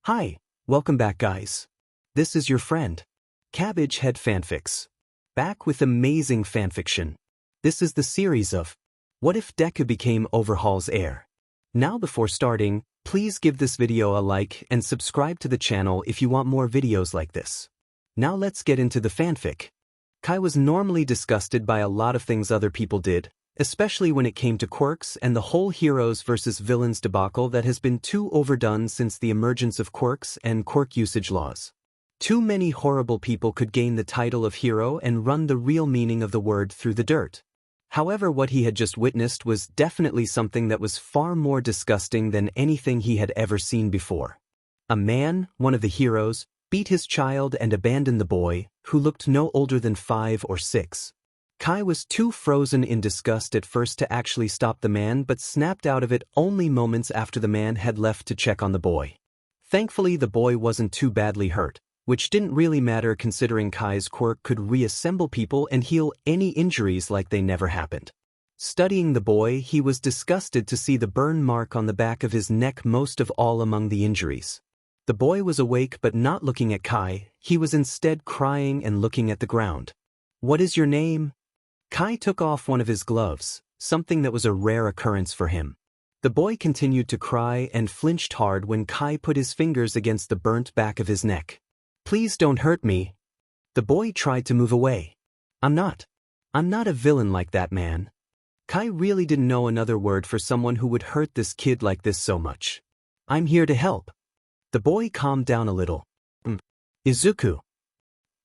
Hi, welcome back guys. This is your friend, Cabbage Head Fanfics. Back with amazing fanfiction. This is the series of What If Deku Became Overhaul's Heir? Now before starting, please give this video a like and subscribe to the channel if you want more videos like this. Now let's get into the fanfic. Kai was normally disgusted by a lot of things other people did, especially when it came to quirks and the whole heroes versus villains debacle that has been too overdone since the emergence of quirks and quirk usage laws. Too many horrible people could gain the title of hero and run the real meaning of the word through the dirt. However, what he had just witnessed was definitely something that was far more disgusting than anything he had ever seen before. A man, one of the heroes, beat his child and abandoned the boy, who looked no older than 5 or 6. Kai was too frozen in disgust at first to actually stop the man but snapped out of it only moments after the man had left to check on the boy. Thankfully the boy wasn't too badly hurt, which didn't really matter considering Kai's quirk could reassemble people and heal any injuries like they never happened. Studying the boy, he was disgusted to see the burn mark on the back of his neck most of all among the injuries. The boy was awake but not looking at Kai, he was instead crying and looking at the ground. "What is your name?" Kai took off one of his gloves, something that was a rare occurrence for him. The boy continued to cry and flinched hard when Kai put his fingers against the burnt back of his neck. "Please don't hurt me." The boy tried to move away. I'm not a villain like that, man." Kai really didn't know another word for someone who would hurt this kid like this so much. "I'm here to help." The boy calmed down a little. Izuku."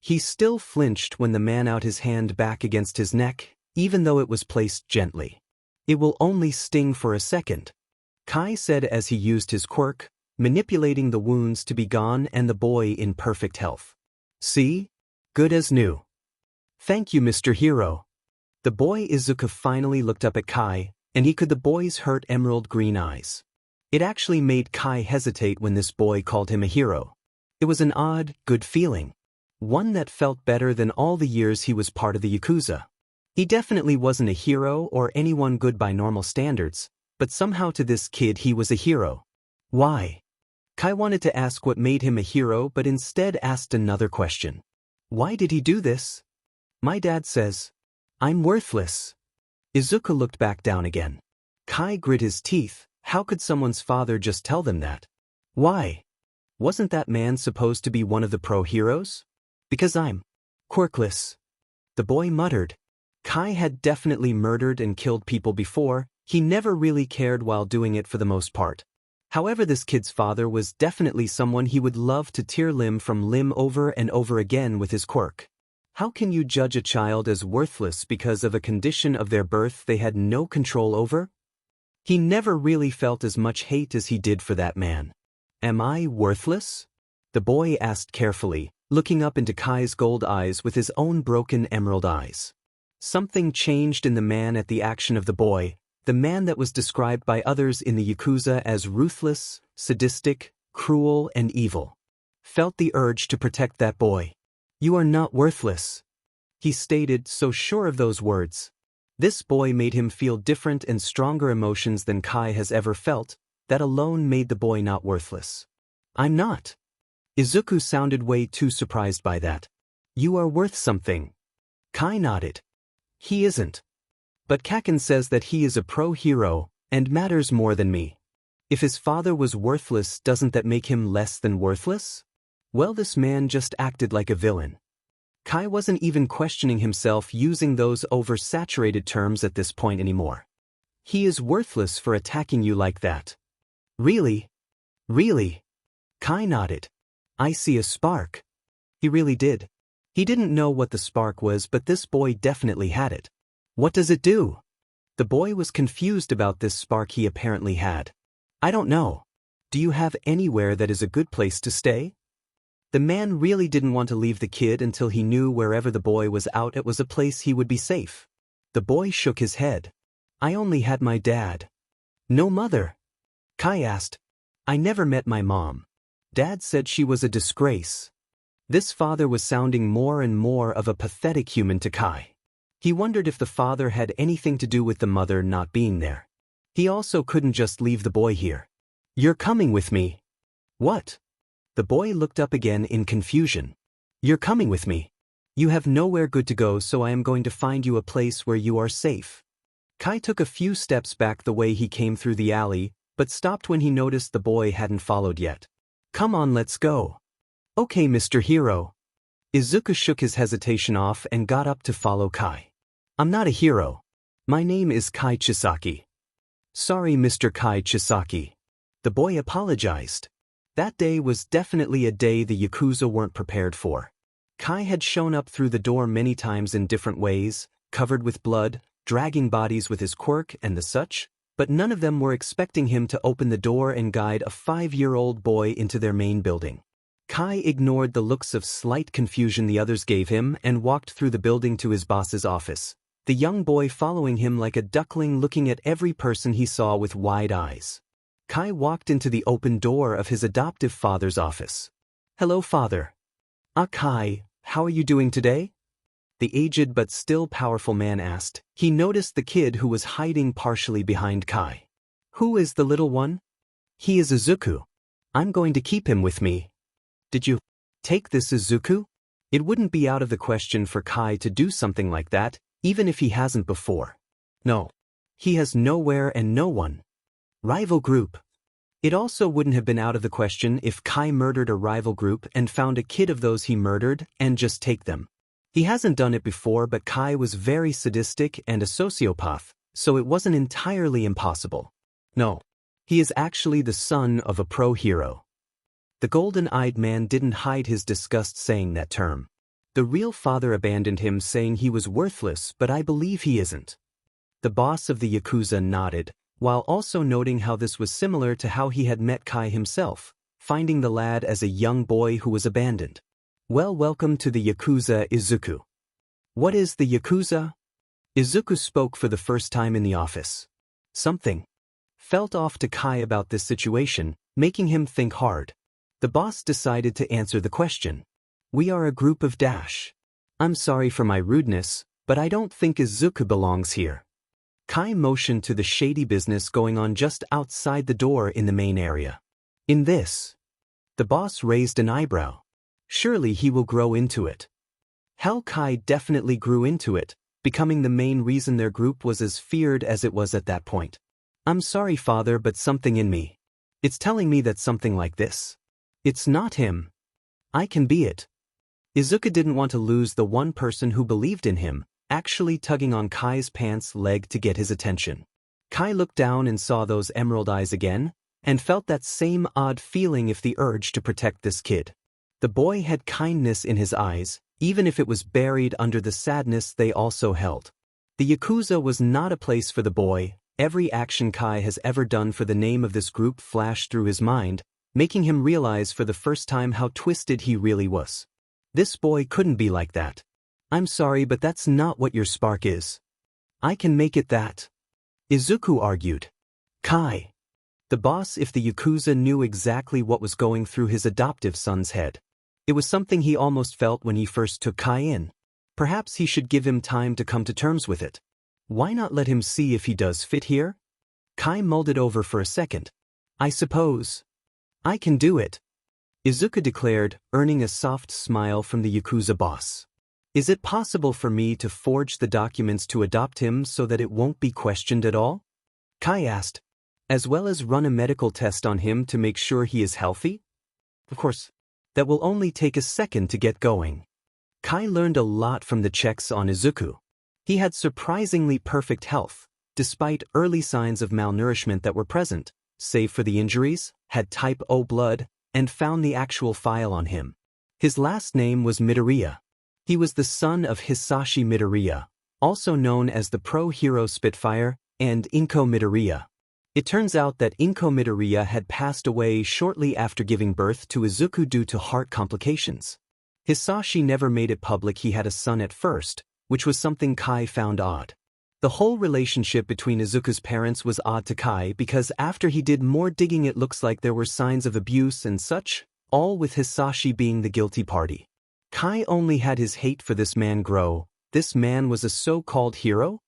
He still flinched when the man out his hand back against his neck, even though it was placed gently. "It will only sting for a second," Kai said as he used his quirk, manipulating the wounds to be gone and the boy in perfect health. "See? Good as new." "Thank you, Mr. Hero." The boy Izuku finally looked up at Kai, and he could the boy's hurt emerald green eyes. It actually made Kai hesitate when this boy called him a hero. It was an odd, good feeling. One that felt better than all the years he was part of the Yakuza. He definitely wasn't a hero or anyone good by normal standards, but somehow to this kid he was a hero. Why? Kai wanted to ask what made him a hero but instead asked another question. Why did he do this? "My dad says I'm worthless." Izuku looked back down again. Kai grit his teeth. How could someone's father just tell them that? Why? Wasn't that man supposed to be one of the pro-heroes? "Because I'm quirkless," the boy muttered. Kai had definitely murdered and killed people before, he never really cared while doing it for the most part. However, this kid's father was definitely someone he would love to tear limb from limb over and over again with his quirk. How can you judge a child as worthless because of a condition of their birth they had no control over? He never really felt as much hate as he did for that man. "Am I worthless?" the boy asked carefully, looking up into Kai's gold eyes with his own broken emerald eyes. Something changed in the man at the action of the boy, the man that was described by others in the Yakuza as ruthless, sadistic, cruel, and evil. Felt the urge to protect that boy. "You are not worthless," he stated, so sure of those words. This boy made him feel different and stronger emotions than Kai has ever felt. That alone made the boy not worthless. "I'm not." Izuku sounded way too surprised by that. "You are worth something." Kai nodded. "He isn't. But Kaken says that he is a pro-hero and matters more than me. If his father was worthless, doesn't that make him less than worthless?" Well, this man just acted like a villain. Kai wasn't even questioning himself using those oversaturated terms at this point anymore. "He is worthless for attacking you like that." "Really? Really?" Kai nodded. "I see a spark." He really did. He didn't know what the spark was, but this boy definitely had it. "What does it do?" The boy was confused about this spark he apparently had. "I don't know. Do you have anywhere that is a good place to stay?" The man really didn't want to leave the kid until he knew wherever the boy was out it was a place he would be safe. The boy shook his head. "I only had my dad." "No mother?" Kai asked. "I never met my mom. Dad said she was a disgrace." This father was sounding more and more of a pathetic human to Kai. He wondered if the father had anything to do with the mother not being there. He also couldn't just leave the boy here. "You're coming with me." "What?" The boy looked up again in confusion. You're coming with me. You have nowhere good to go, so I am going to find you a place where you are safe. Kai took a few steps back the way he came through the alley, but stopped when he noticed the boy hadn't followed yet. Come on, let's go. Okay, Mr. Hero. Izuku shook his hesitation off and got up to follow Kai. I'm not a hero. My name is Kai Chisaki. Sorry, Mr. Kai Chisaki. The boy apologized. That day was definitely a day the Yakuza weren't prepared for. Kai had shown up through the door many times in different ways, covered with blood, dragging bodies with his quirk and the such, but none of them were expecting him to open the door and guide a 5-year-old boy into their main building. Kai ignored the looks of slight confusion the others gave him and walked through the building to his boss's office, the young boy following him like a duckling, looking at every person he saw with wide eyes. Kai walked into the open door of his adoptive father's office. Hello, father. Kai, how are you doing today? The aged but still powerful man asked. He noticed the kid who was hiding partially behind Kai. Who is the little one? He is Izuku. I'm going to keep him with me. Did you take this Izuku? It wouldn't be out of the question for Kai to do something like that, even if he hasn't before. No. He has nowhere and no one. Rival group. It also wouldn't have been out of the question if Kai murdered a rival group and found a kid of those he murdered and just take them. He hasn't done it before, but Kai was very sadistic and a sociopath, so it wasn't entirely impossible. No. He is actually the son of a pro hero. The golden-eyed man didn't hide his disgust saying that term. The real father abandoned him, saying he was worthless, but I believe he isn't. The boss of the Yakuza nodded, while also noting how this was similar to how he had met Kai himself, finding the lad as a young boy who was abandoned. Well, welcome to the Yakuza, Izuku. What is the Yakuza? Izuku spoke for the first time in the office. Something felt off to Kai about this situation, making him think hard. The boss decided to answer the question. We are a group of dash. I'm sorry for my rudeness, but I don't think Izuku belongs here. Kai motioned to the shady business going on just outside the door in the main area. In this? The boss raised an eyebrow. Surely he will grow into it. Hell, Kai definitely grew into it, becoming the main reason their group was as feared as it was at that point. I'm sorry, father, but something in me. It's telling me that something like this. It's not him. I can be it. Izuku didn't want to lose the one person who believed in him, actually tugging on Kai's pants leg to get his attention. Kai looked down and saw those emerald eyes again, and felt that same odd feeling if the urge to protect this kid. The boy had kindness in his eyes, even if it was buried under the sadness they also held. The Yakuza was not a place for the boy. Every action Kai has ever done for the name of this group flashed through his mind, making him realize for the first time how twisted he really was. This boy couldn't be like that. I'm sorry, but that's not what your spark is. I can make it that. Izuku argued. Kai. The boss if the Yakuza knew exactly what was going through his adoptive son's head. It was something he almost felt when he first took Kai in. Perhaps he should give him time to come to terms with it. Why not let him see if he does fit here? Kai mulled it over for a second. I suppose. I can do it. Izuku declared, earning a soft smile from the Yakuza boss. Is it possible for me to forge the documents to adopt him so that it won't be questioned at all? Kai asked. As well as run a medical test on him to make sure he is healthy? Of course. That will only take a second to get going. Kai learned a lot from the checks on Izuku. He had surprisingly perfect health, despite early signs of malnourishment that were present, save for the injuries, had type O blood, and found the actual file on him. His last name was Midoriya. He was the son of Hisashi Midoriya, also known as the pro hero Spitfire, and Inko Midoriya. It turns out that Inko Midoriya had passed away shortly after giving birth to Izuku due to heart complications. Hisashi never made it public he had a son at first, which was something Kai found odd. The whole relationship between Izuku's parents was odd to Kai because after he did more digging it looks like there were signs of abuse and such, all with Hisashi being the guilty party. Kai only had his hate for this man grow. This man was a so-called hero?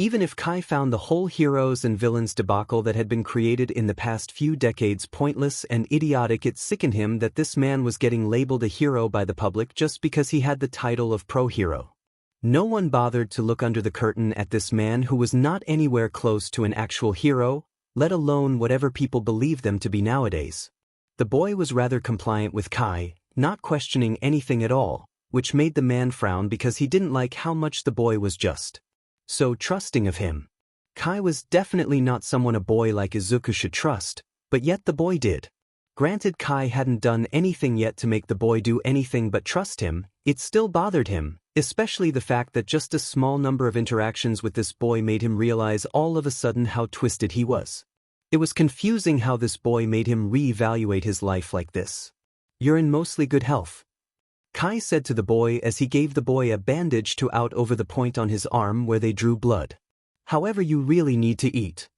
Even if Kai found the whole heroes and villains debacle that had been created in the past few decades pointless and idiotic, it sickened him that this man was getting labeled a hero by the public just because he had the title of pro-hero. No one bothered to look under the curtain at this man who was not anywhere close to an actual hero, let alone whatever people believe them to be nowadays. The boy was rather compliant with Kai, not questioning anything at all, which made the man frown because he didn't like how much the boy was just so trusting of him. Kai was definitely not someone a boy like Izuku should trust, but yet the boy did. Granted, Kai hadn't done anything yet to make the boy do anything but trust him, it still bothered him, especially the fact that just a small number of interactions with this boy made him realize all of a sudden how twisted he was. It was confusing how this boy made him re-evaluate his life like this. "You're in mostly good health," Kai said to the boy as he gave the boy a bandage to out over the point on his arm where they drew blood. "However, you really need to eat."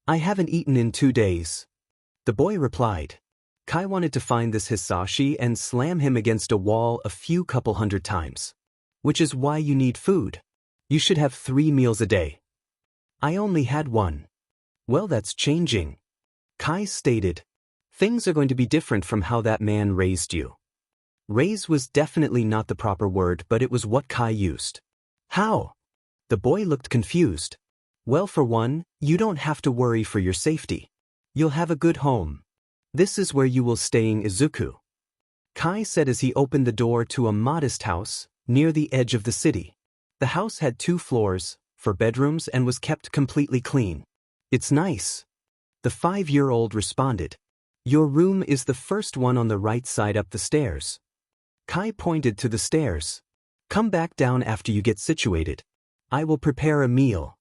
"I haven't eaten in 2 days," the boy replied. Kai wanted to find this Hisashi and slam him against a wall a few couple hundred times. "Which is why you need food. You should have 3 meals a day." "I only had 1. "Well, that's changing," Kai stated. "Things are going to be different from how that man raised you." Raise was definitely not the proper word, but it was what Kai used. "How?" The boy looked confused. "Well, for one, you don't have to worry for your safety. You'll have a good home. This is where you will staying, Izuku," Kai said as he opened the door to a modest house near the edge of the city. The house had 2 floors for bedrooms and was kept completely clean. "It's nice," the 5-year-old responded. "Your room is the first one on the right side up the stairs." Kai pointed to the stairs. "Come back down after you get situated. I will prepare a meal."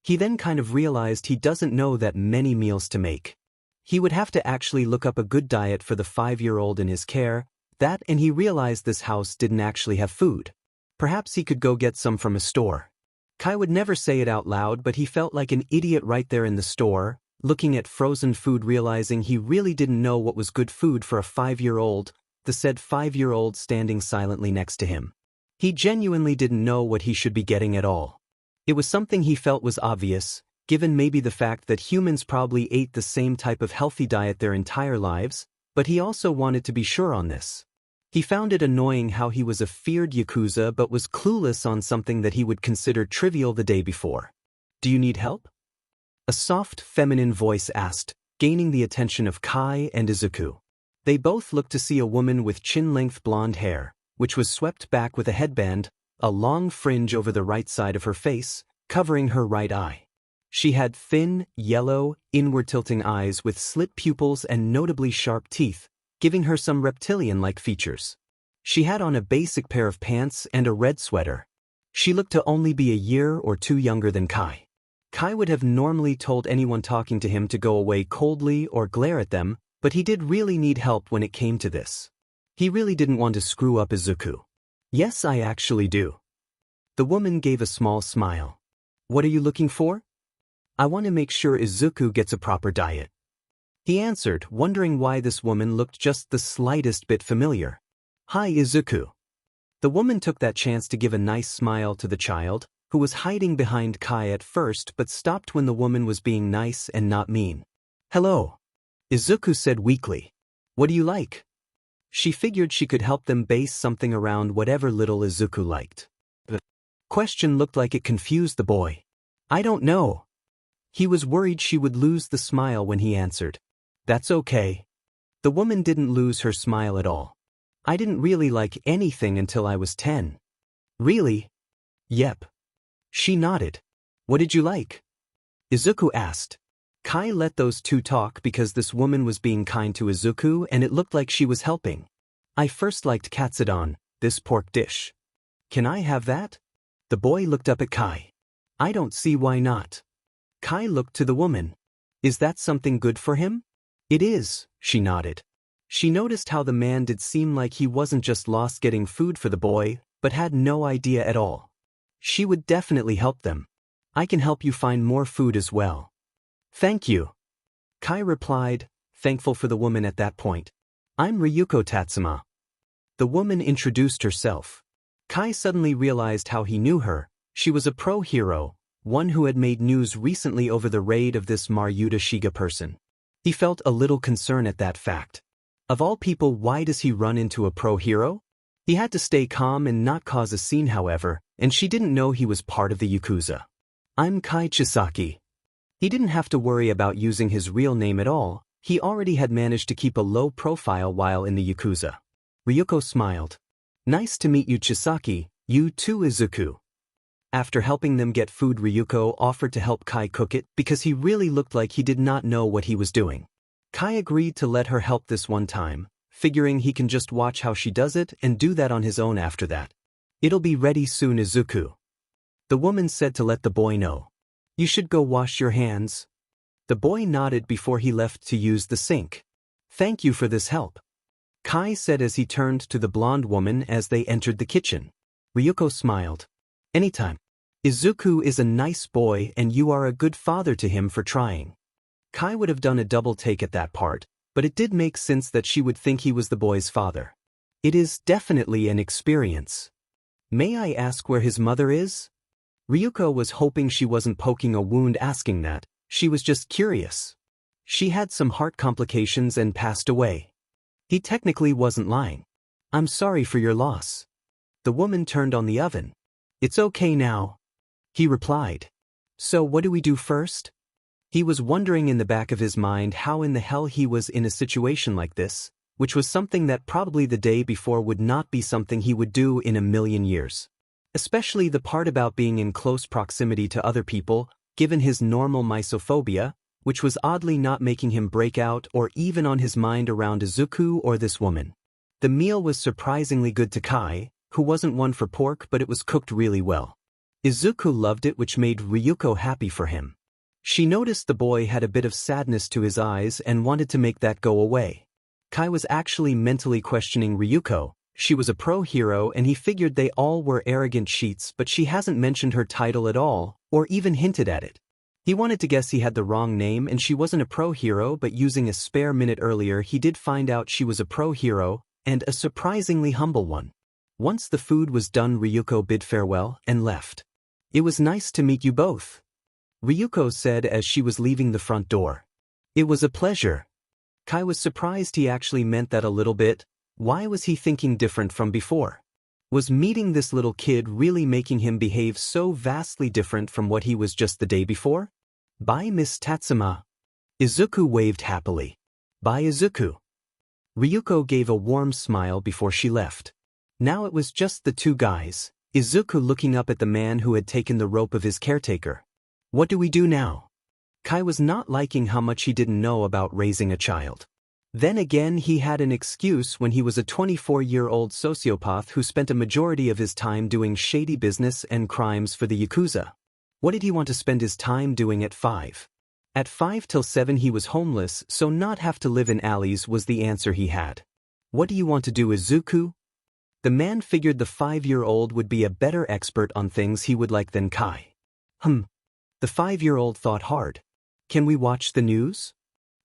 He then kind of realized he doesn't know that many meals to make. He would have to actually look up a good diet for the 5-year-old in his care, and he realized this house didn't actually have food. Perhaps he could go get some from a store. Kai would never say it out loud, but he felt like an idiot right there in the store, looking at frozen food, realizing he really didn't know what was good food for a 5-year-old, the said 5-year-old standing silently next to him. He genuinely didn't know what he should be getting at all. It was something he felt was obvious, given maybe the fact that humans probably ate the same type of healthy diet their entire lives, but he also wanted to be sure on this. He found it annoying how he was a feared Yakuza but was clueless on something that he would consider trivial the day before. "Do you need help?" a soft, feminine voice asked, gaining the attention of Kai and Izuku. They both looked to see a woman with chin-length blonde hair, which was swept back with a headband, a long fringe over the right side of her face, covering her right eye. She had thin, yellow, inward-tilting eyes with slit pupils and notably sharp teeth, giving her some reptilian-like features. She had on a basic pair of pants and a red sweater. She looked to only be a year or 2 younger than Kai. Kai would have normally told anyone talking to him to go away coldly or glare at them, but he did really need help when it came to this. He really didn't want to screw up Izuku. "Yes, I actually do." The woman gave a small smile. "What are you looking for?" "I want to make sure Izuku gets a proper diet," he answered, wondering why this woman looked just the slightest bit familiar. "Hi, Izuku." The woman took that chance to give a nice smile to the child, who was hiding behind Kai at first but stopped when the woman was being nice and not mean. "Hello," Izuku said weakly. "What do you like?" She figured she could help them base something around whatever little Izuku liked. The question looked like it confused the boy. "I don't know." He was worried she would lose the smile when he answered. "That's okay." The woman didn't lose her smile at all. "I didn't really like anything until I was 10. "Really?" "Yep." She nodded. "What did you like?" Izuku asked. Kai let those two talk because this woman was being kind to Izuku and it looked like she was helping. "I first liked katsudon, this pork dish." "Can I have that?" The boy looked up at Kai. "I don't see why not." Kai looked to the woman. "Is that something good for him?" "It is," she nodded. She noticed how the man did seem like he wasn't just lost getting food for the boy, but had no idea at all. She would definitely help them. "I can help you find more food as well." "Thank you," Kai replied, thankful for the woman at that point. "I'm Ryuko Tatsuma." The woman introduced herself. Kai suddenly realized how he knew her. She was a pro-hero, one who had made news recently over the raid of this Maruta Shiga person. He felt a little concern at that fact. Of all people, why does he run into a pro hero? He had to stay calm and not cause a scene, however, and she didn't know he was part of the Yakuza. I'm Kai Chisaki. He didn't have to worry about using his real name at all. He already had managed to keep a low profile while in the Yakuza. Ryuko smiled. Nice to meet you, Chisaki. You too, Izuku. After helping them get food, Ryuko offered to help Kai cook it because he really looked like he did not know what he was doing. Kai agreed to let her help this one time, figuring he can just watch how she does it and do that on his own after that. It'll be ready soon, Izuku. The woman said to let the boy know. You should go wash your hands. The boy nodded before he left to use the sink. Thank you for this help, Kai said as he turned to the blonde woman as they entered the kitchen. Ryuko smiled. Anytime. Izuku is a nice boy and you are a good father to him for trying. Kai would have done a double take at that part, but it did make sense that she would think he was the boy's father. It is definitely an experience. May I ask where his mother is? Ryuko was hoping she wasn't poking a wound asking that, she was just curious. She had some heart complications and passed away. He technically wasn't lying. I'm sorry for your loss. The woman turned on the oven. It's okay now, he replied. So what do we do first? He was wondering in the back of his mind how in the hell he was in a situation like this, which was something that probably the day before would not be something he would do in a million years. Especially the part about being in close proximity to other people, given his normal misophobia, which was oddly not making him break out or even on his mind around Izuku or this woman. The meal was surprisingly good to Kai, who wasn't one for pork, but it was cooked really well. Izuku loved it, which made Ryuko happy for him. She noticed the boy had a bit of sadness to his eyes and wanted to make that go away. Kai was actually mentally questioning Ryuko. She was a pro hero and he figured they all were arrogant sheets, but she hasn't mentioned her title at all, or even hinted at it. He wanted to guess he had the wrong name and she wasn't a pro hero, but using a spare minute earlier he did find out she was a pro hero, and a surprisingly humble one. Once the food was done, Ryuko bid farewell and left. It was nice to meet you both, Ryuko said as she was leaving the front door. It was a pleasure. Kai was surprised he actually meant that a little bit. Why was he thinking different from before? Was meeting this little kid really making him behave so vastly different from what he was just the day before? Bye, Miss Tatsuma. Izuku waved happily. Bye, Izuku. Ryuko gave a warm smile before she left. Now it was just the two guys, Izuku looking up at the man who had taken the rope of his caretaker. What do we do now? Kai was not liking how much he didn't know about raising a child. Then again, he had an excuse when he was a 24-year-old sociopath who spent a majority of his time doing shady business and crimes for the Yakuza. What did he want to spend his time doing at 5? At 5 till 7 he was homeless, so not have to live in alleys was the answer he had. What do you want to do, Izuku? The man figured the 5-year-old would be a better expert on things he would like than Kai. The 5-year-old thought hard. Can we watch the news?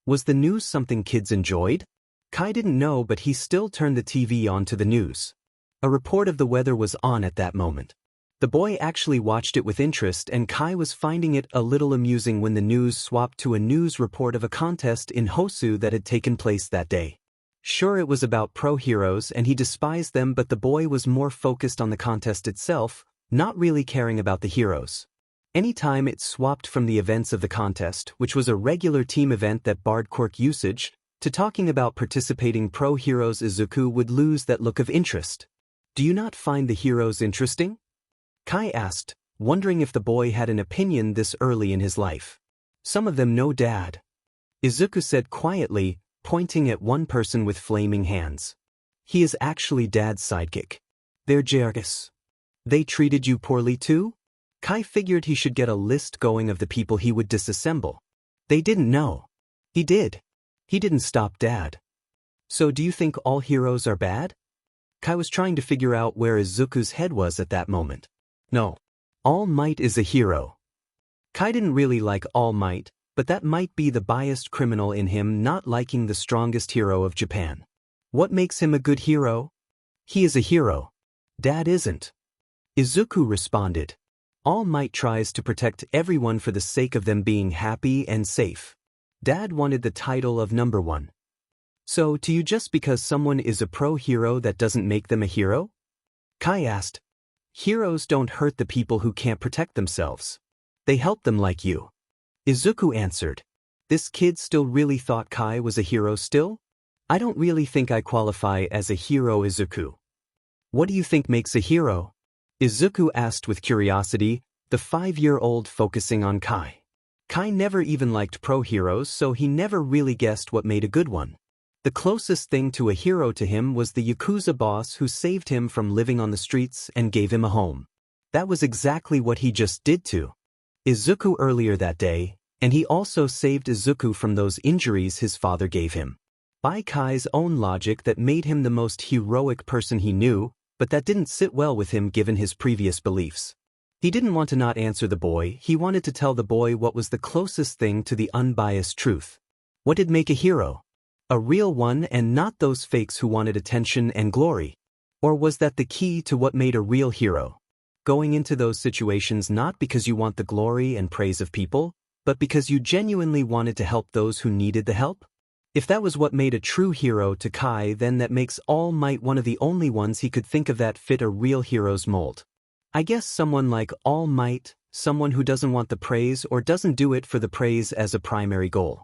Was the news something kids enjoyed? Kai didn't know, but he still turned the TV on to the news. A report of the weather was on at that moment. The boy actually watched it with interest, and Kai was finding it a little amusing when the news swapped to a news report of a contest in Hosu that had taken place that day. Sure, it was about pro heroes and he despised them, but the boy was more focused on the contest itself, not really caring about the heroes. Anytime it swapped from the events of the contest, which was a regular team event that barred quirk usage, to talking about participating pro heroes, Izuku would lose that look of interest. Do you not find the heroes interesting? Kai asked, wondering if the boy had an opinion this early in his life. Some of them, no, Dad. Izuku said quietly, pointing at one person with flaming hands. He is actually Dad's sidekick. They're Jergus. They treated you poorly too? Kai figured he should get a list going of the people he would disassemble. They didn't know. He did. He didn't stop Dad. So do you think all heroes are bad? Kai was trying to figure out where Izuku's head was at that moment. No. All Might is a hero. Kai didn't really like All Might, but that might be the biased criminal in him not liking the strongest hero of Japan. What makes him a good hero? He is a hero. Dad isn't. Izuku responded. All Might tries to protect everyone for the sake of them being happy and safe. Dad wanted the title of number one. So, to you just because someone is a pro-hero that doesn't make them a hero? Kai asked. Heroes don't hurt the people who can't protect themselves. They help them like you. Izuku answered. This kid still really thought Kai was a hero still? I don't really think I qualify as a hero, Izuku. What do you think makes a hero? Izuku asked with curiosity, the 5-year-old focusing on Kai. Kai never even liked pro-heroes, so he never really guessed what made a good one. The closest thing to a hero to him was the Yakuza boss who saved him from living on the streets and gave him a home. That was exactly what he just did to Izuku earlier that day, and he also saved Izuku from those injuries his father gave him. By Kai's own logic, that made him the most heroic person he knew, but that didn't sit well with him given his previous beliefs. He didn't want to not answer the boy, he wanted to tell the boy what was the closest thing to the unbiased truth. What did make a hero? A real one and not those fakes who wanted attention and glory? Or was that the key to what made a real hero? Going into those situations not because you want the glory and praise of people, but because you genuinely wanted to help those who needed the help? If that was what made a true hero to Kai, then that makes All Might one of the only ones he could think of that fit a real hero's mold. I guess someone like All Might, someone who doesn't want the praise or doesn't do it for the praise as a primary goal.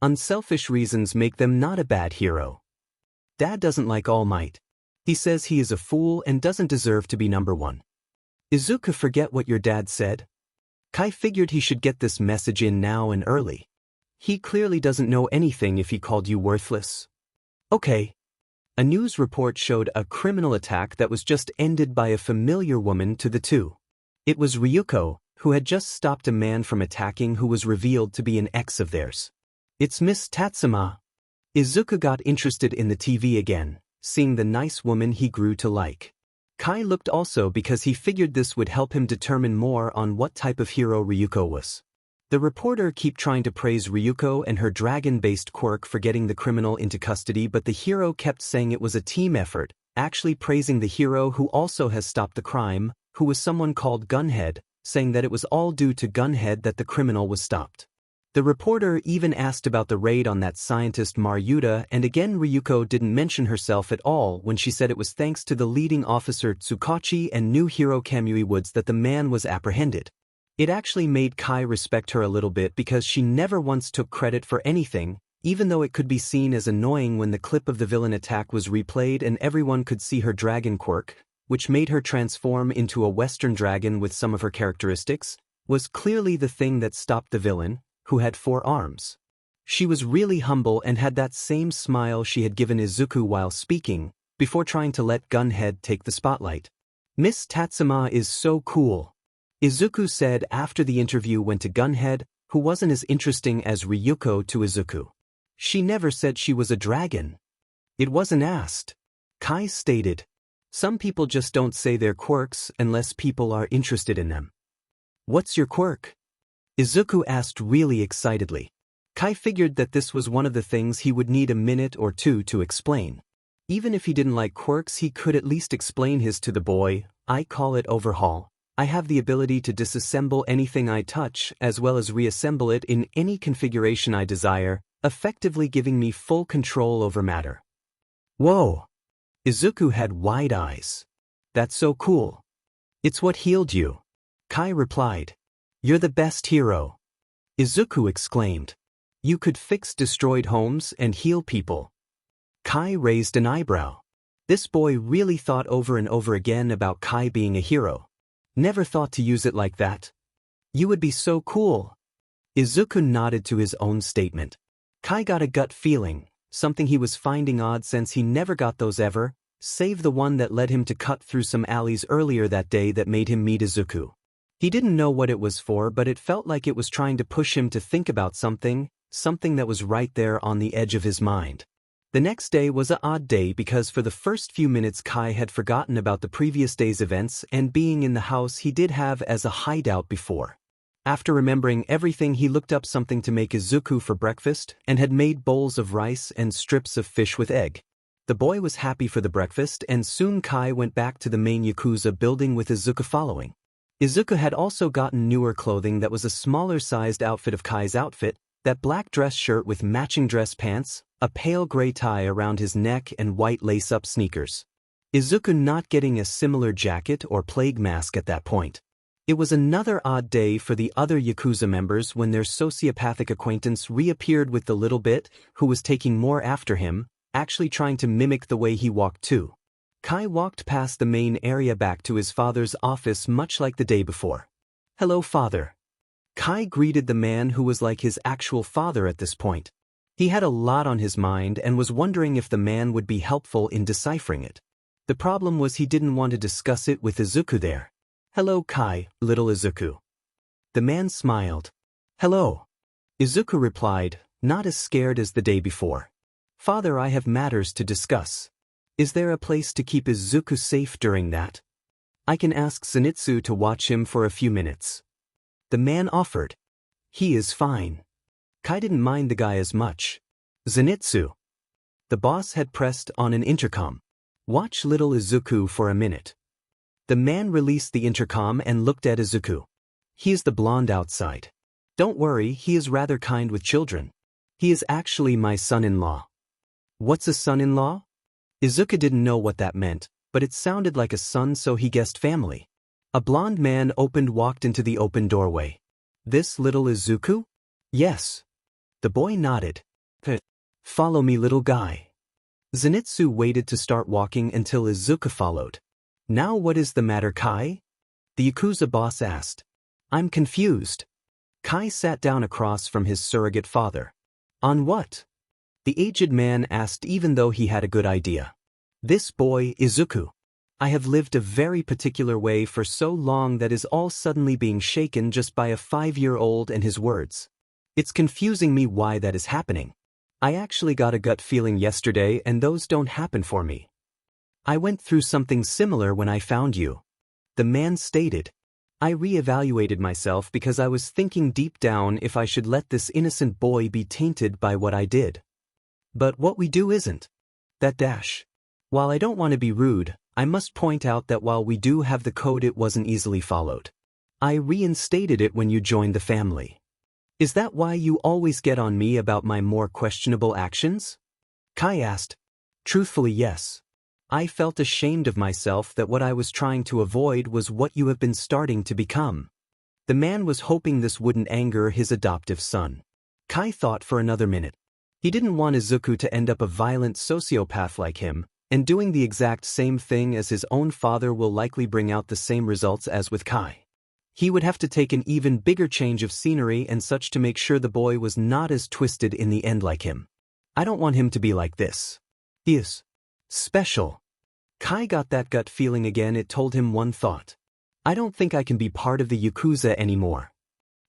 Unselfish reasons make them not a bad hero. Dad doesn't like All Might. He says he is a fool and doesn't deserve to be number one. Izuku, forget what your dad said. Kai figured he should get this message in now and early. He clearly doesn't know anything if he called you worthless. Okay. A news report showed a criminal attack that was just ended by a familiar woman to the two. It was Ryuko, who had just stopped a man from attacking who was revealed to be an ex of theirs. It's Miss Tatsuma. Izuku got interested in the TV again, seeing the nice woman he grew to like. Kai looked also because he figured this would help him determine more on what type of hero Ryuko was. The reporter kept trying to praise Ryuko and her dragon-based quirk for getting the criminal into custody, but the hero kept saying it was a team effort, actually praising the hero who also has stopped the crime, who was someone called Gunhead, saying that it was all due to Gunhead that the criminal was stopped. The reporter even asked about the raid on that scientist Maryuta, and again Ryuko didn't mention herself at all when she said it was thanks to the leading officer Tsukachi and new hero Kamui Woods that the man was apprehended. It actually made Kai respect her a little bit because she never once took credit for anything, even though it could be seen as annoying when the clip of the villain attack was replayed and everyone could see her dragon quirk, which made her transform into a Western dragon with some of her characteristics, was clearly the thing that stopped the villain, who had 4 arms. She was really humble and had that same smile she had given Izuku while speaking, before trying to let Gunhead take the spotlight. Miss Tatsuma is so cool, Izuku said after the interview went to Gunhead, who wasn't as interesting as Ryuko to Izuku. She never said she was a dragon. It wasn't asked. Kai stated, some people just don't say their quirks unless people are interested in them. What's your quirk? Izuku asked really excitedly. Kai figured that this was one of the things he would need a minute or two to explain. Even if he didn't like quirks, he could at least explain his to the boy. I call it Overhaul. I have the ability to disassemble anything I touch as well as reassemble it in any configuration I desire, effectively giving me full control over matter. Whoa! Izuku had wide eyes. That's so cool. It's what healed you. Kai replied. You're the best hero. Izuku exclaimed. You could fix destroyed homes and heal people. Kai raised an eyebrow. This boy really thought over and over again about Kai being a hero. Never thought to use it like that. You would be so cool. Izuku nodded to his own statement. Kai got a gut feeling, something he was finding odd since he never got those ever, save the one that led him to cut through some alleys earlier that day that made him meet Izuku. He didn't know what it was for, but it felt like it was trying to push him to think about something that was right there on the edge of his mind. The next day was an odd day because for the first few minutes Kai had forgotten about the previous day's events and being in the house he did have as a hideout before. After remembering everything, he looked up something to make Izuku for breakfast and had made bowls of rice and strips of fish with egg. The boy was happy for the breakfast, and soon Kai went back to the main Yakuza building with Izuku following. Izuku had also gotten newer clothing that was a smaller-sized outfit of Kai's outfit, that black dress shirt with matching dress pants, a pale gray tie around his neck and white lace-up sneakers. Izuku not getting a similar jacket or plague mask at that point. It was another odd day for the other Yakuza members when their sociopathic acquaintance reappeared with the little bit, who was taking more after him, actually trying to mimic the way he walked too. Kai walked past the main area back to his father's office much like the day before. "Hello, father." Kai greeted the man who was like his actual father at this point. He had a lot on his mind and was wondering if the man would be helpful in deciphering it. The problem was he didn't want to discuss it with Izuku there. "Hello, Kai, little Izuku." The man smiled. "Hello." Izuku replied, not as scared as the day before. "Father, I have matters to discuss. Is there a place to keep Izuku safe during that? I can ask Zenitsu to watch him for a few minutes." The man offered. "He is fine." Kai didn't mind the guy as much. "Zenitsu." The boss had pressed on an intercom. "Watch little Izuku for a minute." The man released the intercom and looked at Izuku. "He is the blonde outside. Don't worry, he is rather kind with children. He is actually my son-in-law." "What's a son-in-law?" Izuku didn't know what that meant, but it sounded like a son, so he guessed family. A blonde man walked into the open doorway. "This little Izuku?" "Yes." The boy nodded. "Follow me, little guy." Zenitsu waited to start walking until Izuku followed. "Now what is the matter, Kai?" the Yakuza boss asked. "I'm confused." Kai sat down across from his surrogate father. "On what?" the aged man asked, even though he had a good idea. "This boy, Izuku. I have lived a very particular way for so long that is all suddenly being shaken just by a 5-year-old and his words. It's confusing me why that is happening. I actually got a gut feeling yesterday, and those don't happen for me. I went through something similar when I found you," the man stated. "I re-evaluated myself because I was thinking deep down if I should let this innocent boy be tainted by what I did. But what we do isn't. That dash. While I don't want to be rude, I must point out that while we do have the code, it wasn't easily followed. I reinstated it when you joined the family. Is that why you always get on me about my more questionable actions?" Kai asked. "Truthfully, yes. I felt ashamed of myself that what I was trying to avoid was what you have been starting to become." The man was hoping this wouldn't anger his adoptive son. Kai thought for another minute. He didn't want Izuku to end up a violent sociopath like him, and doing the exact same thing as his own father will likely bring out the same results as with Kai. He would have to take an even bigger change of scenery and such to make sure the boy was not as twisted in the end like him. "I don't want him to be like this. He is special." Kai got that gut feeling again. It told him one thought. "I don't think I can be part of the Yakuza anymore."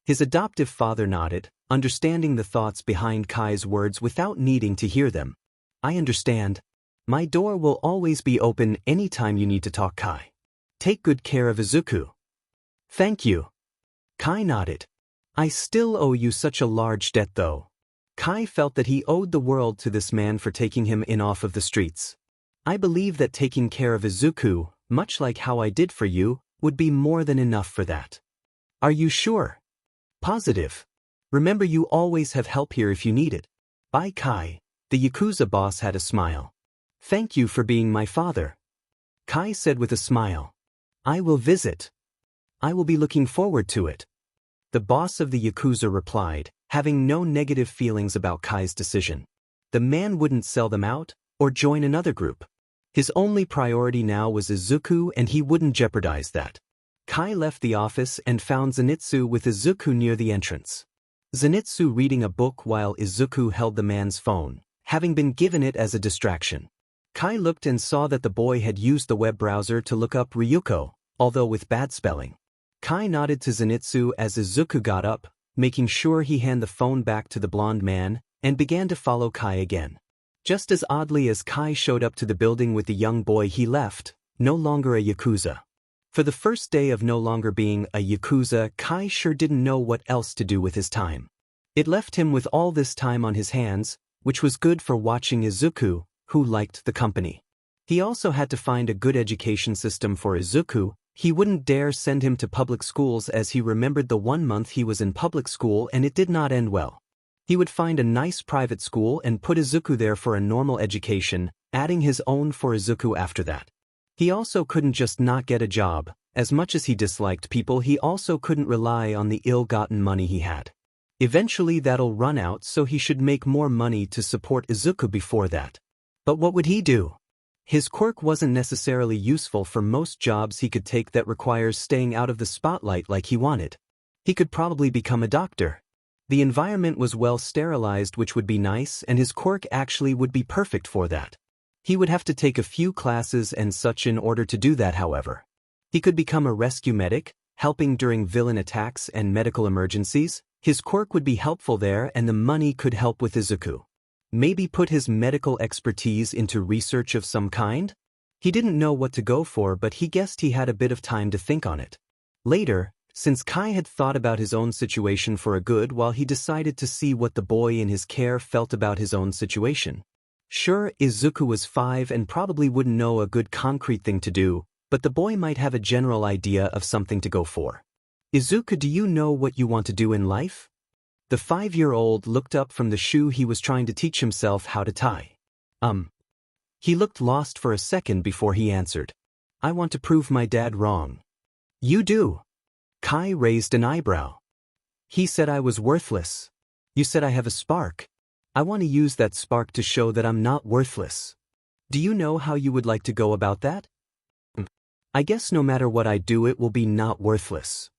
His adoptive father nodded, understanding the thoughts behind Kai's words without needing to hear them. "I understand. My door will always be open anytime you need to talk, Kai. Take good care of Izuku." "Thank you." Kai nodded. "I still owe you such a large debt though." Kai felt that he owed the world to this man for taking him in off of the streets. "I believe that taking care of Izuku, much like how I did for you, would be more than enough for that." "Are you sure?" "Positive. Remember, you always have help here if you need it." "Bye, Kai." The Yakuza boss had a smile. "Thank you for being my father." Kai said with a smile. "I will visit. I will be looking forward to it." The boss of the Yakuza replied, having no negative feelings about Kai's decision. The man wouldn't sell them out or join another group. His only priority now was Izuku, and he wouldn't jeopardize that. Kai left the office and found Zenitsu with Izuku near the entrance. Zenitsu reading a book while Izuku held the man's phone, having been given it as a distraction. Kai looked and saw that the boy had used the web browser to look up Ryuko, although with bad spelling. Kai nodded to Zenitsu as Izuku got up, making sure he handed the phone back to the blonde man, and began to follow Kai again. Just as oddly as Kai showed up to the building with the young boy he left, no longer a Yakuza. For the first day of no longer being a Yakuza, Kai sure didn't know what else to do with his time. It left him with all this time on his hands, which was good for watching Izuku, who liked the company. He also had to find a good education system for Izuku, He wouldn't dare send him to public schools as he remembered the 1 month he was in public school and it did not end well. He would find a nice private school and put Izuku there for a normal education, adding his own for Izuku after that. He also couldn't just not get a job. As much as he disliked people, he also couldn't rely on the ill-gotten money he had. Eventually that'll run out, so he should make more money to support Izuku before that. But what would he do? His quirk wasn't necessarily useful for most jobs he could take that requires staying out of the spotlight like he wanted. He could probably become a doctor. The environment was well sterilized, which would be nice, and his quirk actually would be perfect for that. He would have to take a few classes and such in order to do that, however. He could become a rescue medic, helping during villain attacks and medical emergencies. His quirk would be helpful there and the money could help with Izuku. Maybe put his medical expertise into research of some kind? He didn't know what to go for, but he guessed he had a bit of time to think on it. Later, since Kai had thought about his own situation for a good while, he decided to see what the boy in his care felt about his own situation. Sure, Izuku was 5 and probably wouldn't know a good concrete thing to do, but the boy might have a general idea of something to go for. Izuku, do you know what you want to do in life? The 5-year-old looked up from the shoe he was trying to teach himself how to tie. He looked lost for a second before he answered. I want to prove my dad wrong. You do? Kai raised an eyebrow. He said I was worthless. You said I have a spark. I want to use that spark to show that I'm not worthless. Do you know how you would like to go about that? I guess no matter what I do, it will be not worthless.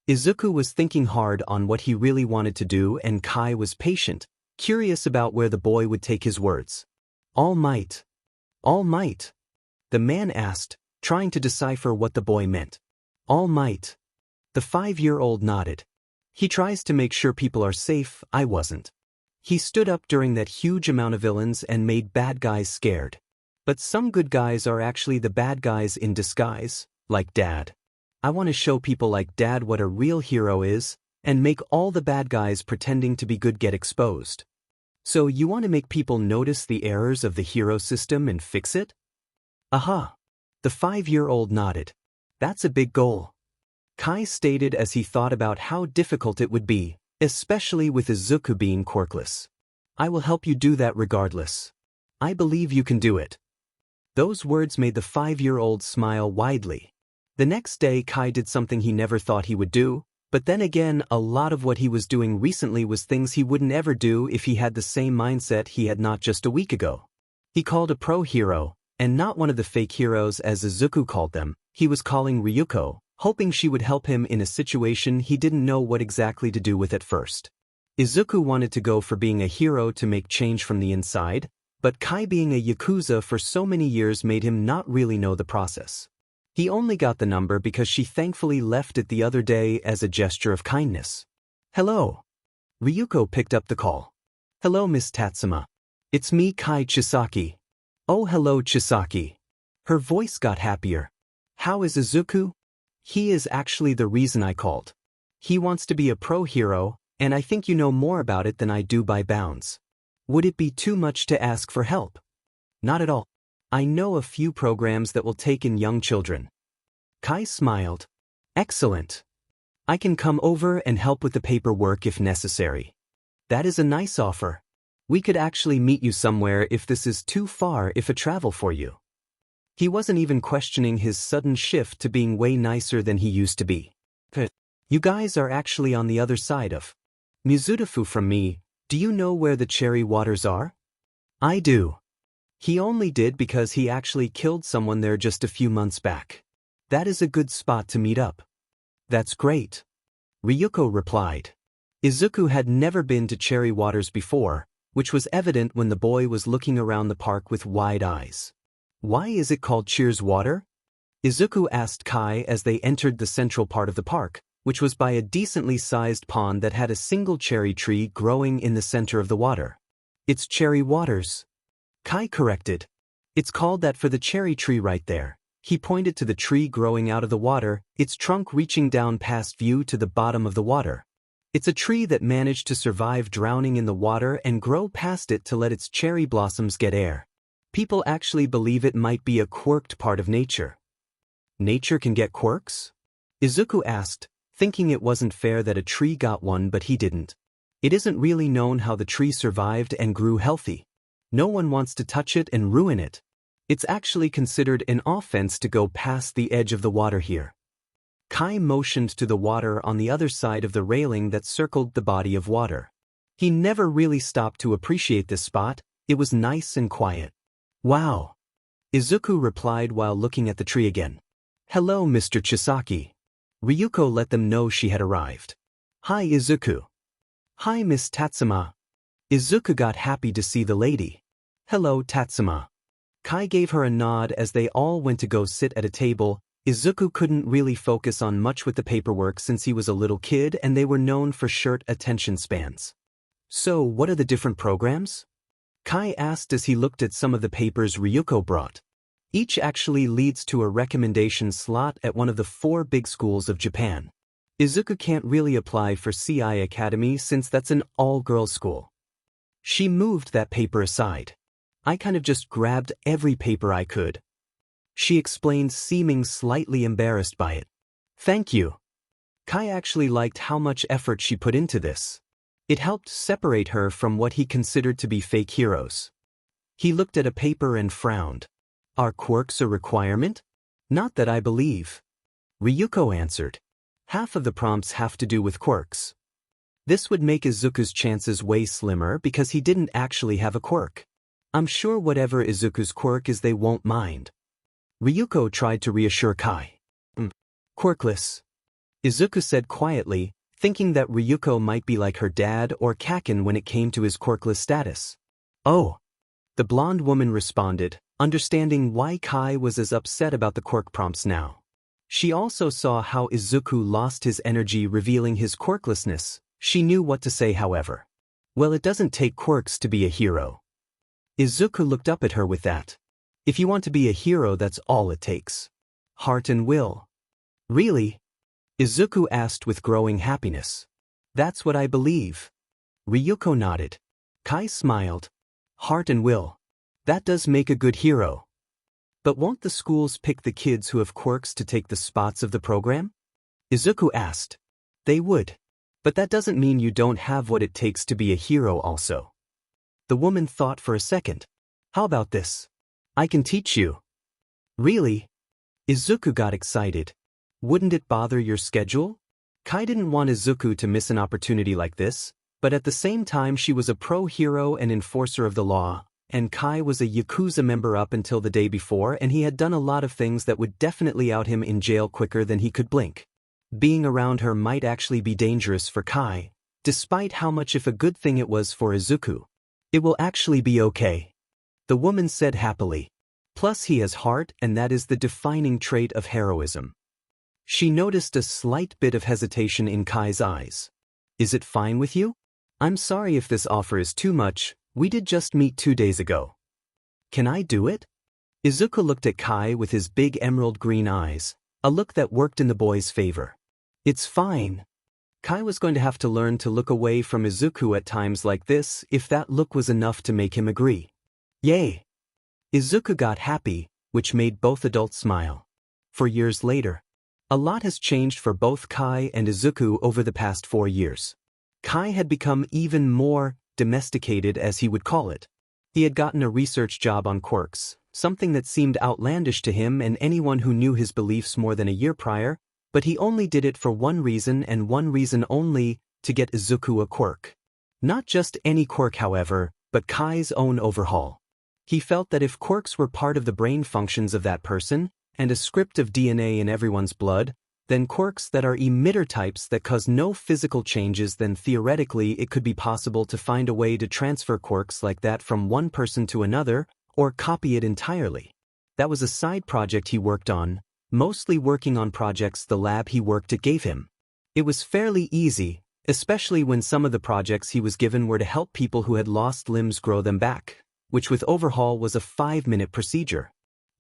Izuku was thinking hard on what he really wanted to do, and Kai was patient, curious about where the boy would take his words. All might. All might? The man asked, trying to decipher what the boy meant. All might. The 5-year-old nodded. He tries to make sure people are safe. I wasn't. He stood up during that huge amount of villains and made bad guys scared. But some good guys are actually the bad guys in disguise, like Dad. I want to show people like Dad what a real hero is, and make all the bad guys pretending to be good get exposed. So you want to make people notice the errors of the hero system and fix it? Aha! The 5-year-old nodded. That's a big goal. Kai stated as he thought about how difficult it would be, especially with Izuku being quirkless. I will help you do that regardless. I believe you can do it. Those words made the 5-year-old smile widely. The next day Kai did something he never thought he would do, but then again a lot of what he was doing recently was things he wouldn't ever do if he had the same mindset he had not just a week ago. He called a pro hero, and not one of the fake heroes as Izuku called them. He was calling Ryuko, hoping she would help him in a situation he didn't know what exactly to do with at first. Izuku wanted to go for being a hero to make change from the inside, but Kai being a Yakuza for so many years made him not really know the process. He only got the number because she thankfully left it the other day as a gesture of kindness. Hello. Ryuko picked up the call. Hello, Miss Tatsuma. It's me, Kai Chisaki. Oh, hello, Chisaki. Her voice got happier. How is Izuku? He is actually the reason I called. He wants to be a pro hero, and I think you know more about it than I do by bounds. Would it be too much to ask for help? Not at all. I know a few programs that will take in young children. Kai smiled. Excellent. I can come over and help with the paperwork if necessary. That is a nice offer. We could actually meet you somewhere if this is too far if a travel for you. He wasn't even questioning his sudden shift to being way nicer than he used to be. You guys are actually on the other side of Mizutafu from me. Do you know where the cherry waters are? I do. He only did because he actually killed someone there just a few months back. That is a good spot to meet up. That's great. Ryuko replied. Izuku had never been to Cherry Waters before, which was evident when the boy was looking around the park with wide eyes. Why is it called Cheers Water? Izuku asked Kai as they entered the central part of the park, which was by a decently sized pond that had a single cherry tree growing in the center of the water. It's Cherry Waters. Kai corrected. It's called that for the cherry tree right there. He pointed to the tree growing out of the water, its trunk reaching down past view to the bottom of the water. It's a tree that managed to survive drowning in the water and grow past it to let its cherry blossoms get air. People actually believe it might be a quirked part of nature. Nature can get quirks? Izuku asked, thinking it wasn't fair that a tree got one but he didn't. It isn't really known how the tree survived and grew healthy. No one wants to touch it and ruin it. It's actually considered an offense to go past the edge of the water here. Kai motioned to the water on the other side of the railing that circled the body of water. He never really stopped to appreciate this spot. It was nice and quiet. Wow. Izuku replied while looking at the tree again. Hello, Mr. Chisaki. Ryuko let them know she had arrived. Hi, Izuku. Hi, Miss Tatsuma. Izuku got happy to see the lady. Hello, Tatsuma. Kai gave her a nod as they all went to go sit at a table. Izuku couldn't really focus on much with the paperwork since he was a little kid and they were known for short attention spans. So, what are the different programs? Kai asked as he looked at some of the papers Ryuko brought. Each actually leads to a recommendation slot at one of the 4 big schools of Japan. Izuku can't really apply for CI Academy since that's an all-girls school. She moved that paper aside. I kind of just grabbed every paper I could. She explained, seeming slightly embarrassed by it. Thank you. Kai actually liked how much effort she put into this. It helped separate her from what he considered to be fake heroes. He looked at a paper and frowned. Are quirks a requirement? Not that I believe. Ryuko answered. Half of the prompts have to do with quirks. This would make Izuku's chances way slimmer because he didn't actually have a quirk. I'm sure whatever Izuku's quirk is they won't mind. Ryuko tried to reassure Kai. Quirkless. Izuku said quietly, thinking that Ryuko might be like her dad or Kaken when it came to his quirkless status. Oh. The blonde woman responded, understanding why Kai was as upset about the quirk prompts now. She also saw how Izuku lost his energy revealing his quirklessness. She knew what to say, however. Well, it doesn't take quirks to be a hero. Izuku looked up at her with that. If you want to be a hero, that's all it takes. Heart and will. Really? Izuku asked with growing happiness. That's what I believe. Ryuko nodded. Kai smiled. Heart and will. That does make a good hero. But won't the schools pick the kids who have quirks to take the spots of the program? Izuku asked. They would. But that doesn't mean you don't have what it takes to be a hero also. The woman thought for a second. How about this? I can teach you. Really? Izuku got excited. Wouldn't it bother your schedule? Kai didn't want Izuku to miss an opportunity like this, but at the same time she was a pro-hero and enforcer of the law, and Kai was a Yakuza member up until the day before and he had done a lot of things that would definitely out him in jail quicker than he could blink. Being around her might actually be dangerous for Kai, despite how much of a good thing it was for Izuku. It will actually be okay. The woman said happily. Plus he has heart and that is the defining trait of heroism. She noticed a slight bit of hesitation in Kai's eyes. Is it fine with you? I'm sorry if this offer is too much, we did just meet 2 days ago. Can I do it? Izuku looked at Kai with his big emerald green eyes, a look that worked in the boy's favor. It's fine. Kai was going to have to learn to look away from Izuku at times like this if that look was enough to make him agree. Yay! Izuku got happy, which made both adults smile. For years later, a lot has changed for both Kai and Izuku over the past 4 years. Kai had become even more domesticated, as he would call it. He had gotten a research job on quirks, something that seemed outlandish to him and anyone who knew his beliefs more than a year prior, but he only did it for one reason and one reason only, to get Izuku a quirk. Not just any quirk, however, but Kai's own Overhaul. He felt that if quirks were part of the brain functions of that person, and a script of DNA in everyone's blood, then quirks that are emitter types that cause no physical changes, then theoretically it could be possible to find a way to transfer quirks like that from one person to another, or copy it entirely. That was a side project he worked on, mostly working on projects the lab he worked at gave him. It was fairly easy, especially when some of the projects he was given were to help people who had lost limbs grow them back, which with Overhaul was a 5-minute procedure.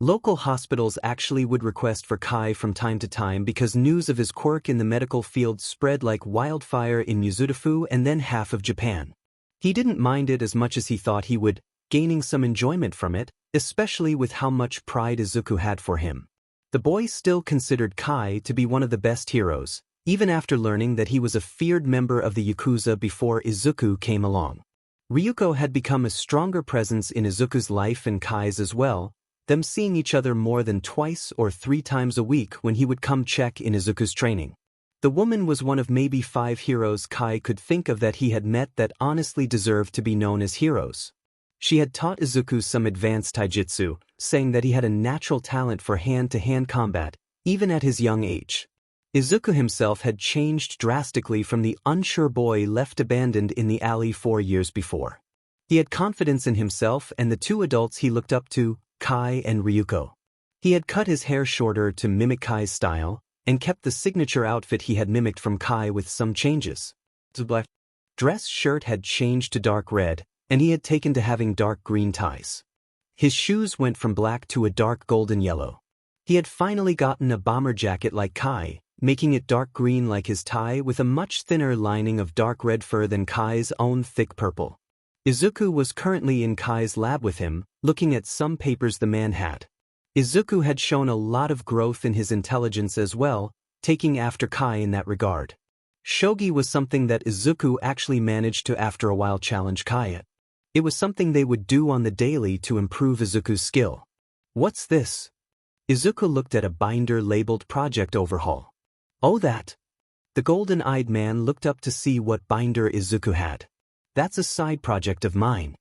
Local hospitals actually would request for Kai from time to time because news of his quirk in the medical field spread like wildfire in Mizudafu and then half of Japan. He didn't mind it as much as he thought he would, gaining some enjoyment from it, especially with how much pride Izuku had for him. The boy still considered Kai to be one of the best heroes, even after learning that he was a feared member of the Yakuza before Izuku came along. Ryuko had become a stronger presence in Izuku's life and Kai's as well, them seeing each other more than twice or 3 times a week when he would come check in Izuku's training. The woman was one of maybe 5 heroes Kai could think of that he had met that honestly deserved to be known as heroes. She had taught Izuku some advanced taijutsu, saying that he had a natural talent for hand-to-hand combat, even at his young age. Izuku himself had changed drastically from the unsure boy left abandoned in the alley 4 years before. He had confidence in himself and the 2 adults he looked up to, Kai and Ryuko. He had cut his hair shorter to mimic Kai's style, and kept the signature outfit he had mimicked from Kai with some changes. His black dress shirt had changed to dark red, and he had taken to having dark green ties. His shoes went from black to a dark golden yellow. He had finally gotten a bomber jacket like Kai, making it dark green like his tie with a much thinner lining of dark red fur than Kai's own thick purple. Izuku was currently in Kai's lab with him, looking at some papers the man had. Izuku had shown a lot of growth in his intelligence as well, taking after Kai in that regard. Shogi was something that Izuku actually managed to after a while challenge Kai at. It was something they would do on the daily to improve Izuku's skill. What's this? Izuku looked at a binder labeled Project Overhaul. Oh, that. The golden-eyed man looked up to see what binder Izuku had. That's a side project of mine.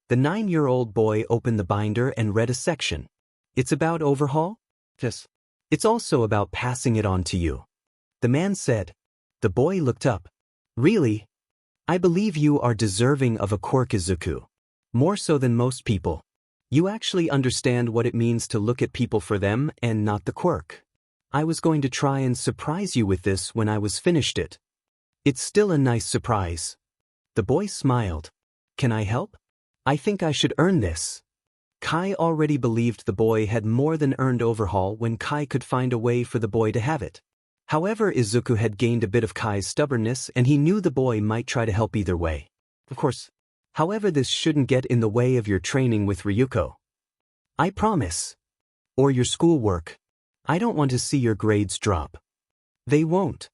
The 9-year-old boy opened the binder and read a section. It's about Overhaul? Yes. It's also about passing it on to you. The man said. The boy looked up. Really? I believe you are deserving of a quirk, Izuku. More so than most people. You actually understand what it means to look at people for them and not the quirk. I was going to try and surprise you with this when I was finished it. It's still a nice surprise. The boy smiled. Can I help? I think I should earn this. Kai already believed the boy had more than earned Overhaul when Kai could find a way for the boy to have it. However, Izuku had gained a bit of Kai's stubbornness and he knew the boy might try to help either way. Of course. However, this shouldn't get in the way of your training with Ryuko. I promise. Or your schoolwork. I don't want to see your grades drop. They won't.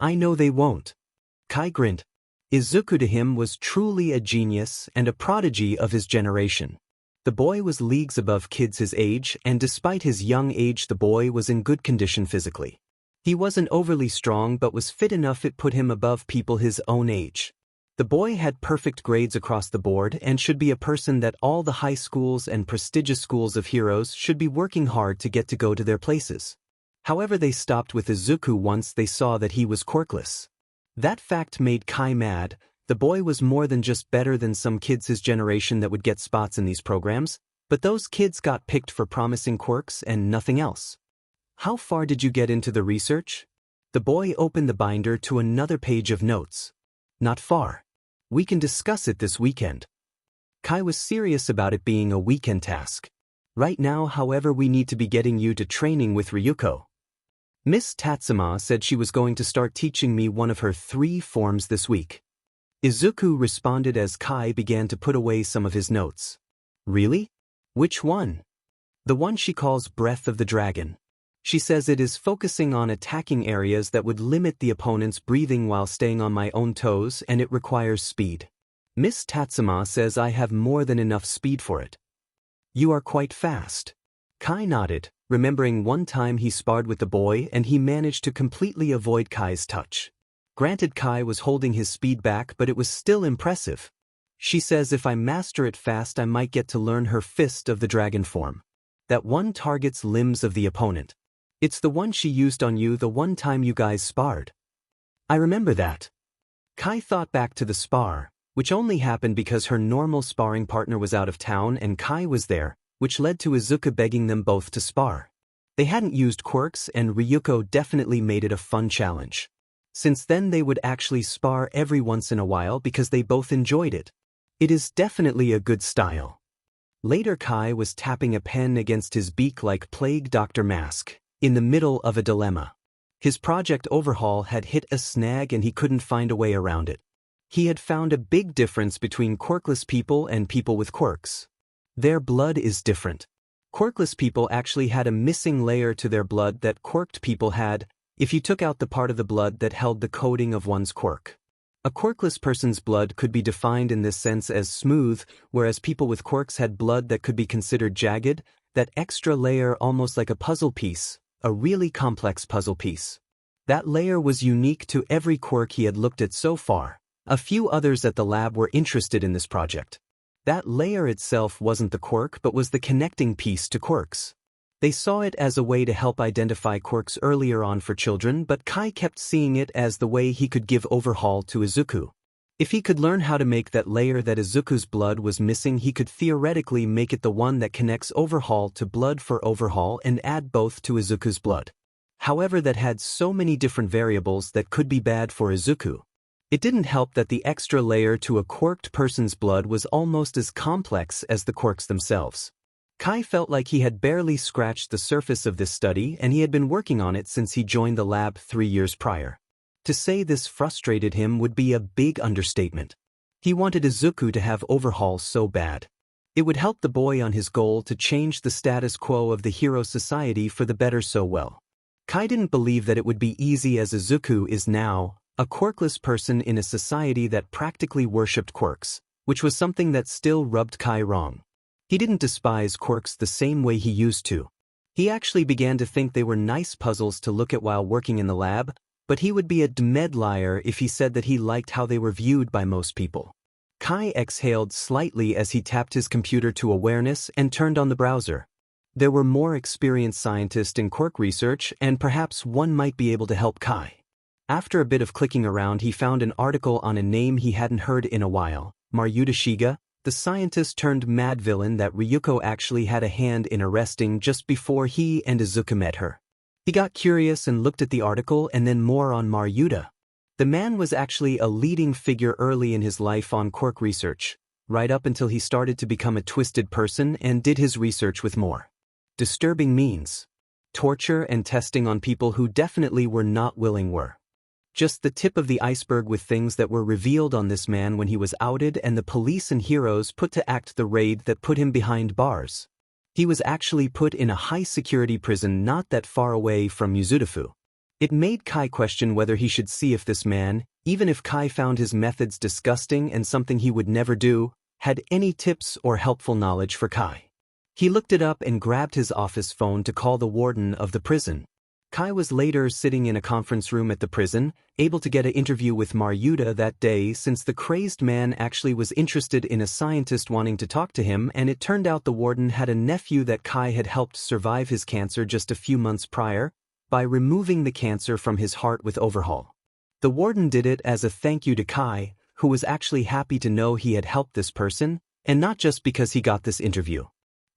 I know they won't. Kai grinned. Izuku to him was truly a genius and a prodigy of his generation. The boy was leagues above kids his age, and despite his young age the boy was in good condition physically. He wasn't overly strong but was fit enough it put him above people his own age. The boy had perfect grades across the board and should be a person that all the high schools and prestigious schools of heroes should be working hard to get to go to their places. However, they stopped with Izuku once they saw that he was quirkless. That fact made Kai mad. The boy was more than just better than some kids his generation that would get spots in these programs, but those kids got picked for promising quirks and nothing else. How far did you get into the research? The boy opened the binder to another page of notes. Not far. We can discuss it this weekend. Kai was serious about it being a weekend task. Right now, however, we need to be getting you to training with Ryuko. Miss Tatsuma said she was going to start teaching me one of her 3 forms this week. Izuku responded as Kai began to put away some of his notes. Really? Which one? The one she calls Breath of the Dragon. She says it is focusing on attacking areas that would limit the opponent's breathing while staying on my own toes, and it requires speed. Miss Tatsuma says I have more than enough speed for it. You are quite fast. Kai nodded, remembering one time he sparred with the boy and he managed to completely avoid Kai's touch. Granted, Kai was holding his speed back, but it was still impressive. She says if I master it fast I might get to learn her Fist of the Dragon form. That one targets limbs of the opponent. It's the one she used on you the one time you guys sparred. I remember that. Kai thought back to the spar, which only happened because her normal sparring partner was out of town and Kai was there, which led to Izuku begging them both to spar. They hadn't used quirks and Ryuko definitely made it a fun challenge. Since then they would actually spar every once in a while because they both enjoyed it. It is definitely a good style. Later Kai was tapping a pen against his beak like Plague Dr. Mask, in the middle of a dilemma. His Project Overhaul had hit a snag and he couldn't find a way around it. He had found a big difference between quirkless people and people with quirks. Their blood is different. Quirkless people actually had a missing layer to their blood that quirked people had, if you took out the part of the blood that held the coding of one's quirk. A quirkless person's blood could be defined in this sense as smooth, whereas people with quirks had blood that could be considered jagged, that extra layer almost like a puzzle piece, a really complex puzzle piece. That layer was unique to every quirk he had looked at so far. A few others at the lab were interested in this project. That layer itself wasn't the quirk but was the connecting piece to quirks. They saw it as a way to help identify quirks earlier on for children, but Kai kept seeing it as the way he could give Overhaul to Izuku. If he could learn how to make that layer that Izuku's blood was missing, he could theoretically make it the one that connects Overhaul to blood for Overhaul and add both to Izuku's blood. However, that had so many different variables that could be bad for Izuku. It didn't help that the extra layer to a quirked person's blood was almost as complex as the quirks themselves. Kai felt like he had barely scratched the surface of this study, and he had been working on it since he joined the lab 3 years prior. To say this frustrated him would be a big understatement. He wanted Izuku to have Overhaul so bad. It would help the boy on his goal to change the status quo of the hero society for the better so well. Kai didn't believe that it would be easy, as Izuku is now a quirkless person in a society that practically worshipped quirks, which was something that still rubbed Kai wrong. He didn't despise quirks the same way he used to. He actually began to think they were nice puzzles to look at while working in the lab, but he would be a dead liar if he said that he liked how they were viewed by most people. Kai exhaled slightly as he tapped his computer to awareness and turned on the browser. There were more experienced scientists in quirk research, and perhaps one might be able to help Kai. After a bit of clicking around, he found an article on a name he hadn't heard in a while, Maruta Shiga, the scientist turned mad villain that Ryuko actually had a hand in arresting just before he and Izuku met her. He got curious and looked at the article and then more on Maruta. The man was actually a leading figure early in his life on quirk research, right up until he started to become a twisted person and did his research with more disturbing means. Torture and testing on people who definitely were not willing were just the tip of the iceberg, with things that were revealed on this man when he was outed and the police and heroes put to act the raid that put him behind bars. He was actually put in a high-security prison not that far away from Yuzudafu. It made Kai question whether he should see if this man, even if Kai found his methods disgusting and something he would never do, had any tips or helpful knowledge for Kai. He looked it up and grabbed his office phone to call the warden of the prison. Kai was later sitting in a conference room at the prison, able to get an interview with Maruta that day since the crazed man actually was interested in a scientist wanting to talk to him, and it turned out the warden had a nephew that Kai had helped survive his cancer just a few months prior by removing the cancer from his heart with Overhaul. The warden did it as a thank you to Kai, who was actually happy to know he had helped this person, and not just because he got this interview.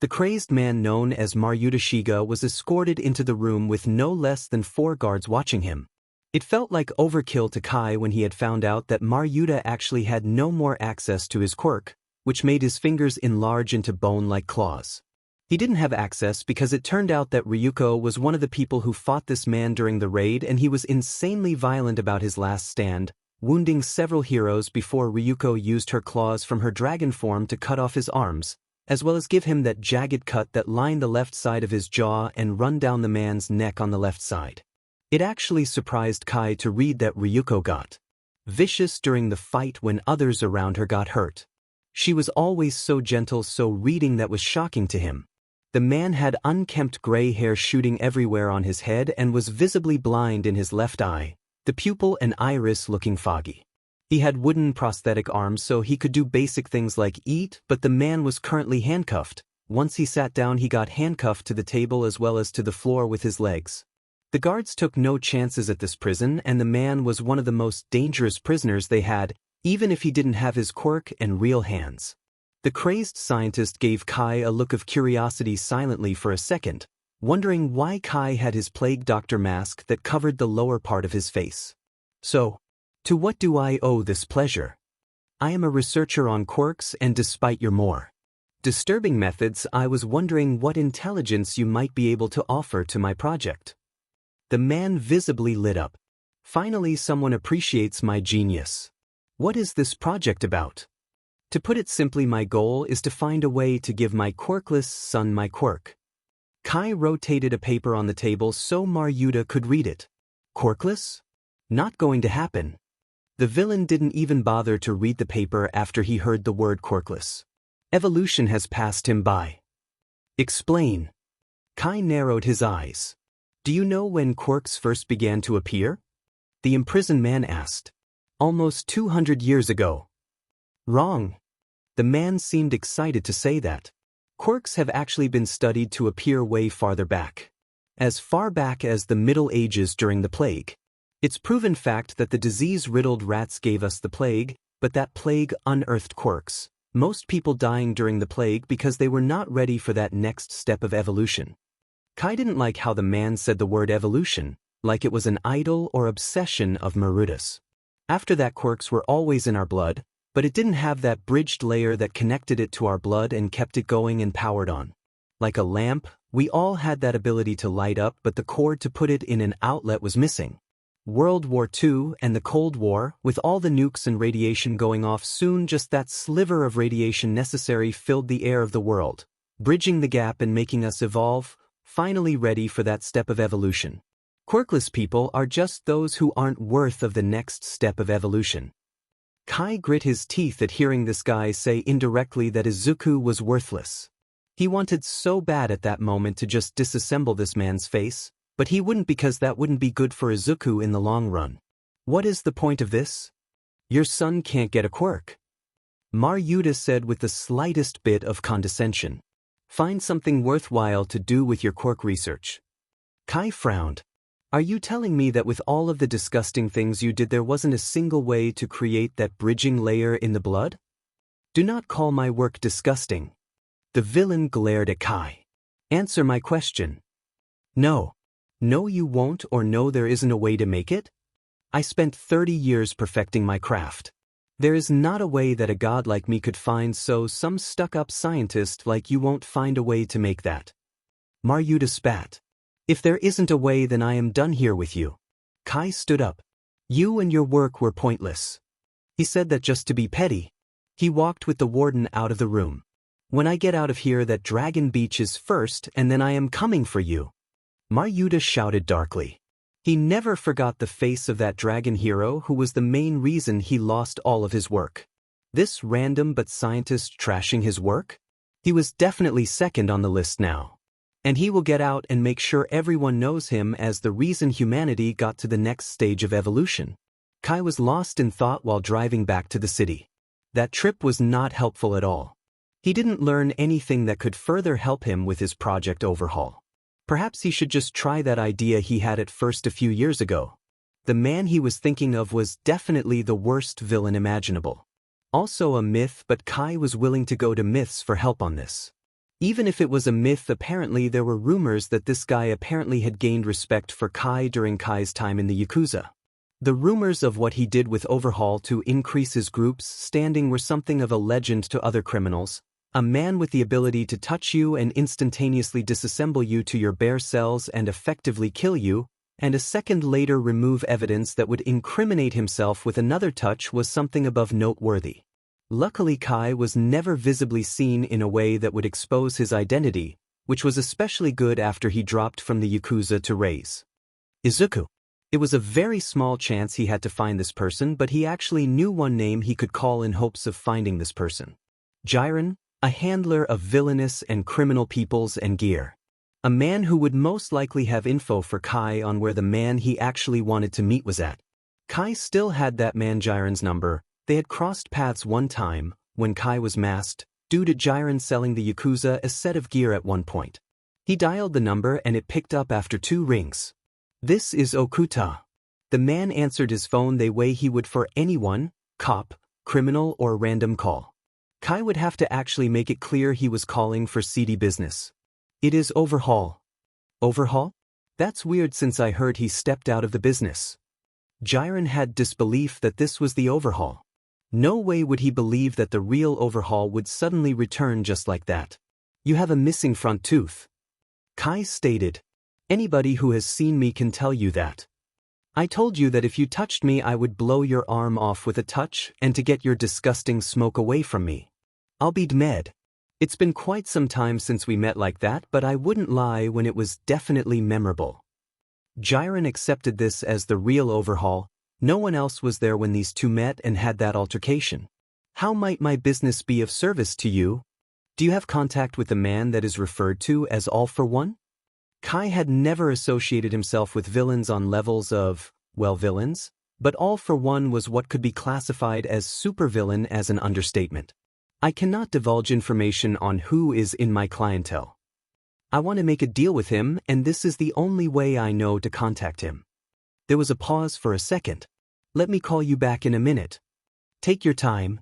The crazed man known as Maruta Shiga was escorted into the room with no less than 4 guards watching him. It felt like overkill to Kai when he had found out that Maruta actually had no more access to his quirk, which made his fingers enlarge into bone-like claws. He didn't have access because it turned out that Ryuko was one of the people who fought this man during the raid, and he was insanely violent about his last stand, wounding several heroes before Ryuko used her claws from her dragon form to cut off his arms, as well as give him that jagged cut that lined the left side of his jaw and run down the man's neck on the left side. It actually surprised Kai to read that Ryuko got vicious during the fight when others around her got hurt. She was always so gentle, so reading that was shocking to him. The man had unkempt gray hair shooting everywhere on his head and was visibly blind in his left eye, the pupil and iris looking foggy. He had wooden prosthetic arms so he could do basic things like eat, but the man was currently handcuffed. Once he sat down, he got handcuffed to the table as well as to the floor with his legs. The guards took no chances at this prison, and the man was one of the most dangerous prisoners they had, even if he didn't have his quirk and real hands. The crazed scientist gave Kai a look of curiosity silently for a second, wondering why Kai had his plague doctor mask that covered the lower part of his face. So, to what do I owe this pleasure? I am a researcher on quirks, and despite your more disturbing methods, I was wondering what intelligence you might be able to offer to my project. The man visibly lit up. Finally, someone appreciates my genius. What is this project about? To put it simply, my goal is to find a way to give my quirkless son my quirk, Kai rotated a paper on the table so Maruta could read it. Quirkless? Not going to happen. The villain didn't even bother to read the paper after he heard the word quirkless. Evolution has passed him by. Explain. Kai narrowed his eyes. Do you know when quirks first began to appear? The imprisoned man asked. Almost 200 years ago. Wrong. The man seemed excited to say that. Quirks have actually been studied to appear way farther back. As far back as the Middle Ages during the plague. It's proven fact that the disease-riddled rats gave us the plague, but that plague unearthed quirks, most people dying during the plague because they were not ready for that next step of evolution. Kai didn't like how the man said the word evolution, like it was an idol or obsession of Maruta's. After that, quirks were always in our blood, but it didn't have that bridged layer that connected it to our blood and kept it going and powered on. Like a lamp, we all had that ability to light up, but the cord to put it in an outlet was missing. World War II and the Cold War, with all the nukes and radiation going off soon, just that sliver of radiation necessary filled the air of the world, bridging the gap and making us evolve, finally ready for that step of evolution. Quirkless people are just those who aren't worth of the next step of evolution. Kai grit his teeth at hearing this guy say indirectly that Izuku was worthless. He wanted so bad at that moment to just disassemble this man's face, but he wouldn't because that wouldn't be good for Izuku in the long run. What is the point of this? Your son can't get a quirk. Maruta said with the slightest bit of condescension. Find something worthwhile to do with your quirk research. Kai frowned. Are you telling me that with all of the disgusting things you did there wasn't a single way to create that bridging layer in the blood? Do not call my work disgusting. The villain glared at Kai. Answer my question. No. No you won't, or no there isn't a way to make it? I spent 30 years perfecting my craft. There is not a way that a god like me could find, so some stuck-up scientist like you won't find a way to make that. Maruta spat. If there isn't a way, then I am done here with you. Kai stood up. You and your work were pointless. He said that just to be petty. He walked with the warden out of the room. When I get out of here, that Dragon Beach is first, and then I am coming for you. Maruta shouted darkly. He never forgot the face of that dragon hero who was the main reason he lost all of his work. This random but scientist trashing his work? He was definitely second on the list now. And he will get out and make sure everyone knows him as the reason humanity got to the next stage of evolution. Kai was lost in thought while driving back to the city. That trip was not helpful at all. He didn't learn anything that could further help him with his project Overhaul. Perhaps he should just try that idea he had at first a few years ago. The man he was thinking of was definitely the worst villain imaginable. Also a myth, but Kai was willing to go to myths for help on this. Even if it was a myth, apparently there were rumors that this guy apparently had gained respect for Kai during Kai's time in the Yakuza. The rumors of what he did with Overhaul to increase his group's standing were something of a legend to other criminals. A man with the ability to touch you and instantaneously disassemble you to your bare cells and effectively kill you, and a second later remove evidence that would incriminate himself with another touch was something above noteworthy. Luckily, Kai was never visibly seen in a way that would expose his identity, which was especially good after he dropped from the Yakuza to raise Izuku. It was a very small chance he had to find this person, but he actually knew one name he could call in hopes of finding this person. Jiren, a handler of villainous and criminal peoples and gear. A man who would most likely have info for Kai on where the man he actually wanted to meet was at. Kai still had that man Jiren's number. They had crossed paths one time, when Kai was masked, due to Jiren selling the Yakuza a set of gear at one point. He dialed the number and it picked up after 2 rings. This is Okuta. The man answered his phone the way he would for anyone, cop, criminal or random call. Kai would have to actually make it clear he was calling for seedy business. It is Overhaul. Overhaul? That's weird since I heard he stepped out of the business. Jiren had disbelief that this was the Overhaul. No way would he believe that the real Overhaul would suddenly return just like that. You have a missing front tooth. Kai stated. Anybody who has seen me can tell you that. I told you that if you touched me I would blow your arm off with a touch and to get your disgusting smoke away from me. I'll be dead. It's been quite some time since we met like that, but I wouldn't lie when it was definitely memorable. Jiren accepted this as the real Overhaul. No one else was there when these two met and had that altercation. How might my business be of service to you? Do you have contact with the man that is referred to as All for One? Kai had never associated himself with villains on levels of, well, villains, but All for One was what could be classified as supervillain as an understatement. I cannot divulge information on who is in my clientele. I want to make a deal with him, and this is the only way I know to contact him. There was a pause for a second. Let me call you back in a minute. Take your time,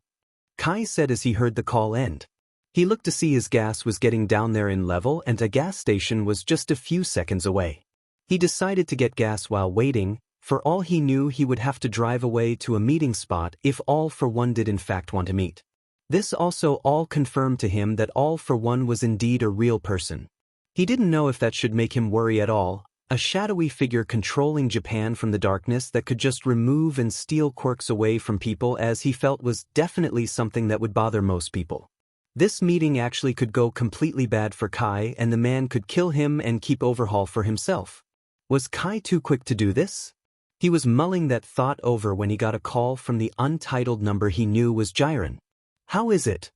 Kai said as he heard the call end. He looked to see his gas was getting down there in level and a gas station was just a few seconds away. He decided to get gas while waiting. For all he knew, he would have to drive away to a meeting spot if All for One did in fact want to meet. This also all confirmed to him that All for One was indeed a real person. He didn't know if that should make him worry at all, a shadowy figure controlling Japan from the darkness that could just remove and steal quirks away from people, as he felt was definitely something that would bother most people. This meeting actually could go completely bad for Kai, and the man could kill him and keep Overhaul for himself. Was Kai too quick to do this? He was mulling that thought over when he got a call from the untitled number he knew was Jiren. How is it?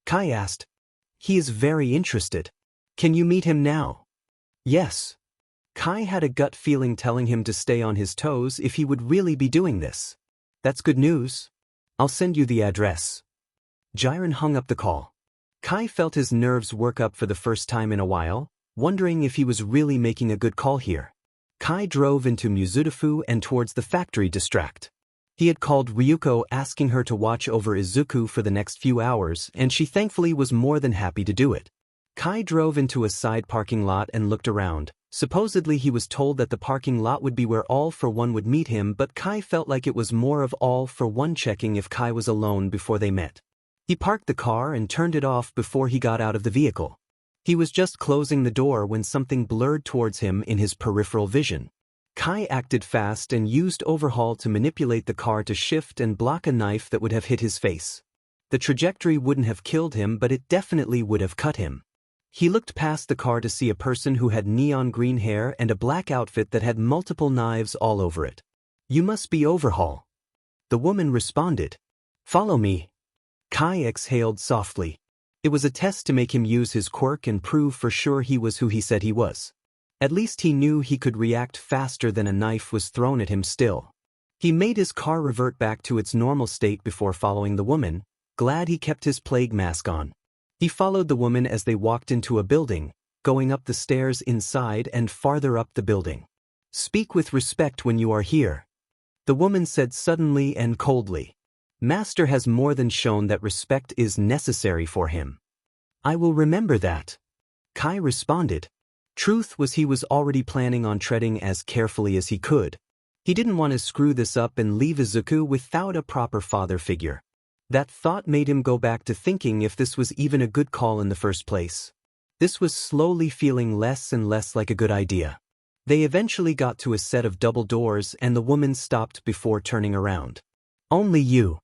Kai asked. He is very interested. Can you meet him now? Yes. Kai had a gut feeling telling him to stay on his toes if he would really be doing this. That's good news. I'll send you the address. Jiren hung up the call. Kai felt his nerves work up for the first time in a while, wondering if he was really making a good call here. Kai drove into Mizudafu and towards the factory district. He had called Ryuko asking her to watch over Izuku for the next few hours, and she thankfully was more than happy to do it. Kai drove into a side parking lot and looked around. Supposedly he was told that the parking lot would be where All for One would meet him, but Kai felt like it was more of All for One checking if Kai was alone before they met. He parked the car and turned it off before he got out of the vehicle. He was just closing the door when something blurred towards him in his peripheral vision. Kai acted fast and used Overhaul to manipulate the car to shift and block a knife that would have hit his face. The trajectory wouldn't have killed him, but it definitely would have cut him. He looked past the car to see a person who had neon green hair and a black outfit that had multiple knives all over it. You must be Overhaul. The woman responded. Follow me. Kai exhaled softly. It was a test to make him use his quirk and prove for sure he was who he said he was. At least he knew he could react faster than a knife was thrown at him still. He made his car revert back to its normal state before following the woman, glad he kept his plague mask on. He followed the woman as they walked into a building, going up the stairs inside and farther up the building. Speak with respect when you are here, the woman said suddenly and coldly. Master has more than shown that respect is necessary for him. I will remember that, Kai responded. Truth was, he was already planning on treading as carefully as he could. He didn't want to screw this up and leave Izuku without a proper father figure. That thought made him go back to thinking if this was even a good call in the first place. This was slowly feeling less and less like a good idea. They eventually got to a set of double doors and the woman stopped before turning around. Only you,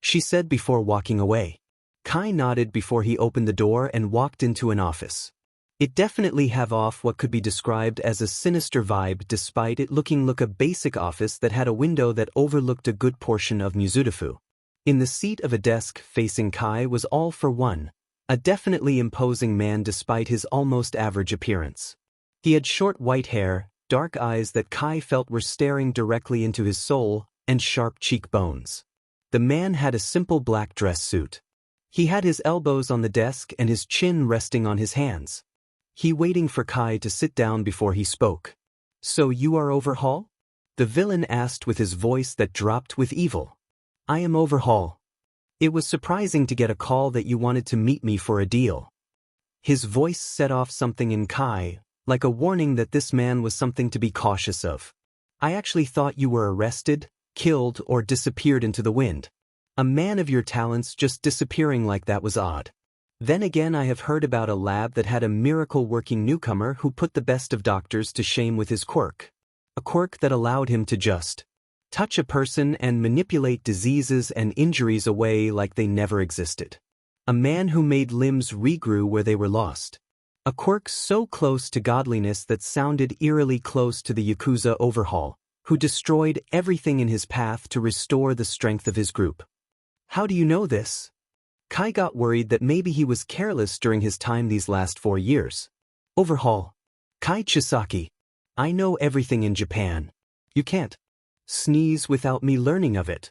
she said before walking away. Kai nodded before he opened the door and walked into an office. It definitely have off what could be described as a sinister vibe, despite it looking like a basic office that had a window that overlooked a good portion of Mizudafu. In the seat of a desk facing Kai was All for One, a definitely imposing man despite his almost average appearance. He had short white hair, dark eyes that Kai felt were staring directly into his soul, and sharp cheekbones. The man had a simple black dress suit. He had his elbows on the desk and his chin resting on his hands. He waiting for Kai to sit down before he spoke. So you are Overhaul? The villain asked with his voice that dropped with evil. I am Overhaul. It was surprising to get a call that you wanted to meet me for a deal. His voice set off something in Kai, like a warning that this man was something to be cautious of. I actually thought you were arrested, killed, or disappeared into the wind. A man of your talents just disappearing like that was odd. Then again, I have heard about a lab that had a miracle-working newcomer who put the best of doctors to shame with his quirk. A quirk that allowed him to just touch a person and manipulate diseases and injuries away like they never existed. A man who made limbs regrew where they were lost. A quirk so close to godliness that sounded eerily close to the Yakuza Overhaul, who destroyed everything in his path to restore the strength of his group. How do you know this? Kai got worried that maybe he was careless during his time these last 4 years. Overhaul. Kai Chisaki. I know everything in Japan. You can't sneeze without me learning of it.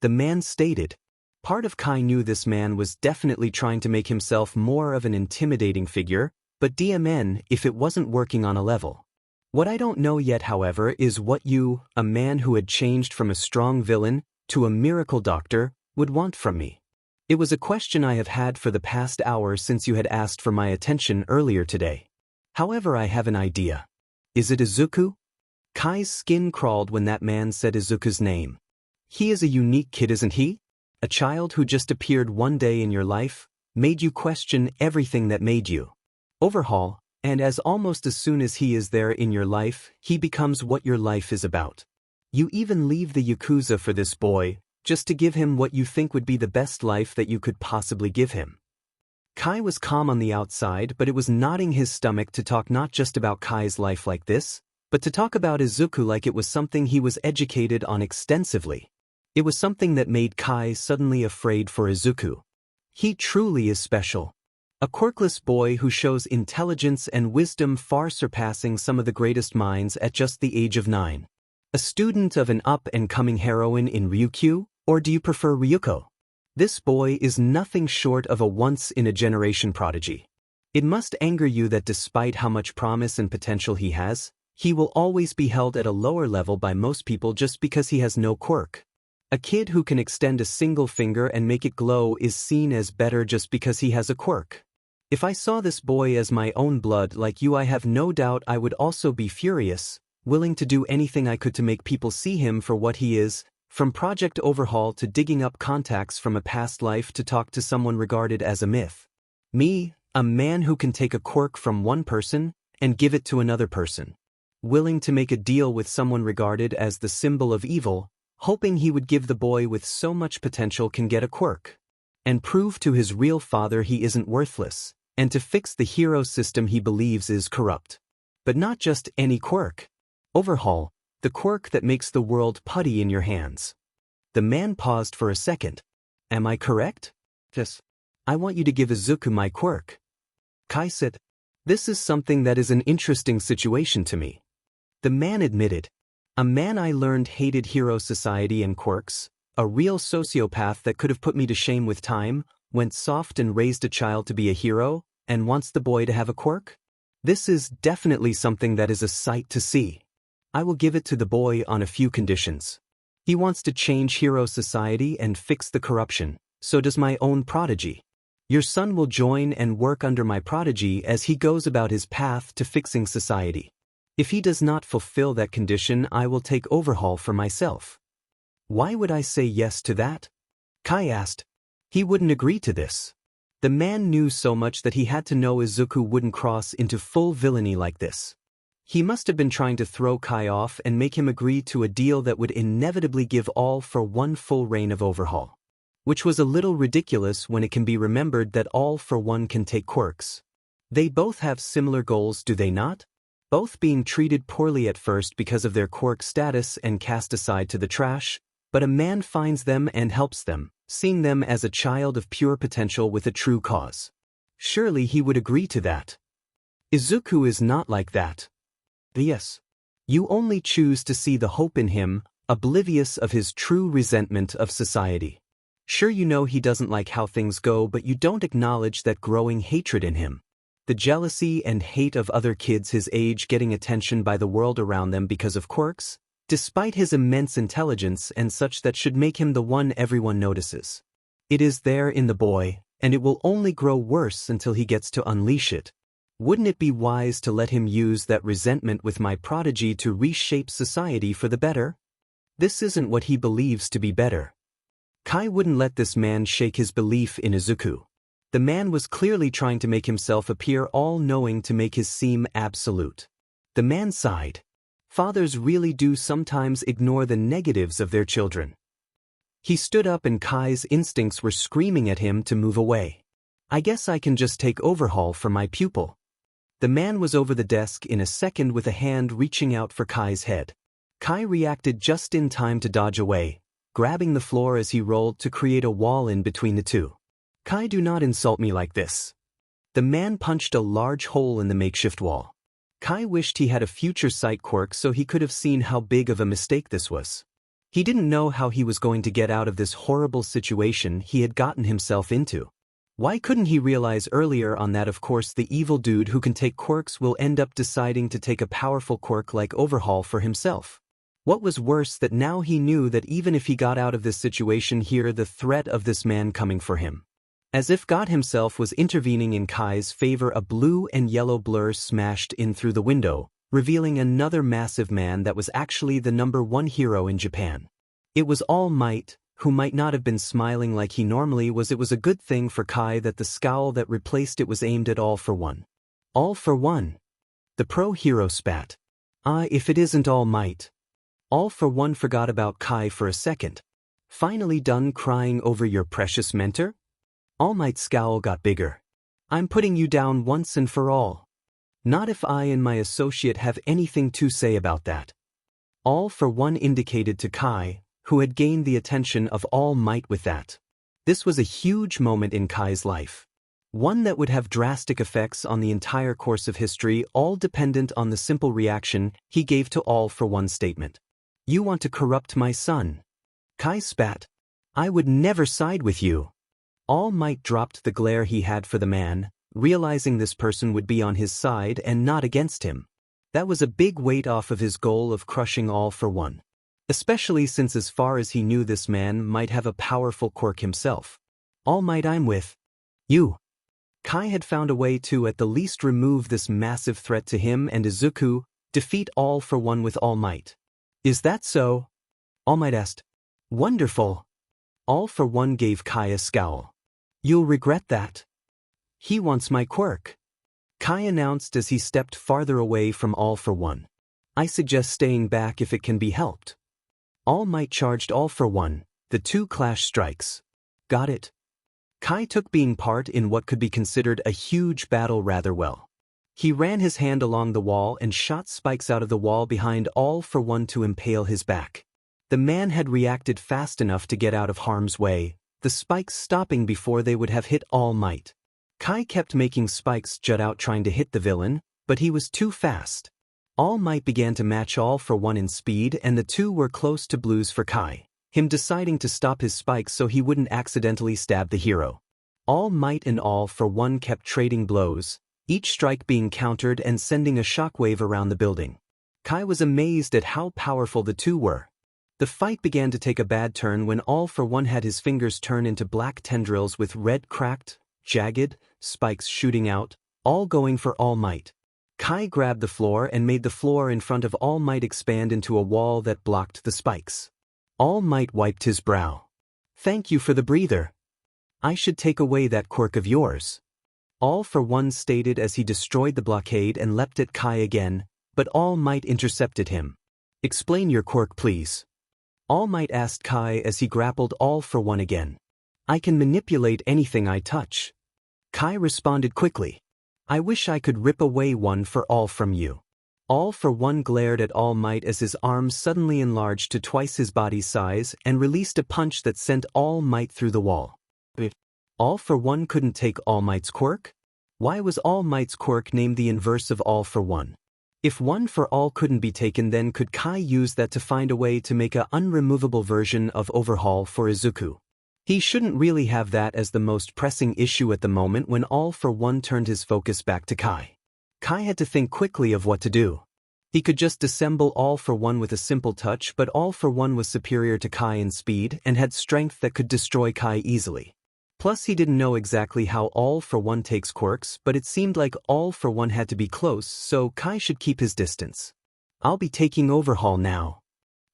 The man stated. Part of Kai knew this man was definitely trying to make himself more of an intimidating figure, but DMN if it wasn't working on a level. What I don't know yet, however, is what you, a man who had changed from a strong villain to a miracle doctor, would want from me. It was a question I have had for the past hour since you had asked for my attention earlier today. However, I have an idea. Is it Izuku? Kai's skin crawled when that man said Izuku's name. He is a unique kid, isn't he? A child who just appeared one day in your life, made you question everything that made you. Overhaul, and almost as soon as he is there in your life, he becomes what your life is about. You even leave the Yakuza for this boy, just to give him what you think would be the best life that you could possibly give him. Kai was calm on the outside, but it was knotting his stomach to talk not just about Kai's life like this, but to talk about Izuku like it was something he was educated on extensively. It was something that made Kai suddenly afraid for Izuku. He truly is special. A quirkless boy who shows intelligence and wisdom far surpassing some of the greatest minds at just the age of 9. A student of an up-and-coming heroine in Ryukyu, or do you prefer Ryuko? This boy is nothing short of a once-in-a-generation prodigy. It must anger you that despite how much promise and potential he has, he will always be held at a lower level by most people just because he has no quirk. A kid who can extend a single finger and make it glow is seen as better just because he has a quirk. If I saw this boy as my own blood like you, I have no doubt I would also be furious, willing to do anything I could to make people see him for what he is, from Project Overhaul to digging up contacts from a past life to talk to someone regarded as a myth. Me, a man who can take a quirk from one person and give it to another person. Willing to make a deal with someone regarded as the symbol of evil, hoping he would give the boy with so much potential can get a quirk. And prove to his real father he isn't worthless, and to fix the hero system he believes is corrupt. But not just any quirk. Overhaul, the quirk that makes the world putty in your hands. The man paused for a second. Am I correct? Yes. I want you to give Izuku my quirk. Kai said, this is something that is an interesting situation to me. The man admitted, a man I learned hated hero society and quirks, a real sociopath that could have put me to shame with time, went soft and raised a child to be a hero, and wants the boy to have a quirk? This is definitely something that is a sight to see. I will give it to the boy on a few conditions. He wants to change hero society and fix the corruption, so does my own prodigy. Your son will join and work under my prodigy as he goes about his path to fixing society. If he does not fulfill that condition, I will take Overhaul for myself. Why would I say yes to that? Kai asked. He wouldn't agree to this. The man knew so much that he had to know Izuku wouldn't cross into full villainy like this. He must have been trying to throw Kai off and make him agree to a deal that would inevitably give all for one full reign of Overhaul. Which was a little ridiculous when it can be remembered that all for one can take quirks. They both have similar goals, do they not? Both being treated poorly at first because of their quirk status and cast aside to the trash, but a man finds them and helps them, seeing them as a child of pure potential with a true cause. Surely he would agree to that. Izuku is not like that. Yes. You only choose to see the hope in him, oblivious of his true resentment of society. Sure, you know he doesn't like how things go, but you don't acknowledge that growing hatred in him. The jealousy and hate of other kids his age getting attention by the world around them because of quirks, despite his immense intelligence and such that should make him the one everyone notices. It is there in the boy, and it will only grow worse until he gets to unleash it. Wouldn't it be wise to let him use that resentment with my prodigy to reshape society for the better? This isn't what he believes to be better. Kai wouldn't let this man shake his belief in Izuku. The man was clearly trying to make himself appear all-knowing to make his seem absolute. The man sighed. Fathers really do sometimes ignore the negatives of their children. He stood up and Kai's instincts were screaming at him to move away. I guess I can just take Overhaul for my pupil. The man was over the desk in a second with a hand reaching out for Kai's head. Kai reacted just in time to dodge away, grabbing the floor as he rolled to create a wall in between the two. Kai, do not insult me like this. The man punched a large hole in the makeshift wall. Kai wished he had a future sight quirk so he could have seen how big of a mistake this was. He didn't know how he was going to get out of this horrible situation he had gotten himself into. Why couldn't he realize earlier on that of course the evil dude who can take quirks will end up deciding to take a powerful quirk like Overhaul for himself? What was worse that now he knew that even if he got out of this situation here the threat of this man coming for him. As if God himself was intervening in Kai's favor, a blue and yellow blur smashed in through the window, revealing another massive man that was actually the #1 hero in Japan. It was All Might, who might not have been smiling like he normally was. It was a good thing for Kai that the scowl that replaced it was aimed at All for One. All for One. The pro hero spat. If it isn't All Might. All for One forgot about Kai for a second. Finally done crying over your precious mentor? All Might's scowl got bigger. I'm putting you down once and for all. Not if I and my associate have anything to say about that. All for One indicated to Kai, who had gained the attention of All Might with that. This was a huge moment in Kai's life. One that would have drastic effects on the entire course of history, all dependent on the simple reaction he gave to All for One's statement. You want to corrupt my son? Kai spat. I would never side with you. All Might dropped the glare he had for the man, realizing this person would be on his side and not against him. That was a big weight off of his goal of crushing All for One. Especially since as far as he knew this man might have a powerful quirk himself. All Might, I'm with you. Kai had found a way to at the least remove this massive threat to him and Izuku, defeat All for One with All Might. Is that so? All Might asked. Wonderful. All for One gave Kai a scowl. You'll regret that. He wants my quirk. Kai announced as he stepped farther away from All for One. I suggest staying back if it can be helped. All Might charged All for One, the two clash strikes. Got it. Kai took being part in what could be considered a huge battle rather well. He ran his hand along the wall and shot spikes out of the wall behind All for One to impale his back. The man had reacted fast enough to get out of harm's way, the spikes stopping before they would have hit All Might. Kai kept making spikes jut out trying to hit the villain, but he was too fast. All Might began to match All for One in speed and the two were close to blues for Kai, him deciding to stop his spikes so he wouldn't accidentally stab the hero. All Might and All for One kept trading blows, each strike being countered and sending a shockwave around the building. Kai was amazed at how powerful the two were. The fight began to take a bad turn when All for One had his fingers turn into black tendrils with red cracked, jagged, spikes shooting out, all going for All Might. Kai grabbed the floor and made the floor in front of All Might expand into a wall that blocked the spikes. All Might wiped his brow. Thank you for the breather. I should take away that quirk of yours. All for One stated as he destroyed the blockade and leapt at Kai again, but All Might intercepted him. Explain your quirk please. All Might asked Kai as he grappled All for One again. I can manipulate anything I touch. Kai responded quickly. I wish I could rip away one for all from you. All for One glared at All Might as his arms suddenly enlarged to twice his body size and released a punch that sent All Might through the wall. All for One couldn't take All Might's quirk? Why was All Might's quirk named the inverse of All for One? If One for All couldn't be taken, then could Kai use that to find a way to make a unremovable version of Overhaul for Izuku? He shouldn't really have that as the most pressing issue at the moment when All for One turned his focus back to Kai. Kai had to think quickly of what to do. He could just disassemble All for One with a simple touch, but All for One was superior to Kai in speed and had strength that could destroy Kai easily. Plus he didn't know exactly how All for One takes quirks, but it seemed like All for One had to be close, so Kai should keep his distance. I'll be taking Overhaul now.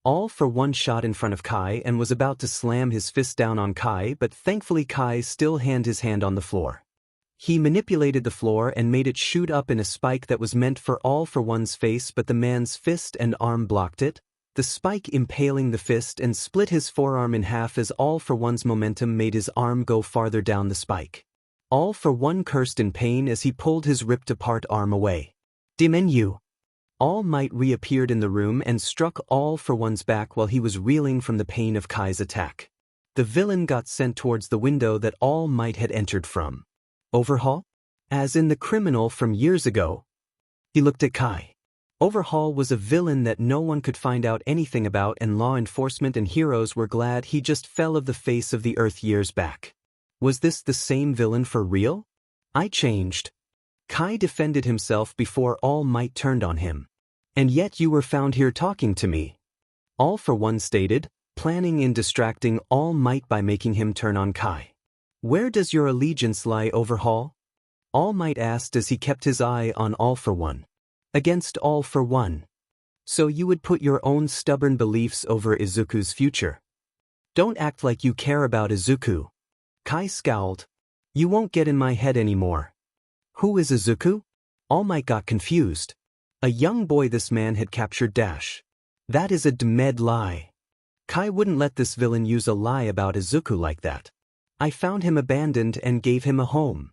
All for One shot in front of Kai and was about to slam his fist down on Kai, but thankfully Kai still had his hand on the floor. He manipulated the floor and made it shoot up in a spike that was meant for All for One's face, but the man's fist and arm blocked it, the spike impaling the fist and split his forearm in half as All For One's momentum made his arm go farther down the spike. All For One cursed in pain as he pulled his ripped-apart arm away. "Demon you!" All Might reappeared in the room and struck All For One's back while he was reeling from the pain of Kai's attack. The villain got sent towards the window that All Might had entered from. Overhaul? As in the criminal from years ago. He looked at Kai. Overhaul was a villain that no one could find out anything about, and law enforcement and heroes were glad he just fell off the face of the earth years back. Was this the same villain for real? I changed. Kai defended himself before All Might turned on him. And yet you were found here talking to me. All For One stated, planning in distracting All Might by making him turn on Kai. Where does your allegiance lie, Overhaul? All Might asked as he kept his eye on All For One. Against All For One. So you would put your own stubborn beliefs over Izuku's future? Don't act like you care about Izuku. Kai scowled. You won't get in my head anymore. Who is Izuku? All Might got confused. A young boy this man had captured. That is a dead lie. Kai wouldn't let this villain use a lie about Izuku like that. I found him abandoned and gave him a home.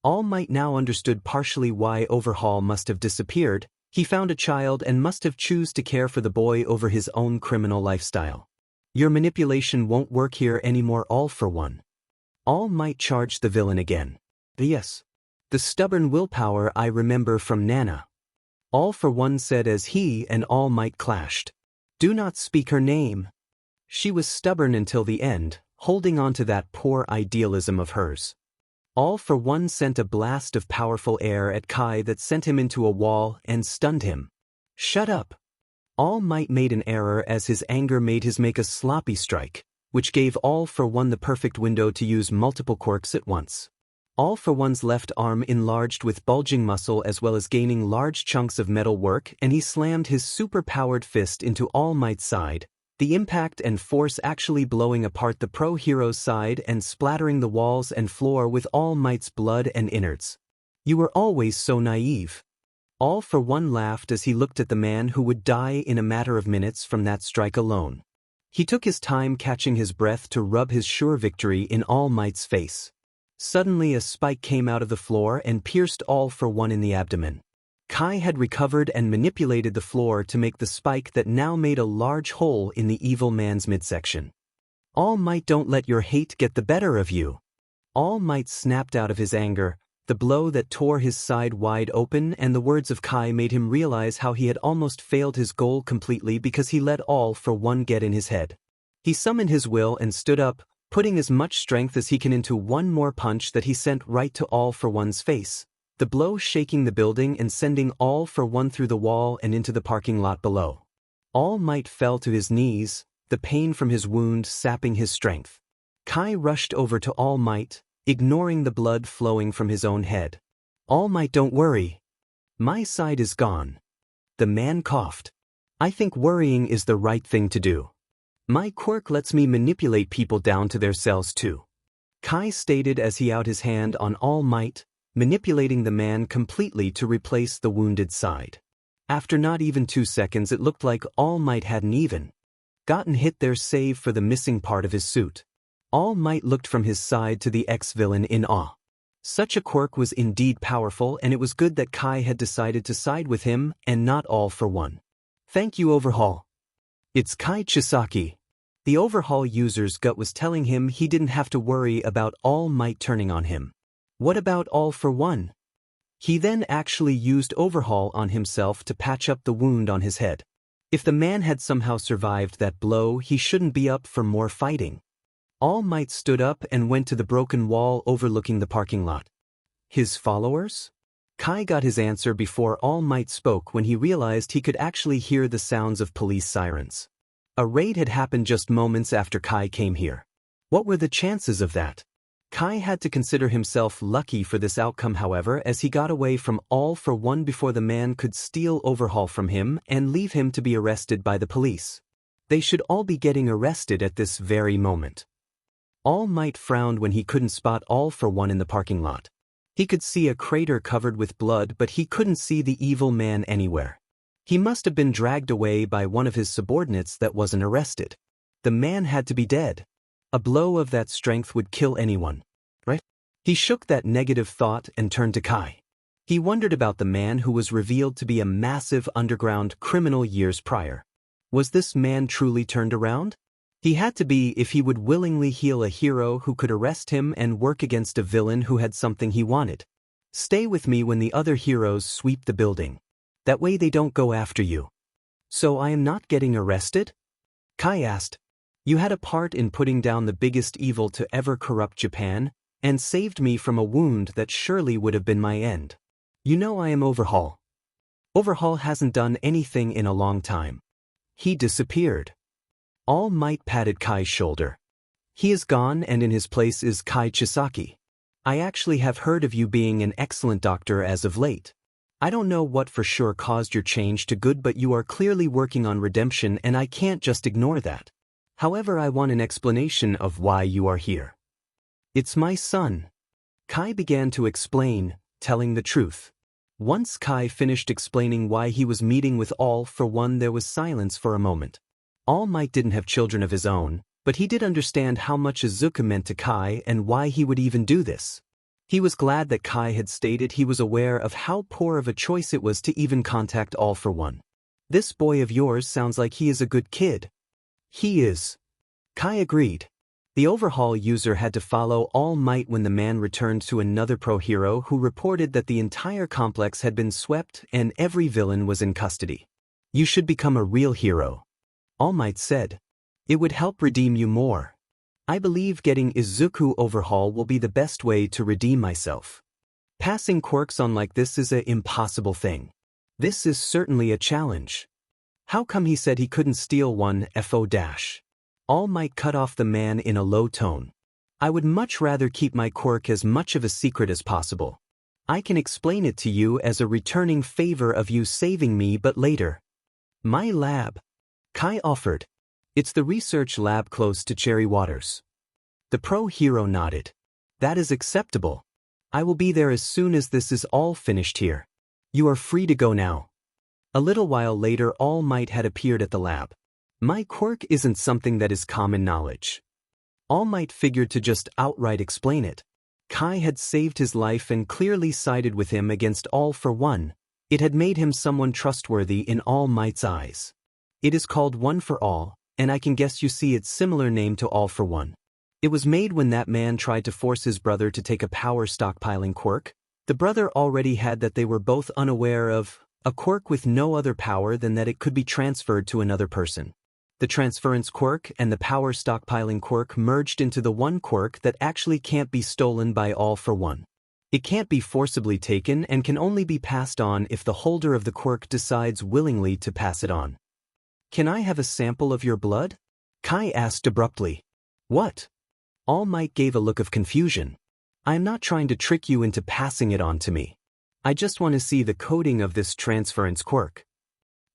All Might now understood partially why Overhaul must have disappeared. He found a child and must have chosen to care for the boy over his own criminal lifestyle. Your manipulation won't work here anymore, All For One. All Might charged the villain again. Yes. The stubborn willpower I remember from Nana. All For One said as he and All Might clashed. Do not speak her name. She was stubborn until the end, holding on to that poor idealism of hers. All For One sent a blast of powerful air at Kai that sent him into a wall and stunned him. Shut up. All Might made an error as his anger made his make a sloppy strike, which gave All For One the perfect window to use multiple quirks at once. All For One's left arm enlarged with bulging muscle as well as gaining large chunks of metal work, and he slammed his super-powered fist into All Might's side, the impact and force actually blowing apart the pro-hero's side and splattering the walls and floor with All Might's blood and innards. You were always so naive. All For One laughed as he looked at the man who would die in a matter of minutes from that strike alone. He took his time catching his breath to rub his sure victory in All Might's face. Suddenly a spike came out of the floor and pierced All For One in the abdomen. Kai had recovered and manipulated the floor to make the spike that now made a large hole in the evil man's midsection. All Might, don't let your hate get the better of you. All Might snapped out of his anger, the blow that tore his side wide open, and the words of Kai made him realize how he had almost failed his goal completely because he let All For One get in his head. He summoned his will and stood up, putting as much strength as he can into one more punch that he sent right to All For One's face, the blow shaking the building and sending All For One through the wall and into the parking lot below. All Might fell to his knees, the pain from his wound sapping his strength. Kai rushed over to All Might, ignoring the blood flowing from his own head. All Might, don't worry. My side is gone. The man coughed. I think worrying is the right thing to do. My quirk lets me manipulate people down to their cells too. Kai stated as he out his hand on All Might, manipulating the man completely to replace the wounded side. After not even 2 seconds, it looked like All Might hadn't even gotten hit there save for the missing part of his suit. All Might looked from his side to the ex-villain in awe. Such a quirk was indeed powerful, and it was good that Kai had decided to side with him and not All For One. Thank you, Overhaul. It's Kai Chisaki. The Overhaul user's gut was telling him he didn't have to worry about All Might turning on him. What about All For One? He then actually used Overhaul on himself to patch up the wound on his head. If the man had somehow survived that blow, he shouldn't be up for more fighting. All Might stood up and went to the broken wall overlooking the parking lot. His followers? Kai got his answer before All Might spoke when he realized he could actually hear the sounds of police sirens. A raid had happened just moments after Kai came here. What were the chances of that? Kai had to consider himself lucky for this outcome, however, as he got away from All For One before the man could steal Overhaul from him and leave him to be arrested by the police. They should all be getting arrested at this very moment. All Might frowned when he couldn't spot All For One in the parking lot. He could see a crater covered with blood, but he couldn't see the evil man anywhere. He must have been dragged away by one of his subordinates that wasn't arrested. The man had to be dead. A blow of that strength would kill anyone, right? He shook that negative thought and turned to Kai. He wondered about the man who was revealed to be a massive underground criminal years prior. Was this man truly turned around? He had to be if he would willingly heal a hero who could arrest him and work against a villain who had something he wanted. Stay with me when the other heroes sweep the building. That way they don't go after you. So I am not getting arrested? Kai asked. You had a part in putting down the biggest evil to ever corrupt Japan, and saved me from a wound that surely would have been my end. You know I am Overhaul. Overhaul hasn't done anything in a long time. He disappeared. All Might patted Kai's shoulder. He is gone and in his place is Kai Chisaki. I actually have heard of you being an excellent doctor as of late. I don't know what for sure caused your change to good, but you are clearly working on redemption and I can't just ignore that. However, I want an explanation of why you are here. It's my son. Kai began to explain, telling the truth. Once Kai finished explaining why he was meeting with All for One, there was silence for a moment. All Might didn't have children of his own, but he did understand how much Izuku meant to Kai and why he would even do this. He was glad that Kai had stated he was aware of how poor of a choice it was to even contact All for One. This boy of yours sounds like he is a good kid. He is. Kai agreed. The Overhaul user had to follow All Might when the man returned to another pro-hero who reported that the entire complex had been swept and every villain was in custody. You should become a real hero. All Might said. It would help redeem you more. I believe getting Izuku Overhaul will be the best way to redeem myself. Passing quirks on like this is an impossible thing. This is certainly a challenge. How come he said he couldn't steal one FO dash? All Might cut off the man in a low tone. I would much rather keep my quirk as much of a secret as possible. I can explain it to you as a returning favor of you saving me, but later. My lab. Kai offered. It's the research lab close to Cherry Waters. The pro-hero nodded. That is acceptable. I will be there as soon as this is all finished here. You are free to go now. A little while later, All Might had appeared at the lab. My quirk isn't something that is common knowledge. All Might figured to just outright explain it. Kai had saved his life and clearly sided with him against All for One. It had made him someone trustworthy in All Might's eyes. It is called One for All, and I can guess you see its similar name to All for One. It was made when that man tried to force his brother to take a power stockpiling quirk. The brother already had that. They were both unaware of a quirk with no other power than that it could be transferred to another person. The transference quirk and the power stockpiling quirk merged into the one quirk that actually can't be stolen by All for One. It can't be forcibly taken and can only be passed on if the holder of the quirk decides willingly to pass it on. Can I have a sample of your blood? Kai asked abruptly. What? All Might gave a look of confusion. I am not trying to trick you into passing it on to me. I just want to see the coding of this transference quirk.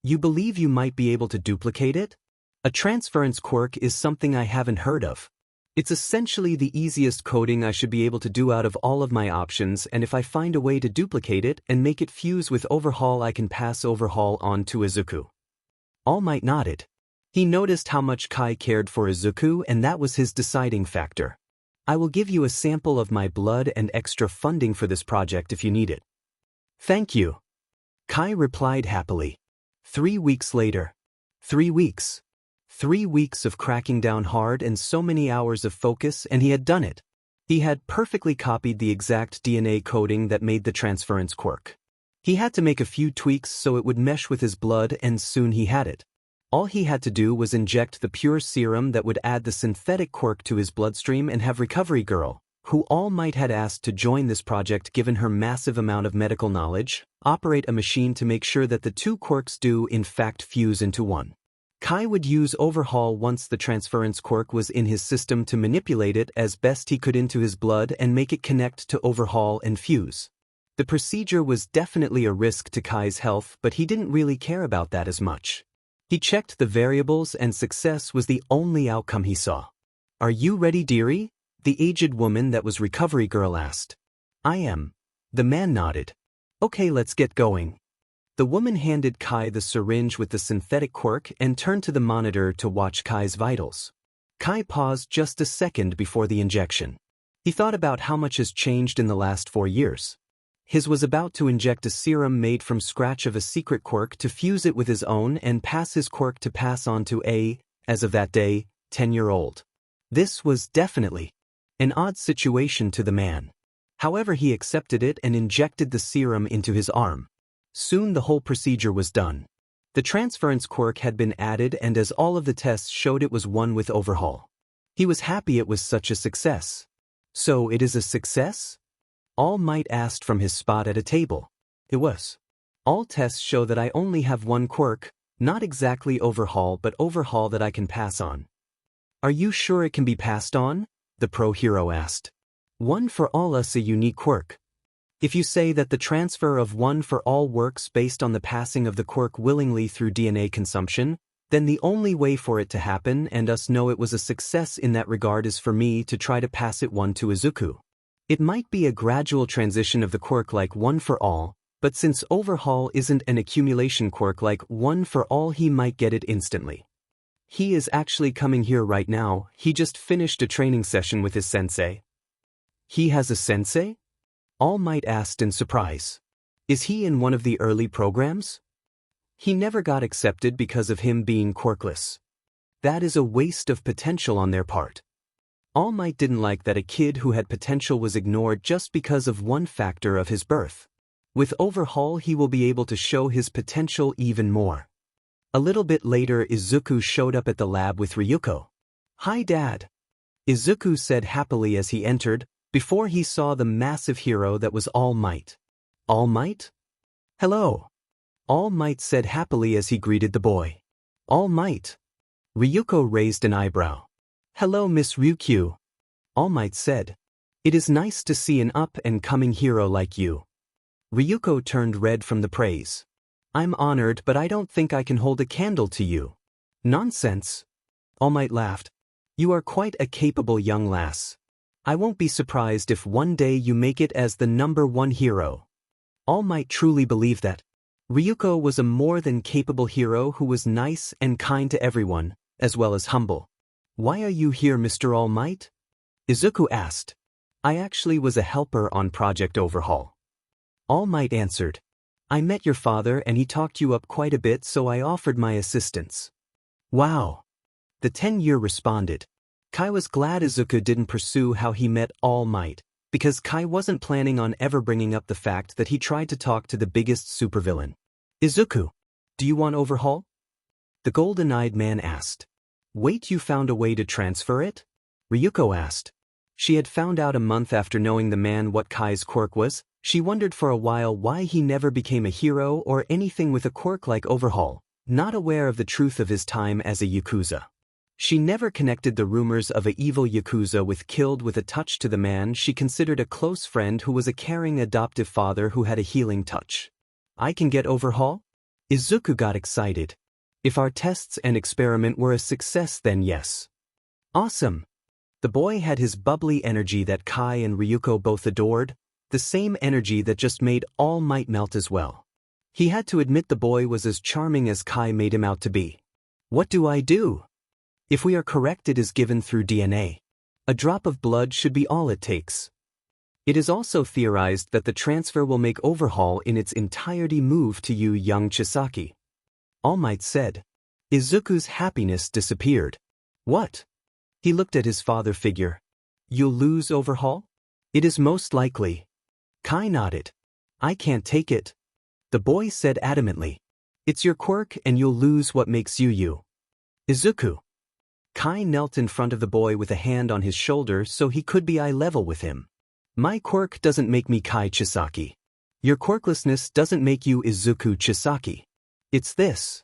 You believe you might be able to duplicate it? A transference quirk is something I haven't heard of. It's essentially the easiest coding I should be able to do out of all of my options, and if I find a way to duplicate it and make it fuse with Overhaul, I can pass Overhaul on to Izuku. All Might nodded. He noticed how much Kai cared for Izuku, and that was his deciding factor. I will give you a sample of my blood and extra funding for this project if you need it. Thank you. Kai replied happily. 3 weeks later. 3 weeks. 3 weeks of cracking down hard and so many hours of focus, and he had done it. He had perfectly copied the exact DNA coding that made the transference quirk. He had to make a few tweaks so it would mesh with his blood, and soon he had it. All he had to do was inject the pure serum that would add the synthetic quirk to his bloodstream and have Recovery Girl, who All Might had asked to join this project given her massive amount of medical knowledge, operate a machine to make sure that the two quirks do in fact fuse into one. Kai would use Overhaul once the transference quirk was in his system to manipulate it as best he could into his blood and make it connect to Overhaul and fuse. The procedure was definitely a risk to Kai's health, but he didn't really care about that as much. He checked the variables and success was the only outcome he saw. Are you ready, dearie? The aged woman that was Recovery Girl asked. I am. The man nodded. Okay, let's get going. The woman handed Kai the syringe with the synthetic quirk and turned to the monitor to watch Kai's vitals. Kai paused just a second before the injection. He thought about how much has changed in the last 4 years. His was about to inject a serum made from scratch of a secret quirk to fuse it with his own and pass his quirk to pass on to a, as of that day, 10-year-old. This was definitely an odd situation to the man. However, he accepted it and injected the serum into his arm. Soon the whole procedure was done. The transference quirk had been added, and as all of the tests showed, it was one with Overhaul. He was happy it was such a success. So it is a success? All Might asked from his spot at a table. It was. All tests show that I only have one quirk, not exactly Overhaul but Overhaul that I can pass on. Are you sure it can be passed on? The pro hero asked. One for all is a unique quirk. If you say that the transfer of one for all works based on the passing of the quirk willingly through DNA consumption, then the only way for it to happen and us know it was a success in that regard is for me to try to pass it one to Izuku. It might be a gradual transition of the quirk like one for all, but since Overhaul isn't an accumulation quirk like one for all, he might get it instantly. He is actually coming here right now. He just finished a training session with his sensei. He has a sensei? All Might asked in surprise. Is he in one of the early programs? He never got accepted because of him being quirkless. That is a waste of potential on their part. All Might didn't like that a kid who had potential was ignored just because of one factor of his birth. With Overhaul, he will be able to show his potential even more. A little bit later, Izuku showed up at the lab with Ryuko. Hi, Dad. Izuku said happily as he entered, before he saw the massive hero that was All Might. All Might? Hello. All Might said happily as he greeted the boy. All Might. Ryuko raised an eyebrow. Hello, Miss Ryukyu. All Might said. It is nice to see an up-and-coming hero like you. Ryuko turned red from the praise. I'm honored, but I don't think I can hold a candle to you. Nonsense. All Might laughed. You are quite a capable young lass. I won't be surprised if one day you make it as the #1 hero. All Might truly believed that. Ryuko was a more than capable hero who was nice and kind to everyone, as well as humble. Why are you here, Mr. All Might? Izuku asked. I actually was a helper on Project Overhaul. All Might answered. I met your father and he talked you up quite a bit, so I offered my assistance. Wow. The 10-year responded. Kai was glad Izuku didn't pursue how he met All Might, because Kai wasn't planning on ever bringing up the fact that he tried to talk to the biggest supervillain. Izuku, do you want Overhaul? The golden-eyed man asked. Wait, you found a way to transfer it? Ryuko asked. She had found out a month after knowing the man what Kai's quirk was. She wondered for a while why he never became a hero or anything with a quirk like Overhaul, not aware of the truth of his time as a Yakuza. She never connected the rumors of a evil Yakuza with killed with a touch to the man she considered a close friend who was a caring adoptive father who had a healing touch. I can get Overhaul? Izuku got excited. If our tests and experiment were a success, then yes. Awesome. The boy had his bubbly energy that Kai and Ryuko both adored, the same energy that just made All Might melt as well. He had to admit the boy was as charming as Kai made him out to be. What do I do? If we are correct, it is given through DNA. A drop of blood should be all it takes. It is also theorized that the transfer will make Overhaul in its entirety move to you, young Chisaki. All Might said. Izuku's happiness disappeared. What? He looked at his father figure. You'll lose Overhaul? It is most likely. Kai nodded. I can't take it. The boy said adamantly. It's your quirk and you'll lose what makes you you. Izuku. Kai knelt in front of the boy with a hand on his shoulder so he could be eye level with him. My quirk doesn't make me Kai Chisaki. Your quirklessness doesn't make you Izuku Chisaki. It's this.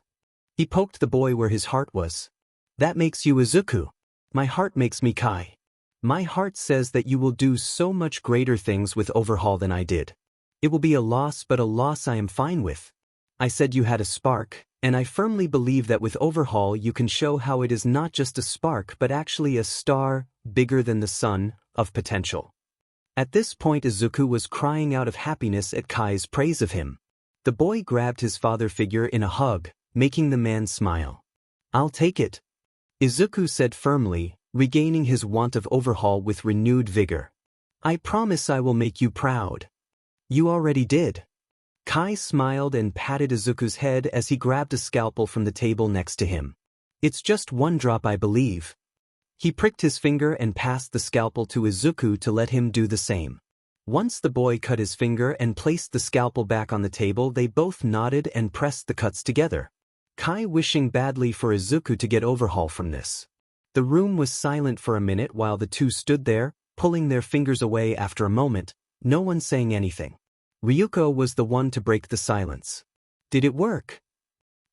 He poked the boy where his heart was. That makes you Izuku. My heart makes me Kai. My heart says that you will do so much greater things with Overhaul than I did. It will be a loss, but a loss I am fine with. I said you had a spark, and I firmly believe that with Overhaul you can show how it is not just a spark but actually a star, bigger than the sun, of potential. At this point Izuku was crying out of happiness at Kai's praise of him. The boy grabbed his father figure in a hug, making the man smile. "I'll take it," Izuku said firmly, regaining his want of overhaul with renewed vigor. "I promise I will make you proud." "You already did." Kai smiled and patted Izuku's head as he grabbed a scalpel from the table next to him. "It's just one drop, I believe." He pricked his finger and passed the scalpel to Izuku to let him do the same. Once the boy cut his finger and placed the scalpel back on the table, they both nodded and pressed the cuts together. Kai wishing badly for Izuku to get overhaul from this. The room was silent for a minute while the two stood there, pulling their fingers away. After a moment, no one saying anything. Ryuko was the one to break the silence. "Did it work?"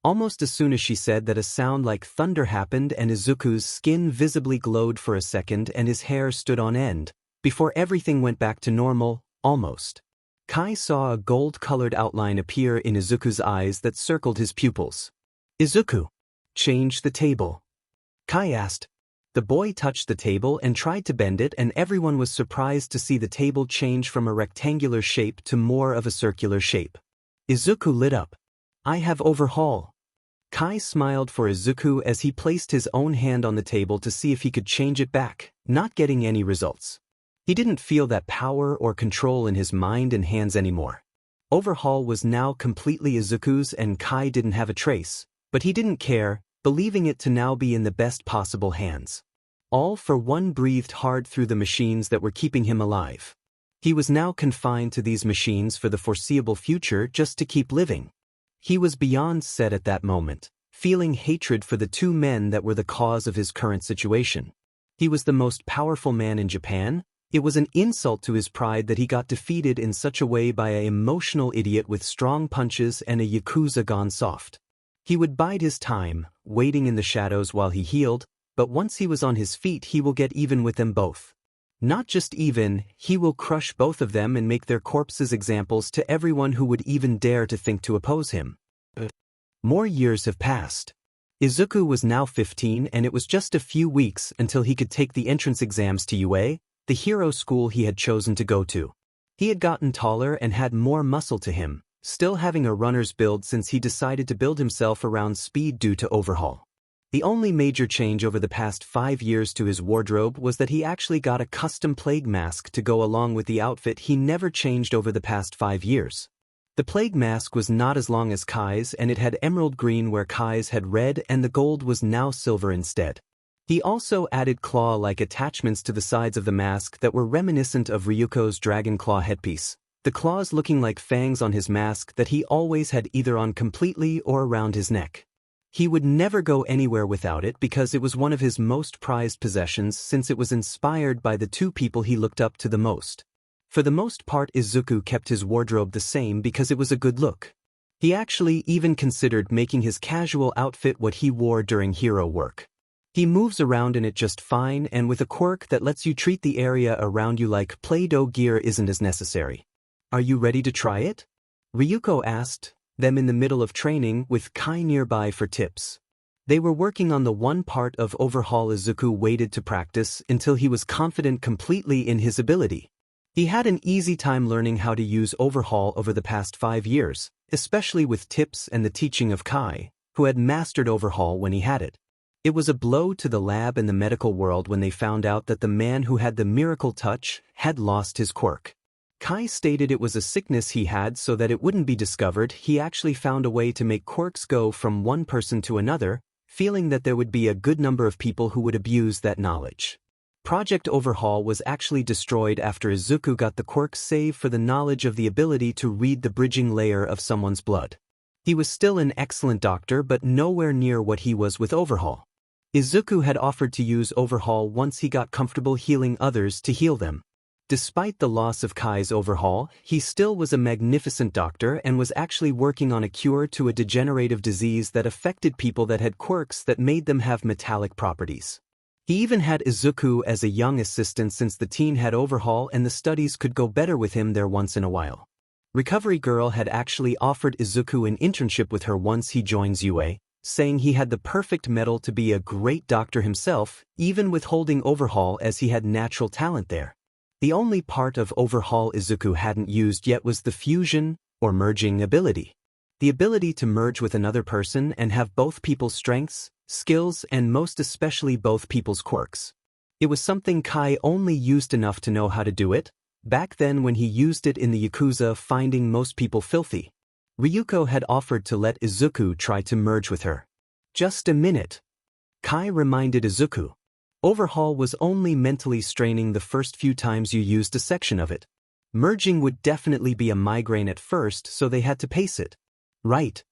Almost as soon as she said that, a sound like thunder happened and Izuku's skin visibly glowed for a second and his hair stood on end, before everything went back to normal, almost. Kai saw a gold-colored outline appear in Izuku's eyes that circled his pupils. "Izuku, change the table," Kai asked. The boy touched the table and tried to bend it, and everyone was surprised to see the table change from a rectangular shape to more of a circular shape. Izuku lit up. "I have overhaul." Kai smiled for Izuku as he placed his own hand on the table to see if he could change it back, not getting any results. He didn't feel that power or control in his mind and hands anymore. Overhaul was now completely Izuku's and Kai didn't have a trace, but he didn't care, believing it to now be in the best possible hands. All for one breathed hard through the machines that were keeping him alive. He was now confined to these machines for the foreseeable future just to keep living. He was beyond sad at that moment, feeling hatred for the two men that were the cause of his current situation. He was the most powerful man in Japan. It was an insult to his pride that he got defeated in such a way by an emotional idiot with strong punches and a Yakuza gone soft. He would bide his time, waiting in the shadows while he healed, but once he was on his feet he will get even with them both. Not just even, he will crush both of them and make their corpses examples to everyone who would even dare to think to oppose him. More years have passed. Izuku was now 15 and it was just a few weeks until he could take the entrance exams to UA, the hero school he had chosen to go to. He had gotten taller and had more muscle to him, still having a runner's build since he decided to build himself around speed due to overhaul. The only major change over the past 5 years to his wardrobe was that he actually got a custom plague mask to go along with the outfit he never changed over the past 5 years. The plague mask was not as long as Kai's and it had emerald green where Kai's had red, and the gold was now silver instead. He also added claw-like attachments to the sides of the mask that were reminiscent of Ryuko's dragon claw headpiece, the claws looking like fangs on his mask that he always had either on completely or around his neck. He would never go anywhere without it because it was one of his most prized possessions since it was inspired by the two people he looked up to the most. For the most part, Izuku kept his wardrobe the same because it was a good look. He actually even considered making his casual outfit what he wore during hero work. He moves around in it just fine, and with a quirk that lets you treat the area around you like Play-Doh gear isn't as necessary. "Are you ready to try it?" Ryuko asked them in the middle of training, with Kai nearby for tips. They were working on the one part of overhaul Izuku waited to practice until he was confident completely in his ability. He had an easy time learning how to use overhaul over the past 5 years, especially with tips and the teaching of Kai, who had mastered overhaul when he had it. It was a blow to the lab and the medical world when they found out that the man who had the miracle touch had lost his quirk. Kai stated it was a sickness he had so that it wouldn't be discovered. He actually found a way to make quirks go from one person to another, feeling that there would be a good number of people who would abuse that knowledge. Project Overhaul was actually destroyed after Izuku got the quirk save for the knowledge of the ability to read the bridging layer of someone's blood. He was still an excellent doctor but nowhere near what he was with Overhaul. Izuku had offered to use Overhaul once he got comfortable healing others to heal them. Despite the loss of Kai's Overhaul, he still was a magnificent doctor and was actually working on a cure to a degenerative disease that affected people that had quirks that made them have metallic properties. He even had Izuku as a young assistant since the teen had Overhaul and the studies could go better with him there once in a while. Recovery Girl had actually offered Izuku an internship with her once he joins UA, saying he had the perfect mettle to be a great doctor himself, even withholding Overhaul as he had natural talent there. The only part of Overhaul Izuku hadn't used yet was the fusion, or merging, ability. The ability to merge with another person and have both people's strengths, skills, and most especially both people's quirks. It was something Kai only used enough to know how to do it, back then when he used it in the Yakuza, finding most people filthy. Ryuko had offered to let Izuku try to merge with her. Just a minute. Kai reminded Izuku. Overhaul was only mentally straining the first few times you used a section of it. Merging would definitely be a migraine at first, so they had to pace it. Right.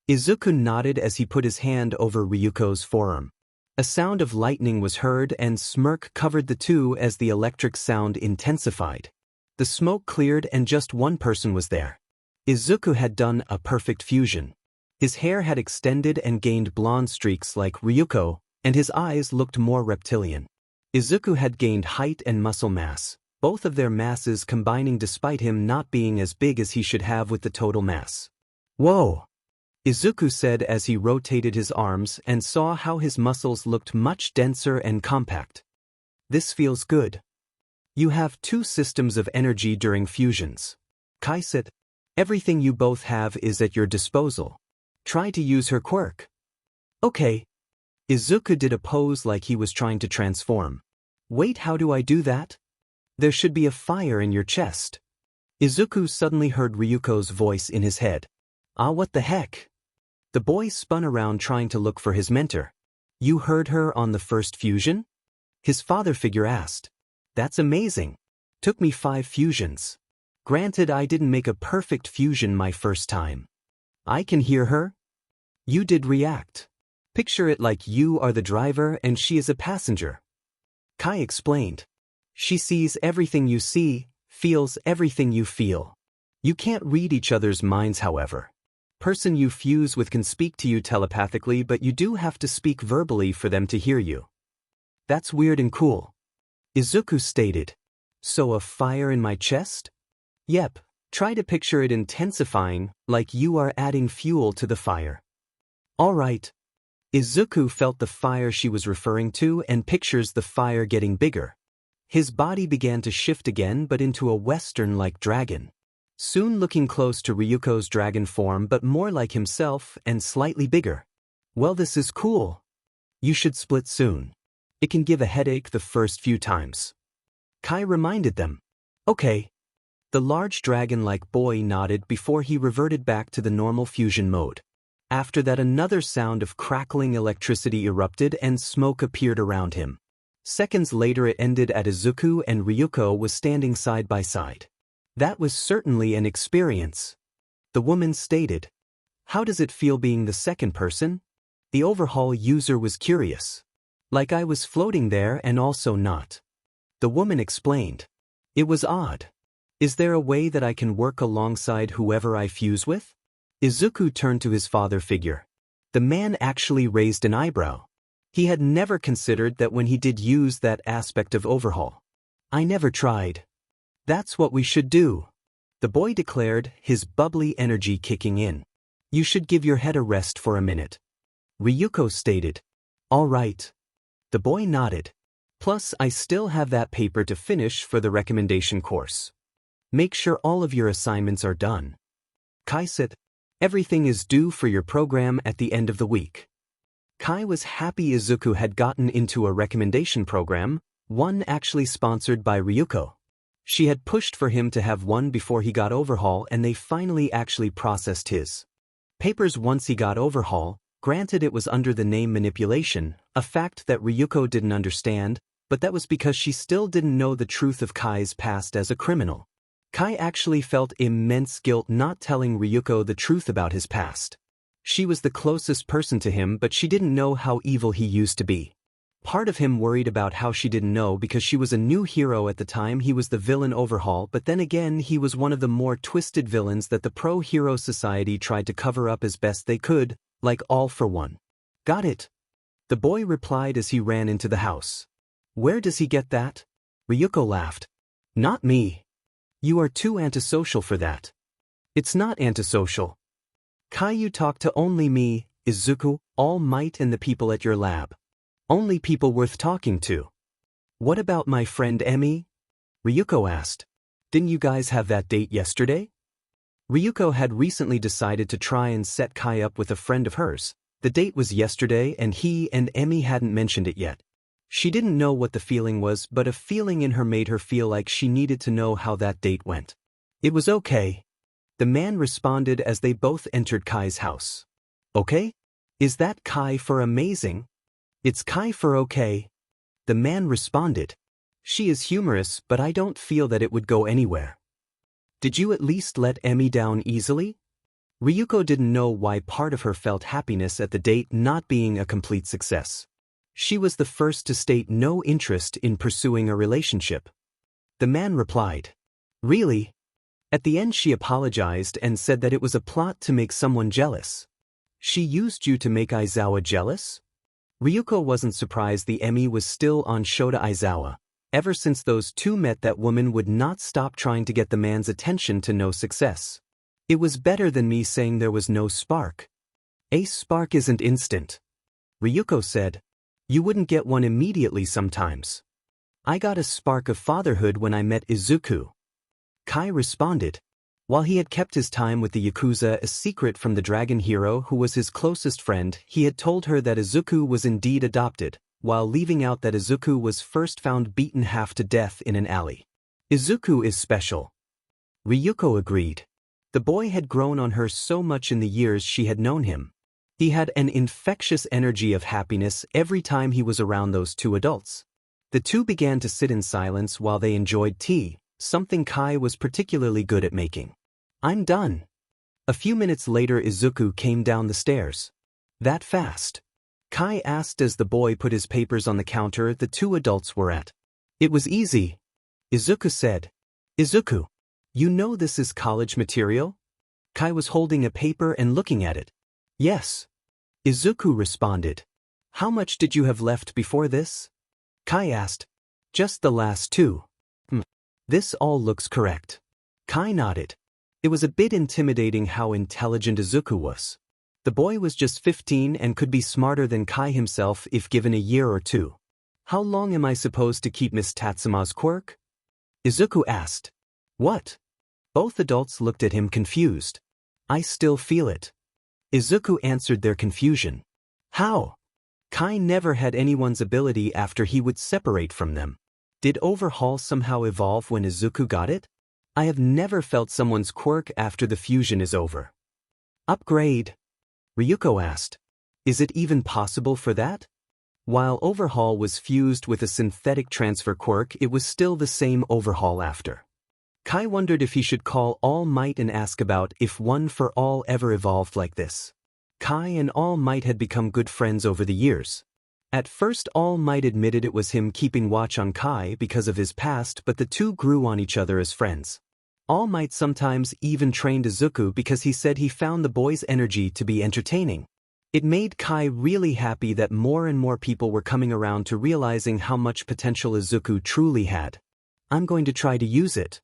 Izuku nodded as he put his hand over Ryuko's forearm. A sound of lightning was heard and smirk covered the two as the electric sound intensified. The smoke cleared and just one person was there. Izuku had done a perfect fusion. His hair had extended and gained blonde streaks like Ryuko, and his eyes looked more reptilian. Izuku had gained height and muscle mass, both of their masses combining despite him not being as big as he should have with the total mass. Whoa! Izuku said as he rotated his arms and saw how his muscles looked much denser and compact. This feels good. You have two systems of energy during fusions. Kai said, everything you both have is at your disposal. Try to use her quirk. Okay. Izuku did a pose like he was trying to transform. Wait, how do I do that? There should be a fire in your chest. Izuku suddenly heard Ryuko's voice in his head. Ah, what the heck? The boy spun around trying to look for his mentor. You heard her on the first fusion? His father figure asked. That's amazing. Took me 5 fusions. Granted, I didn't make a perfect fusion my first time. I can hear her. You did react. Picture it like you are the driver and she is a passenger. Kai explained. She sees everything you see, feels everything you feel. You can't read each other's minds, however. Person you fuse with can speak to you telepathically, but you do have to speak verbally for them to hear you. That's weird and cool. Izuku stated. So a fire in my chest? Yep, try to picture it intensifying, like you are adding fuel to the fire. Alright. Izuku felt the fire she was referring to and pictures the fire getting bigger. His body began to shift again, but into a Western-like dragon. Soon looking close to Ryuko's dragon form, but more like himself and slightly bigger. Well, this is cool. You should split soon. It can give a headache the first few times. Kai reminded them. Okay. The large dragon-like boy nodded before he reverted back to the normal fusion mode. After that, another sound of crackling electricity erupted and smoke appeared around him. Seconds later it ended at Izuku and Ryuko was standing side by side. That was certainly an experience. The woman stated. How does it feel being the second person? The Overhaul user was curious. Like I was floating there and also not. The woman explained. It was odd. Is there a way that I can work alongside whoever I fuse with? Izuku turned to his father figure. The man actually raised an eyebrow. He had never considered that when he did use that aspect of Overhaul. I never tried. That's what we should do. The boy declared, his bubbly energy kicking in. You should give your head a rest for a minute. Ryuko stated. All right. The boy nodded. Plus, I still have that paper to finish for the recommendation course. Make sure all of your assignments are done. Kai said, everything is due for your program at the end of the week. Kai was happy Izuku had gotten into a recommendation program, one actually sponsored by Ryuko. She had pushed for him to have one before he got Overhaul, and they finally actually processed his papers once he got Overhaul. Granted, it was under the name manipulation, a fact that Ryuko didn't understand, but that was because she still didn't know the truth of Kai's past as a criminal. Kai actually felt immense guilt not telling Ryuko the truth about his past. She was the closest person to him, but she didn't know how evil he used to be. Part of him worried about how she didn't know because she was a new hero at the time he was the villain Overhaul, but then again he was one of the more twisted villains that the pro-hero society tried to cover up as best they could, like All for One. Got it. The boy replied as he ran into the house. Where does he get that? Ryuko laughed. Not me. You are too antisocial for that. It's not antisocial. Kai, you talk to only me, Izuku, All Might, and the people at your lab. Only people worth talking to. What about my friend Emi? Ryuko asked. Didn't you guys have that date yesterday? Ryuko had recently decided to try and set Kai up with a friend of hers. The date was yesterday and he and Emi hadn't mentioned it yet. She didn't know what the feeling was, but a feeling in her made her feel like she needed to know how that date went. It was okay. The man responded as they both entered Kai's house. Okay? Is that Kai for amazing? It's Kai for okay. The man responded. She is humorous, but I don't feel that it would go anywhere. Did you at least let Emi down easily? Ryuko didn't know why part of her felt happiness at the date not being a complete success. She was the first to state no interest in pursuing a relationship. The man replied. Really? At the end she apologized and said that it was a plot to make someone jealous. She used you to make Aizawa jealous? Ryuko wasn't surprised the Emi was still on Shota Aizawa. Ever since those two met, that woman would not stop trying to get the man's attention to no success. It was better than me saying there was no spark. A spark isn't instant. Ryuko said. You wouldn't get one immediately sometimes. I got a spark of fatherhood when I met Izuku. Kai responded. While he had kept his time with the Yakuza a secret from the dragon hero who was his closest friend, he had told her that Izuku was indeed adopted, while leaving out that Izuku was first found beaten half to death in an alley. Izuku is special. Ryuko agreed. The boy had grown on her so much in the years she had known him. He had an infectious energy of happiness every time he was around those two adults. The two began to sit in silence while they enjoyed tea, something Kai was particularly good at making. I'm done. A few minutes later Izuku came down the stairs. That fast? Kai asked as the boy put his papers on the counter the two adults were at. It was easy. Izuku said. Izuku, you know this is college material? Kai was holding a paper and looking at it. Yes. Izuku responded. How much did you have left before this? Kai asked. Just the last two. This all looks correct. Kai nodded. It was a bit intimidating how intelligent Izuku was. The boy was just 15 and could be smarter than Kai himself if given a year or two. How long am I supposed to keep Miss Tatsuma's quirk? Izuku asked. What? Both adults looked at him confused. I still feel it. Izuku answered their confusion. How? Kai never had anyone's ability after he would separate from them. Did Overhaul somehow evolve when Izuku got it? I have never felt someone's quirk after the fusion is over. Upgrade? Ryuko asked. Is it even possible for that? While Overhaul was fused with a synthetic transfer quirk, it was still the same Overhaul after. Kai wondered if he should call All Might and ask about if One for All ever evolved like this. Kai and All Might had become good friends over the years. At first All Might admitted it was him keeping watch on Kai because of his past, but the two grew on each other as friends. All Might sometimes even trained Izuku because he said he found the boy's energy to be entertaining. It made Kai really happy that more and more people were coming around to realizing how much potential Izuku truly had. I'm going to try to use it.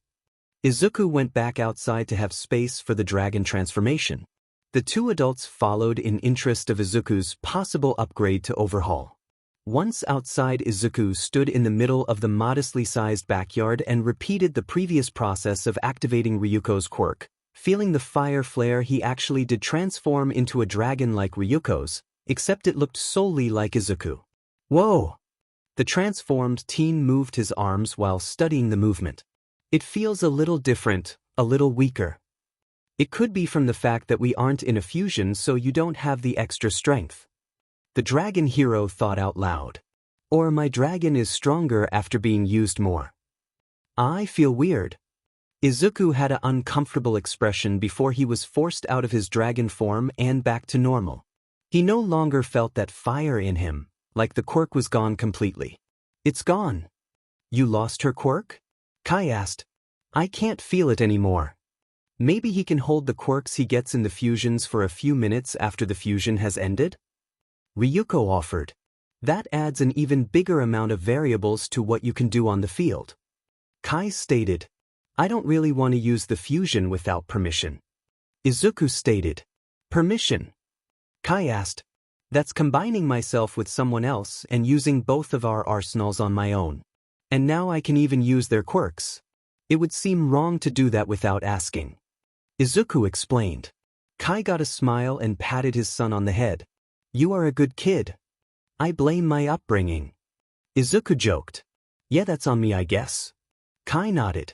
Izuku went back outside to have space for the dragon transformation. The two adults followed in interest of Izuku's possible upgrade to Overhaul. Once outside, Izuku stood in the middle of the modestly sized backyard and repeated the previous process of activating Ryuko's quirk. Feeling the fire flare, he actually did transform into a dragon like Ryuko's, except it looked solely like Izuku. Whoa! The transformed teen moved his arms while studying the movement. It feels a little different, a little weaker. It could be from the fact that we aren't in a fusion, so you don't have the extra strength. The dragon hero thought out loud. Or my dragon is stronger after being used more. I feel weird. Izuku had an uncomfortable expression before he was forced out of his dragon form and back to normal. He no longer felt that fire in him, like the quirk was gone completely. It's gone. You lost her quirk? Kai asked. I can't feel it anymore. Maybe he can hold the quirks he gets in the fusions for a few minutes after the fusion has ended? Ryuko offered. That adds an even bigger amount of variables to what you can do on the field. Kai stated. I don't really want to use the fusion without permission. Izuku stated. Permission? Kai asked. That's combining myself with someone else and using both of our arsenals on my own. And now I can even use their quirks. It would seem wrong to do that without asking. Izuku explained. Kai got a smile and patted his son on the head. You are a good kid. I blame my upbringing. Izuku joked. Yeah, that's on me, I guess. Kai nodded.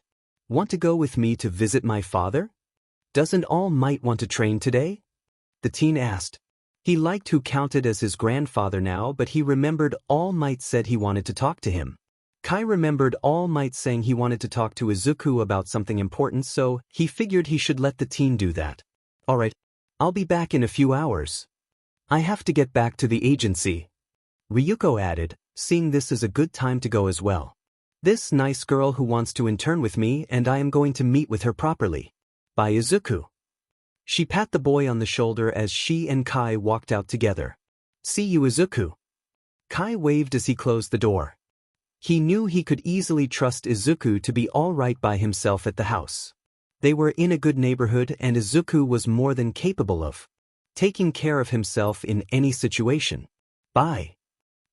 Want to go with me to visit my father? Doesn't All Might want to train today? The teen asked. He liked who counted as his grandfather now, but he remembered All Might said he wanted to talk to him. Kai remembered All Might saying he wanted to talk to Izuku about something important, so he figured he should let the teen do that. Alright, I'll be back in a few hours. I have to get back to the agency. Ryuko added, seeing this as a good time to go as well. This nice girl who wants to intern with me, and I am going to meet with her properly. By Izuku. She pat the boy on the shoulder as she and Kai walked out together. See you, Izuku. Kai waved as he closed the door. He knew he could easily trust Izuku to be all right by himself at the house. They were in a good neighborhood and Izuku was more than capable of taking care of himself in any situation. Bye.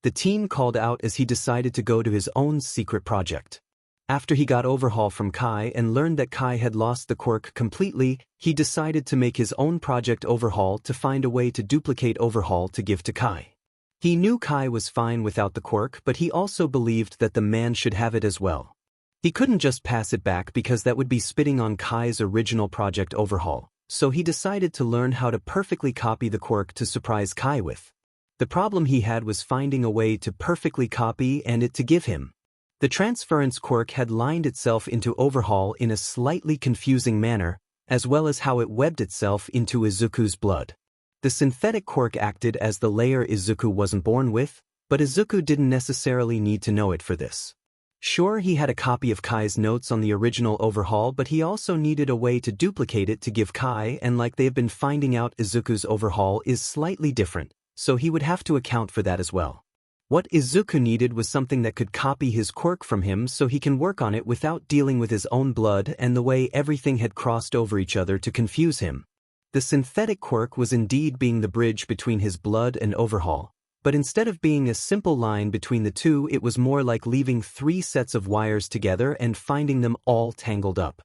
The teen called out as he decided to go to his own secret project. After he got Overhaul from Kai and learned that Kai had lost the quirk completely, he decided to make his own project Overhaul to find a way to duplicate Overhaul to give to Kai. He knew Kai was fine without the quirk, but he also believed that the man should have it as well. He couldn't just pass it back because that would be spitting on Kai's original project Overhaul, so he decided to learn how to perfectly copy the quirk to surprise Kai with. The problem he had was finding a way to perfectly copy and it to give him. The transference quirk had lined itself into Overhaul in a slightly confusing manner, as well as how it webbed itself into Izuku's blood. The synthetic quirk acted as the layer Izuku wasn't born with, but Izuku didn't necessarily need to know it for this. Sure, he had a copy of Kai's notes on the original Overhaul, but he also needed a way to duplicate it to give Kai, and like they've been finding out, Izuku's Overhaul is slightly different, so he would have to account for that as well. What Izuku needed was something that could copy his quirk from him so he can work on it without dealing with his own blood and the way everything had crossed over each other to confuse him. The synthetic quirk was indeed being the bridge between his blood and Overhaul, but instead of being a simple line between the two, it was more like leaving 3 sets of wires together and finding them all tangled up.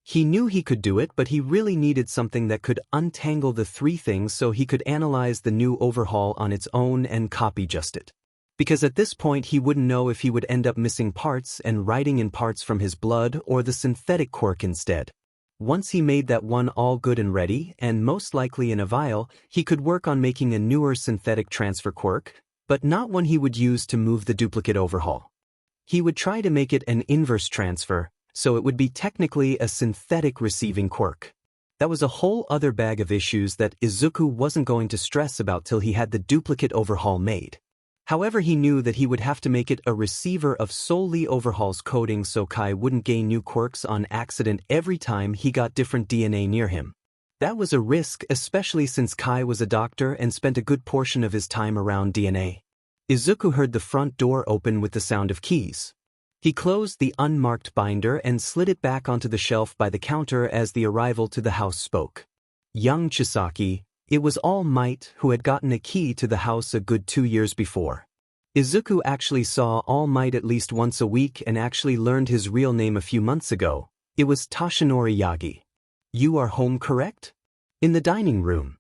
He knew he could do it, but he really needed something that could untangle the 3 things so he could analyze the new Overhaul on its own and copy just it. Because at this point he wouldn't know if he would end up missing parts and writing in parts from his blood or the synthetic quirk instead. Once he made that one all good and ready, and most likely in a vial, he could work on making a newer synthetic transfer quirk, but not one he would use to move the duplicate Overhaul. He would try to make it an inverse transfer, so it would be technically a synthetic receiving quirk. That was a whole other bag of issues that Izuku wasn't going to stress about till he had the duplicate Overhaul made. However, he knew that he would have to make it a receiver of solely Overhaul's coding so Kai wouldn't gain new quirks on accident every time he got different DNA near him. That was a risk, especially since Kai was a doctor and spent a good portion of his time around DNA. Izuku heard the front door open with the sound of keys. He closed the unmarked binder and slid it back onto the shelf by the counter as the arrival to the house spoke. Young Chisaki. It was All Might who had gotten a key to the house a good 2 years before. Izuku actually saw All Might at least once a week and actually learned his real name a few months ago. It was Toshinori Yagi. You are home, correct? In the dining room.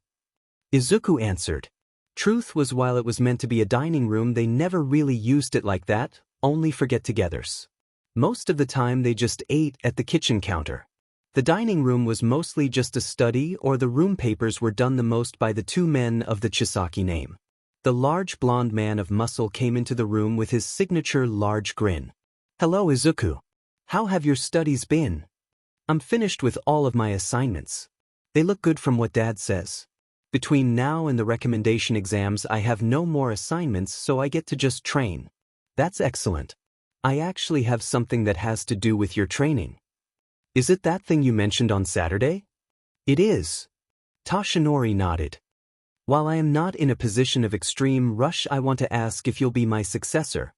Izuku answered. Truth was, while it was meant to be a dining room, they never really used it like that, only for get-togethers. Most of the time they just ate at the kitchen counter. The dining room was mostly just a study, or the room papers were done the most by the 2 men of the Chisaki name. The large blonde man of muscle came into the room with his signature large grin. Hello, Izuku. How have your studies been? I'm finished with all of my assignments. They look good from what Dad says. Between now and the recommendation exams I have no more assignments, so I get to just train. That's excellent. I actually have something that has to do with your training. Is it that thing you mentioned on Saturday? It is. Toshinori nodded. While I am not in a position of extreme rush, I want to ask if you'll be my successor.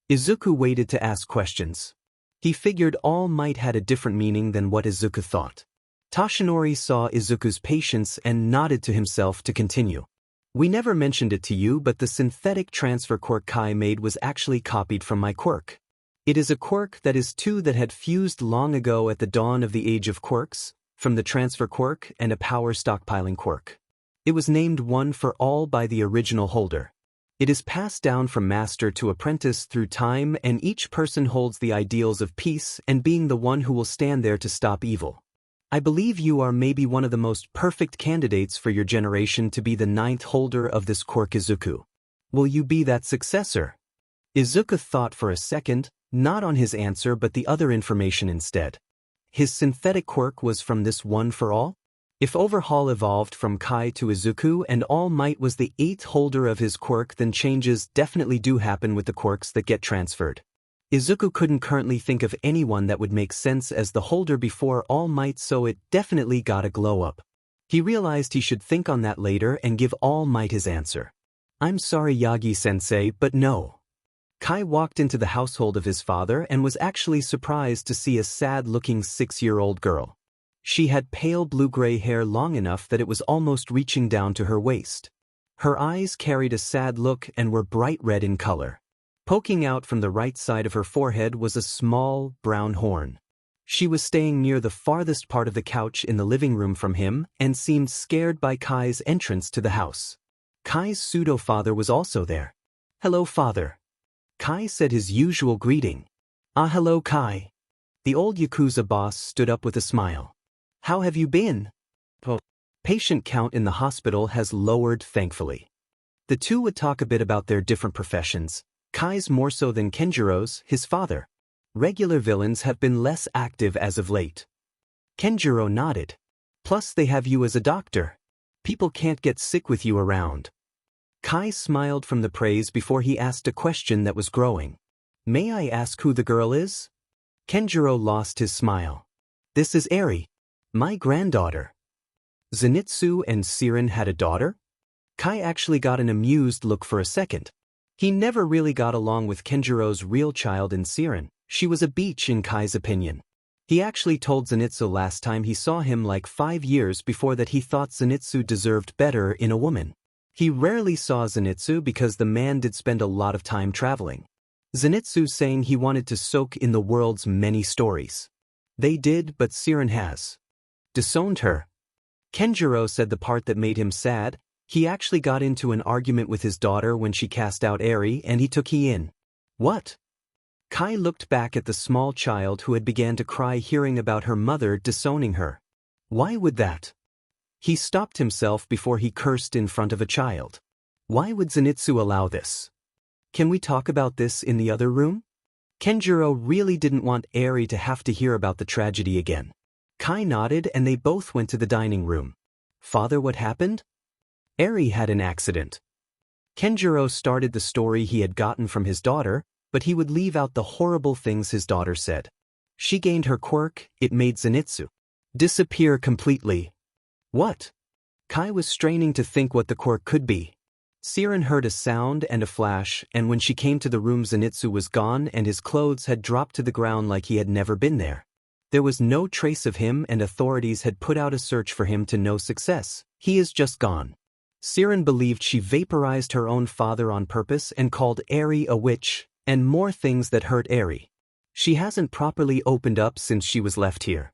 Izuku waited to ask questions. He figured All Might had a different meaning than what Izuku thought. Toshinori saw Izuku's patience and nodded to himself to continue. We never mentioned it to you, but the synthetic transfer quirk Kai made was actually copied from my quirk. It is a quirk that is 2 that had fused long ago at the dawn of the age of quirks, from the transfer quirk and a power stockpiling quirk. It was named One for All by the original holder. It is passed down from master to apprentice through time, and each person holds the ideals of peace and being the one who will stand there to stop evil. I believe you are maybe one of the most perfect candidates for your generation to be the 9th holder of this quirk, Izuku. Will you be that successor? Izuku thought for a second, not on his answer but the other information instead. His synthetic quirk was from this One for All? If Overhaul evolved from Kai to Izuku and All Might was the 8th holder of his quirk, then changes definitely do happen with the quirks that get transferred. Izuku couldn't currently think of anyone that would make sense as the holder before All Might, so it definitely got a glow up. He realized he should think on that later and give All Might his answer. I'm sorry Yagi-sensei, but no. Kai walked into the household of his father and was actually surprised to see a sad-looking 6-year-old girl. She had pale blue-gray hair long enough that it was almost reaching down to her waist. Her eyes carried a sad look and were bright red in color. Poking out from the right side of her forehead was a small, brown horn. She was staying near the farthest part of the couch in the living room from him and seemed scared by Kai's entrance to the house. Kai's pseudo-father was also there. Hello, father. Kai said his usual greeting. Hello, Kai. The old Yakuza boss stood up with a smile. How have you been? Patient count in the hospital has lowered, thankfully. The two would talk a bit about their different professions, Kai's more so than Kenjiro's, his father. Regular villains have been less active as of late. Kenjiro nodded. Plus they have you as a doctor. People can't get sick with you around. Kai smiled from the praise before he asked a question that was growing. May I ask who the girl is? Kenjiro lost his smile. This is Eri. My granddaughter. Zenitsu and Siren had a daughter? Kai actually got an amused look for a second. He never really got along with Kenjiro's real child in Siren. She was a beach in Kai's opinion. He actually told Zenitsu last time he saw him like 5 years before that he thought Zenitsu deserved better in a woman. He rarely saw Zenitsu because the man did spend a lot of time traveling. Zenitsu saying he wanted to soak in the world's many stories. They did, but Siren has disowned her. Kenjiro said the part that made him sad, he actually got into an argument with his daughter when she cast out Eri and he took he in. What? Kai looked back at the small child who had began to cry hearing about her mother disowning her. Why would that? He stopped himself before he cursed in front of a child. Why would Zenitsu allow this? Can we talk about this in the other room? Kenjiro really didn't want Eri to have to hear about the tragedy again. Kai nodded and they both went to the dining room. Father, what happened? Eri had an accident. Kenjiro started the story he had gotten from his daughter, but he would leave out the horrible things his daughter said. She gained her quirk, it made Zenitsu disappear completely. What? Kai was straining to think what the quirk could be. Siren heard a sound and a flash, and when she came to the room Zenitsu was gone and his clothes had dropped to the ground like he had never been there. There was no trace of him and authorities had put out a search for him to no success. He is just gone. Siren believed she vaporized her own father on purpose and called Eri a witch, and more things that hurt Eri. She hasn't properly opened up since she was left here.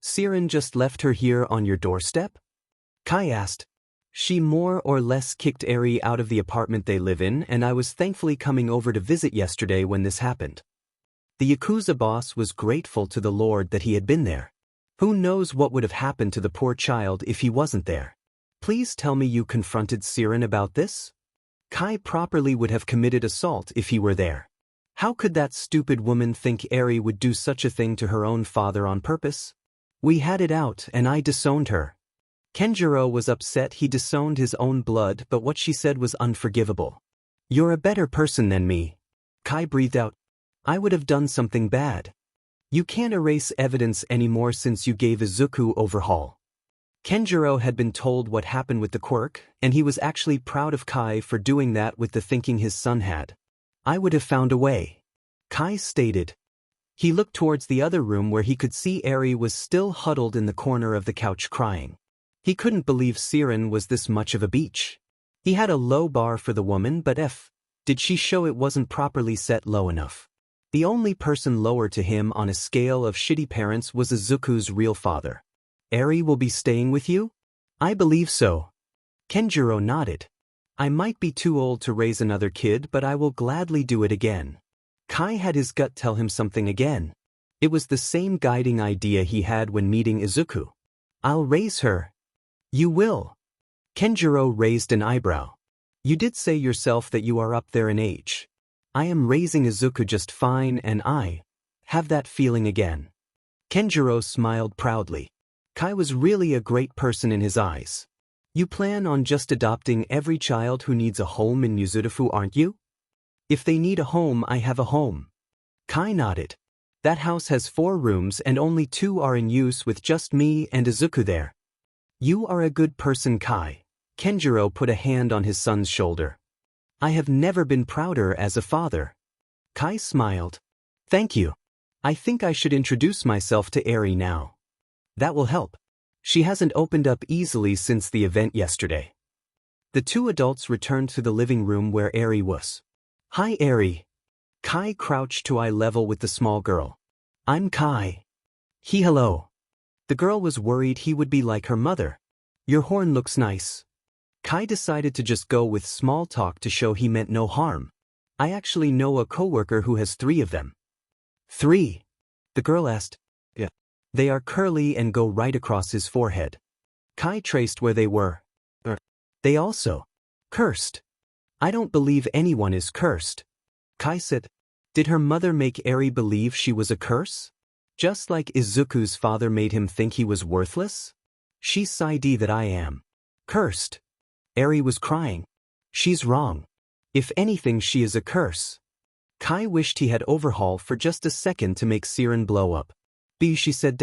Siren just left her here on your doorstep? Kai asked. She more or less kicked Eri out of the apartment they live in, and I was thankfully coming over to visit yesterday when this happened. The Yakuza boss was grateful to the Lord that he had been there. Who knows what would have happened to the poor child if he wasn't there? Please tell me you confronted Siren about this? Kai properly would have committed assault if he were there. How could that stupid woman think Eri would do such a thing to her own father on purpose? We had it out and I disowned her. Kenjiro was upset he disowned his own blood, but what she said was unforgivable. You're a better person than me. Kai breathed out. I would have done something bad. You can't erase evidence anymore since you gave Izuku Overhaul. Kenjiro had been told what happened with the quirk, and he was actually proud of Kai for doing that with the thinking his son had. I would have found a way. Kai stated. He looked towards the other room where he could see Eri was still huddled in the corner of the couch crying. He couldn't believe Siren was this much of a beach. He had a low bar for the woman, but did she show it wasn't properly set low enough? The only person lower to him on a scale of shitty parents was Izuku's real father. Eri will be staying with you? I believe so. Kenjiro nodded. I might be too old to raise another kid, but I will gladly do it again. Kai had his gut tell him something again. It was the same guiding idea he had when meeting Izuku. I'll raise her. You will. Kenjiro raised an eyebrow. You did say yourself that you are up there in age. I am raising Izuku just fine, and I have that feeling again. Kenjiro smiled proudly. Kai was really a great person in his eyes. You plan on just adopting every child who needs a home in Mizurufu, aren't you? If they need a home, I have a home. Kai nodded. That house has 4 rooms and only 2 are in use with just me and Izuku there. You are a good person, Kai. Kenjiro put a hand on his son's shoulder. I have never been prouder as a father. Kai smiled. Thank you. I think I should introduce myself to Eri now. That will help. She hasn't opened up easily since the event yesterday. The 2 adults returned to the living room where Eri was. Hi, Eri. Kai crouched to eye level with the small girl. I'm Kai. Hello. The girl was worried he would be like her mother. Your horn looks nice. Kai decided to just go with small talk to show he meant no harm. I actually know a coworker who has 3 of them. 3? The girl asked. Yeah. They are curly and go right across his forehead. Kai traced where they were. They also cursed. I don't believe anyone is cursed. Kai said. Did her mother make Eri believe she was a curse? Just like Izuku's father made him think he was worthless? She's Saidi that I am. Cursed. Eri was crying. She's wrong. If anything, she is a curse. Kai wished he had Overhaul for just a second to make Siren blow up. She said.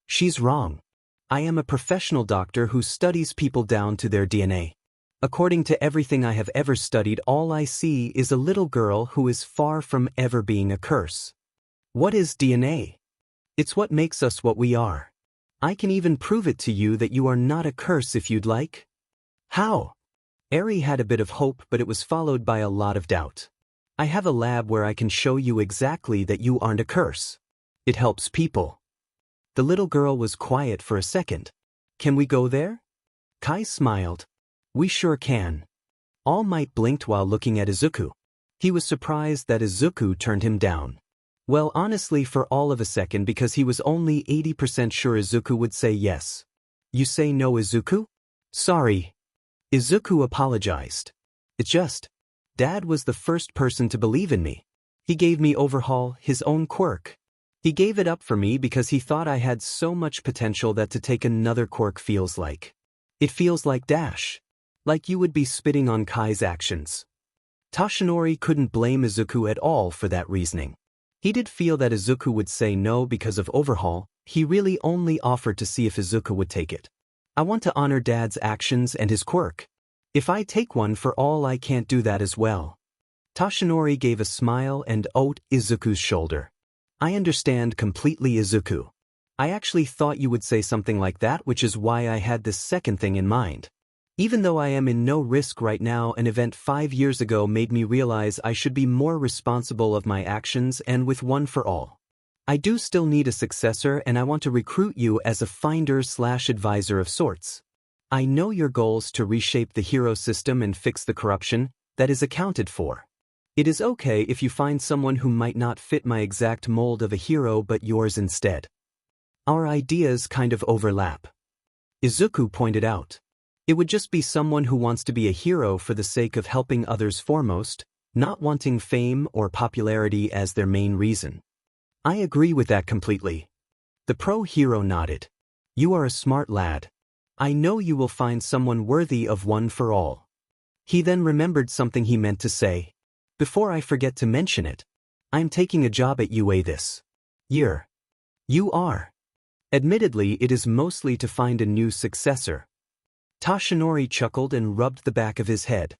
She's wrong. I am a professional doctor who studies people down to their DNA. According to everything I have ever studied, all I see is a little girl who is far from ever being a curse. What is DNA? It's what makes us what we are. I can even prove it to you that you are not a curse if you'd like. How? Eri had a bit of hope, but it was followed by a lot of doubt. I have a lab where I can show you exactly that you aren't a curse. It helps people. The little girl was quiet for a second. Can we go there? Kai smiled. We sure can. All Might blinked while looking at Izuku. He was surprised that Izuku turned him down. Well, honestly, for all of a second, because he was only 80% sure Izuku would say yes. You say no, Izuku? Sorry. Izuku apologized. It's just, Dad was the first person to believe in me. He gave me Overhaul, his own quirk. He gave it up for me because he thought I had so much potential that to take another quirk feels like. It feels like like you would be spitting on Kai's actions. Toshinori couldn't blame Izuku at all for that reasoning. He did feel that Izuku would say no because of Overhaul. He really only offered to see if Izuku would take it. I want to honor Dad's actions and his quirk. If I take one for all, I can't do that as well. Toshinori gave a smile and owed Izuku's shoulder. I understand completely, Izuku. I actually thought you would say something like that, which is why I had this second thing in mind. Even though I am in no risk right now, an event 5 years ago made me realize I should be more responsible of my actions and with one for all. I do still need a successor, and I want to recruit you as a finder/advisor of sorts. I know your goals to reshape the hero system and fix the corruption that is accounted for. It is okay if you find someone who might not fit my exact mold of a hero but yours instead. Our ideas kind of overlap. Izuku pointed out. It would just be someone who wants to be a hero for the sake of helping others foremost, not wanting fame or popularity as their main reason. I agree with that completely. The pro-hero nodded. You are a smart lad. I know you will find someone worthy of one for all. He then remembered something he meant to say. Before I forget to mention it, I'm taking a job at UA this year. You are. Admittedly, it is mostly to find a new successor. Toshinori chuckled and rubbed the back of his head.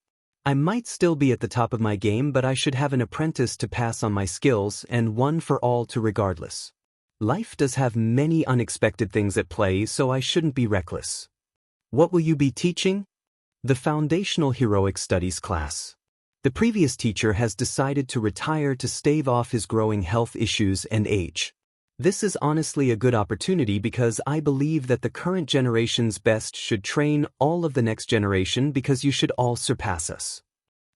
I might still be at the top of my game, but I should have an apprentice to pass on my skills and one for all to regardless. Life does have many unexpected things at play, so I shouldn't be reckless. What will you be teaching? The Foundational Heroic Studies class. The previous teacher has decided to retire to stave off his growing health issues and age. This is honestly a good opportunity because I believe that the current generation's best should train all of the next generation because you should all surpass us.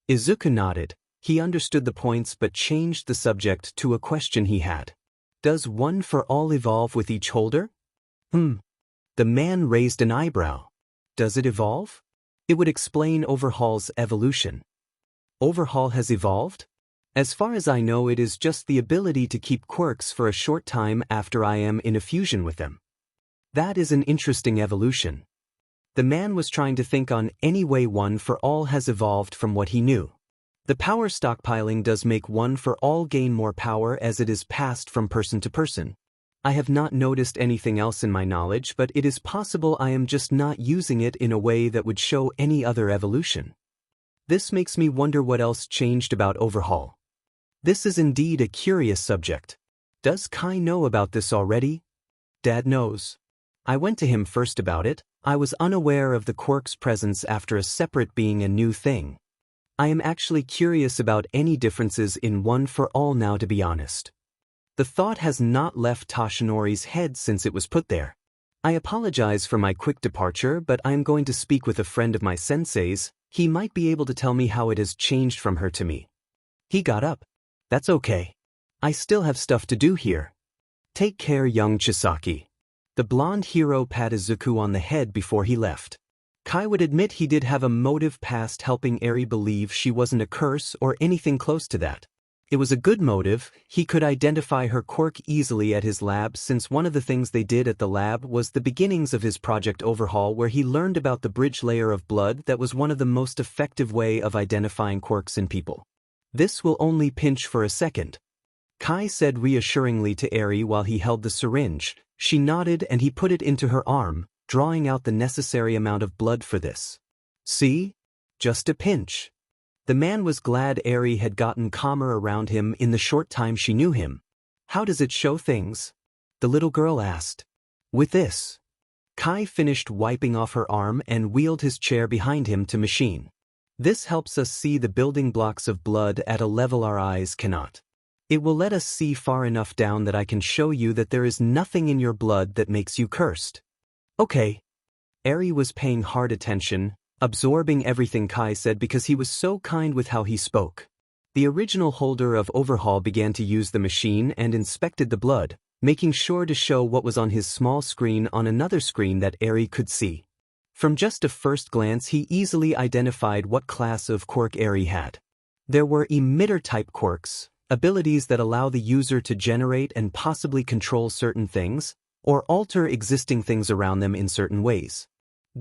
Izuku nodded. He understood the points but changed the subject to a question he had. Does one for all evolve with each holder? The man raised an eyebrow. Does it evolve? It would explain Overhaul's evolution. Overhaul has evolved? As far as I know, it is just the ability to keep quirks for a short time after I am in a fusion with them. That is an interesting evolution. The man was trying to think on any way one for all has evolved from what he knew. The power stockpiling does make one for all gain more power as it is passed from person to person. I have not noticed anything else in my knowledge, but it is possible I am just not using it in a way that would show any other evolution. This makes me wonder what else changed about Overhaul. This is indeed a curious subject. Does Kai know about this already? Dad knows. I went to him first about it. I was unaware of the quirk's presence after a separate being a new thing. I am actually curious about any differences in one for all now, to be honest. The thought has not left Toshinori's head since it was put there. I apologize for my quick departure, but I am going to speak with a friend of my sensei's. He might be able to tell me how it has changed from her to me. He got up. That's okay. I still have stuff to do here. Take care, young Chisaki. The blonde hero patted Izuku on the head before he left. Kai would admit he did have a motive past helping Eri believe she wasn't a curse or anything close to that. It was a good motive. He could identify her quirk easily at his lab since one of the things they did at the lab was the beginnings of his Project Overhaul, where he learned about the bridge layer of blood that was one of the most effective way of identifying quirks in people. This will only pinch for a second. Kai said reassuringly to Eri while he held the syringe. She nodded and he put it into her arm, drawing out the necessary amount of blood for this. See? Just a pinch. The man was glad Eri had gotten calmer around him in the short time she knew him. How does it show things? The little girl asked. With this. Kai finished wiping off her arm and wheeled his chair behind him to machine. This helps us see the building blocks of blood at a level our eyes cannot. It will let us see far enough down that I can show you that there is nothing in your blood that makes you cursed. Okay. Eri was paying hard attention, absorbing everything Kai said because he was so kind with how he spoke. The original holder of Overhaul began to use the machine and inspected the blood, making sure to show what was on his small screen on another screen that Eri could see. From just a first glance he easily identified what class of quirk Eri had. There were emitter-type quirks, abilities that allow the user to generate and possibly control certain things, or alter existing things around them in certain ways.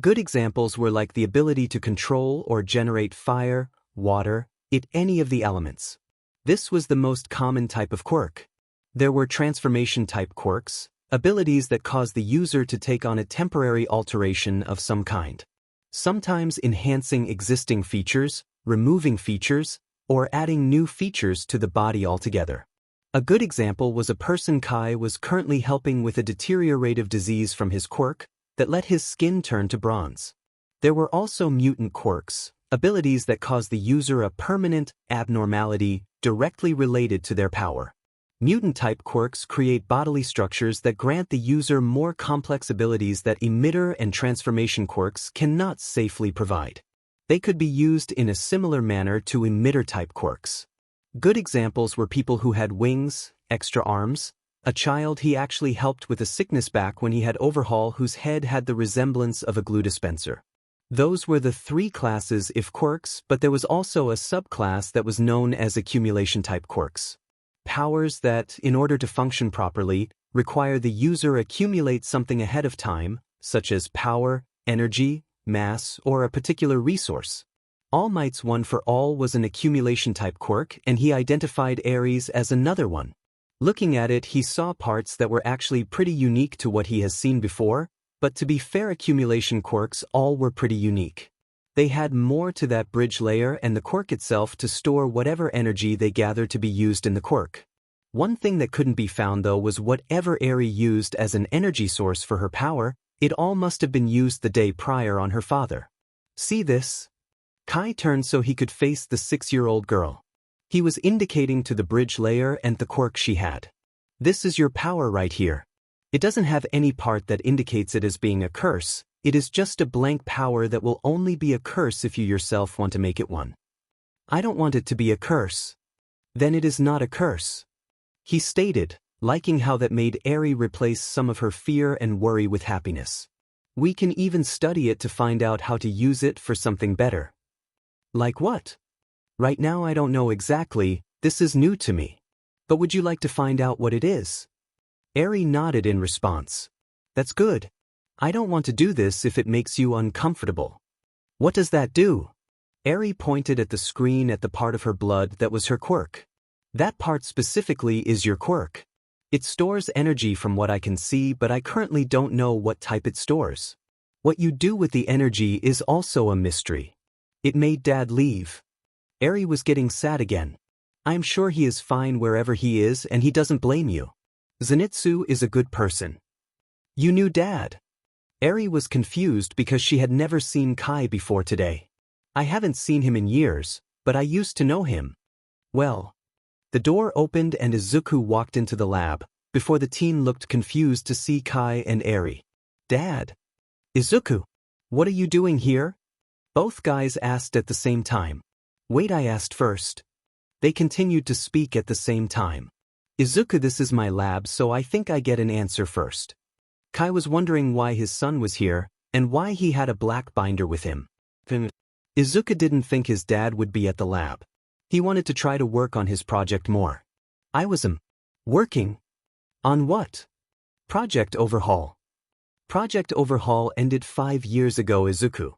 Good examples were like the ability to control or generate fire, water, any of the elements. This was the most common type of quirk. There were transformation-type quirks, abilities that cause the user to take on a temporary alteration of some kind. Sometimes enhancing existing features, removing features, or adding new features to the body altogether. A good example was a person Kai was currently helping with a deteriorative disease from his quirk that let his skin turn to bronze. There were also mutant quirks, abilities that cause the user a permanent abnormality directly related to their power. Mutant-type quirks create bodily structures that grant the user more complex abilities that emitter and transformation quirks cannot safely provide. They could be used in a similar manner to emitter-type quirks. Good examples were people who had wings, extra arms. A child he actually helped with a sickness back when he had Overhaul whose head had the resemblance of a glue dispenser. Those were the three classes if quirks, but there was also a subclass that was known as accumulation-type quirks. Powers that, in order to function properly, require the user accumulate something ahead of time, such as power, energy, mass, or a particular resource. All Might's One for All was an accumulation-type quirk, and he identified Ares as another one. Looking at it, he saw parts that were actually pretty unique to what he has seen before, but to be fair, accumulation quirks all were pretty unique. They had more to that bridge layer and the quirk itself to store whatever energy they gathered to be used in the quirk. One thing that couldn't be found though was whatever Eri used as an energy source for her power, it all must have been used the day prior on her father. See this? Kai turned so he could face the 6-year-old girl. He was indicating to the bridge layer and the quirk she had. This is your power right here. It doesn't have any part that indicates it as being a curse, it is just a blank power that will only be a curse if you yourself want to make it one. I don't want it to be a curse. Then it is not a curse. He stated, liking how that made Eri replace some of her fear and worry with happiness. We can even study it to find out how to use it for something better. Like what? Right now I don't know exactly, this is new to me. But would you like to find out what it is? Eri nodded in response. That's good. I don't want to do this if it makes you uncomfortable. What does that do? Eri pointed at the screen at the part of her blood that was her quirk. That part specifically is your quirk. It stores energy from what I can see, but I currently don't know what type it stores. What you do with the energy is also a mystery. It made Dad leave. Eri was getting sad again. I'm sure he is fine wherever he is and he doesn't blame you. Zenitsu is a good person. You knew Dad. Eri was confused because she had never seen Kai before today. I haven't seen him in years, but I used to know him. Well. The door opened and Izuku walked into the lab, before the teen looked confused to see Kai and Eri. Dad. Izuku. What are you doing here? Both guys asked at the same time. Wait, I asked first. They continued to speak at the same time. Izuku, this is my lab, so I think I get an answer first. Kai was wondering why his son was here, and why he had a black binder with him. Izuku didn't think his dad would be at the lab. He wanted to try to work on his project more. I was working? On what? Project Overhaul. Project Overhaul ended 5 years ago, Izuku.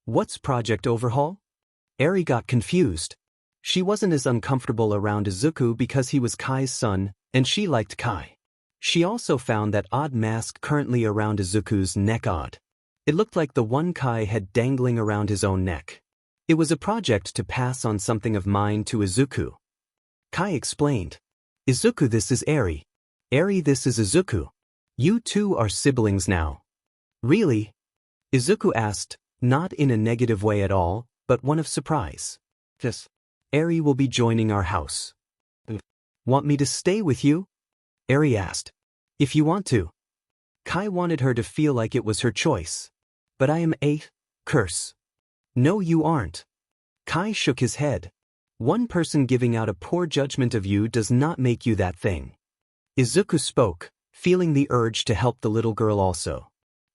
What's Project Overhaul? Eri got confused. She wasn't as uncomfortable around Izuku because he was Kai's son, and she liked Kai. She also found that odd mask currently around Izuku's neck odd. It looked like the one Kai had dangling around his own neck. It was a project to pass on something of mine to Izuku. Kai explained. Izuku, this is Eri. Eri, this is Izuku. You two are siblings now. Really? Izuku asked, not in a negative way at all, but one of surprise. Yes. Eri will be joining our house. Want me to stay with you? Eri asked. If you want to. Kai wanted her to feel like it was her choice. But I am a curse. No, you aren't. Kai shook his head. One person giving out a poor judgment of you does not make you that thing. Izuku spoke, feeling the urge to help the little girl also.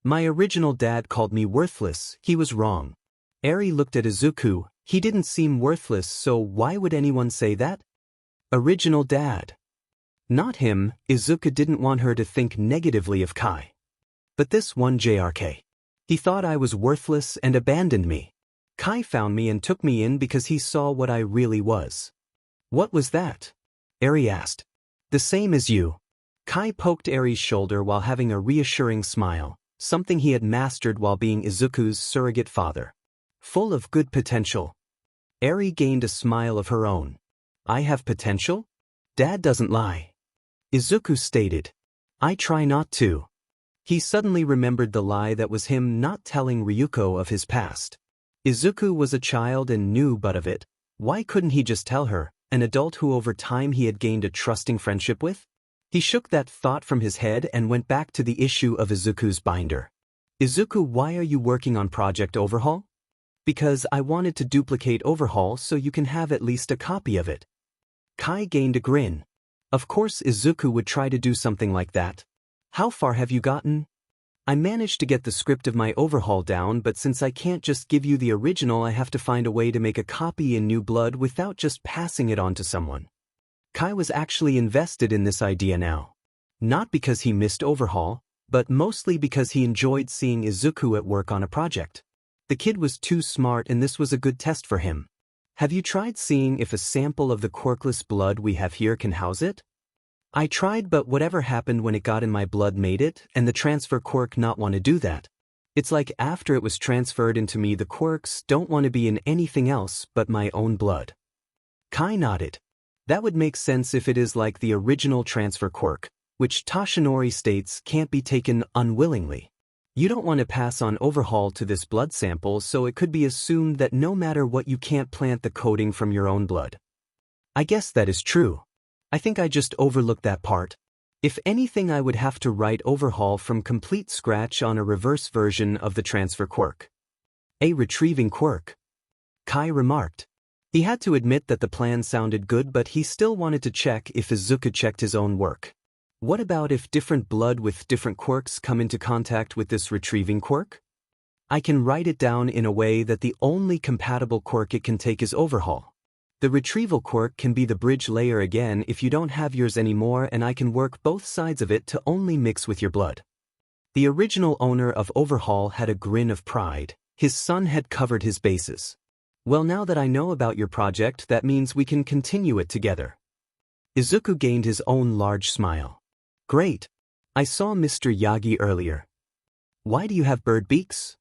My original dad called me worthless, he was wrong. Eri looked at Izuku, he didn't seem worthless, so why would anyone say that? Original dad. Not him, Izuku didn't want her to think negatively of Kai. But this one JRK. He thought I was worthless and abandoned me. Kai found me and took me in because he saw what I really was. What was that? Eri asked. The same as you. Kai poked Eri's shoulder while having a reassuring smile, something he had mastered while being Izuku's surrogate father. Full of good potential. Eri gained a smile of her own. I have potential? Dad doesn't lie. Izuku stated. I try not to. He suddenly remembered the lie that was him not telling Ryuko of his past. Izuku was a child and knew but of it. Why couldn't he just tell her, an adult who over time he had gained a trusting friendship with? He shook that thought from his head and went back to the issue of Izuku's binder. Izuku, why are you working on Project Overhaul? Because I wanted to duplicate Overhaul so you can have at least a copy of it. Kai gained a grin. Of course Izuku would try to do something like that. How far have you gotten? I managed to get the script of my Overhaul down, but since I can't just give you the original, I have to find a way to make a copy in New Blood without just passing it on to someone. Kai was actually invested in this idea now. Not because he missed Overhaul, but mostly because he enjoyed seeing Izuku at work on a project. The kid was too smart and this was a good test for him. Have you tried seeing if a sample of the quirkless blood we have here can house it? I tried, but whatever happened when it got in my blood made it, and the transfer quirk not want to do that. It's like after it was transferred into me, the quirks don't want to be in anything else but my own blood. Kai nodded. That would make sense if it is like the original transfer quirk, which Toshinori states can't be taken unwillingly. You don't want to pass on Overhaul to this blood sample, so it could be assumed that no matter what you can't plant the coding from your own blood. I guess that is true. I think I just overlooked that part. If anything, I would have to write Overhaul from complete scratch on a reverse version of the transfer quirk. A retrieving quirk, Kai remarked. He had to admit that the plan sounded good, but he still wanted to check if Izuku checked his own work. What about if different blood with different quirks come into contact with this retrieving quirk? I can write it down in a way that the only compatible quirk it can take is Overhaul. The retrieval quirk can be the bridge layer again if you don't have yours anymore, and I can work both sides of it to only mix with your blood. The original owner of Overhaul had a grin of pride. His son had covered his bases. Well, now that I know about your project, that means we can continue it together. Izuku gained his own large smile. Great. I saw Mr. Yagi earlier. Why do you have bird beaks?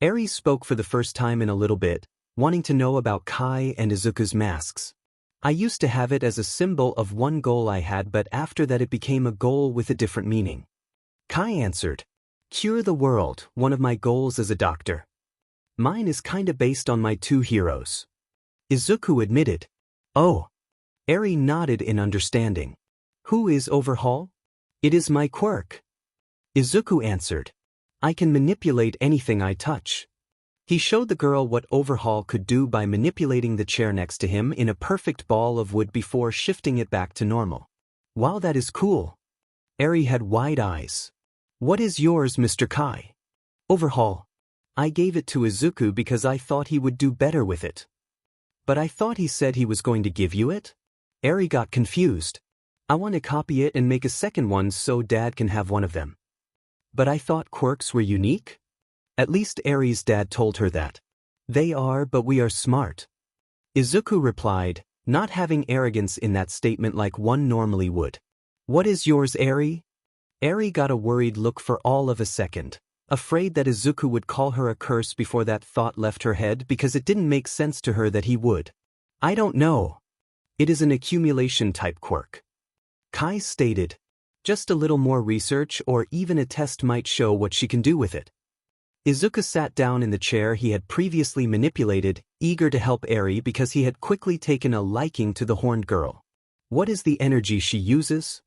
Aries spoke for the first time in a little bit, wanting to know about Kai and Izuku's masks. I used to have it as a symbol of one goal I had, but after that it became a goal with a different meaning. Kai answered, cure the world, one of my goals as a doctor. Mine is kinda based on my two heroes. Izuku admitted. Oh. Eri nodded in understanding. Who is Overhaul? It is my quirk. Izuku answered. I can manipulate anything I touch. He showed the girl what Overhaul could do by manipulating the chair next to him in a perfect ball of wood before shifting it back to normal. Wow, that is cool. Eri had wide eyes. What is yours, Mr. Kai? Overhaul. I gave it to Izuku because I thought he would do better with it. But I thought he said he was going to give you it? Eri got confused. I want to copy it and make a second one so Dad can have one of them. But I thought quirks were unique? At least Eri's dad told her that. They are, but we are smart. Izuku replied, not having arrogance in that statement like one normally would. What is yours, Eri? Eri got a worried look for all of a second, afraid that Izuku would call her a curse before that thought left her head because it didn't make sense to her that he would. I don't know. It is an accumulation type quirk. Kai stated. Just a little more research or even a test might show what she can do with it. Izuku sat down in the chair he had previously manipulated, eager to help Eri because he had quickly taken a liking to the horned girl. What is the energy she uses?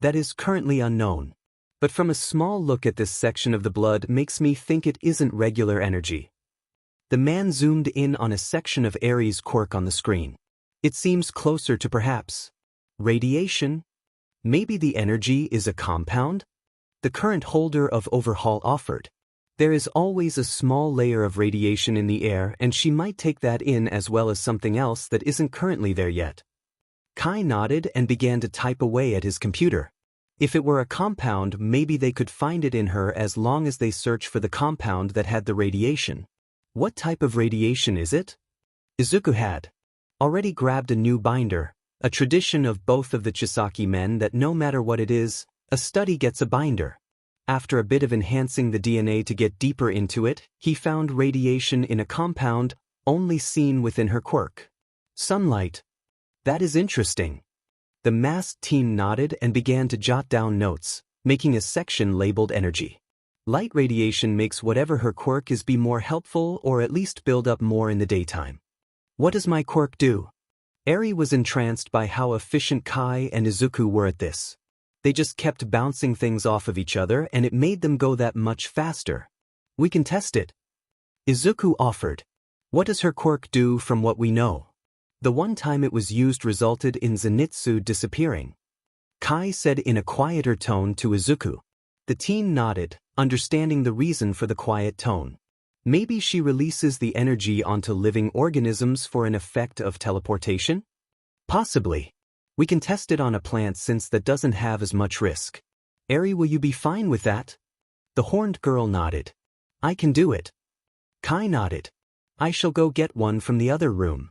That is currently unknown. But from a small look at this section of the blood makes me think it isn't regular energy. The man zoomed in on a section of Eri's quirk on the screen. It seems closer to perhaps radiation. Maybe the energy is a compound? The current holder of Overhaul offered. There is always a small layer of radiation in the air, and she might take that in as well as something else that isn't currently there yet. Kai nodded and began to type away at his computer. If it were a compound, maybe they could find it in her as long as they search for the compound that had the radiation. What type of radiation is it? Izuku had already grabbed a new binder, a tradition of both of the Chisaki men that no matter what it is, a study gets a binder. After a bit of enhancing the DNA to get deeper into it, he found radiation in a compound only seen within her quirk. Sunlight. That is interesting. The masked teen nodded and began to jot down notes, making a section labeled energy. Light radiation makes whatever her quirk is be more helpful or at least build up more in the daytime. What does my quirk do? Eri was entranced by how efficient Kai and Izuku were at this. They just kept bouncing things off of each other and it made them go that much faster. We can test it. Izuku offered. What does her quirk do from what we know? The one time it was used resulted in Zenitsu disappearing. Kai said in a quieter tone to Izuku. The teen nodded, understanding the reason for the quiet tone. Maybe she releases the energy onto living organisms for an effect of teleportation? Possibly. We can test it on a plant since that doesn't have as much risk. Eri, will you be fine with that? The horned girl nodded. I can do it. Kai nodded. I shall go get one from the other room.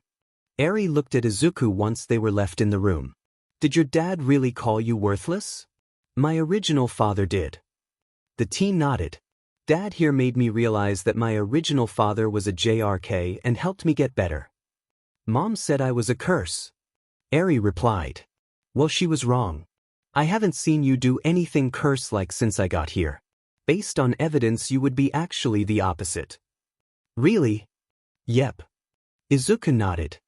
Eri looked at Izuku once they were left in the room. Did your dad really call you worthless? My original father did. The teen nodded. Dad here made me realize that my original father was a JRK and helped me get better. Mom said I was a curse. Eri replied. Well, she was wrong. I haven't seen you do anything curse-like since I got here. Based on evidence, you would be actually the opposite. Really? Yep. Izuku nodded.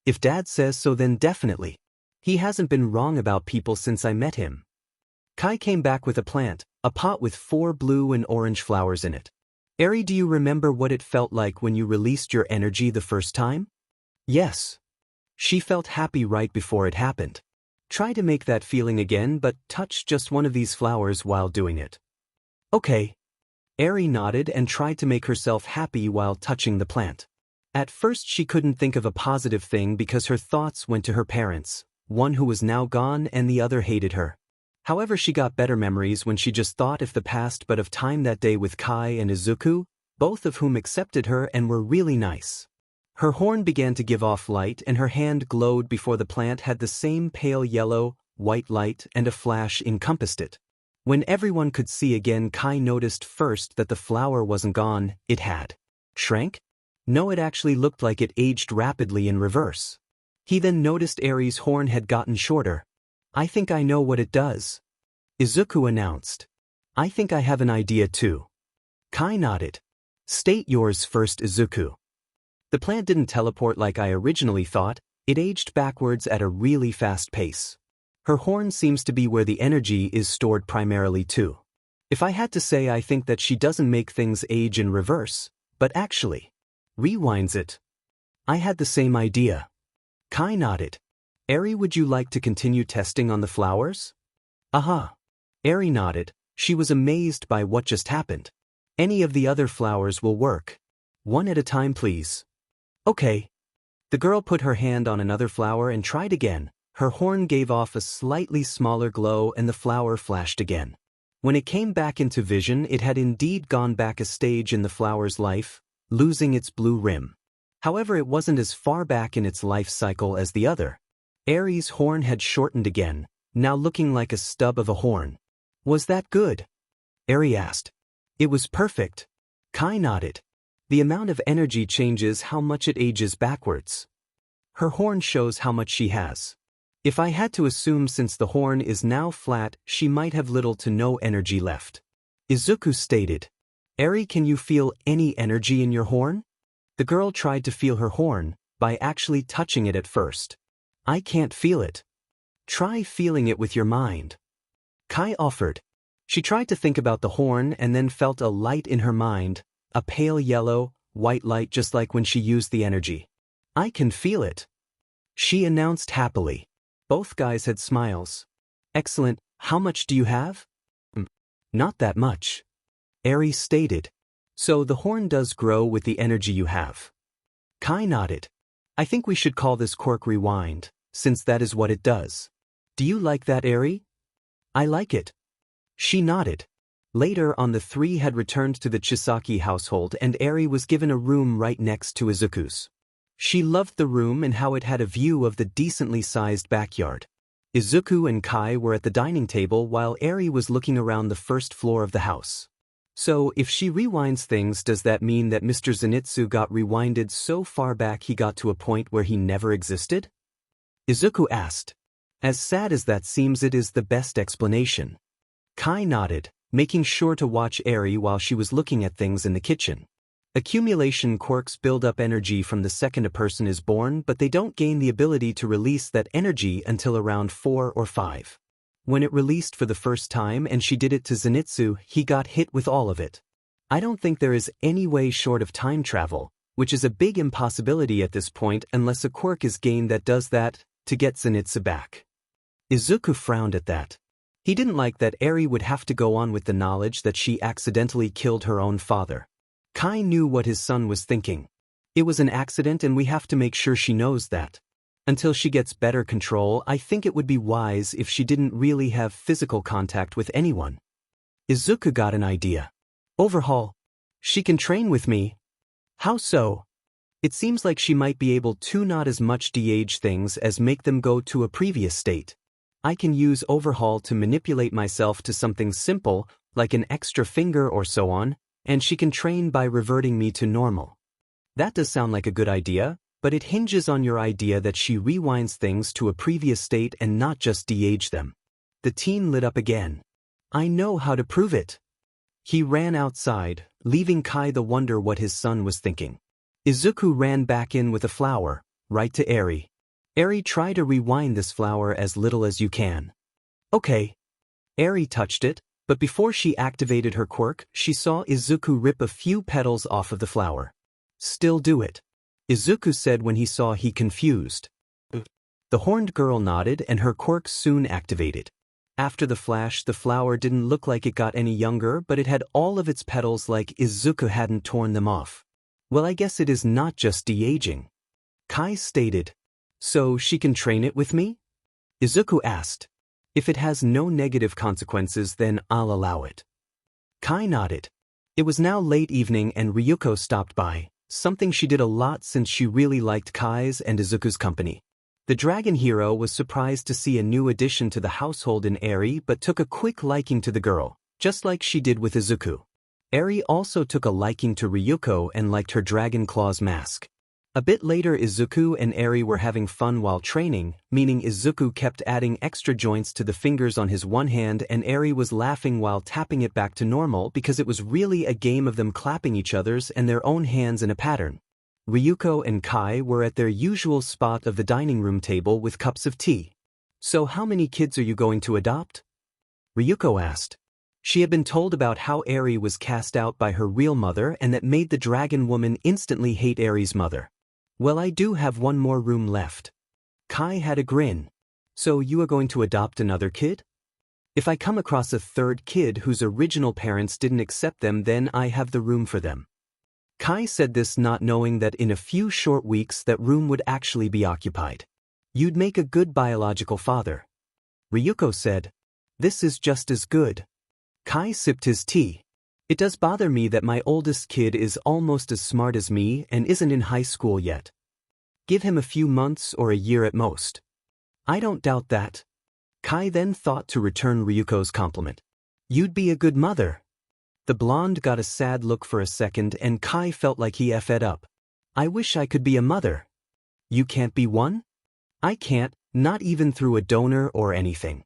If Dad says so, then definitely. He hasn't been wrong about people since I met him. Kai came back with a plant, a pot with 4 blue and orange flowers in it. Eri, do you remember what it felt like when you released your energy the first time? Yes. She felt happy right before it happened. Try to make that feeling again, but touch just one of these flowers while doing it. Okay. Eri nodded and tried to make herself happy while touching the plant. At first she couldn't think of a positive thing because her thoughts went to her parents, one who was now gone and the other hated her. However, she got better memories when she just thought of the past but of time that day with Kai and Izuku, both of whom accepted her and were really nice. Her horn began to give off light and her hand glowed before the plant had the same pale yellow, white light and a flash encompassed it. When everyone could see again, Kai noticed first that the flower wasn't gone, it had shrank? No, it actually looked like it aged rapidly in reverse. He then noticed Eri's horn had gotten shorter. I think I know what it does, Izuku announced. I think I have an idea too. Kai nodded. State yours first, Izuku. The plant didn't teleport like I originally thought, it aged backwards at a really fast pace. Her horn seems to be where the energy is stored primarily too. If I had to say, I think that she doesn't make things age in reverse, but actually rewinds it. I had the same idea. Kai nodded. Eri, would you like to continue testing on the flowers? Aha. Eri nodded. She was amazed by what just happened. Any of the other flowers will work. One at a time, please. Okay. The girl put her hand on another flower and tried again. Her horn gave off a slightly smaller glow and the flower flashed again. When it came back into vision, it had indeed gone back a stage in the flower's life, losing its blue rim. However, it wasn't as far back in its life cycle as the other. Eri's horn had shortened again, now looking like a stub of a horn. Was that good? Eri asked. It was perfect. Kai nodded. The amount of energy changes how much it ages backwards. Her horn shows how much she has. If I had to assume, since the horn is now flat, she might have little to no energy left. Izuku stated. Eri, can you feel any energy in your horn? The girl tried to feel her horn, by actually touching it at first. I can't feel it. Try feeling it with your mind. Kai offered. She tried to think about the horn and then felt a light in her mind, a pale yellow, white light just like when she used the energy. I can feel it, she announced happily. Both guys had smiles. Excellent, how much do you have? Not that much. Eri stated. So the horn does grow with the energy you have. Kai nodded. I think we should call this quirk rewind, since that is what it does. Do you like that, Eri? I like it. She nodded. Later on, the three had returned to the Chisaki household and Eri was given a room right next to Izuku's. She loved the room and how it had a view of the decently sized backyard. Izuku and Kai were at the dining table while Eri was looking around the first floor of the house. So, if she rewinds things, does that mean that Mr. Zenitsu got rewinded so far back he got to a point where he never existed? Izuku asked. As sad as that seems, it is the best explanation. Kai nodded, making sure to watch Eri while she was looking at things in the kitchen. Accumulation quirks build up energy from the second a person is born, but they don't gain the ability to release that energy until around 4 or 5. When it released for the first time and she did it to Zenitsu, he got hit with all of it. I don't think there is any way short of time travel, which is a big impossibility at this point unless a quirk is gained that does that, to get Zenitsu back. Izuku frowned at that. He didn't like that Eri would have to go on with the knowledge that she accidentally killed her own father. Kai knew what his son was thinking. It was an accident and we have to make sure she knows that. Until she gets better control, I think it would be wise if she didn't really have physical contact with anyone. Izuku got an idea. Overhaul. She can train with me. How so? It seems like she might be able to not as much de-age things as make them go to a previous state. I can use Overhaul to manipulate myself to something simple, like an extra finger or so on, and she can train by reverting me to normal. That does sound like a good idea, but it hinges on your idea that she rewinds things to a previous state and not just de-age them. The teen lit up again. I know how to prove it. He ran outside, leaving Kai to wonder what his son was thinking. Izuku ran back in with a flower, right to Eri. Eri, try to rewind this flower as little as you can. Okay. Eri touched it, but before she activated her quirk, she saw Izuku rip a few petals off of the flower. Still do it, Izuku said when he saw he confused. The horned girl nodded and her quirk soon activated. After the flash, the flower didn't look like it got any younger, but it had all of its petals like Izuku hadn't torn them off. Well, I guess it is not just de-aging, Kai stated. So she can train it with me? Izuku asked. If it has no negative consequences, then I'll allow it. Kai nodded. It was now late evening and Ryuko stopped by, something she did a lot since she really liked Kai's and Izuku's company. The dragon hero was surprised to see a new addition to the household in Eri but took a quick liking to the girl, just like she did with Izuku. Eri also took a liking to Ryuko and liked her dragon claws mask. A bit later, Izuku and Eri were having fun while training, meaning Izuku kept adding extra joints to the fingers on his one hand and Eri was laughing while tapping it back to normal because it was really a game of them clapping each other's and their own hands in a pattern. Ryuko and Kai were at their usual spot of the dining room table with cups of tea. So how many kids are you going to adopt? Ryuko asked. She had been told about how Eri was cast out by her real mother and that made the dragon woman instantly hate Eri's mother. Well, I do have one more room left. Kai had a grin. So you are going to adopt another kid? If I come across a third kid whose original parents didn't accept them, then I have the room for them. Kai said this not knowing that in a few short weeks that room would actually be occupied. You'd make a good biological father. Ryuko said. This is just as good. Kai sipped his tea. It does bother me that my oldest kid is almost as smart as me and isn't in high school yet. Give him a few months or a year at most. I don't doubt that. Kai then thought to return Ryuko's compliment. You'd be a good mother. The blonde got a sad look for a second and Kai felt like he effed up. I wish I could be a mother. You can't be one? I can't, not even through a donor or anything.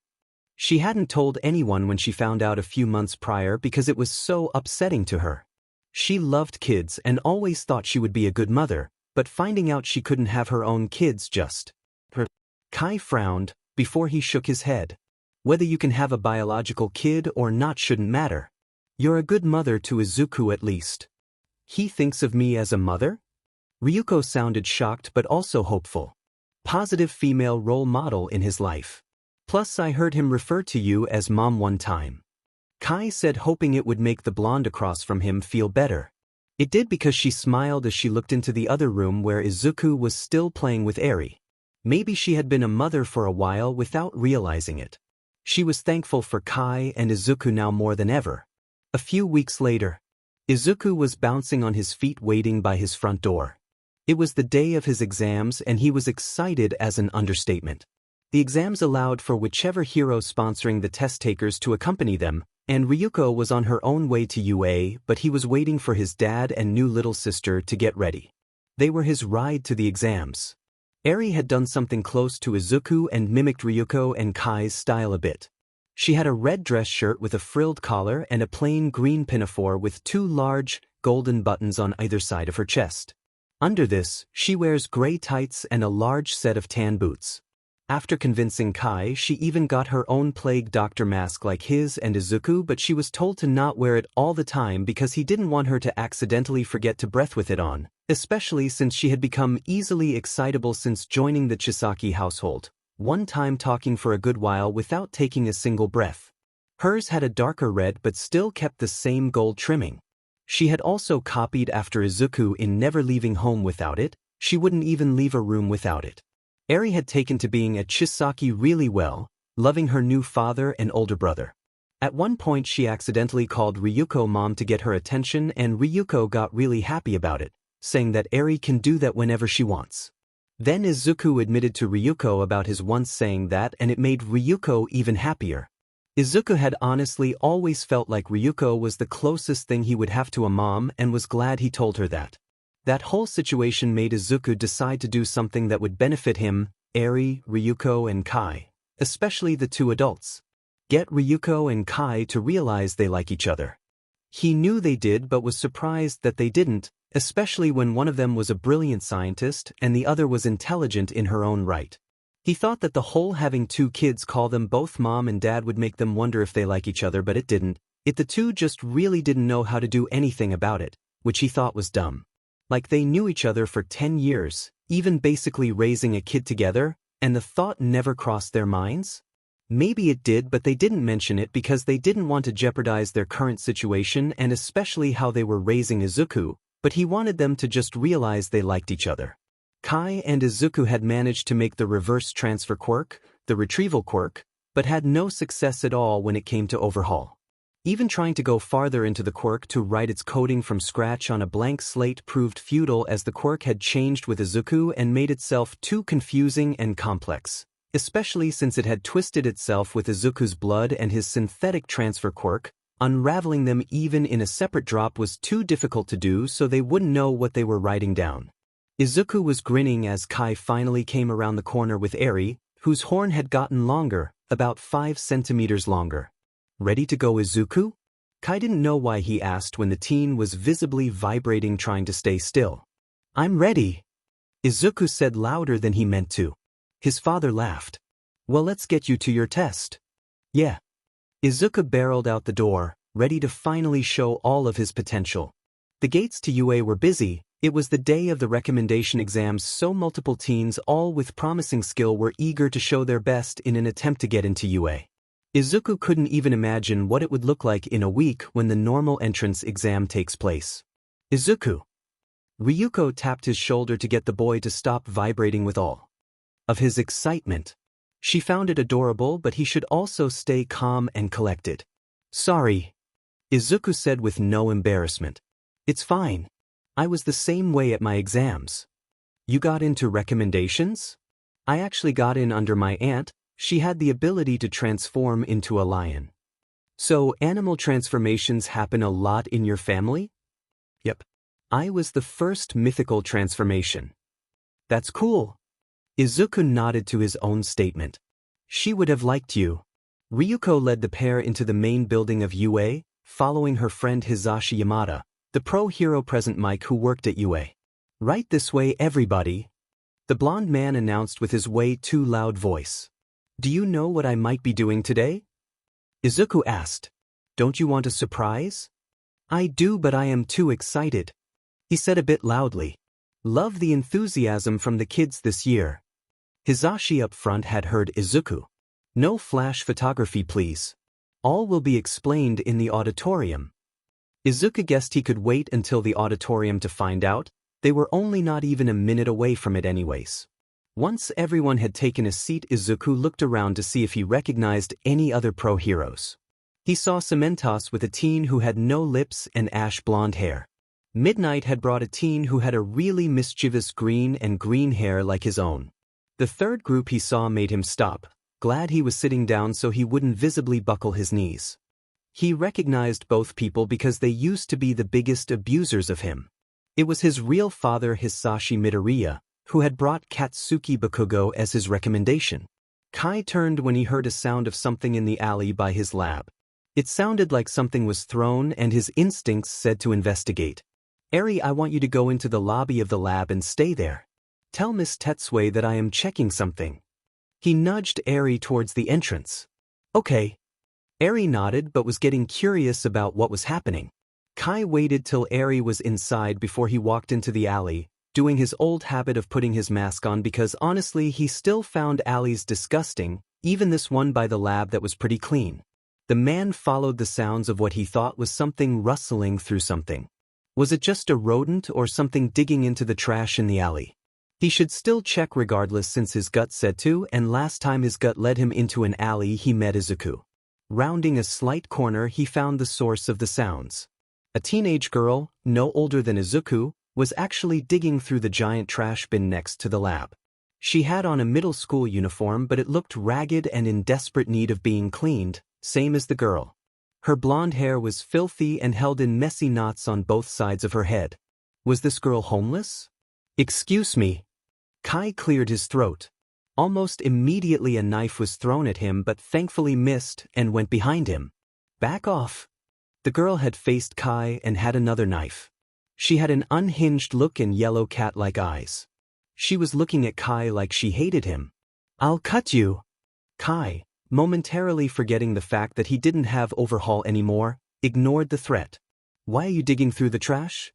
She hadn't told anyone when she found out a few months prior because it was so upsetting to her. She loved kids and always thought she would be a good mother, but finding out she couldn't have her own kids just hurt. Kai frowned before he shook his head. Whether you can have a biological kid or not shouldn't matter. You're a good mother to Izuku at least. He thinks of me as a mother? Ryuko sounded shocked but also hopeful. Positive female role model in his life. Plus I heard him refer to you as mom one time. Kai said, hoping it would make the blonde across from him feel better. It did because she smiled as she looked into the other room where Izuku was still playing with Eri. Maybe she had been a mother for a while without realizing it. She was thankful for Kai and Izuku now more than ever. A few weeks later, Izuku was bouncing on his feet waiting by his front door. It was the day of his exams and he was excited as an understatement. The exams allowed for whichever hero sponsoring the test takers to accompany them, and Ryuko was on her own way to UA, but he was waiting for his dad and new little sister to get ready. They were his ride to the exams. Eri had done something close to Izuku and mimicked Ryuko and Kai's style a bit. She had a red dress shirt with a frilled collar and a plain green pinafore with two large, golden buttons on either side of her chest. Under this, she wears gray tights and a large set of tan boots. After convincing Kai, she even got her own plague doctor mask like his and Izuku, but she was told to not wear it all the time because he didn't want her to accidentally forget to breathe with it on, especially since she had become easily excitable since joining the Chisaki household, one time talking for a good while without taking a single breath. Hers had a darker red but still kept the same gold trimming. She had also copied after Izuku in never leaving home without it. She wouldn't even leave a room without it. Eri had taken to being a Chisaki really well, loving her new father and older brother. At one point she accidentally called Ryuko mom to get her attention and Ryuko got really happy about it, saying that Eri can do that whenever she wants. Then Izuku admitted to Ryuko about his once saying that and it made Ryuko even happier. Izuku had honestly always felt like Ryuko was the closest thing he would have to a mom and was glad he told her that. That whole situation made Izuku decide to do something that would benefit him, Eri, Ryuko and Kai, especially the two adults. Get Ryuko and Kai to realize they like each other. He knew they did but was surprised that they didn't, especially when one of them was a brilliant scientist and the other was intelligent in her own right. He thought that the whole having two kids call them both mom and dad would make them wonder if they like each other, but it didn't. The two just really didn't know how to do anything about it, which he thought was dumb. Like they knew each other for 10 years, even basically raising a kid together, and the thought never crossed their minds? Maybe it did, but they didn't mention it because they didn't want to jeopardize their current situation and especially how they were raising Izuku, but he wanted them to just realize they liked each other. Kai and Izuku had managed to make the reverse transfer quirk, the retrieval quirk, but had no success at all when it came to Overhaul. Even trying to go farther into the quirk to write its coding from scratch on a blank slate proved futile, as the quirk had changed with Izuku and made itself too confusing and complex, especially since it had twisted itself with Izuku's blood and his synthetic transfer quirk. Unraveling them even in a separate drop was too difficult to do, so they wouldn't know what they were writing down. Izuku was grinning as Kai finally came around the corner with Heir, whose horn had gotten longer, about 5 centimeters longer. Ready to go, Izuku? Kai didn't know why he asked when the teen was visibly vibrating, trying to stay still. I'm ready, Izuku said louder than he meant to. His father laughed. Well, let's get you to your test. Yeah. Izuku barreled out the door, ready to finally show all of his potential. The gates to UA were busy. It was the day of the recommendation exams, so multiple teens, all with promising skill, were eager to show their best in an attempt to get into UA. Izuku couldn't even imagine what it would look like in a week when the normal entrance exam takes place. Izuku. Ryuko tapped his shoulder to get the boy to stop vibrating with all of his excitement. She found it adorable, but he should also stay calm and collected. Sorry, Izuku said with no embarrassment. It's fine. I was the same way at my exams. You got into recommendations? I actually got in under my aunt. She had the ability to transform into a lion. So animal transformations happen a lot in your family? Yep. I was the first mythical transformation. That's cool. Izuku nodded to his own statement. She would have liked you. Ryuko led the pair into the main building of UA, following her friend Hisashi Yamada, the pro-hero present Mike who worked at UA. Right this way, everybody, the blonde man announced with his way too loud voice. Do you know what I might be doing today? Izuku asked. Don't you want a surprise? I do, but I am too excited, he said a bit loudly. Love the enthusiasm from the kids this year. Hisashi up front had heard Izuku. No flash photography, please. All will be explained in the auditorium. Izuku guessed he could wait until the auditorium to find out. They were only not even a minute away from it anyways. Once everyone had taken a seat, Izuku looked around to see if he recognized any other pro-heroes. He saw Cementos with a teen who had no lips and ash blonde hair. Midnight had brought a teen who had a really mischievous green and green hair like his own. The third group he saw made him stop, glad he was sitting down so he wouldn't visibly buckle his knees. He recognized both people because they used to be the biggest abusers of him. It was his real father, Hisashi Midoriya, who had brought Katsuki Bakugo as his recommendation. Kai turned when he heard a sound of something in the alley by his lab. It sounded like something was thrown, and his instincts said to investigate. Eri, I want you to go into the lobby of the lab and stay there. Tell Miss Tetsue that I am checking something. He nudged Eri towards the entrance. Okay. Eri nodded but was getting curious about what was happening. Kai waited till Eri was inside before he walked into the alley, doing his old habit of putting his mask on because honestly he still found alleys disgusting, even this one by the lab that was pretty clean. The man followed the sounds of what he thought was something rustling through something. Was it just a rodent or something digging into the trash in the alley? He should still check regardless since his gut said to, and last time his gut led him into an alley he met Izuku. Rounding a slight corner he found the source of the sounds. A teenage girl, no older than Izuku, was actually digging through the giant trash bin next to the lab. She had on a middle school uniform but it looked ragged and in desperate need of being cleaned, same as the girl. Her blonde hair was filthy and held in messy knots on both sides of her head. Was this girl homeless? Excuse me. Kai cleared his throat. Almost immediately a knife was thrown at him but thankfully missed and went behind him. Back off. The girl had faced Kai and had another knife. She had an unhinged look and yellow cat-like eyes. She was looking at Kai like she hated him. I'll cut you. Kai, momentarily forgetting the fact that he didn't have Overhaul anymore, ignored the threat. Why are you digging through the trash?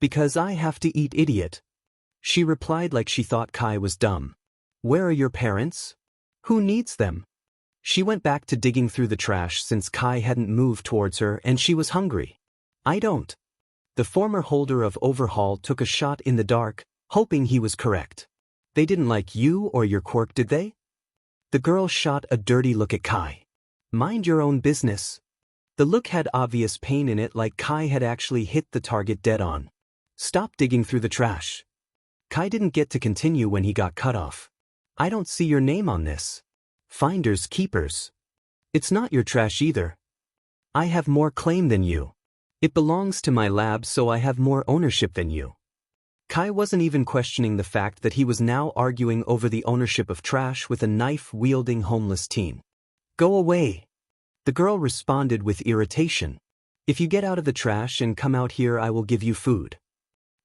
Because I have to eat, idiot. She replied like she thought Kai was dumb. Where are your parents? Who needs them? She went back to digging through the trash since Kai hadn't moved towards her and she was hungry. I don't. The former holder of Overhaul took a shot in the dark, hoping he was correct. They didn't like you or your quirk, did they? The girl shot a dirty look at Kai. Mind your own business. The look had obvious pain in it, like Kai had actually hit the target dead on. Stop digging through the trash. Kai didn't get to continue when he got cut off. I don't see your name on this. Finders keepers. It's not your trash either. I have more claim than you. It belongs to my lab, so I have more ownership than you. Kai wasn't even questioning the fact that he was now arguing over the ownership of trash with a knife-wielding homeless teen. Go away. The girl responded with irritation. If you get out of the trash and come out here, I will give you food.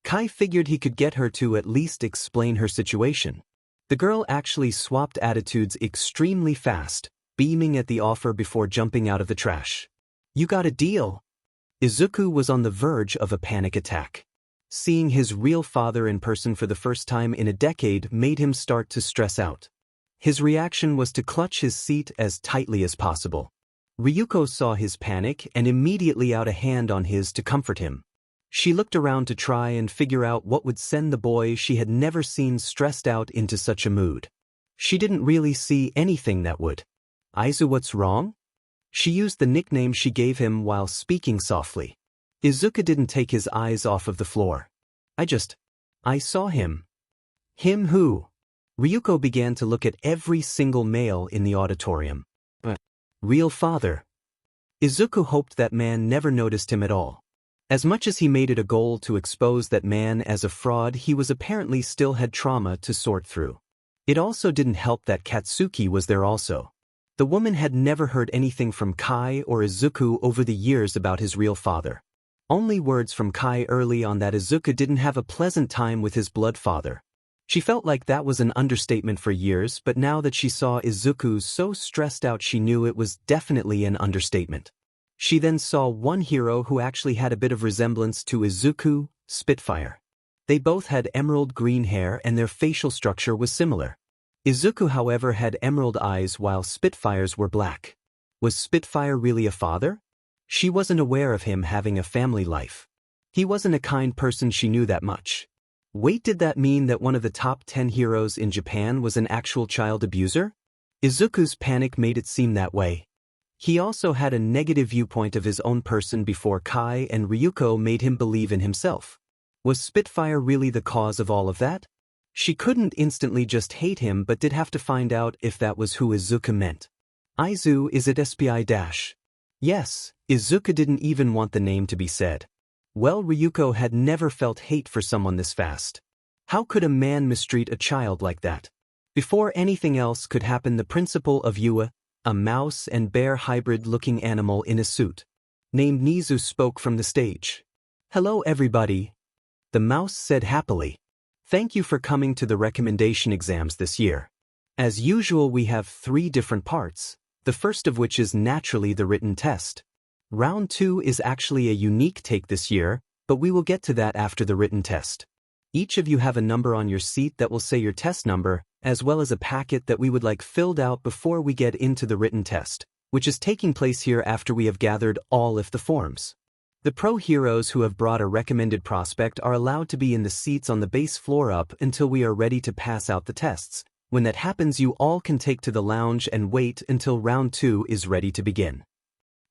Kai figured he could get her to at least explain her situation. The girl actually swapped attitudes extremely fast, beaming at the offer before jumping out of the trash. You got a deal. Izuku was on the verge of a panic attack. Seeing his real father in person for the first time in a decade made him start to stress out. His reaction was to clutch his seat as tightly as possible. Ryuko saw his panic and immediately out a hand on his to comfort him. She looked around to try and figure out what would send the boy she had never seen stressed out into such a mood. She didn't really see anything that would. Izu, what's wrong? She used the nickname she gave him while speaking softly. Izuku didn't take his eyes off of the floor. I saw him. Him who? Ryuko began to look at every single male in the auditorium. Real father. Izuku hoped that man never noticed him at all. As much as he made it a goal to expose that man as a fraud, he was apparently still had trauma to sort through. It also didn't help that Katsuki was there also. The woman had never heard anything from Kai or Izuku over the years about his real father. Only words from Kai early on that Izuku didn't have a pleasant time with his blood father. She felt like that was an understatement for years, but now that she saw Izuku so stressed out, she knew it was definitely an understatement. She then saw one hero who actually had a bit of resemblance to Izuku, Spitfire. They both had emerald green hair and their facial structure was similar. Izuku, however, had emerald eyes while Spitfire's were black. Was Spitfire really a father? She wasn't aware of him having a family life. He wasn't a kind person, she knew that much. Wait, did that mean that one of the top 10 heroes in Japan was an actual child abuser? Izuku's panic made it seem that way. He also had a negative viewpoint of his own person before Kai and Ryuko made him believe in himself. Was Spitfire really the cause of all of that? She couldn't instantly just hate him, but did have to find out if that was who Izuku meant. Izu, is it SPI dash? Yes, Izuku didn't even want the name to be said. Well, Ryuko had never felt hate for someone this fast. How could a man mistreat a child like that? Before anything else could happen, the principal of Yua, a mouse and bear hybrid-looking animal in a suit, named Nizu, spoke from the stage. Hello everybody, the mouse said happily. Thank you for coming to the recommendation exams this year. As usual, we have 3 different parts, the first of which is naturally the written test. Round 2 is actually a unique take this year, but we will get to that after the written test. Each of you have a number on your seat that will say your test number, as well as a packet that we would like filled out before we get into the written test, which is taking place here after we have gathered all of the forms. The pro heroes who have brought a recommended prospect are allowed to be in the seats on the base floor up until we are ready to pass out the tests. When that happens, you all can take to the lounge and wait until round 2 is ready to begin.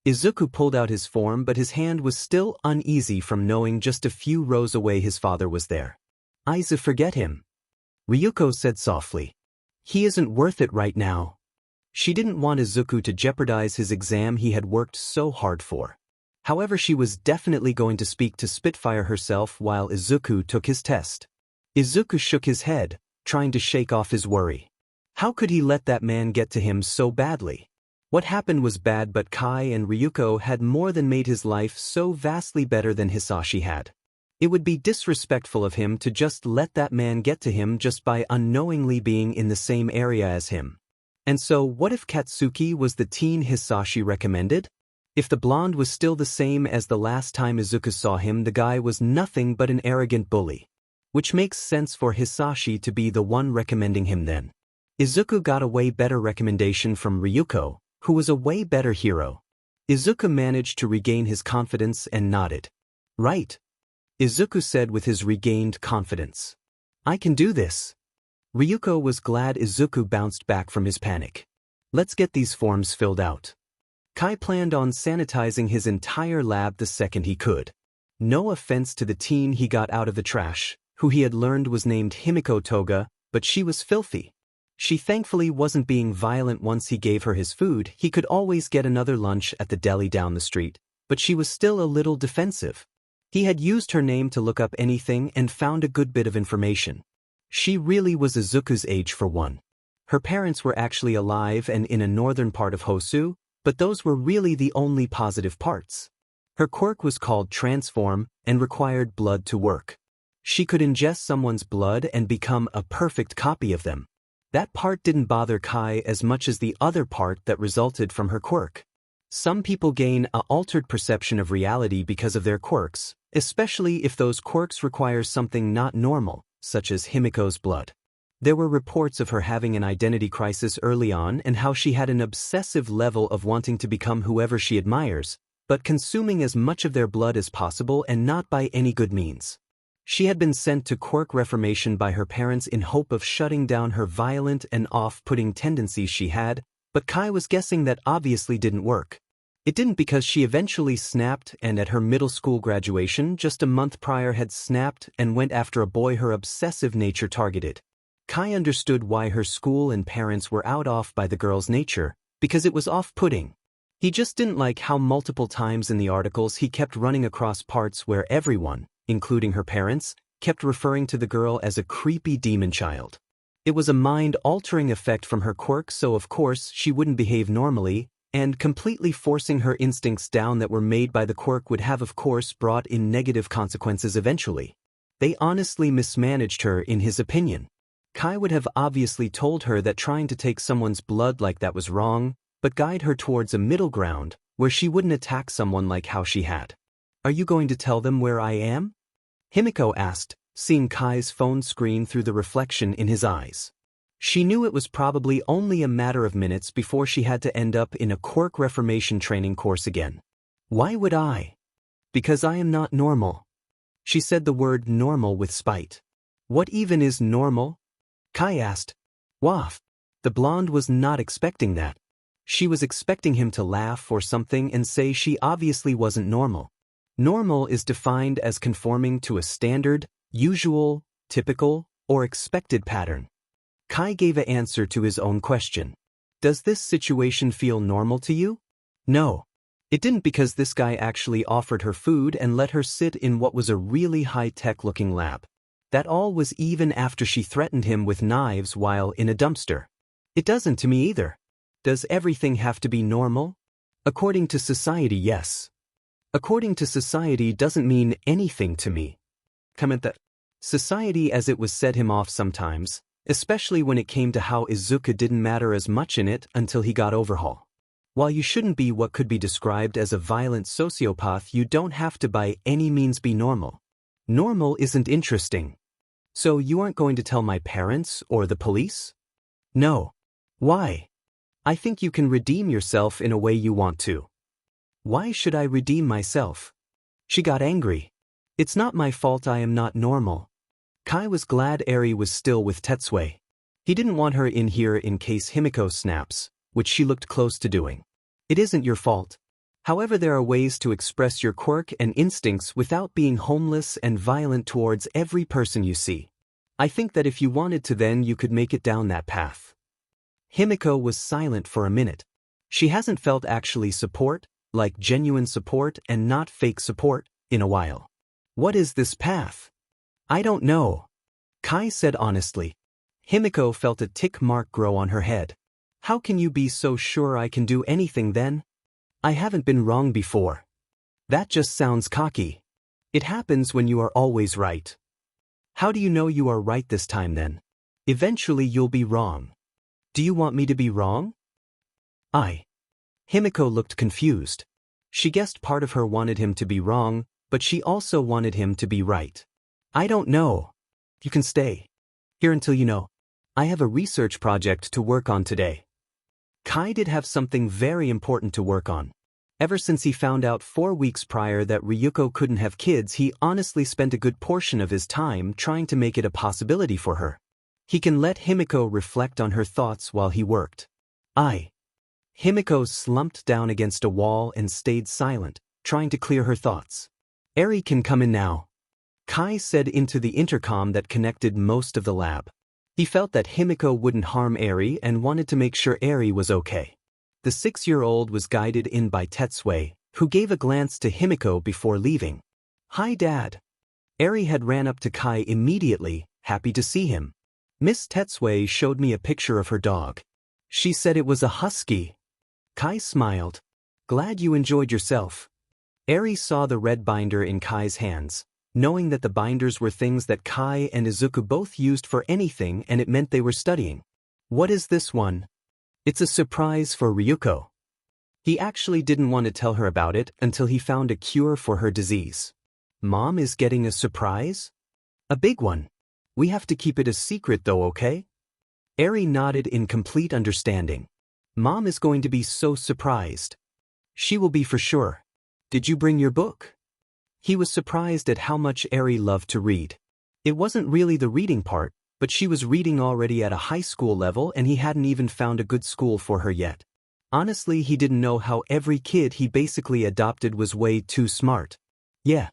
Izuku pulled out his form, but his hand was still uneasy from knowing just a few rows away his father was there. Izu, forget him. Ryuko said softly. He isn't worth it right now. She didn't want Izuku to jeopardize his exam he had worked so hard for. However, she was definitely going to speak to Spitfire herself while Izuku took his test. Izuku shook his head, trying to shake off his worry. How could he let that man get to him so badly? What happened was bad, but Kai and Ryuko had more than made his life so vastly better than Hisashi had. It would be disrespectful of him to just let that man get to him just by unknowingly being in the same area as him. And so what if Katsuki was the teen Hisashi recommended? If the blonde was still the same as the last time Izuku saw him, the guy was nothing but an arrogant bully. Which makes sense for Hisashi to be the one recommending him then. Izuku got a way better recommendation from Ryuko, who was a way better hero. Izuku managed to regain his confidence and nodded. Right. Izuku said with his regained confidence. I can do this. Ryuko was glad Izuku bounced back from his panic. Let's get these forms filled out. Kai planned on sanitizing his entire lab the second he could. No offense to the teen he got out of the trash, who he had learned was named Himiko Toga, but she was filthy. She thankfully wasn't being violent once he gave her his food. He could always get another lunch at the deli down the street, but she was still a little defensive. He had used her name to look up anything and found a good bit of information. She really was Izuku's age for one. Her parents were actually alive and in a northern part of Hosu, but those were really the only positive parts. Her quirk was called Transform and required blood to work. She could ingest someone's blood and become a perfect copy of them. That part didn't bother Kai as much as the other part that resulted from her quirk. Some people gain an altered perception of reality because of their quirks, especially if those quirks require something not normal, such as Himiko's blood. There were reports of her having an identity crisis early on and how she had an obsessive level of wanting to become whoever she admires, but consuming as much of their blood as possible and not by any good means. She had been sent to quirk reformation by her parents in hope of shutting down her violent and off-putting tendencies she had, but Kai was guessing that obviously didn't work. It didn't because she eventually snapped and at her middle school graduation just a month prior had snapped and went after a boy her obsessive nature targeted. Kai understood why her school and parents were off by the girl's nature, because it was off-putting. He just didn't like how multiple times in the articles he kept running across parts where everyone, including her parents, kept referring to the girl as a creepy demon child. It was a mind-altering effect from her quirk, so of course she wouldn't behave normally, and completely forcing her instincts down that were made by the quirk would have of course brought in negative consequences eventually. They honestly mismanaged her in his opinion. Kai would have obviously told her that trying to take someone's blood like that was wrong, but guide her towards a middle ground where she wouldn't attack someone like how she had. Are you going to tell them where I am? Himiko asked, seeing Kai's phone screen through the reflection in his eyes. She knew it was probably only a matter of minutes before she had to end up in a quirk reformation training course again. Why would I? Because I am not normal. She said the word normal with spite. What even is normal? Kai asked. Waff. The blonde was not expecting that. She was expecting him to laugh or something and say she obviously wasn't normal. Normal is defined as conforming to a standard, usual, typical, or expected pattern. Kai gave an answer to his own question. Does this situation feel normal to you? No. It didn't because this guy actually offered her food and let her sit in what was a really high-tech looking lab. That all was even after she threatened him with knives while in a dumpster. It doesn't to me either. Does everything have to be normal? According to society, yes. According to society doesn't mean anything to me. Comment that. Society as it was set him off sometimes, especially when it came to how Izuku didn't matter as much in it until he got Overhaul. While you shouldn't be what could be described as a violent sociopath, you don't have to by any means be normal. Normal isn't interesting. So you aren't going to tell my parents or the police? No. Why? I think you can redeem yourself in a way you want to. Why should I redeem myself? She got angry. It's not my fault I am not normal. Kai was glad Eri was still with Tetsue. He didn't want her in here in case Himiko snaps, which she looked close to doing. It isn't your fault. However, there are ways to express your quirk and instincts without being homeless and violent towards every person you see. I think that if you wanted to, then you could make it down that path. Himiko was silent for a minute. She hasn't felt actually support, like genuine support and not fake support, in a while. What is this path? I don't know. Kai said honestly. Himiko felt a tick mark grow on her head. How can you be so sure I can do anything then? I haven't been wrong before. That just sounds cocky. It happens when you are always right. How do you know you are right this time then? Eventually you'll be wrong. Do you want me to be wrong? Himiko looked confused. She guessed part of her wanted him to be wrong, but she also wanted him to be right. I don't know. You can stay here until you know. I have a research project to work on today. Kai did have something very important to work on. Ever since he found out 4 weeks prior that Ryuko couldn't have kids, he honestly spent a good portion of his time trying to make it a possibility for her. He can let Himiko reflect on her thoughts while he worked. Himiko slumped down against a wall and stayed silent, trying to clear her thoughts. Eri can come in now, Kai said into the intercom that connected most of the lab. He felt that Himiko wouldn't harm Eri and wanted to make sure Eri was okay. The 6-year-old was guided in by Tetsue, who gave a glance to Himiko before leaving. Hi Dad. Eri had ran up to Kai immediately, happy to see him. Miss Tetsue showed me a picture of her dog. She said it was a husky. Kai smiled. Glad you enjoyed yourself. Eri saw the red binder in Kai's hands, knowing that the binders were things that Kai and Izuku both used for anything, and it meant they were studying. What is this one? It's a surprise for Ryuko. He actually didn't want to tell her about it until he found a cure for her disease. Mom is getting a surprise? A big one. We have to keep it a secret though, okay? Eri nodded in complete understanding. Mom is going to be so surprised. She will be for sure. Did you bring your book? He was surprised at how much Eri loved to read. It wasn't really the reading part, but she was reading already at a high school level and he hadn't even found a good school for her yet. Honestly, he didn't know how every kid he basically adopted was way too smart. Yeah.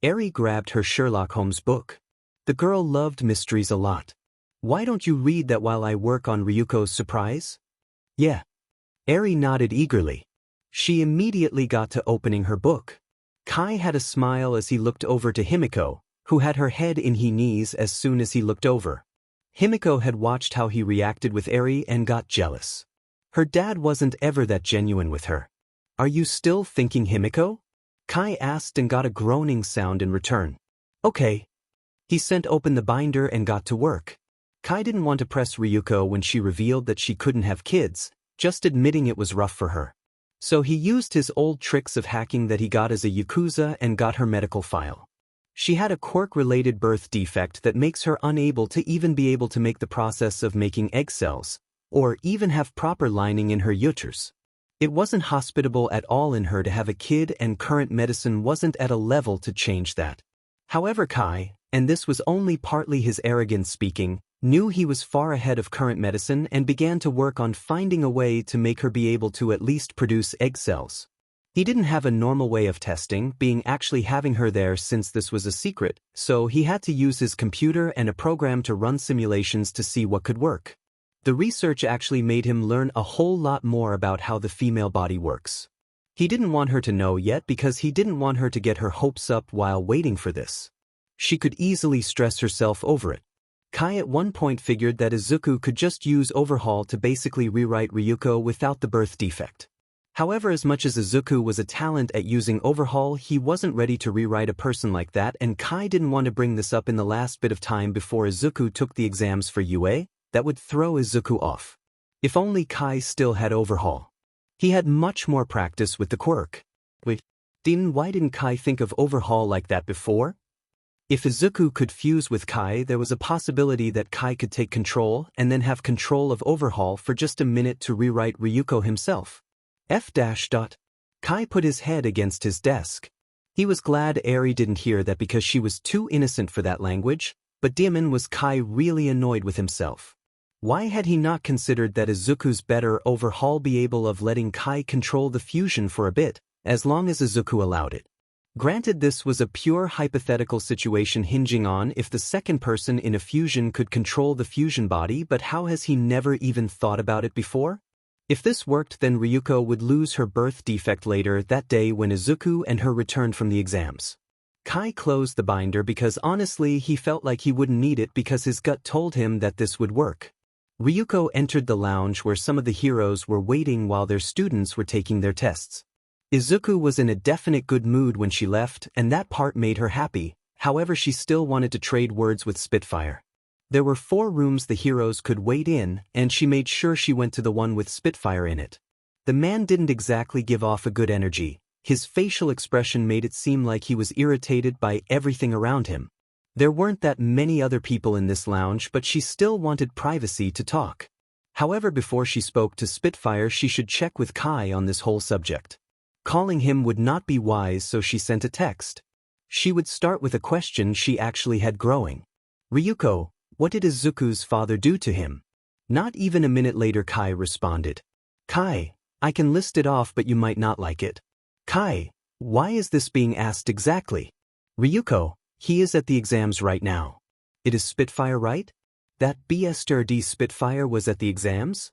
Eri grabbed her Sherlock Holmes book. The girl loved mysteries a lot. Why don't you read that while I work on Ryuko's surprise? Yeah. Eri nodded eagerly. She immediately got to opening her book. Kai had a smile as he looked over to Himiko, who had her head in her knees as soon as he looked over. Himiko had watched how he reacted with Eri and got jealous. Her dad wasn't ever that genuine with her. Are you still thinking Himiko? Kai asked and got a groaning sound in return. Okay. He sent open the binder and got to work. Kai didn't want to press Ryuko when she revealed that she couldn't have kids, just admitting it was rough for her. So he used his old tricks of hacking that he got as a Yakuza and got her medical file. She had a quirk-related birth defect that makes her unable to even be able to make the process of making egg cells, or even have proper lining in her uterus. It wasn't hospitable at all in her to have a kid, and current medicine wasn't at a level to change that. However, Kai, and this was only partly his arrogance speaking, knew he was far ahead of current medicine and began to work on finding a way to make her be able to at least produce egg cells. He didn't have a normal way of testing, being actually having her there since this was a secret, so he had to use his computer and a program to run simulations to see what could work. The research actually made him learn a whole lot more about how the female body works. He didn't want her to know yet because he didn't want her to get her hopes up while waiting for this. She could easily stress herself over it. Kai at one point figured that Izuku could just use Overhaul to basically rewrite Ryuko without the birth defect. However, as much as Izuku was a talent at using Overhaul, he wasn't ready to rewrite a person like that, and Kai didn't want to bring this up in the last bit of time before Izuku took the exams for UA. That would throw Izuku off. If only Kai still had Overhaul. He had much more practice with the quirk. Wait, why didn't Kai think of Overhaul like that before? If Izuku could fuse with Kai, there was a possibility that Kai could take control and then have control of Overhaul for just a minute to rewrite Ryuko himself. Kai put his head against his desk. He was glad Eri didn't hear that because she was too innocent for that language, but Daemon was Kai really annoyed with himself. Why had he not considered that Izuku's better Overhaul be able of letting Kai control the fusion for a bit, as long as Izuku allowed it? Granted, this was a pure hypothetical situation hinging on if the second person in a fusion could control the fusion body, but how has he never even thought about it before? If this worked, then Ryuko would lose her birth defect later that day when Izuku and her returned from the exams. Kai closed the binder because honestly he felt like he wouldn't need it because his gut told him that this would work. Ryuko entered the lounge where some of the heroes were waiting while their students were taking their tests. Izuku was in a definite good mood when she left, and that part made her happy. However, she still wanted to trade words with Spitfire. There were 4 rooms the heroes could wait in, and she made sure she went to the one with Spitfire in it. The man didn't exactly give off a good energy. His facial expression made it seem like he was irritated by everything around him. There weren't that many other people in this lounge, but she still wanted privacy to talk. However, before she spoke to Spitfire, she should check with Kai on this whole subject. Calling him would not be wise, so she sent a text. She would start with a question she actually had growing. Ryuko, what did Izuku's father do to him? Not even a minute later Kai responded. Kai, I can list it off but you might not like it. Kai, why is this being asked exactly? Ryuko, he is at the exams right now. It is Spitfire, right? That BSTRD Spitfire was at the exams?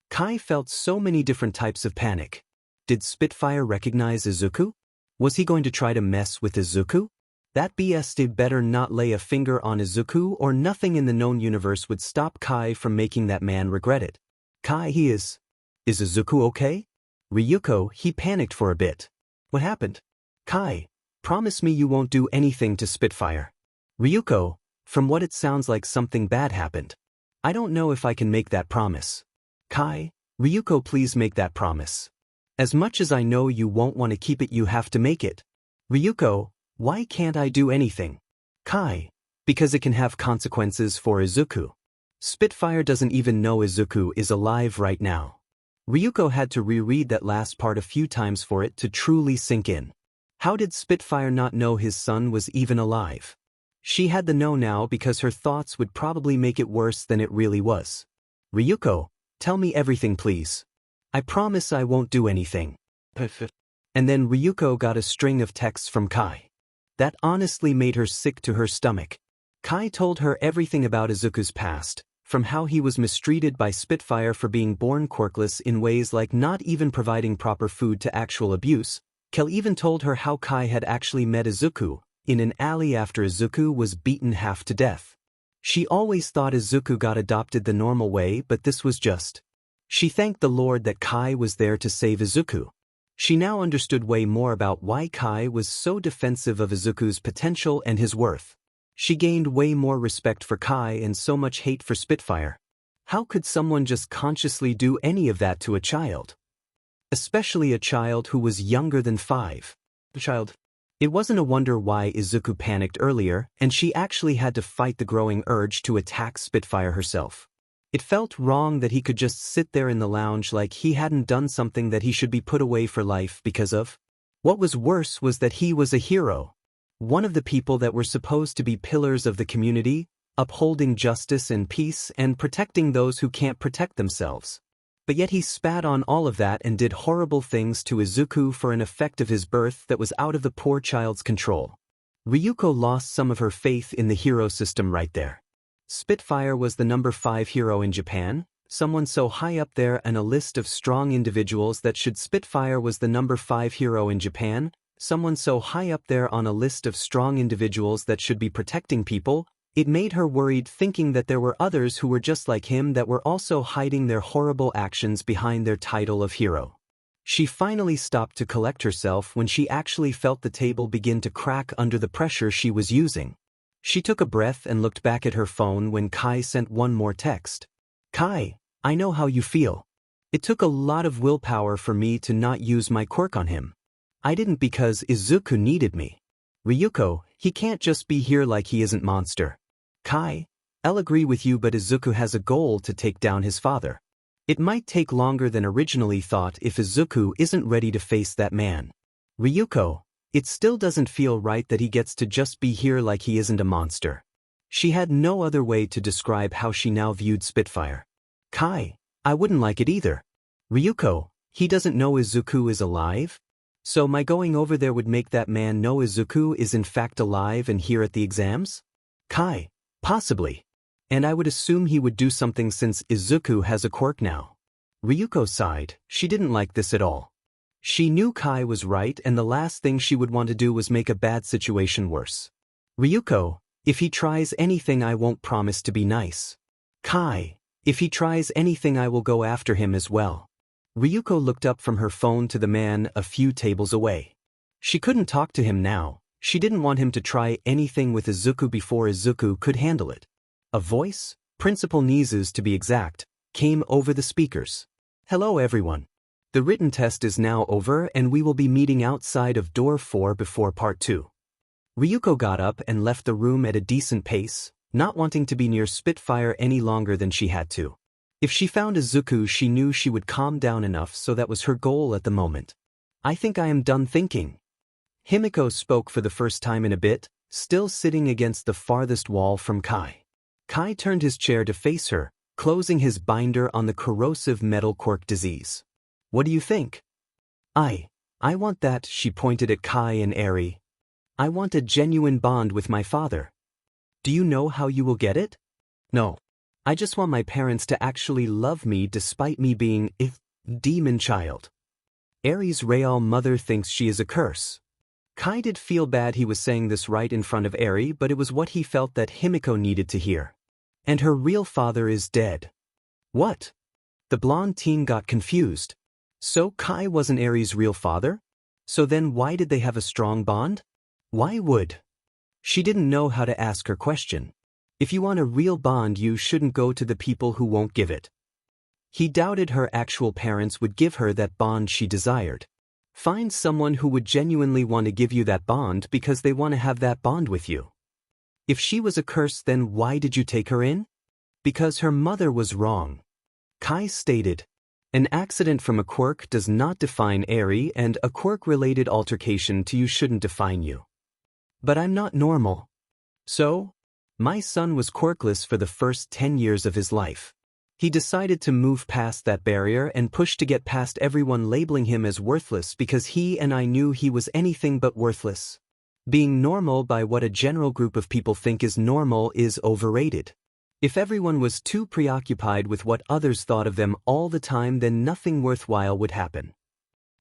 Kai felt so many different types of panic. Did Spitfire recognize Izuku? Was he going to try to mess with Izuku? That BST better not lay a finger on Izuku or nothing in the known universe would stop Kai from making that man regret it. Kai, he is. Is Izuku okay? Ryuko, he panicked for a bit. What happened? Kai, promise me you won't do anything to Spitfire. Ryuko, from what it sounds like something bad happened. I don't know if I can make that promise. Kai, Ryuko, please make that promise. As much as I know you won't want to keep it, you have to make it. Ryuko, why can't I do anything? Kai, because it can have consequences for Izuku. Spitfire doesn't even know Izuku is alive right now. Ryuko had to reread that last part a few times for it to truly sink in. How did Spitfire not know his son was even alive? She had the know now because her thoughts would probably make it worse than it really was. Ryuko, tell me everything please. I promise I won't do anything. And then Ryuko got a string of texts from Kai. That honestly made her sick to her stomach. Kai told her everything about Izuku's past, from how he was mistreated by Spitfire for being born quirkless in ways like not even providing proper food to actual abuse. Kel even told her how Kai had actually met Izuku in an alley after Izuku was beaten half to death. She always thought Izuku got adopted the normal way, but this was just. She thanked the Lord that Kai was there to save Izuku. She now understood way more about why Kai was so defensive of Izuku's potential and his worth. She gained way more respect for Kai and so much hate for Spitfire. How could someone just consciously do any of that to a child? Especially a child who was younger than 5. It wasn't a wonder why Izuku panicked earlier, and she actually had to fight the growing urge to attack Spitfire herself. It felt wrong that he could just sit there in the lounge like he hadn't done something that he should be put away for life because of. What was worse was that he was a hero. One of the people that were supposed to be pillars of the community, upholding justice and peace and protecting those who can't protect themselves. But yet he spat on all of that and did horrible things to Izuku for an effect of his birth that was out of the poor child's control. Ryuko lost some of her faith in the hero system right there. Spitfire was the number 5 hero in Japan, someone so high up there on a list of strong individuals that should Spitfire was the number 5 hero in Japan, someone so high up there on a list of strong individuals that should be protecting people, it made her worried thinking that there were others who were just like him that were also hiding their horrible actions behind their title of hero. She finally stopped to collect herself when she actually felt the table begin to crack under the pressure she was using. She took a breath and looked back at her phone when Kai sent one more text. Kai, I know how you feel. It took a lot of willpower for me to not use my quirk on him. I didn't because Izuku needed me. Ryuko, he can't just be here like he isn't monster. Kai, I'll agree with you, but Izuku has a goal to take down his father. It might take longer than originally thought if Izuku isn't ready to face that man. Ryuko, it still doesn't feel right that he gets to just be here like he isn't a monster. She had no other way to describe how she now viewed Spitfire. Kai, I wouldn't like it either. Ryuko, he doesn't know Izuku is alive? So my going over there would make that man know Izuku is in fact alive and here at the exams? Kai, possibly. And I would assume he would do something since Izuku has a quirk now. Ryuko sighed. She didn't like this at all. She knew Kai was right and the last thing she would want to do was make a bad situation worse. Ryuko, if he tries anything I won't promise to be nice. Kai, if he tries anything I will go after him as well. Ryuko looked up from her phone to the man a few tables away. She couldn't talk to him now. She didn't want him to try anything with Izuku before Izuku could handle it. A voice, Principal Nizu's to be exact, came over the speakers. Hello everyone. The written test is now over and we will be meeting outside of door 4 before part 2. Ryuko got up and left the room at a decent pace, not wanting to be near Spitfire any longer than she had to. If she found Izuku, she knew she would calm down enough, so that was her goal at the moment. I think I am done thinking. Himiko spoke for the first time in a bit, still sitting against the farthest wall from Kai. Kai turned his chair to face her, closing his binder on the corrosive metal quirk disease. What do you think? I want that, she pointed at Kai and Eri. I want a genuine bond with my father. Do you know how you will get it? No. I just want my parents to actually love me despite me being a demon child. Eri's real mother thinks she is a curse. Kai did feel bad he was saying this right in front of Eri, but it was what he felt that Himiko needed to hear. And her real father is dead. What? The blonde teen got confused. So Kai wasn't Eri's real father? So then why did they have a strong bond? Why would? She didn't know how to ask her question. If you want a real bond, you shouldn't go to the people who won't give it. He doubted her actual parents would give her that bond she desired. Find someone who would genuinely want to give you that bond because they want to have that bond with you. If she was a curse, then why did you take her in? Because her mother was wrong. Kai stated. An accident from a quirk does not define Eri, and a quirk-related altercation to you shouldn't define you. But I'm not normal. So? My son was quirkless for the first 10 years of his life. He decided to move past that barrier and push to get past everyone labeling him as worthless because he and I knew he was anything but worthless. Being normal by what a general group of people think is normal is overrated. If everyone was too preoccupied with what others thought of them all the time, then nothing worthwhile would happen.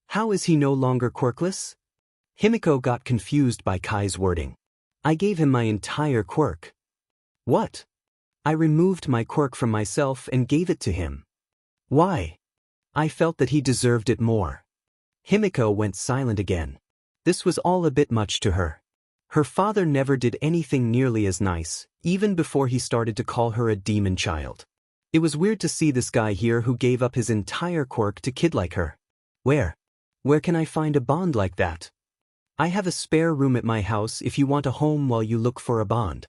How is he no longer quirkless? Himiko got confused by Kai's wording. I gave him my entire quirk. What? I removed my quirk from myself and gave it to him. Why? I felt that he deserved it more. Himiko went silent again. This was all a bit much to her. Her father never did anything nearly as nice, even before he started to call her a demon child. It was weird to see this guy here who gave up his entire quirk to kid like her. Where can I find a bond like that? I have a spare room at my house if you want a home while you look for a bond.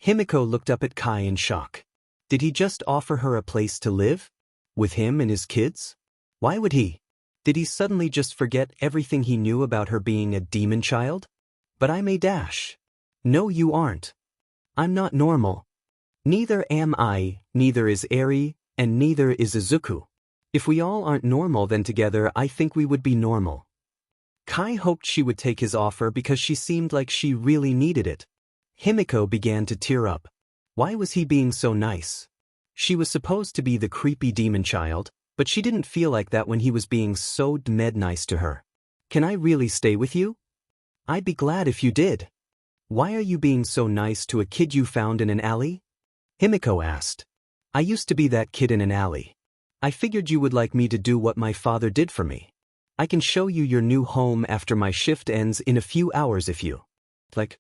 Himiko looked up at Kai in shock. Did he just offer her a place to live? With him and his kids? Why would he? Did he suddenly just forget everything he knew about her being a demon child? But I'm a dash. No, you aren't. I'm not normal. Neither am I, neither is Eri, and neither is Izuku. If we all aren't normal, then together I think we would be normal. Kai hoped she would take his offer because she seemed like she really needed it. Himiko began to tear up. Why was he being so nice? She was supposed to be the creepy demon child, but she didn't feel like that when he was being so nice to her. Can I really stay with you? I'd be glad if you did. Why are you being so nice to a kid you found in an alley? Himiko asked. I used to be that kid in an alley. I figured you would like me to do what my father did for me. I can show you your new home after my shift ends in a few hours if you like.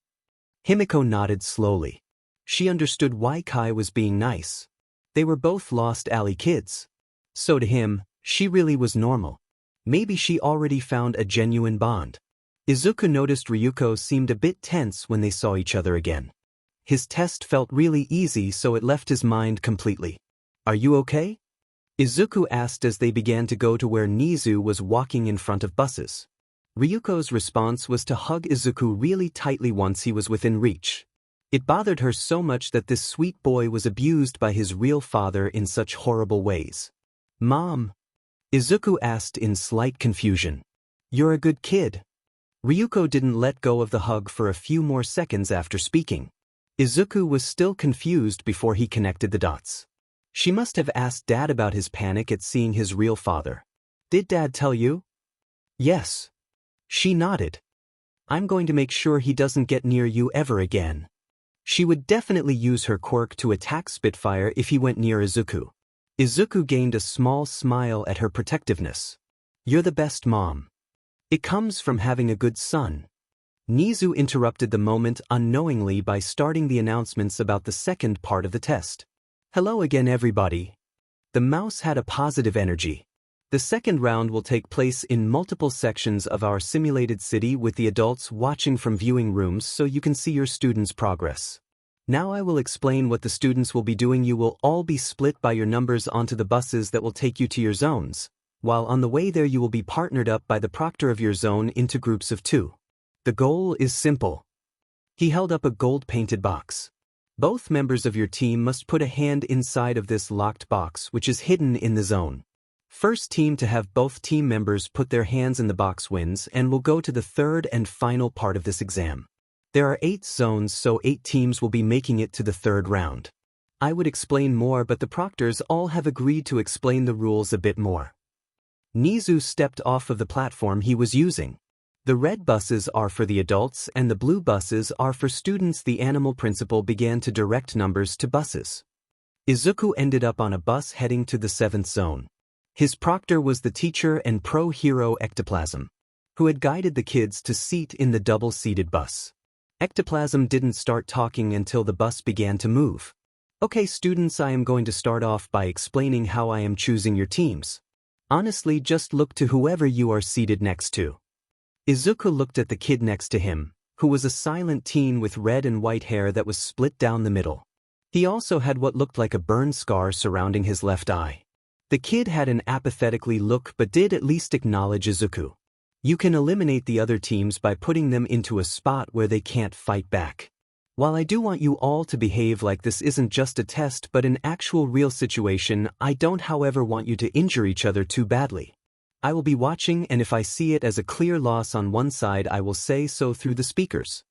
Himiko nodded slowly. She understood why Kai was being nice. They were both lost alley kids. So to him, she really was normal. Maybe she already found a genuine bond. Izuku noticed Ryuko seemed a bit tense when they saw each other again. His test felt really easy, so it left his mind completely. Are you okay? Izuku asked as they began to go to where Nizu was walking in front of buses. Ryuko's response was to hug Izuku really tightly once he was within reach. It bothered her so much that this sweet boy was abused by his real father in such horrible ways. Mom? Izuku asked in slight confusion. You're a good kid. Ryuko didn't let go of the hug for a few more seconds after speaking. Izuku was still confused before he connected the dots. She must have asked Dad about his panic at seeing his real father. Did Dad tell you? Yes. She nodded. I'm going to make sure he doesn't get near you ever again. She would definitely use her quirk to attack Spitfire if he went near Izuku. Izuku gained a small smile at her protectiveness. You're the best mom. It comes from having a good son. Nizu interrupted the moment unknowingly by starting the announcements about the second part of the test. Hello again everybody. The mouse had a positive energy. The second round will take place in multiple sections of our simulated city with the adults watching from viewing rooms so you can see your students' progress. Now I will explain what the students will be doing. You will all be split by your numbers onto the buses that will take you to your zones, while on the way there you will be partnered up by the proctor of your zone into groups of 2. The goal is simple. He held up a gold-painted box. Both members of your team must put a hand inside of this locked box which is hidden in the zone. First team to have both team members put their hands in the box wins and will go to the third and final part of this exam. There are 8 zones, so 8 teams will be making it to the third round. I would explain more, but the proctors all have agreed to explain the rules a bit more. Nizu stepped off of the platform he was using. The red buses are for the adults and the blue buses are for students. The animal principal began to direct numbers to buses. Izuku ended up on a bus heading to the 7th zone. His proctor was the teacher and pro-hero Ectoplasm, who had guided the kids to seat in the double-seated bus. Ectoplasm didn't start talking until the bus began to move. Okay students, I am going to start off by explaining how I am choosing your teams. Honestly, just look to whoever you are seated next to. Izuku looked at the kid next to him, who was a silent teen with red and white hair that was split down the middle. He also had what looked like a burn scar surrounding his left eye. The kid had an apathetically look but did at least acknowledge Izuku. You can eliminate the other teams by putting them into a spot where they can't fight back. While I do want you all to behave like this isn't just a test but an actual real situation, I don't however want you to injure each other too badly. I will be watching, and if I see it as a clear loss on one side I will say so through the speakers.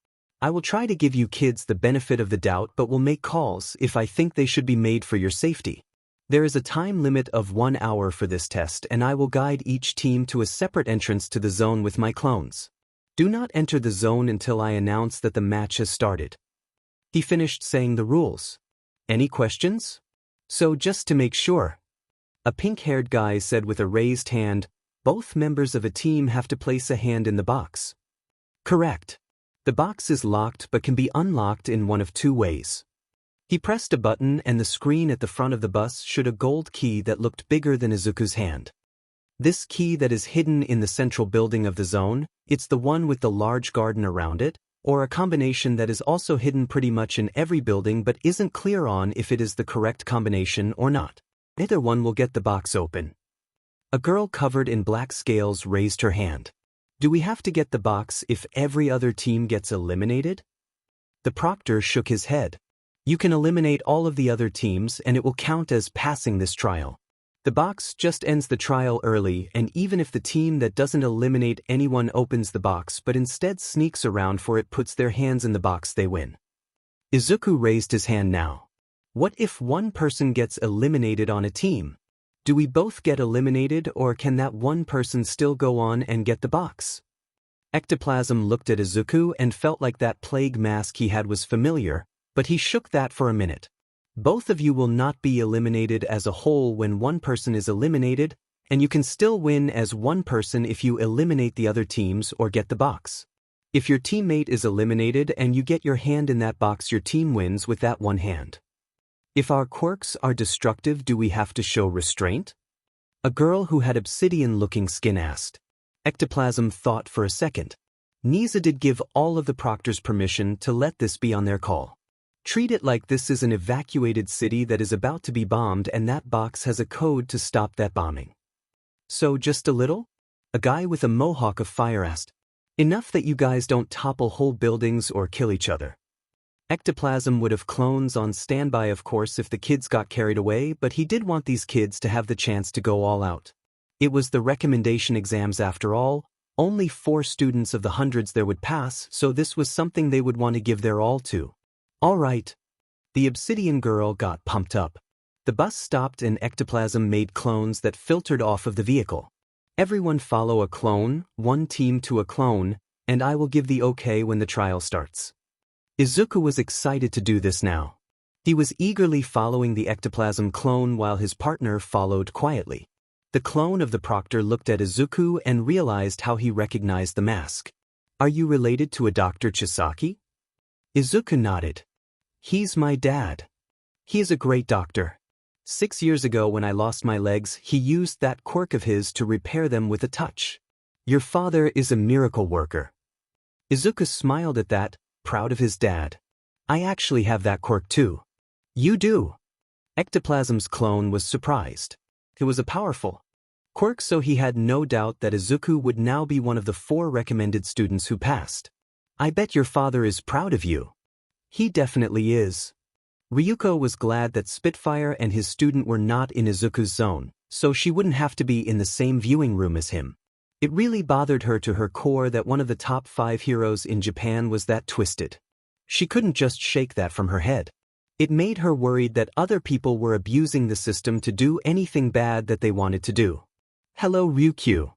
I will try to give you kids the benefit of the doubt but will make calls if I think they should be made for your safety. There is a time limit of 1 hour for this test and I will guide each team to a separate entrance to the zone with my clones. Do not enter the zone until I announce that the match has started. He finished saying the rules. Any questions? So just to make sure. A pink-haired guy said with a raised hand, both members of a team have to place a hand in the box. Correct. The box is locked but can be unlocked in one of 2 ways. He pressed a button and the screen at the front of the bus showed a gold key that looked bigger than Izuku's hand. This key that is hidden in the central building of the zone, it's the one with the large garden around it, or a combination that is also hidden pretty much in every building but isn't clear on if it is the correct combination or not. Either one will get the box open. A girl covered in black scales raised her hand. Do we have to get the box if every other team gets eliminated? The proctor shook his head. You can eliminate all of the other teams and it will count as passing this trial. The box just ends the trial early, and even if the team that doesn't eliminate anyone opens the box but instead sneaks around for it, puts their hands in the box, they win. Izuku raised his hand now. What if one person gets eliminated on a team? Do we both get eliminated or can that one person still go on and get the box? Ectoplasm looked at Izuku and felt like that plague mask he had was familiar, but he shook that for a minute. Both of you will not be eliminated as a whole when one person is eliminated, and you can still win as one person if you eliminate the other teams or get the box. If your teammate is eliminated and you get your hand in that box, your team wins with that one hand. If our quirks are destructive, do we have to show restraint? A girl who had obsidian-looking skin asked. Ectoplasm thought for a second. Nizu did give all of the proctors permission to let this be on their call. Treat it like this is an evacuated city that is about to be bombed and that box has a code to stop that bombing. So just a little? A guy with a mohawk of fire asked. Enough that you guys don't topple whole buildings or kill each other. Ectoplasm would have clones on standby of course if the kids got carried away, but he did want these kids to have the chance to go all out. It was the recommendation exams after all, only 4 students of the hundreds there would pass, so this was something they would want to give their all to. All right. The obsidian girl got pumped up. The bus stopped and Ectoplasm made clones that filtered off of the vehicle. Everyone follow a clone, one team to a clone, and I will give the okay when the trial starts. Izuku was excited to do this now. He was eagerly following the ectoplasm clone while his partner followed quietly. The clone of the proctor looked at Izuku and realized how he recognized the mask. Are you related to a Dr. Chisaki? Izuku nodded. He's my dad. He is a great doctor. 6 years ago when I lost my legs, he used that quirk of his to repair them with a touch. Your father is a miracle worker. Izuku smiled at that, proud of his dad. I actually have that quirk too. You do? Ectoplasm's clone was surprised. It was a powerful quirk, so he had no doubt that Izuku would now be one of the 4 recommended students who passed. I bet your father is proud of you. He definitely is. Ryuko was glad that Spitfire and his student were not in Izuku's zone, so she wouldn't have to be in the same viewing room as him. It really bothered her to her core that one of the top 5 heroes in Japan was that twisted. She couldn't just shake that from her head. It made her worried that other people were abusing the system to do anything bad that they wanted to do. Hello, Ryukyu.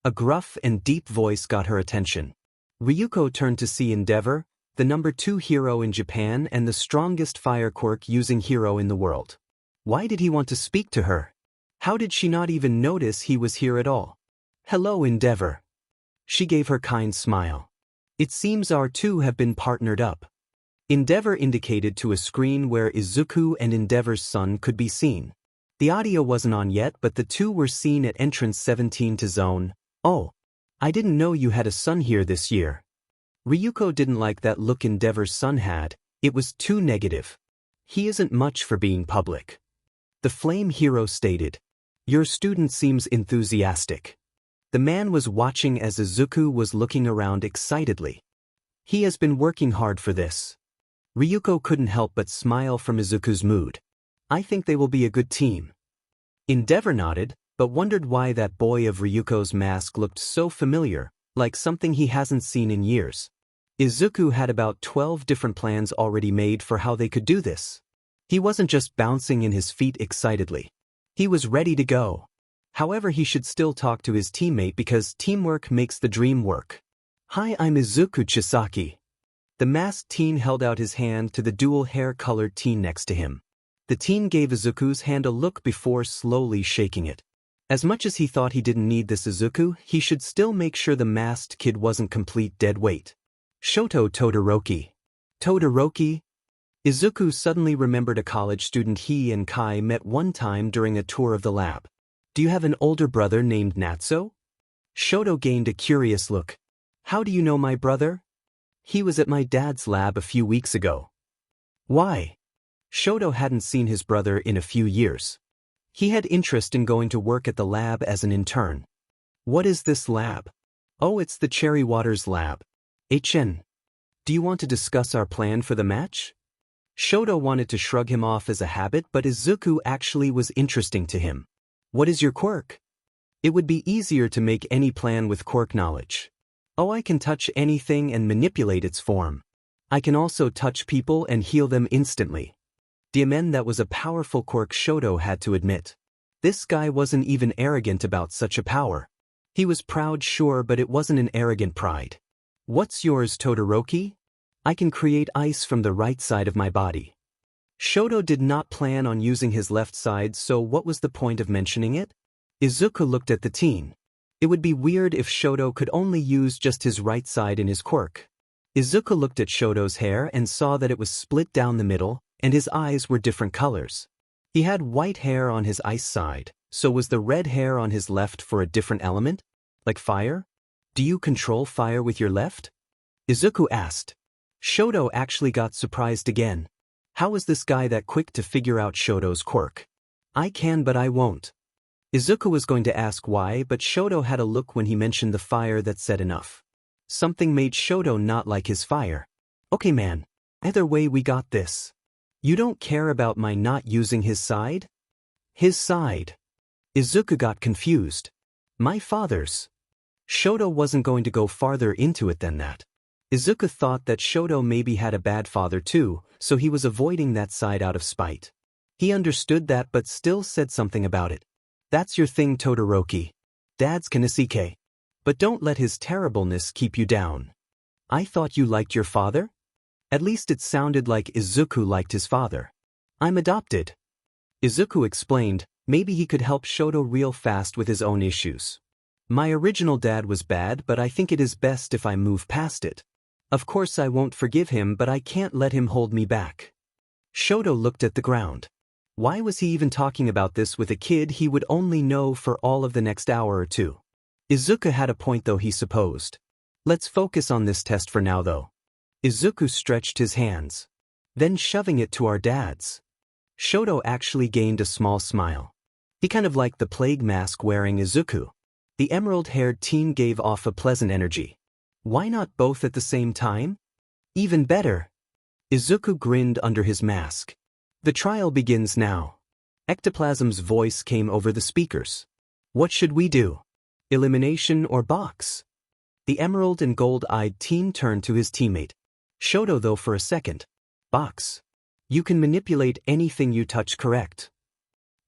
A gruff and deep voice got her attention. Ryuko turned to see Endeavor, the number 2 hero in Japan and the strongest fire quirk using hero in the world. Why did he want to speak to her? How did she not even notice he was here at all? Hello, Endeavor. She gave her kind smile. It seems our 2 have been partnered up. Endeavor indicated to a screen where Izuku and Endeavor's son could be seen. The audio wasn't on yet, but the 2 were seen at entrance 17 to zone. Oh, I didn't know you had a son here this year. Ryuko didn't like that look Endeavor's son had. It was too negative. He isn't much for being public. The flame hero stated. Your student seems enthusiastic. The man was watching as Izuku was looking around excitedly. He has been working hard for this. Ryuko couldn't help but smile from Izuku's mood. I think they will be a good team. Endeavor nodded, but wondered why that boy of Ryuko's mask looked so familiar, like something he hasn't seen in years. Izuku had about 12 different plans already made for how they could do this. He wasn't just bouncing in his feet excitedly. He was ready to go. However, he should still talk to his teammate because teamwork makes the dream work. Hi, I'm Izuku Chisaki. The masked teen held out his hand to the dual hair-colored teen next to him. The teen gave Izuku's hand a look before slowly shaking it. As much as he thought he didn't need this Izuku, he should still make sure the masked kid wasn't complete dead weight. Shoto Todoroki. Todoroki? Izuku suddenly remembered a college student he and Kai met one time during a tour of the lab. Do you have an older brother named Natsuo? Shoto gained a curious look. How do you know my brother? He was at my dad's lab a few weeks ago. Why? Shoto hadn't seen his brother in a few years. He had interest in going to work at the lab as an intern. What is this lab? Oh, it's the Cherry Waters lab. HN. Do you want to discuss our plan for the match? Shoto wanted to shrug him off as a habit, but Izuku actually was interesting to him. What is your quirk? It would be easier to make any plan with quirk knowledge. Oh, I can touch anything and manipulate its form. I can also touch people and heal them instantly. Diamen, that was a powerful quirk, Shoto had to admit. This guy wasn't even arrogant about such a power. He was proud, sure, but it wasn't an arrogant pride. What's yours, Todoroki? I can create ice from the right side of my body. Shoto did not plan on using his left side, so what was the point of mentioning it? Izuku looked at the teen. It would be weird if Shoto could only use just his right side in his quirk. Izuku looked at Shoto's hair and saw that it was split down the middle, and his eyes were different colors. He had white hair on his ice side, so was the red hair on his left for a different element? Like fire? Do you control fire with your left? Izuku asked. Shoto actually got surprised again. How was this guy that quick to figure out Shoto's quirk? I can, but I won't. Izuku was going to ask why, but Shoto had a look when he mentioned the fire that said enough. Something made Shoto not like his fire. Okay man, either way we got this. You don't care about my not using his side? His side. Izuku got confused. My father's. Shoto wasn't going to go farther into it than that. Izuku thought that Shoto maybe had a bad father too, so he was avoiding that side out of spite. He understood that but still said something about it. That's your thing, Todoroki. Dad's Kanasuke. But don't let his terribleness keep you down. I thought you liked your father? At least it sounded like Izuku liked his father. I'm adopted. Izuku explained, maybe he could help Shoto real fast with his own issues. My original dad was bad, but I think it is best if I move past it. Of course I won't forgive him, but I can't let him hold me back. Shoto looked at the ground. Why was he even talking about this with a kid he would only know for all of the next hour or two? Izuku had a point though, he supposed. Let's focus on this test for now though. Izuku stretched his hands. Then shoving it to our dads. Shoto actually gained a small smile. He kind of liked the plague mask wearing Izuku. The emerald-haired teen gave off a pleasant energy. Why not both at the same time? Even better. Izuku grinned under his mask. The trial begins now. Ectoplasm's voice came over the speakers. What should we do? Elimination or box? The emerald and gold-eyed teen turned to his teammate. Shoto though for a second. Box. You can manipulate anything you touch, correct?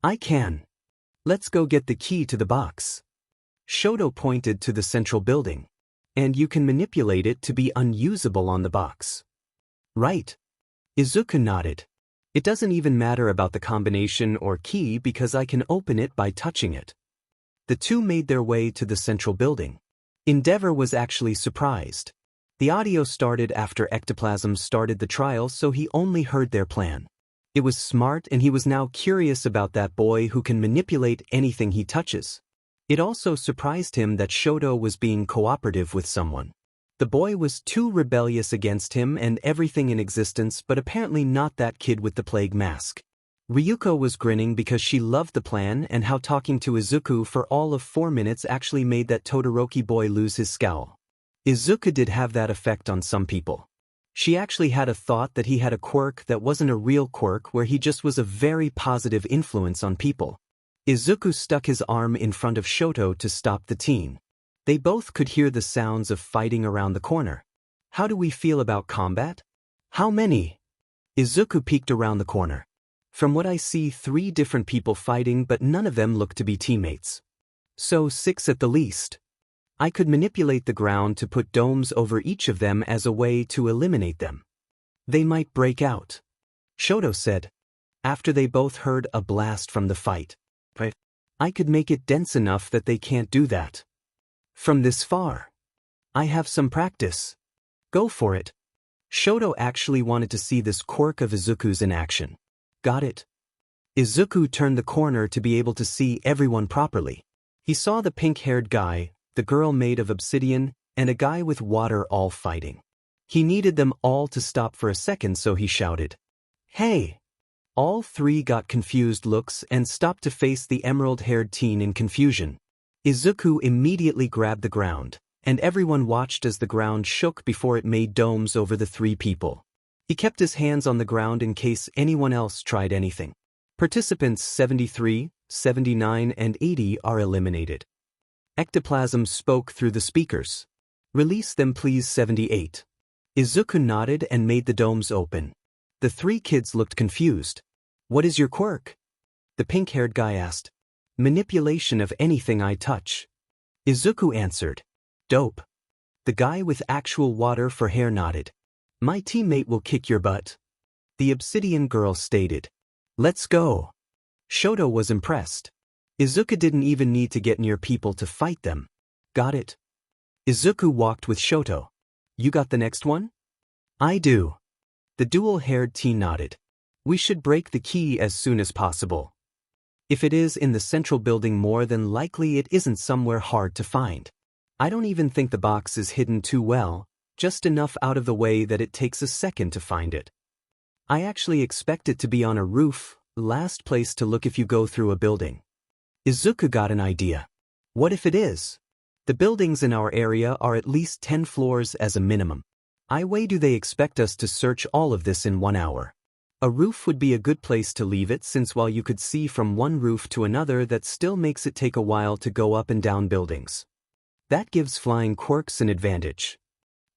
I can. Let's go get the key to the box. Shoto pointed to the central building. And you can manipulate it to be unusable on the box. Right. Izuku nodded. It doesn't even matter about the combination or key because I can open it by touching it. The two made their way to the central building. Endeavor was actually surprised. The audio started after Ectoplasm started the trial, so he only heard their plan. It was smart, and he was now curious about that boy who can manipulate anything he touches. It also surprised him that Shoto was being cooperative with someone. The boy was too rebellious against him and everything in existence, but apparently not that kid with the plague mask. Ryuko was grinning because she loved the plan and how talking to Izuku for all of 4 minutes actually made that Todoroki boy lose his scowl. Izuku did have that effect on some people. She actually had a thought that he had a quirk that wasn't a real quirk, where he just was a very positive influence on people. Izuku stuck his arm in front of Shoto to stop the teen. They both could hear the sounds of fighting around the corner. How do we feel about combat? How many? Izuku peeked around the corner. From what I see, 3 different people fighting, but none of them look to be teammates. So 6 at the least. I could manipulate the ground to put domes over each of them as a way to eliminate them. They might break out. Shoto said, after they both heard a blast from the fight. But I could make it dense enough that they can't do that. From this far. I have some practice. Go for it. Shoto actually wanted to see this quirk of Izuku's in action. Got it. Izuku turned the corner to be able to see everyone properly. He saw the pink-haired guy, the girl made of obsidian, and a guy with water all fighting. He needed them all to stop for a second, so he shouted, "Hey!" All 3 got confused looks and stopped to face the emerald-haired teen in confusion. Izuku immediately grabbed the ground, and everyone watched as the ground shook before it made domes over the 3 people. He kept his hands on the ground in case anyone else tried anything. Participants 73, 79, and 80 are eliminated. Ectoplasm spoke through the speakers. Release them please, 78. Izuku nodded and made the domes open. The 3 kids looked confused. What is your quirk? The pink-haired guy asked. Manipulation of anything I touch. Izuku answered. Dope. The guy with actual water for hair nodded. My teammate will kick your butt. The obsidian girl stated. Let's go. Shoto was impressed. Izuku didn't even need to get near people to fight them. Got it. Izuku walked with Shoto. You got the next one? I do. The dual-haired teen nodded. We should break the key as soon as possible. If it is in the central building, more than likely it isn't somewhere hard to find. I don't even think the box is hidden too well, just enough out of the way that it takes a second to find it. I actually expect it to be on a roof, last place to look if you go through a building. Izuku got an idea. What if it is? The buildings in our area are at least 10 floors as a minimum. Why do they expect us to search all of this in 1 hour? A roof would be a good place to leave it, since while you could see from one roof to another, that still makes it take a while to go up and down buildings. That gives flying quirks an advantage.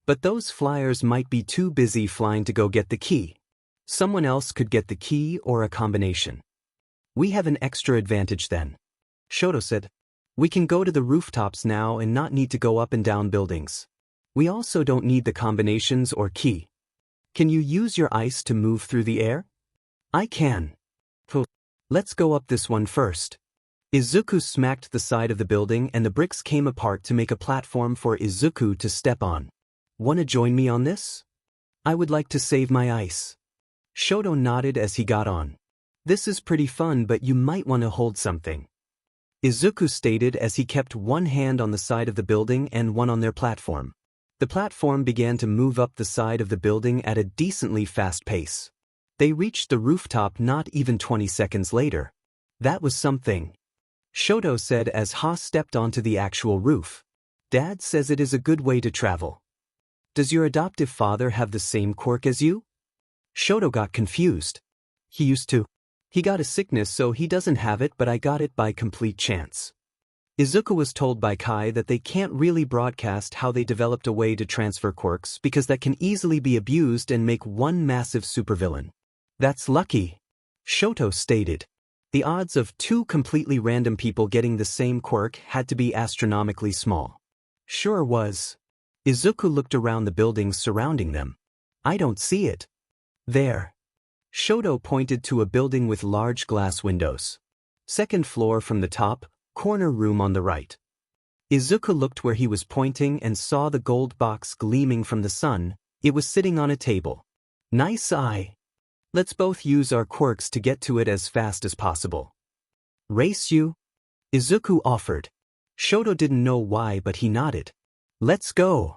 But those flyers might be too busy flying to go get the key. Someone else could get the key or a combination. We have an extra advantage then. Shoto said. We can go to the rooftops now and not need to go up and down buildings. We also don't need the combinations or key. Can you use your ice to move through the air? I can. Let's go up this one first. Izuku smacked the side of the building and the bricks came apart to make a platform for Izuku to step on. Wanna join me on this? I would like to save my ice. Shoto nodded as he got on. This is pretty fun, but you might want to hold something. Izuku stated as he kept one hand on the side of the building and one on their platform. The platform began to move up the side of the building at a decently fast pace. They reached the rooftop not even 20 seconds later. That was something. Shoto said as Ha stepped onto the actual roof. Dad says it is a good way to travel. Does your adoptive father have the same quirk as you? Shoto got confused. He used to. He got a sickness so he doesn't have it, but I got it by complete chance. Izuku was told by Kai that they can't really broadcast how they developed a way to transfer quirks because that can easily be abused and make one massive supervillain. That's lucky. Shoto stated. The odds of two completely random people getting the same quirk had to be astronomically small. Sure was. Izuku looked around the buildings surrounding them. I don't see it. There. Shoto pointed to a building with large glass windows. Second floor from the top, corner room on the right. Izuku looked where he was pointing and saw the gold box gleaming from the sun. It was sitting on a table. Nice eye. Let's both use our quirks to get to it as fast as possible. Race you? Izuku offered. Shoto didn't know why, but he nodded. Let's go.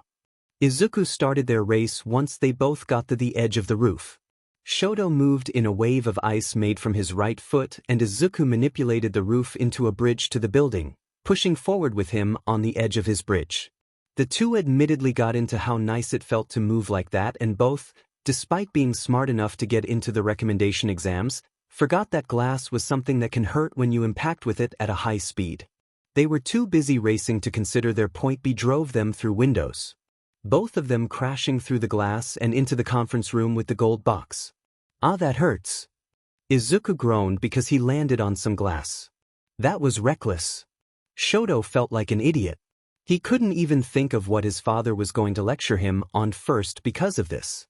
Izuku started their race once they both got to the edge of the roof. Shoto moved in a wave of ice made from his right foot and Izuku manipulated the roof into a bridge to the building, pushing forward with him on the edge of his bridge. The two admittedly got into how nice it felt to move like that and both, despite being smart enough to get into the recommendation exams, forgot that glass was something that can hurt when you impact with it at a high speed. They were too busy racing to consider their point B drove them through windows. Both of them crashing through the glass and into the conference room with the gold box. Ah, that hurts. Izuku groaned because he landed on some glass. That was reckless. Shoto felt like an idiot. He couldn't even think of what his father was going to lecture him on first because of this.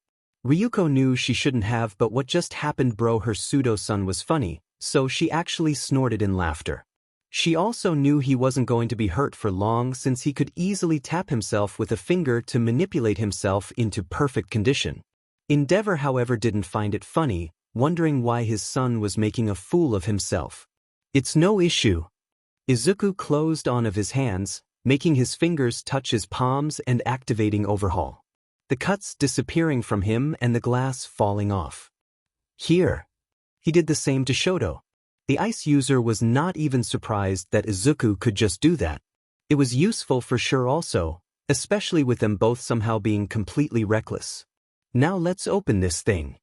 Ryuko knew she shouldn't have, but what just happened, bro, her pseudo-son was funny, so she actually snorted in laughter. She also knew he wasn't going to be hurt for long since he could easily tap himself with a finger to manipulate himself into perfect condition. Endeavor, however, didn't find it funny, wondering why his son was making a fool of himself. It's no issue. Izuku closed on of his hands, making his fingers touch his palms and activating Overhaul. The cuts disappearing from him and the glass falling off. Here. He did the same to Shoto. The ice user was not even surprised that Izuku could just do that. It was useful for sure also, especially with them both somehow being completely reckless. Now let's open this thing.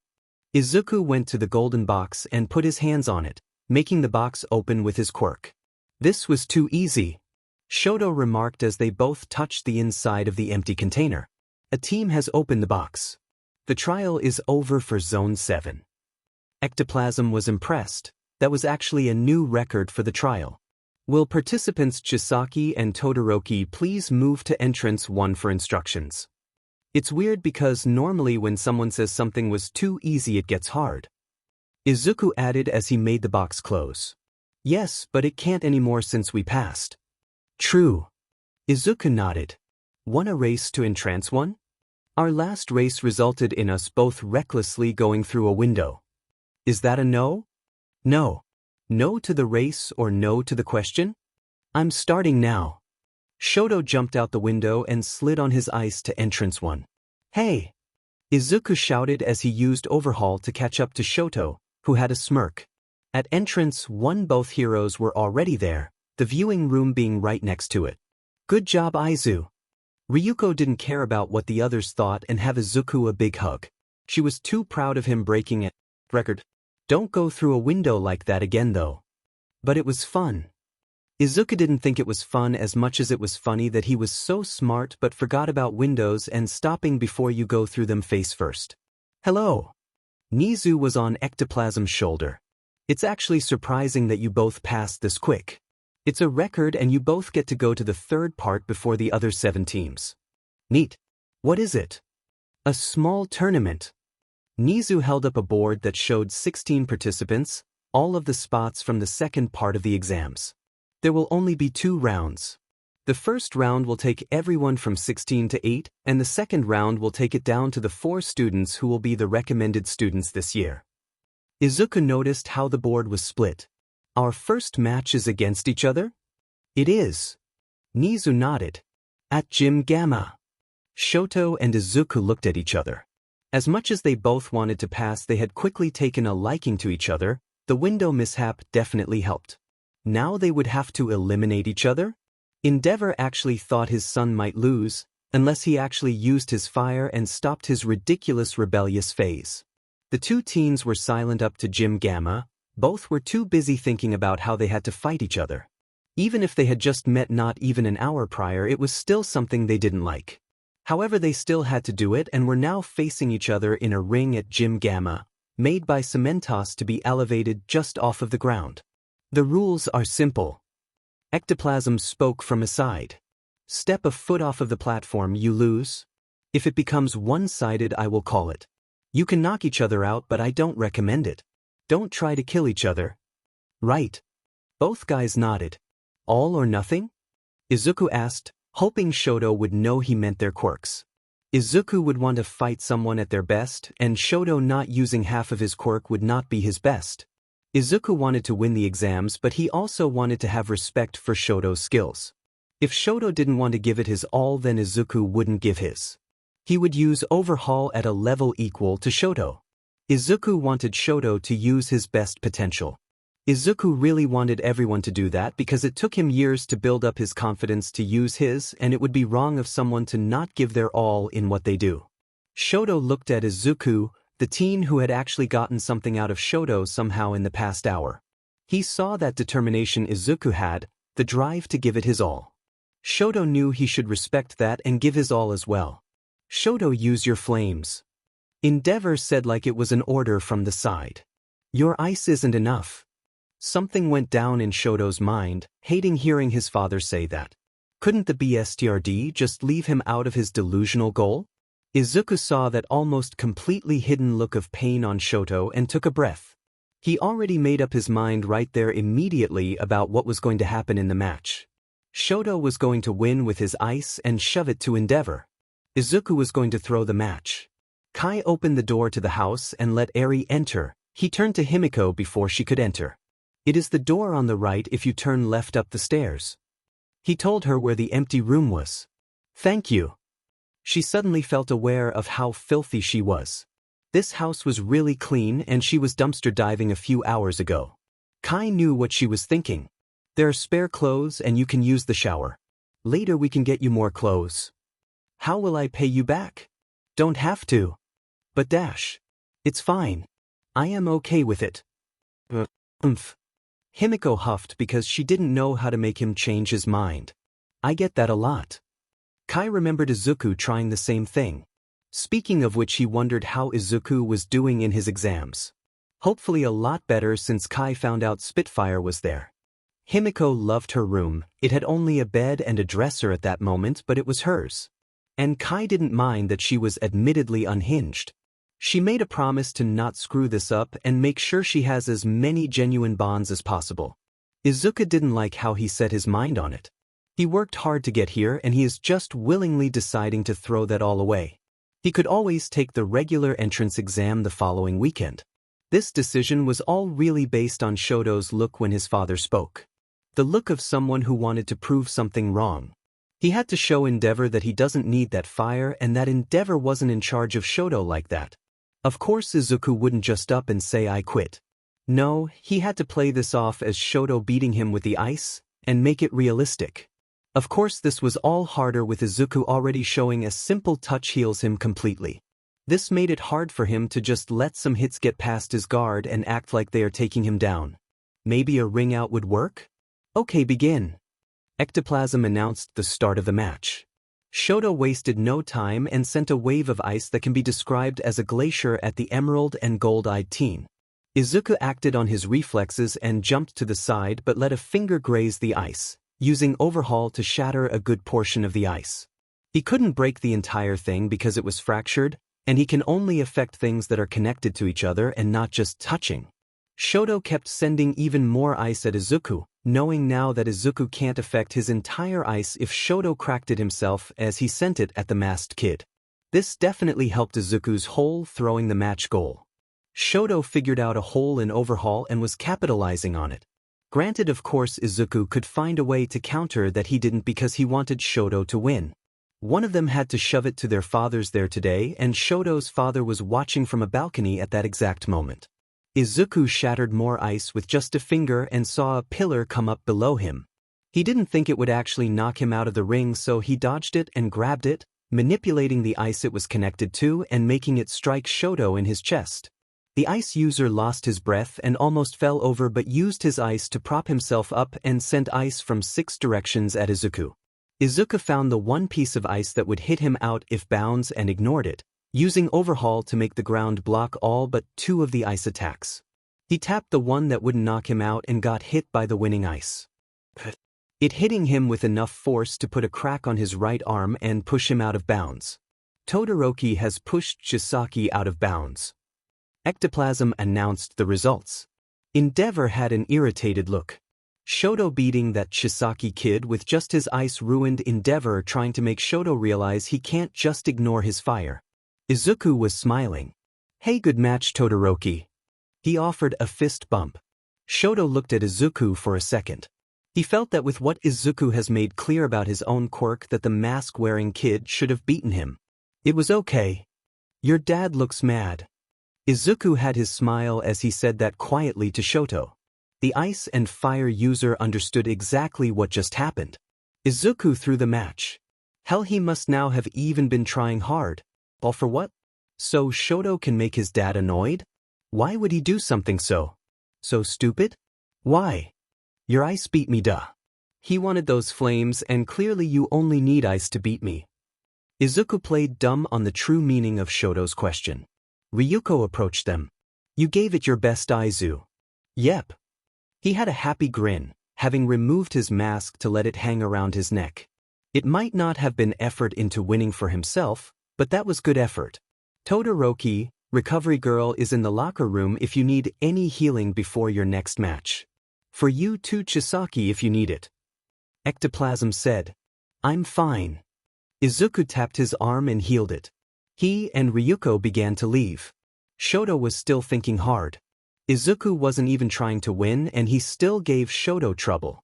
Izuku went to the golden box and put his hands on it, making the box open with his quirk. This was too easy. Shoto remarked as they both touched the inside of the empty container. A team has opened the box. The trial is over for Zone 7. Ectoplasm was impressed. That was actually a new record for the trial. Will participants Chisaki and Todoroki please move to entrance 1 for instructions? It's weird because normally when someone says something was too easy it gets hard. Izuku added as he made the box close. Yes, but it can't anymore since we passed. True. Izuku nodded. Wanna race to entrance 1? Our last race resulted in us both recklessly going through a window. Is that a no? No. No to the race or no to the question? I'm starting now. Shoto jumped out the window and slid on his ice to entrance 1. Hey! Izuku shouted as he used Overhaul to catch up to Shoto, who had a smirk. At entrance 1 both heroes were already there, the viewing room being right next to it. Good job, Izu. Ryuko didn't care about what the others thought and have Izuku a big hug. She was too proud of him breaking a record. Don't go through a window like that again though. But it was fun. Izuku didn't think it was fun as much as it was funny that he was so smart but forgot about windows and stopping before you go through them face first. Hello. Nizu was on Ectoplasm's shoulder. It's actually surprising that you both passed this quick. It's a record and you both get to go to the third part before the other 7 teams. Neat. What is it? A small tournament. Nizu held up a board that showed 16 participants, all of the spots from the second part of the exams. There will only be 2 rounds. The first round will take everyone from 16 to 8, and the second round will take it down to the 4 students who will be the recommended students this year. Izuku noticed how the board was split. Our first match is against each other? It is. Nizu nodded. At Gym Gamma. Shoto and Izuku looked at each other. As much as they both wanted to pass, they had quickly taken a liking to each other. The window mishap definitely helped. Now they would have to eliminate each other? Endeavor actually thought his son might lose, unless he actually used his fire and stopped his ridiculous rebellious phase. The 2 teens were silent up to Gym Gamma. Both were too busy thinking about how they had to fight each other. Even if they had just met not even an hour prior, it was still something they didn't like. However, they still had to do it and were now facing each other in a ring at Gym Gamma, made by Cementos to be elevated just off of the ground. The rules are simple. Ectoplasm spoke from his side. Step a foot off of the platform, you lose. If it becomes one-sided, I will call it. You can knock each other out, but I don't recommend it. Don't try to kill each other. Right. Both guys nodded. All or nothing? Izuku asked, hoping Shoto would know he meant their quirks. Izuku would want to fight someone at their best, and Shoto not using half of his quirk would not be his best. Izuku wanted to win the exams, but he also wanted to have respect for Shoto's skills. If Shoto didn't want to give it his all, then Izuku wouldn't give his. He would use Overhaul at a level equal to Shoto. Izuku wanted Shoto to use his best potential. Izuku really wanted everyone to do that because it took him years to build up his confidence to use his, and it would be wrong of someone to not give their all in what they do. Shoto looked at Izuku, the teen who had actually gotten something out of Shoto somehow in the past hour. He saw that determination Izuku had, the drive to give it his all. Shoto knew he should respect that and give his all as well. Shoto, use your flames. Endeavor said like it was an order from the side. Your ice isn't enough. Something went down in Shoto's mind, hating hearing his father say that. Couldn't the BSTRD just leave him out of his delusional goal? Izuku saw that almost completely hidden look of pain on Shoto and took a breath. He already made up his mind right there immediately about what was going to happen in the match. Shoto was going to win with his ice and shove it to Endeavor. Izuku was going to throw the match. Kai opened the door to the house and let Eri enter. He turned to Himiko before she could enter. It is the door on the right if you turn left up the stairs. He told her where the empty room was. Thank you. She suddenly felt aware of how filthy she was. This house was really clean and she was dumpster diving a few hours ago. Kai knew what she was thinking. There are spare clothes and you can use the shower. Later we can get you more clothes. How will I pay you back? Don't have to. But dash. It's fine. I am okay with it. Himiko huffed because she didn't know how to make him change his mind. I get that a lot. Kai remembered Izuku trying the same thing. Speaking of which, he wondered how Izuku was doing in his exams. Hopefully a lot better since Kai found out Spitfire was there. Himiko loved her room. It had only a bed and a dresser at that moment, but it was hers. And Kai didn't mind that she was admittedly unhinged. She made a promise to not screw this up and make sure she has as many genuine bonds as possible. Izuku didn't like how he set his mind on it. He worked hard to get here and he is just willingly deciding to throw that all away. He could always take the regular entrance exam the following weekend. This decision was all really based on Shoto's look when his father spoke. The look of someone who wanted to prove something wrong. He had to show Endeavor that he doesn't need that fire and that Endeavor wasn't in charge of Shoto like that. Of course Izuku wouldn't just up and say I quit. No, he had to play this off as Shoto beating him with the ice, and make it realistic. Of course this was all harder with Izuku already showing a simple touch heals him completely. This made it hard for him to just let some hits get past his guard and act like they are taking him down. Maybe a ring out would work? Okay, begin. Ectoplasm announced the start of the match. Shoto wasted no time and sent a wave of ice that can be described as a glacier at the emerald and gold-eyed teen. Izuku acted on his reflexes and jumped to the side but let a finger graze the ice, using Overhaul to shatter a good portion of the ice. He couldn't break the entire thing because it was fractured, and he can only affect things that are connected to each other and not just touching. Shoto kept sending even more ice at Izuku, knowing now that Izuku can't affect his entire ice if Shoto cracked it himself as he sent it at the masked kid. This definitely helped Izuku's hole throwing the match goal. Shoto figured out a hole in Overhaul and was capitalizing on it. Granted, of course, Izuku could find a way to counter that he didn't because he wanted Shoto to win. One of them had to shove it to their fathers there today, and Shoto's father was watching from a balcony at that exact moment. Izuku shattered more ice with just a finger and saw a pillar come up below him. He didn't think it would actually knock him out of the ring, so he dodged it and grabbed it, manipulating the ice it was connected to and making it strike Shoto in his chest. The ice user lost his breath and almost fell over, but used his ice to prop himself up and sent ice from 6 directions at Izuku. Izuku found the one piece of ice that would hit him out if bounds and ignored it, using Overhaul to make the ground block all but 2 of the ice attacks. He tapped the one that wouldn't knock him out and got hit by the winning ice. It hitting him with enough force to put a crack on his right arm and push him out of bounds. Todoroki has pushed Chisaki out of bounds. Ectoplasm announced the results. Endeavor had an irritated look. Shoto beating that Chisaki kid with just his ice ruined Endeavor, trying to make Shoto realize he can't just ignore his fire. Izuku was smiling. "Hey, good match, Todoroki." He offered a fist bump. Shoto looked at Izuku for a second. He felt that with what Izuku has made clear about his own quirk, that the mask-wearing kid should have beaten him. It was okay. "Your dad looks mad." Izuku had his smile as he said that quietly to Shoto. The ice and fire user understood exactly what just happened. Izuku threw the match. Hell, he must now have even been trying hard. All for what? So Shoto can make his dad annoyed? Why would he do something so stupid? Why? Your ice beat me, duh. He wanted those flames, and clearly you only need ice to beat me. Izuku played dumb on the true meaning of Shoto's question. Ryuko approached them. "You gave it your best, Izu." "Yep." He had a happy grin, having removed his mask to let it hang around his neck. It might not have been effort into winning for himself, but that was good effort. "Todoroki, recovery girl is in the locker room if you need any healing before your next match. For you too, Chisaki, if you need it." Ectoplasm said. "I'm fine." Izuku tapped his arm and healed it. He and Ryuko began to leave. Shoto was still thinking hard. Izuku wasn't even trying to win, and he still gave Shoto trouble.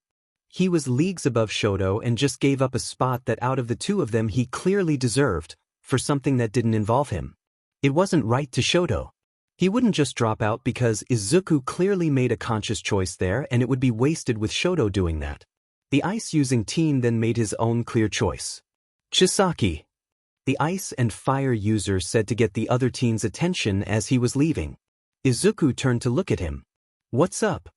He was leagues above Shoto and just gave up a spot that out of the two of them he clearly deserved, for something that didn't involve him. It wasn't right to Shoto. He wouldn't just drop out because Izuku clearly made a conscious choice there, and it would be wasted with Shoto doing that. The ice-using team then made his own clear choice. "Chisaki." The ice and fire user said to get the other team's attention as he was leaving. Izuku turned to look at him. "What's up?"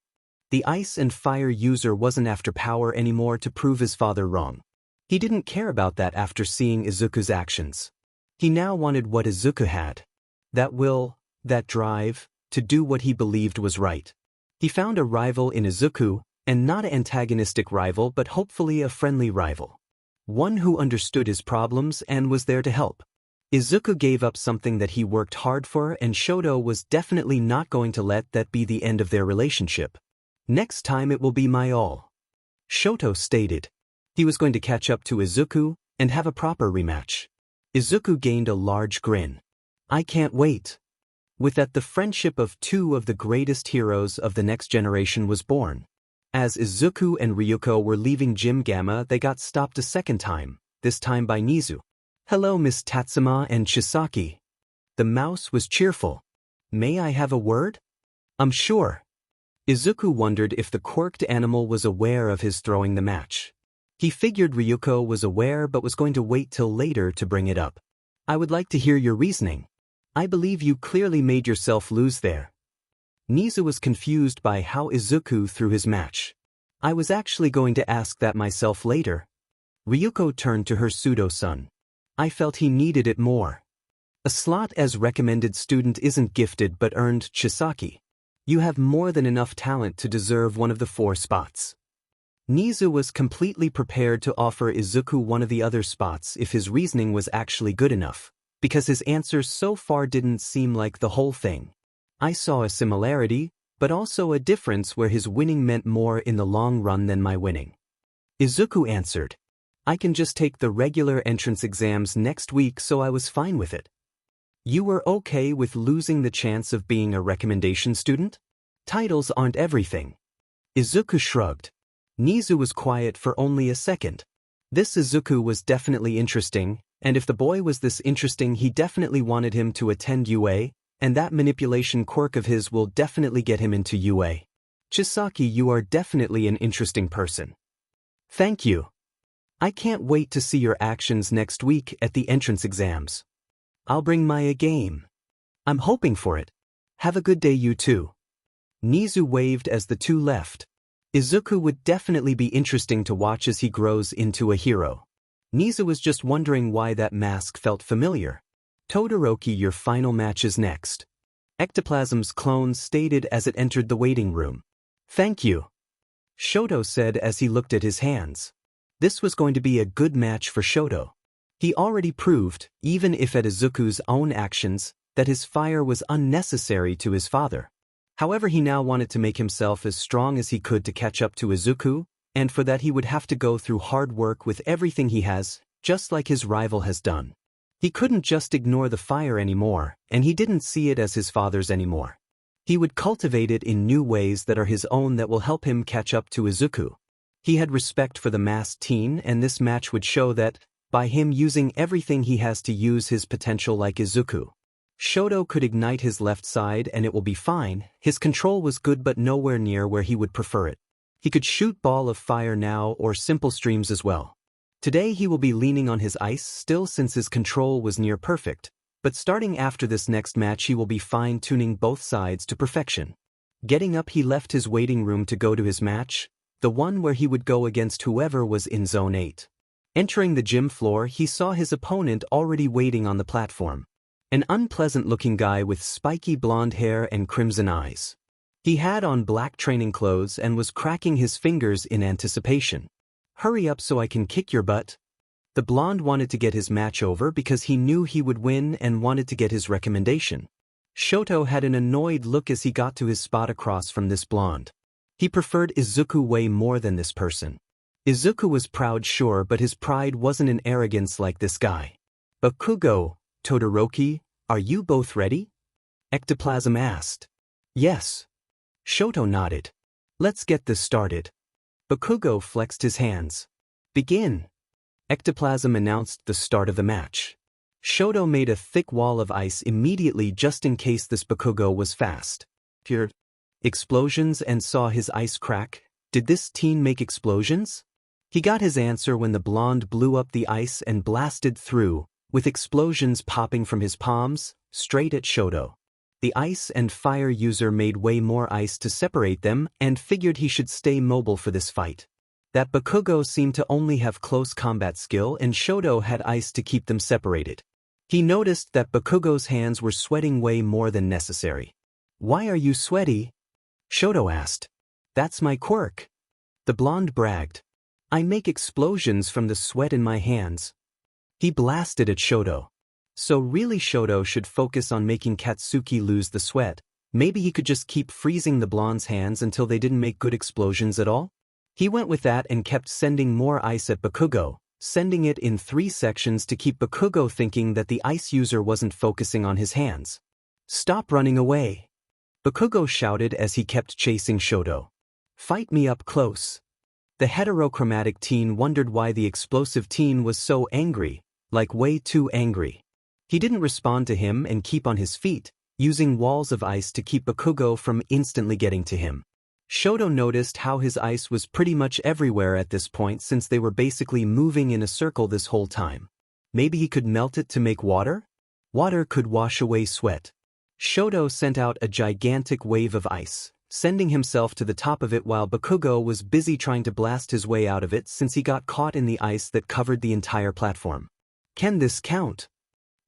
The ice and fire user wasn't after power anymore to prove his father wrong. He didn't care about that after seeing Izuku's actions. He now wanted what Izuku had. That will, that drive, to do what he believed was right. He found a rival in Izuku, and not an antagonistic rival but hopefully a friendly rival. One who understood his problems and was there to help. Izuku gave up something that he worked hard for, and Shoto was definitely not going to let that be the end of their relationship. "Next time it will be my all," Shoto stated. He was going to catch up to Izuku and have a proper rematch. Izuku gained a large grin. "I can't wait." With that, the friendship of 2 of the greatest heroes of the next generation was born. As Izuku and Ryuko were leaving Gym Gamma, they got stopped a second time, this time by Nizu. "Hello, Miss Tatsuma and Chisaki." The mouse was cheerful. "May I have a word?" Sure." Izuku wondered if the quirked animal was aware of his throwing the match. He figured Ryuko was aware but was going to wait till later to bring it up. "I would like to hear your reasoning. I believe you clearly made yourself lose there." Nizu was confused by how Izuku threw his match. "I was actually going to ask that myself later." Ryuko turned to her pseudo-son. "I felt he needed it more. A slot as recommended student isn't gifted but earned, Chisaki. You have more than enough talent to deserve one of the 4 spots." Nizu was completely prepared to offer Izuku one of the other spots if his reasoning was actually good enough, because his answers so far didn't seem like the whole thing. I saw a similarity, but also a difference where his winning meant more in the long run than my winning. Izuku answered, I can just take the regular entrance exams next week, so I was fine with it. You were okay with losing the chance of being a recommendation student? Titles aren't everything. Izuku shrugged. Nizu was quiet for only a second. This Izuku was definitely interesting, and if the boy was this interesting, he definitely wanted him to attend UA, and that manipulation quirk of his will definitely get him into UA. Chisaki, you are definitely an interesting person. Thank you. I can't wait to see your actions next week at the entrance exams. I'll bring my A game. I'm hoping for it. Have a good day, you two. Nizu waved as the two left. Izuku would definitely be interesting to watch as he grows into a hero. Nizu was just wondering why that mask felt familiar. Todoroki, your final match is next. Ectoplasm's clone stated as it entered the waiting room. Thank you. Shoto said as he looked at his hands. This was going to be a good match for Shoto. He already proved, even if at Izuku's own actions, that his fire was unnecessary to his father. However, he now wanted to make himself as strong as he could to catch up to Izuku, and for that he would have to go through hard work with everything he has, just like his rival has done. He couldn't just ignore the fire anymore, and he didn't see it as his father's anymore. He would cultivate it in new ways that are his own that will help him catch up to Izuku. He had respect for the masked teen, and this match would show that, by him using everything he has to use his potential like Izuku. Shoto could ignite his left side and it will be fine. His control was good but nowhere near where he would prefer it. He could shoot ball of fire now or simple streams as well. Today he will be leaning on his ice still since his control was near perfect, but starting after this next match he will be fine-tuning both sides to perfection. Getting up, he left his waiting room to go to his match, the one where he would go against whoever was in Zone 8. Entering the gym floor, he saw his opponent already waiting on the platform. An unpleasant-looking guy with spiky blonde hair and crimson eyes. He had on black training clothes and was cracking his fingers in anticipation. Hurry up so I can kick your butt. The blonde wanted to get his match over because he knew he would win and wanted to get his recommendation. Shoto had an annoyed look as he got to his spot across from this blonde. He preferred Izuku way more than this person. Izuku was proud, sure, but his pride wasn't in arrogance like this guy. Bakugo, Todoroki, are you both ready? Ectoplasm asked. Yes. Shoto nodded. Let's get this started. Bakugo flexed his hands. Begin. Ectoplasm announced the start of the match. Shoto made a thick wall of ice immediately just in case this Bakugo was fast. Pure explosions and saw his ice crack. Did this teen make explosions? He got his answer when the blonde blew up the ice and blasted through, with explosions popping from his palms, straight at Shoto. The ice and fire user made way more ice to separate them and figured he should stay mobile for this fight. That Bakugo seemed to only have close combat skill and Shoto had ice to keep them separated. He noticed that Bakugo's hands were sweating way more than necessary. Why are you sweaty? Shoto asked. That's my quirk. The blonde bragged. I make explosions from the sweat in my hands. He blasted at Shoto. So really Shoto should focus on making Katsuki lose the sweat. Maybe he could just keep freezing the blonde's hands until they didn't make good explosions at all? He went with that and kept sending more ice at Bakugo, sending it in 3 sections to keep Bakugo thinking that the ice user wasn't focusing on his hands. Stop running away. Bakugo shouted as he kept chasing Shoto. Fight me up close. The heterochromatic teen wondered why the explosive teen was so angry, like way too angry. He didn't respond to him and keep on his feet, using walls of ice to keep Bakugo from instantly getting to him. Shoto noticed how his ice was pretty much everywhere at this point since they were basically moving in a circle this whole time. Maybe he could melt it to make water? Water could wash away sweat. Shoto sent out a gigantic wave of ice, sending himself to the top of it while Bakugo was busy trying to blast his way out of it since he got caught in the ice that covered the entire platform. Can this count?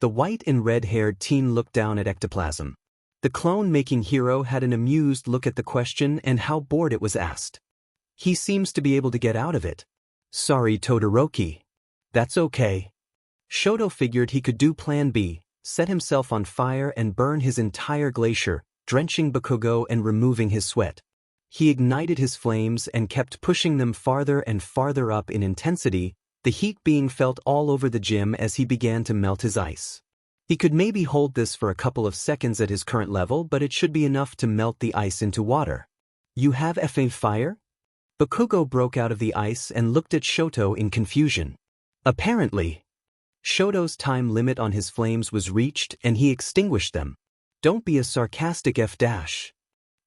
The white and red-haired teen looked down at Ectoplasm. The clone-making hero had an amused look at the question and how bored it was asked. He seems to be able to get out of it. Sorry, Todoroki. That's okay. Shoto figured he could do Plan B, set himself on fire and burn his entire glacier, drenching Bakugo and removing his sweat. He ignited his flames and kept pushing them farther and farther up in intensity, the heat being felt all over the gym as he began to melt his ice. He could maybe hold this for a couple of seconds at his current level, but it should be enough to melt the ice into water. You have effing fire? Bakugo broke out of the ice and looked at Shoto in confusion. Apparently, Shoto's time limit on his flames was reached and he extinguished them. Don't be a sarcastic F-dash.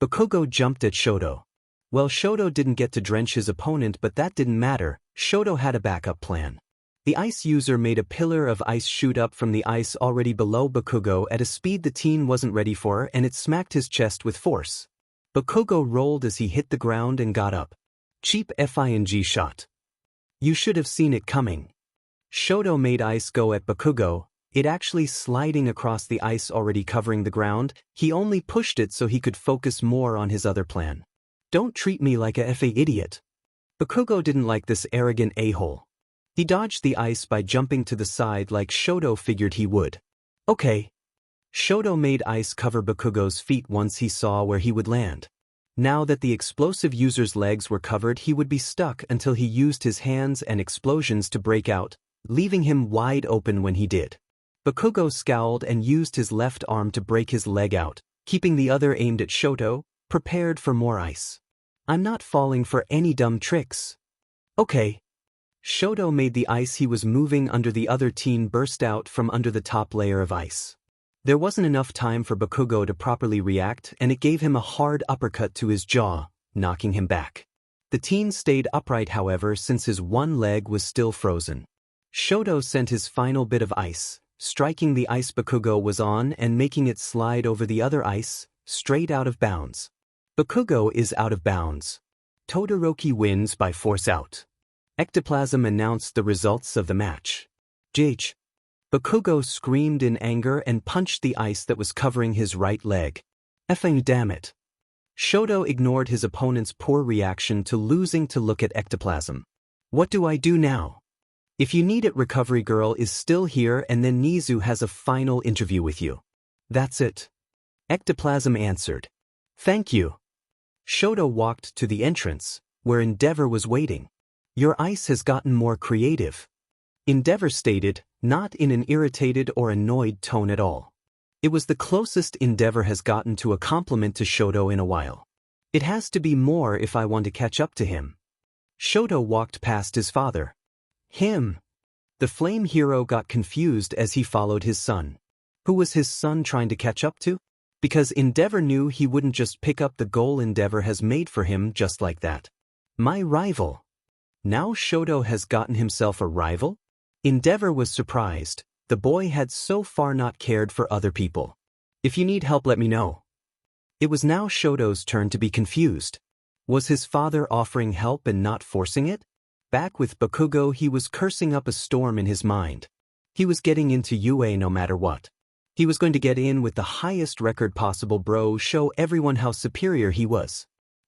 Bakugo jumped at Shoto. Well, Shoto didn't get to drench his opponent, but that didn't matter. Shoto had a backup plan. The ice user made a pillar of ice shoot up from the ice already below Bakugo at a speed the teen wasn't ready for, and it smacked his chest with force. Bakugo rolled as he hit the ground and got up. Cheap FING shot. You should have seen it coming. Shoto made ice go at Bakugo, it actually sliding across the ice already covering the ground. He only pushed it so he could focus more on his other plan. Don't treat me like a FA idiot. Bakugo didn't like this arrogant a-hole. He dodged the ice by jumping to the side like Shoto figured he would. Okay. Shoto made ice cover Bakugo's feet once he saw where he would land. Now that the explosive user's legs were covered, he would be stuck until he used his hands and explosions to break out, leaving him wide open when he did. Bakugo scowled and used his left arm to break his leg out, keeping the other aimed at Shoto, prepared for more ice. I'm not falling for any dumb tricks. Okay. Shoto made the ice he was moving under the other teen burst out from under the top layer of ice. There wasn't enough time for Bakugo to properly react, and it gave him a hard uppercut to his jaw, knocking him back. The teen stayed upright, however, since his one leg was still frozen. Shoto sent his final bit of ice, striking the ice Bakugo was on and making it slide over the other ice, straight out of bounds. Bakugo is out of bounds. Todoroki wins by force out. Ectoplasm announced the results of the match. JH. Bakugo screamed in anger and punched the ice that was covering his right leg. Effing damn it. Shoto ignored his opponent's poor reaction to losing to look at Ectoplasm. What do I do now? If you need it, Recovery Girl is still here, and then Nizu has a final interview with you. That's it. Ectoplasm answered. Thank you. Shoto walked to the entrance, where Endeavor was waiting. Your ice has gotten more creative. Endeavor stated, not in an irritated or annoyed tone at all. It was the closest Endeavor has gotten to a compliment to Shoto in a while. It has to be more if I want to catch up to him. Shoto walked past his father. Him. The flame hero got confused as he followed his son. Who was his son trying to catch up to? Because Endeavor knew he wouldn't just pick up the goal Endeavor has made for him just like that. My rival. Now Shoto has gotten himself a rival? Endeavor was surprised. The boy had so far not cared for other people. If you need help, let me know. It was now Shoto's turn to be confused. Was his father offering help and not forcing it? Back with Bakugo, he was cursing up a storm in his mind. He was getting into UA no matter what. He was going to get in with the highest record possible, bro, show everyone how superior he was.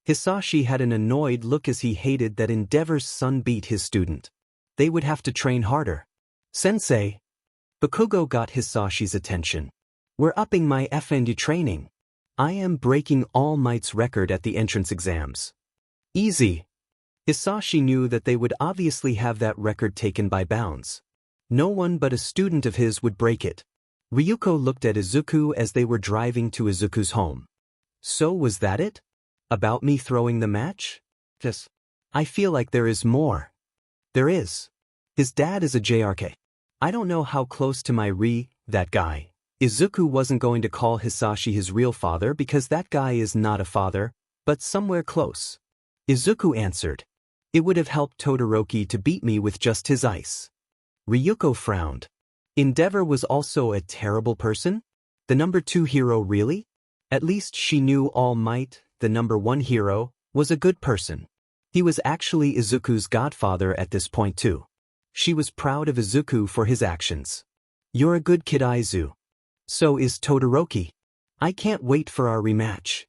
Hisashi had an annoyed look as he hated that Endeavor's son beat his student. They would have to train harder. Sensei. Bakugo got Hisashi's attention. We're upping my FND training. I am breaking All Might's record at the entrance exams. Easy. Hisashi knew that they would obviously have that record taken by bounds. No one but a student of his would break it. Ryuko looked at Izuku as they were driving to Izuku's home. So was that it? About me throwing the match? Yes. I feel like there is more. There is. His dad is a JRK. I don't know how close to that guy. Izuku wasn't going to call Hisashi his real father because that guy is not a father, but somewhere close. Izuku answered. It would have helped Todoroki to beat me with just his ice. Ryuko frowned. Endeavor was also a terrible person? The number 2 hero really? At least she knew All Might, the number 1 hero, was a good person. He was actually Izuku's godfather at this point too. She was proud of Izuku for his actions. You're a good kid, Izu. So is Todoroki. I can't wait for our rematch.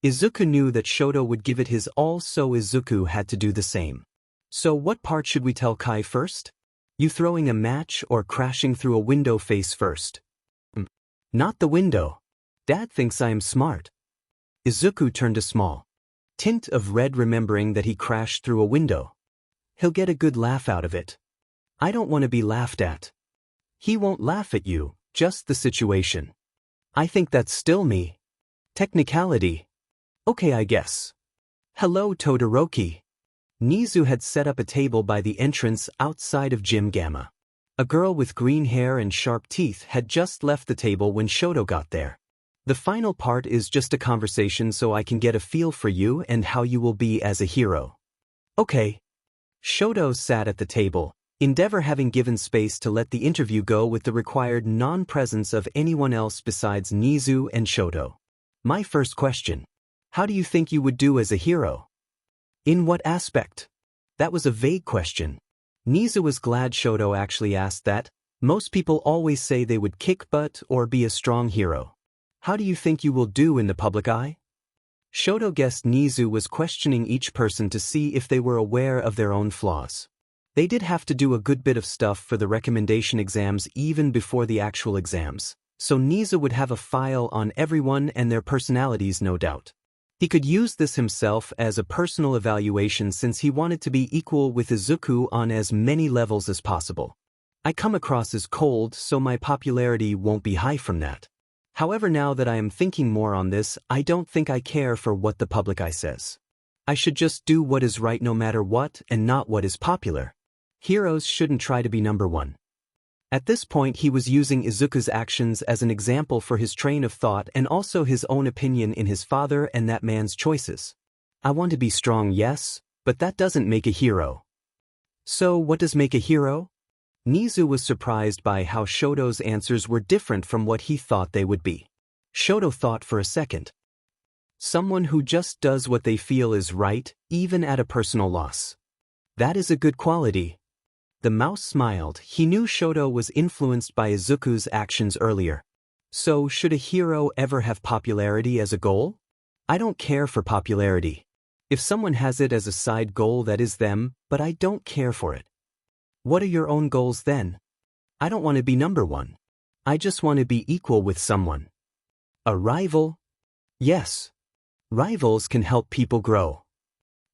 Izuku knew that Shoto would give it his all, so Izuku had to do the same. So what part should we tell Kai first? You throwing a match or crashing through a window face first? Not the window. Dad thinks I am smart. Izuku turned a small tint of red, remembering that he crashed through a window. He'll get a good laugh out of it. I don't want to be laughed at. He won't laugh at you, just the situation. I think that's still me. Technicality. Okay, I guess. Hello, Todoroki. Nizu had set up a table by the entrance outside of Gym Gamma. A girl with green hair and sharp teeth had just left the table when Shoto got there. The final part is just a conversation so I can get a feel for you and how you will be as a hero. Okay. Shoto sat at the table, Endeavor having given space to let the interview go with the required non-presence of anyone else besides Nizu and Shoto. My first question. How do you think you would do as a hero? In what aspect? That was a vague question. Nizu was glad Shoto actually asked that. Most people always say they would kick butt or be a strong hero. How do you think you will do in the public eye? Shoto guessed Nizu was questioning each person to see if they were aware of their own flaws. They did have to do a good bit of stuff for the recommendation exams even before the actual exams, so Nizu would have a file on everyone and their personalities, no doubt. He could use this himself as a personal evaluation since he wanted to be equal with Izuku on as many levels as possible. I come across as cold, so my popularity won't be high from that. However, now that I am thinking more on this, I don't think I care for what the public eye says. I should just do what is right no matter what and not what is popular. Heroes shouldn't try to be number one. At this point he was using Izuku's actions as an example for his train of thought and also his own opinion in his father and that man's choices. I want to be strong, yes, but that doesn't make a hero. So what does make a hero? Nizu was surprised by how Shoto's answers were different from what he thought they would be. Shoto thought for a second. Someone who just does what they feel is right, even at a personal loss. That is a good quality. The mouse smiled. He knew Shoto was influenced by Izuku's actions earlier. So, should a hero ever have popularity as a goal? I don't care for popularity. If someone has it as a side goal, that is them, but I don't care for it. What are your own goals then? I don't want to be number one. I just want to be equal with someone. A rival? Yes. Rivals can help people grow.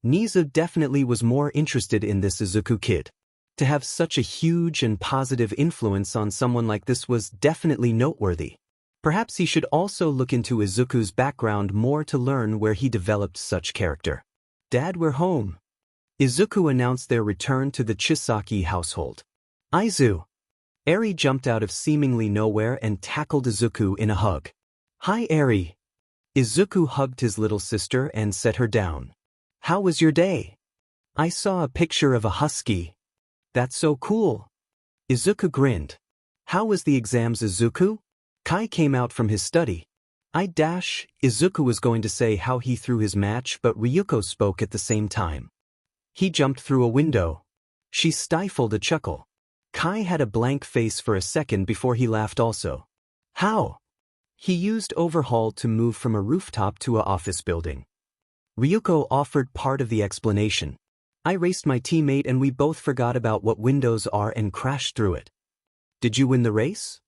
Nizu definitely was more interested in this Izuku kid. To have such a huge and positive influence on someone like this was definitely noteworthy. Perhaps he should also look into Izuku's background more to learn where he developed such character. Dad, we're home. Izuku announced their return to the Chisaki household. Aizu. Eri jumped out of seemingly nowhere and tackled Izuku in a hug. Hi, Eri. Izuku hugged his little sister and set her down. How was your day? I saw a picture of a husky. That's so cool. Izuku grinned. How was the exams, Izuku? Kai came out from his study. Izuku was going to say how he threw his match, but Ryuko spoke at the same time. He jumped through a window. She stifled a chuckle. Kai had a blank face for a second before he laughed also. How? He used Overhaul to move from a rooftop to an office building. Ryuko offered part of the explanation. I raced my teammate and we both forgot about what windows are and crashed through it. Did you win the race?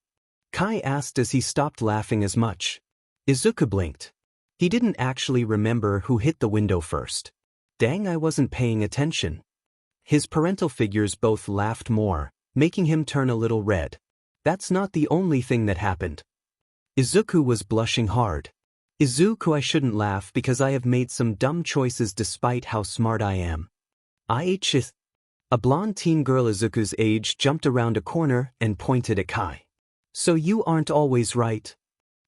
Kai asked as he stopped laughing as much. Izuku blinked. He didn't actually remember who hit the window first. Dang, I wasn't paying attention. His parental figures both laughed more, making him turn a little red. That's not the only thing that happened. Izuku was blushing hard. Izuku, I shouldn't laugh because I have made some dumb choices despite how smart I am. A blonde teen girl Izuku's age jumped around a corner and pointed at Kai. So you aren't always right?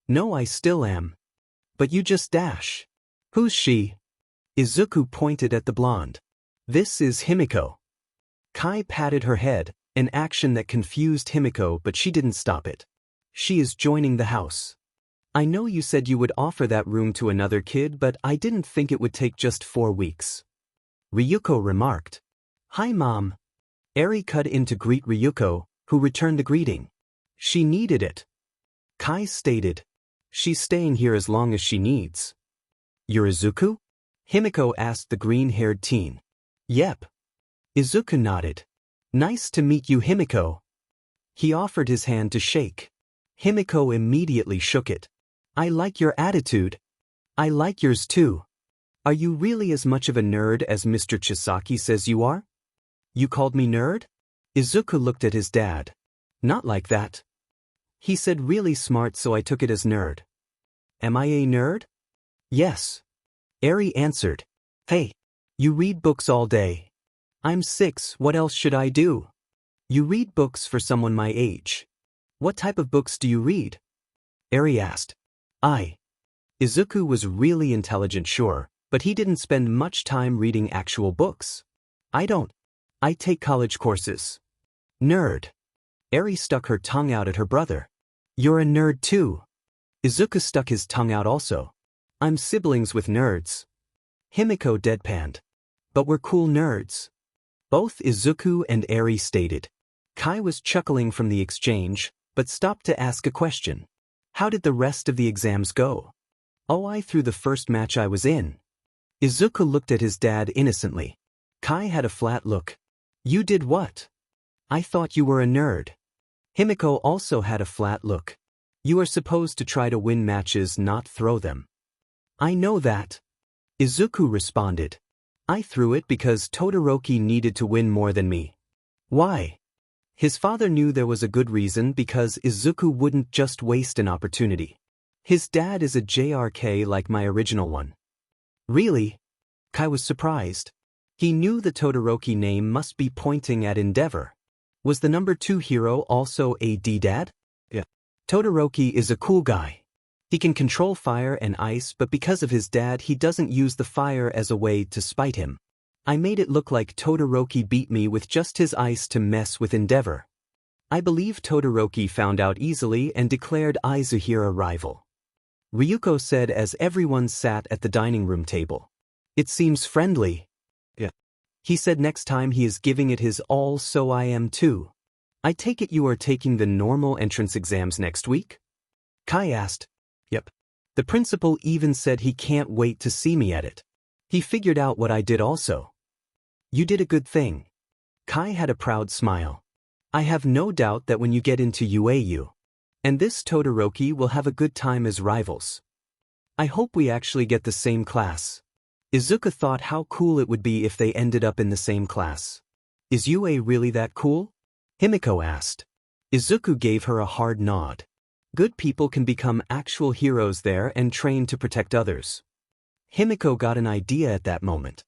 No, I still am. But you just dash. Who's she? Izuku pointed at the blonde. This is Himiko. Kai patted her head, an action that confused Himiko, but she didn't stop it. She is joining the house. I know you said you would offer that room to another kid, but I didn't think it would take just 4 weeks. Ryuko remarked. Hi, Mom. Eri cut in to greet Ryuko, who returned the greeting. She needed it. Kai stated. She's staying here as long as she needs. You're Izuku? Himiko asked the green-haired teen. Yep. Izuku nodded. Nice to meet you, Himiko. He offered his hand to shake. Himiko immediately shook it. I like your attitude. I like yours too. Are you really as much of a nerd as Mr. Chisaki says you are? You called me nerd? Izuku looked at his dad. Not like that. He said really smart, so I took it as nerd. Am I a nerd? Yes. Eri answered. Hey. You read books all day. I'm 6, what else should I do? You read books for someone my age. What type of books do you read? Eri asked. Izuku was really intelligent, sure, but he didn't spend much time reading actual books. I don't. I take college courses. Nerd. Eri stuck her tongue out at her brother. You're a nerd too. Izuku stuck his tongue out also. I'm siblings with nerds. Himiko deadpanned. But we're cool nerds. Both Izuku and Eri stated. Kai was chuckling from the exchange, but stopped to ask a question. How did the rest of the exams go? Oh, I threw the first match I was in. Izuku looked at his dad innocently. Kai had a flat look. You did what? I thought you were a nerd. Himiko also had a flat look. You are supposed to try to win matches, not throw them. I know that. Izuku responded. I threw it because Todoroki needed to win more than me. Why? His father knew there was a good reason, because Izuku wouldn't just waste an opportunity. His dad is a JRK like my original one. Really? Kai was surprised. He knew the Todoroki name must be pointing at Endeavor. Was the number 2 hero also a D-dad? Yeah. Todoroki is a cool guy. He can control fire and ice, but because of his dad he doesn't use the fire as a way to spite him. I made it look like Todoroki beat me with just his ice to mess with Endeavor. I believe Todoroki found out easily and declared Izuku a rival. Ryuko said as everyone sat at the dining room table. It seems friendly. Yeah. He said next time he is giving it his all, so I am too. I take it you are taking the normal entrance exams next week? Kai asked. Yep. The principal even said he can't wait to see me at it. He figured out what I did also. You did a good thing. Kai had a proud smile. I have no doubt that when you get into UAU, and this Todoroki will have a good time as rivals. I hope we actually get the same class. Izuku thought how cool it would be if they ended up in the same class. Is UA really that cool? Himiko asked. Izuku gave her a hard nod. Good people can become actual heroes there and train to protect others. Himiko got an idea at that moment.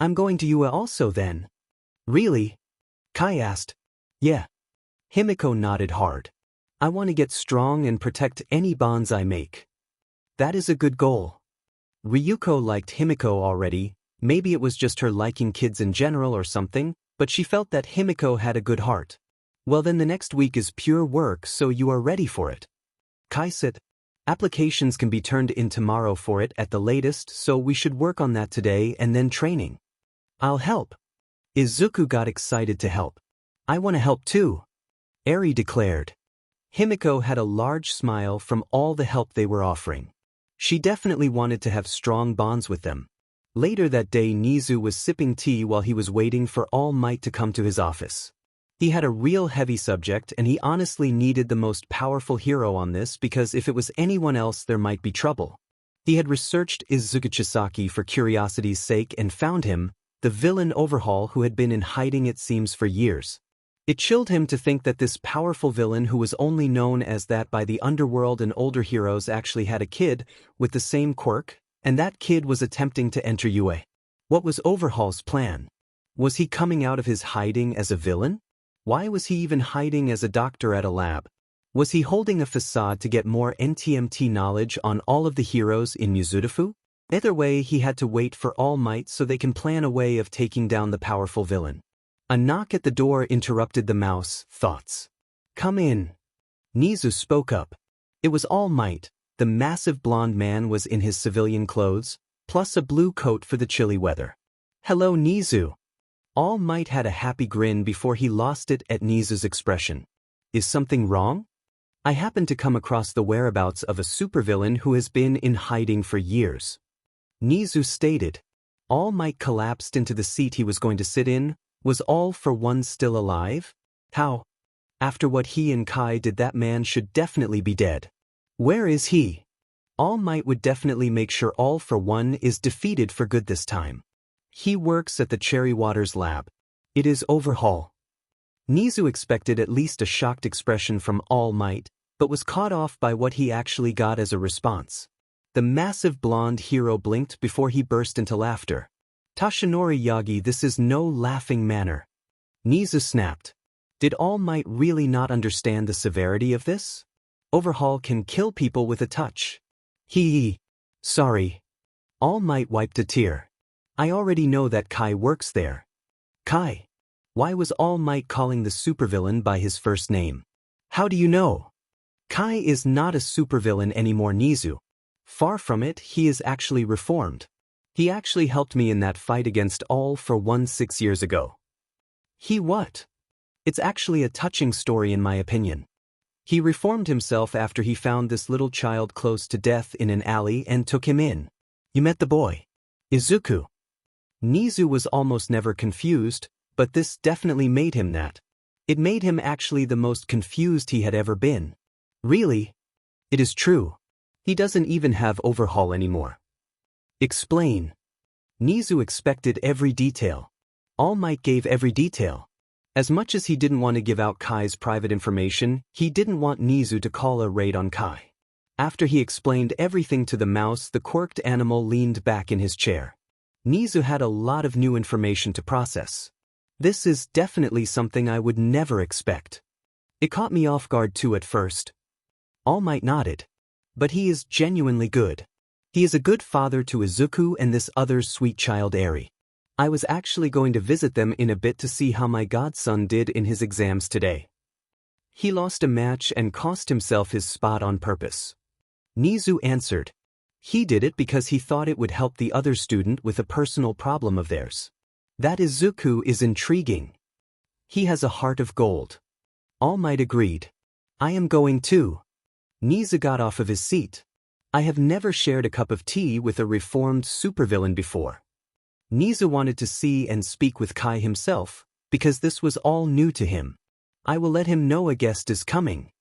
I'm going to UA also then. Really? Kai asked. Yeah. Himiko nodded hard. I want to get strong and protect any bonds I make. That is a good goal. Ryuko liked Himiko already, maybe it was just her liking kids in general or something, but she felt that Himiko had a good heart. Well then the next week is pure work, so you are ready for it. Kai said, applications can be turned in tomorrow for it at the latest, so we should work on that today and then training. I'll help. Izuku got excited to help. I want to help too. Eri declared. Himiko had a large smile from all the help they were offering. She definitely wanted to have strong bonds with them. Later that day Nizu was sipping tea while he was waiting for All Might to come to his office. He had a real heavy subject and he honestly needed the most powerful hero on this because if it was anyone else there might be trouble. He had researched Izuku Chisaki for curiosity's sake and found him, the villain Overhaul who had been in hiding it seems for years. It chilled him to think that this powerful villain who was only known as that by the underworld and older heroes actually had a kid with the same quirk, and that kid was attempting to enter UA. What was Overhaul's plan? Was he coming out of his hiding as a villain? Why was he even hiding as a doctor at a lab? Was he holding a facade to get more NTMT knowledge on all of the heroes in Mizudafu? Either way, he had to wait for All Might so they can plan a way of taking down the powerful villain. A knock at the door interrupted the mouse thoughts. Come in. Nizu spoke up. It was All Might. The massive blonde man was in his civilian clothes, plus a blue coat for the chilly weather. Hello, Nizu. All Might had a happy grin before he lost it at Nizu's expression. Is something wrong? I happened to come across the whereabouts of a supervillain who has been in hiding for years. Nizu stated. All Might collapsed into the seat he was going to sit in. Was All for One still alive? How? After what he and Kai did, that man should definitely be dead. Where is he? All Might would definitely make sure All for One is defeated for good this time. He works at the Cherry Waters lab. It is Overhaul. Nizu expected at least a shocked expression from All Might, but was caught off by what he actually got as a response. The massive blonde hero blinked before he burst into laughter. Tashinori Yagi, this is no laughing manner. Nizu snapped. Did All Might really not understand the severity of this? Overhaul can kill people with a touch. Sorry. All Might wiped a tear. I already know that Kai works there. Kai. Why was All Might calling the supervillain by his first name? How do you know? Kai is not a supervillain anymore, Nizu. Far from it, he is actually reformed. He actually helped me in that fight against All for One 6 years ago. He what? It's actually a touching story in my opinion. He reformed himself after he found this little child close to death in an alley and took him in. You met the boy. Izuku. Nizu was almost never confused, but this definitely made him that. It made him actually the most confused he had ever been. Really? It is true. He doesn't even have Overhaul anymore. Explain. Nizu expected every detail. All Might gave every detail. As much as he didn't want to give out Kai's private information, he didn't want Nizu to call a raid on Kai. After he explained everything to the mouse, the quirked animal leaned back in his chair. Nizu had a lot of new information to process. This is definitely something I would never expect. It caught me off guard too at first. All Might nodded. But he is genuinely good. He is a good father to Izuku and this other sweet child Heir. I was actually going to visit them in a bit to see how my godson did in his exams today. He lost a match and cost himself his spot on purpose. Nizu answered. He did it because he thought it would help the other student with a personal problem of theirs. That Izuku is intriguing. He has a heart of gold. All Might agreed. I am going too. Nizu got off of his seat. I have never shared a cup of tea with a reformed supervillain before. Nizu wanted to see and speak with Kai himself, because this was all new to him. I will let him know a guest is coming.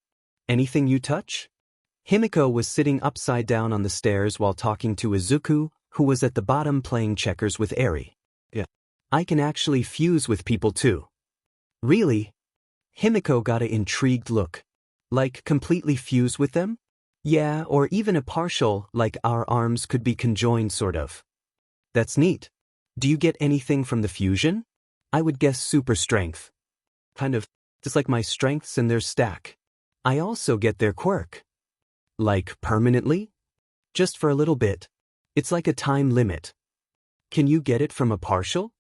Anything you touch? Himiko was sitting upside down on the stairs while talking to Izuku, who was at the bottom playing checkers with Heir. Yeah. I can actually fuse with people too. Really? Himiko got an intrigued look. Like completely fuse with them? Yeah, or even a partial, like our arms could be conjoined sort of. That's neat. Do you get anything from the fusion? I would guess super strength. Kind of, just like my strengths and their stack. I also get their quirk. Like permanently? Just for a little bit. It's like a time limit. Can you get it from a partial?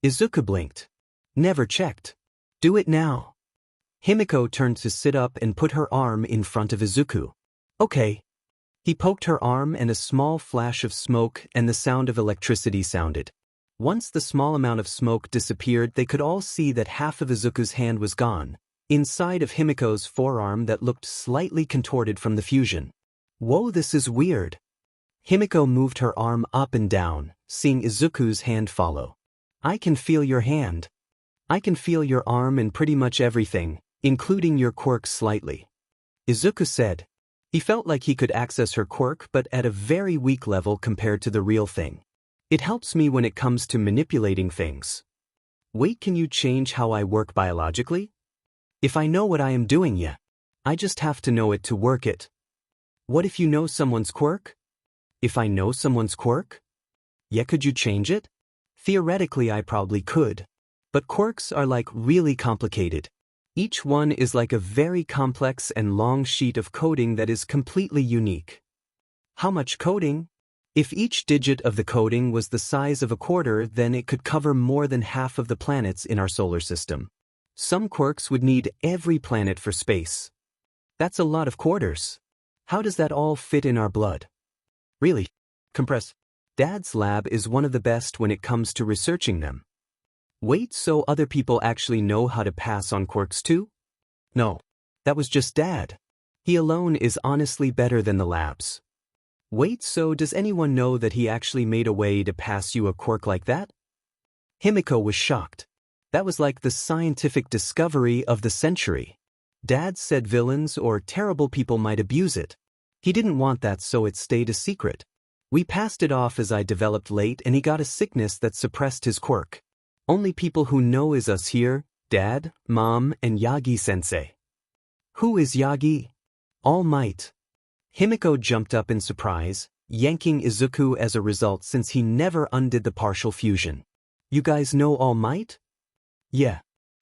Izuku blinked. Never checked. Do it now. Himiko turned to sit up and put her arm in front of Izuku. Okay. He poked her arm and a small flash of smoke and the sound of electricity sounded. Once the small amount of smoke disappeared, they could all see that half of Izuku's hand was gone, inside of Himiko's forearm that looked slightly contorted from the fusion. Whoa, this is weird. Himiko moved her arm up and down, seeing Izuku's hand follow. I can feel your hand. I can feel your arm and pretty much everything, including your quirk slightly. Izuku said. He felt like he could access her quirk but at a very weak level compared to the real thing. It helps me when it comes to manipulating things. Wait, can you change how I work biologically? If I know what I am doing, yeah. I just have to know it to work it. What if you know someone's quirk? If I know someone's quirk? Yeah, could you change it? Theoretically, I probably could. But quirks are like really complicated. Each one is like a very complex and long sheet of coding that is completely unique. How much coding? If each digit of the coding was the size of a quarter, then it could cover more than half of the planets in our solar system. Some quirks would need every planet for space. That's a lot of quarters. How does that all fit in our blood? Really? Compress. Dad's lab is one of the best when it comes to researching them. Wait, so other people actually know how to pass on quirks too? No. That was just Dad. He alone is honestly better than the labs. Wait, so does anyone know that he actually made a way to pass you a quirk like that? Himiko was shocked. That was like the scientific discovery of the century. Dad said villains or terrible people might abuse it. He didn't want that, so it stayed a secret. We passed it off as I developed late, and he got a sickness that suppressed his quirk. Only people who know is us here, Dad, Mom, and Yagi-sensei. Who is Yagi? All Might. Himiko jumped up in surprise, yanking Izuku as a result since he never undid the partial fusion. You guys know All Might? Yeah.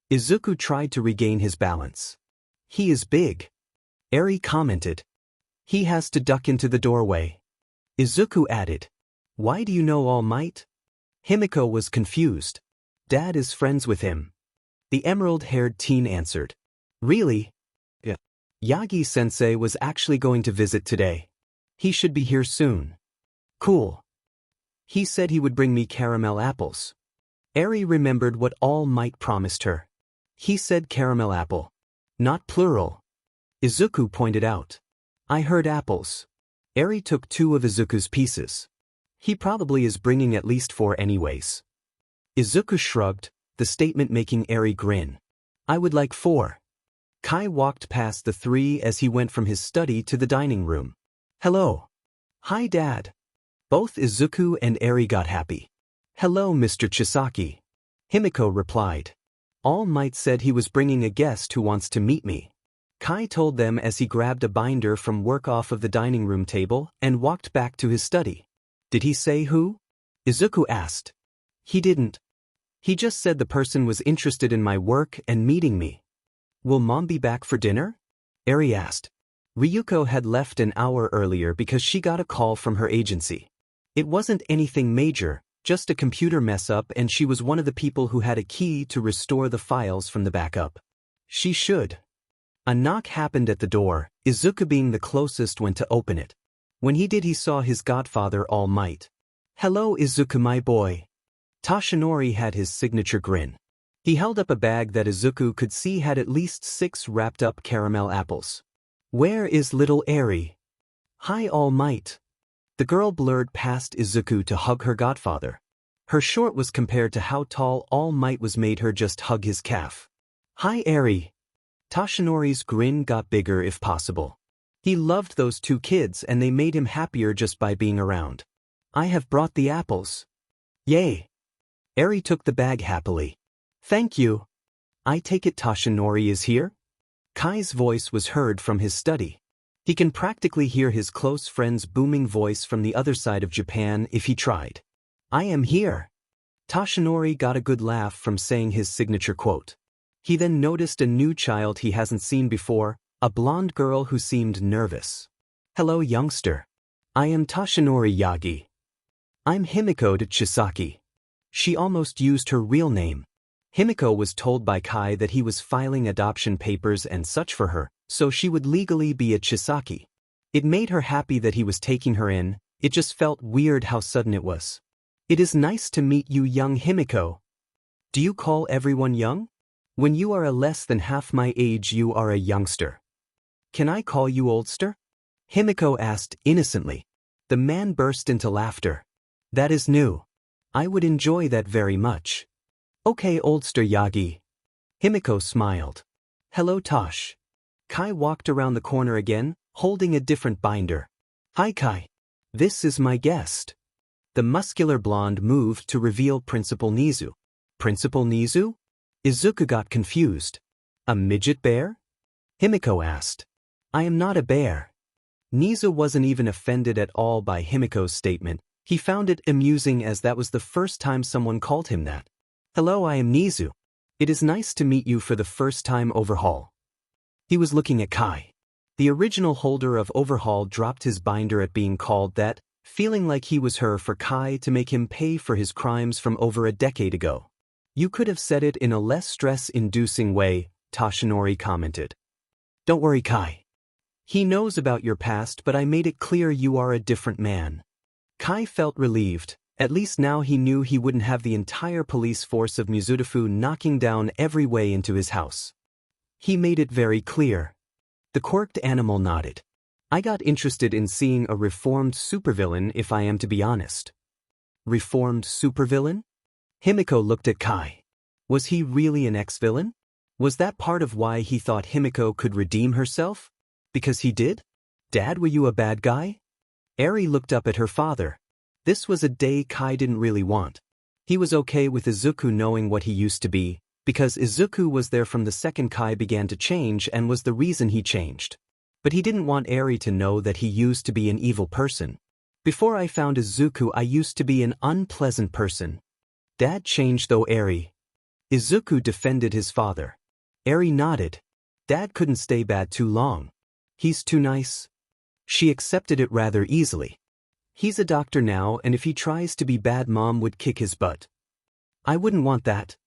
Izuku tried to regain his balance. He is big. Eri commented. He has to duck into the doorway. Izuku added. Why do you know All Might? Himiko was confused. Dad is friends with him. The emerald-haired teen answered. Really? Yeah. Yagi-sensei was actually going to visit today. He should be here soon. Cool. He said he would bring me caramel apples. Eri remembered what All Might promised her. He said caramel apple. Not plural. Izuku pointed out. I heard apples. Eri took 2 of Izuku's pieces. He probably is bringing at least 4 anyways. Izuku shrugged, the statement making Eri grin. I would like 4. Kai walked past the 3 as he went from his study to the dining room. Hello. Hi, Dad. Both Izuku and Eri got happy. Hello, Mr. Chisaki. Himiko replied. All Might said he was bringing a guest who wants to meet me. Kai told them as he grabbed a binder from work off of the dining room table and walked back to his study. Did he say who? Izuku asked. He didn't. He just said the person was interested in my work and meeting me. Will Mom be back for dinner? Eri asked. Ryuko had left an hour earlier because she got a call from her agency. It wasn't anything major, just a computer mess-up, and she was one of the people who had a key to restore the files from the backup. She should. A knock happened at the door. Izuku, being the closest, went to open it. When he did, he saw his godfather All Might. Hello, Izuku, my boy. Toshinori had his signature grin. He held up a bag that Izuku could see had at least 6 wrapped-up caramel apples. Where is little Eri? Hi, All Might. The girl blurred past Izuku to hug her godfather. Her short was compared to how tall All Might was made her just hug his calf. Hi, Eri. Toshinori's grin got bigger if possible. He loved those 2 kids and they made him happier just by being around. I have brought the apples. Yay. Eri took the bag happily. Thank you. I take it Toshinori is here? Kai's voice was heard from his study. He can practically hear his close friend's booming voice from the other side of Japan if he tried. I am here. Toshinori got a good laugh from saying his signature quote. He then noticed a new child he hasn't seen before, a blonde girl who seemed nervous. Hello, youngster. I am Toshinori Yagi. I'm Himiko to Chisaki. She almost used her real name. Himiko was told by Kai that he was filing adoption papers and such for her, so she would legally be a Chisaki. It made her happy that he was taking her in, it just felt weird how sudden it was. It is nice to meet you, young Himiko. Do you call everyone young? When you are a less than half my age, you are a youngster. Can I call you oldster? Himiko asked innocently. The man burst into laughter. That is new. I would enjoy that very much. Okay, oldster Yagi. Himiko smiled. Hello, Tosh. Kai walked around the corner again, holding a different binder. Hi, Kai. This is my guest. The muscular blonde moved to reveal Principal Nizu. Principal Nizu? Izuku got confused. A midget bear? Himiko asked. I am not a bear. Nizu wasn't even offended at all by Himiko's statement. He found it amusing as that was the first time someone called him that. Hello, I am Nizu. It is nice to meet you for the first time, Overhaul. He was looking at Kai. The original holder of Overhaul dropped his binder at being called that, feeling like he was her for Kai to make him pay for his crimes from over a decade ago. You could have said it in a less stress-inducing way, Toshinori commented. Don't worry, Kai. He knows about your past, but I made it clear you are a different man. Kai felt relieved. At least now he knew he wouldn't have the entire police force of Mizudafu knocking down every way into his house. He made it very clear. The quirked animal nodded. I got interested in seeing a reformed supervillain, if I am to be honest. Reformed supervillain? Himiko looked at Kai. Was he really an ex-villain? Was that part of why he thought Himiko could redeem herself? Because he did? Dad, were you a bad guy? Eri looked up at her father. This was a day Kai didn't really want. He was okay with Izuku knowing what he used to be, because Izuku was there from the second Kai began to change and was the reason he changed. But he didn't want Eri to know that he used to be an evil person. Before I found Izuku, I used to be an unpleasant person. Dad changed though, Eri. Izuku defended his father. Eri nodded. Dad couldn't stay bad too long. He's too nice. She accepted it rather easily. He's a doctor now, and if he tries to be bad, Mom would kick his butt. I wouldn't want that.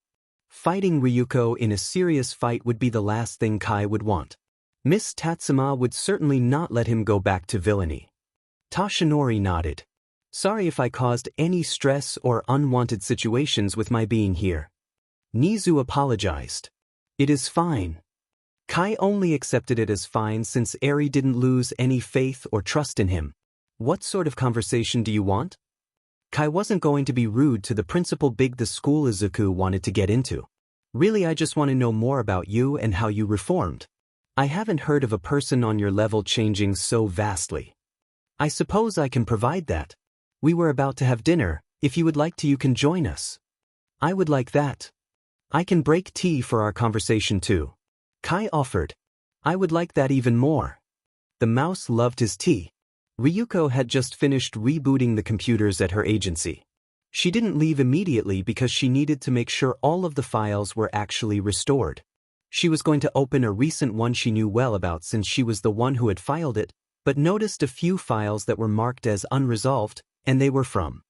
Fighting Ryuko in a serious fight would be the last thing Kai would want. Miss Tatsuma would certainly not let him go back to villainy. Toshinori nodded. Sorry if I caused any stress or unwanted situations with my being here. Nizu apologized. It is fine. Kai only accepted it as fine since Eri didn't lose any faith or trust in him. What sort of conversation do you want? Kai wasn't going to be rude to the principal. The school Izuku wanted to get into. Really, I just want to know more about you and how you reformed. I haven't heard of a person on your level changing so vastly. I suppose I can provide that. We were about to have dinner. If you would like to, you can join us. I would like that. I can break tea for our conversation too. Kai offered. I would like that even more. The mouse loved his tea. Ryuko had just finished rebooting the computers at her agency. She didn't leave immediately because she needed to make sure all of the files were actually restored. She was going to open a recent one she knew well about since she was the one who had filed it, but noticed a few files that were marked as unresolved, and they were from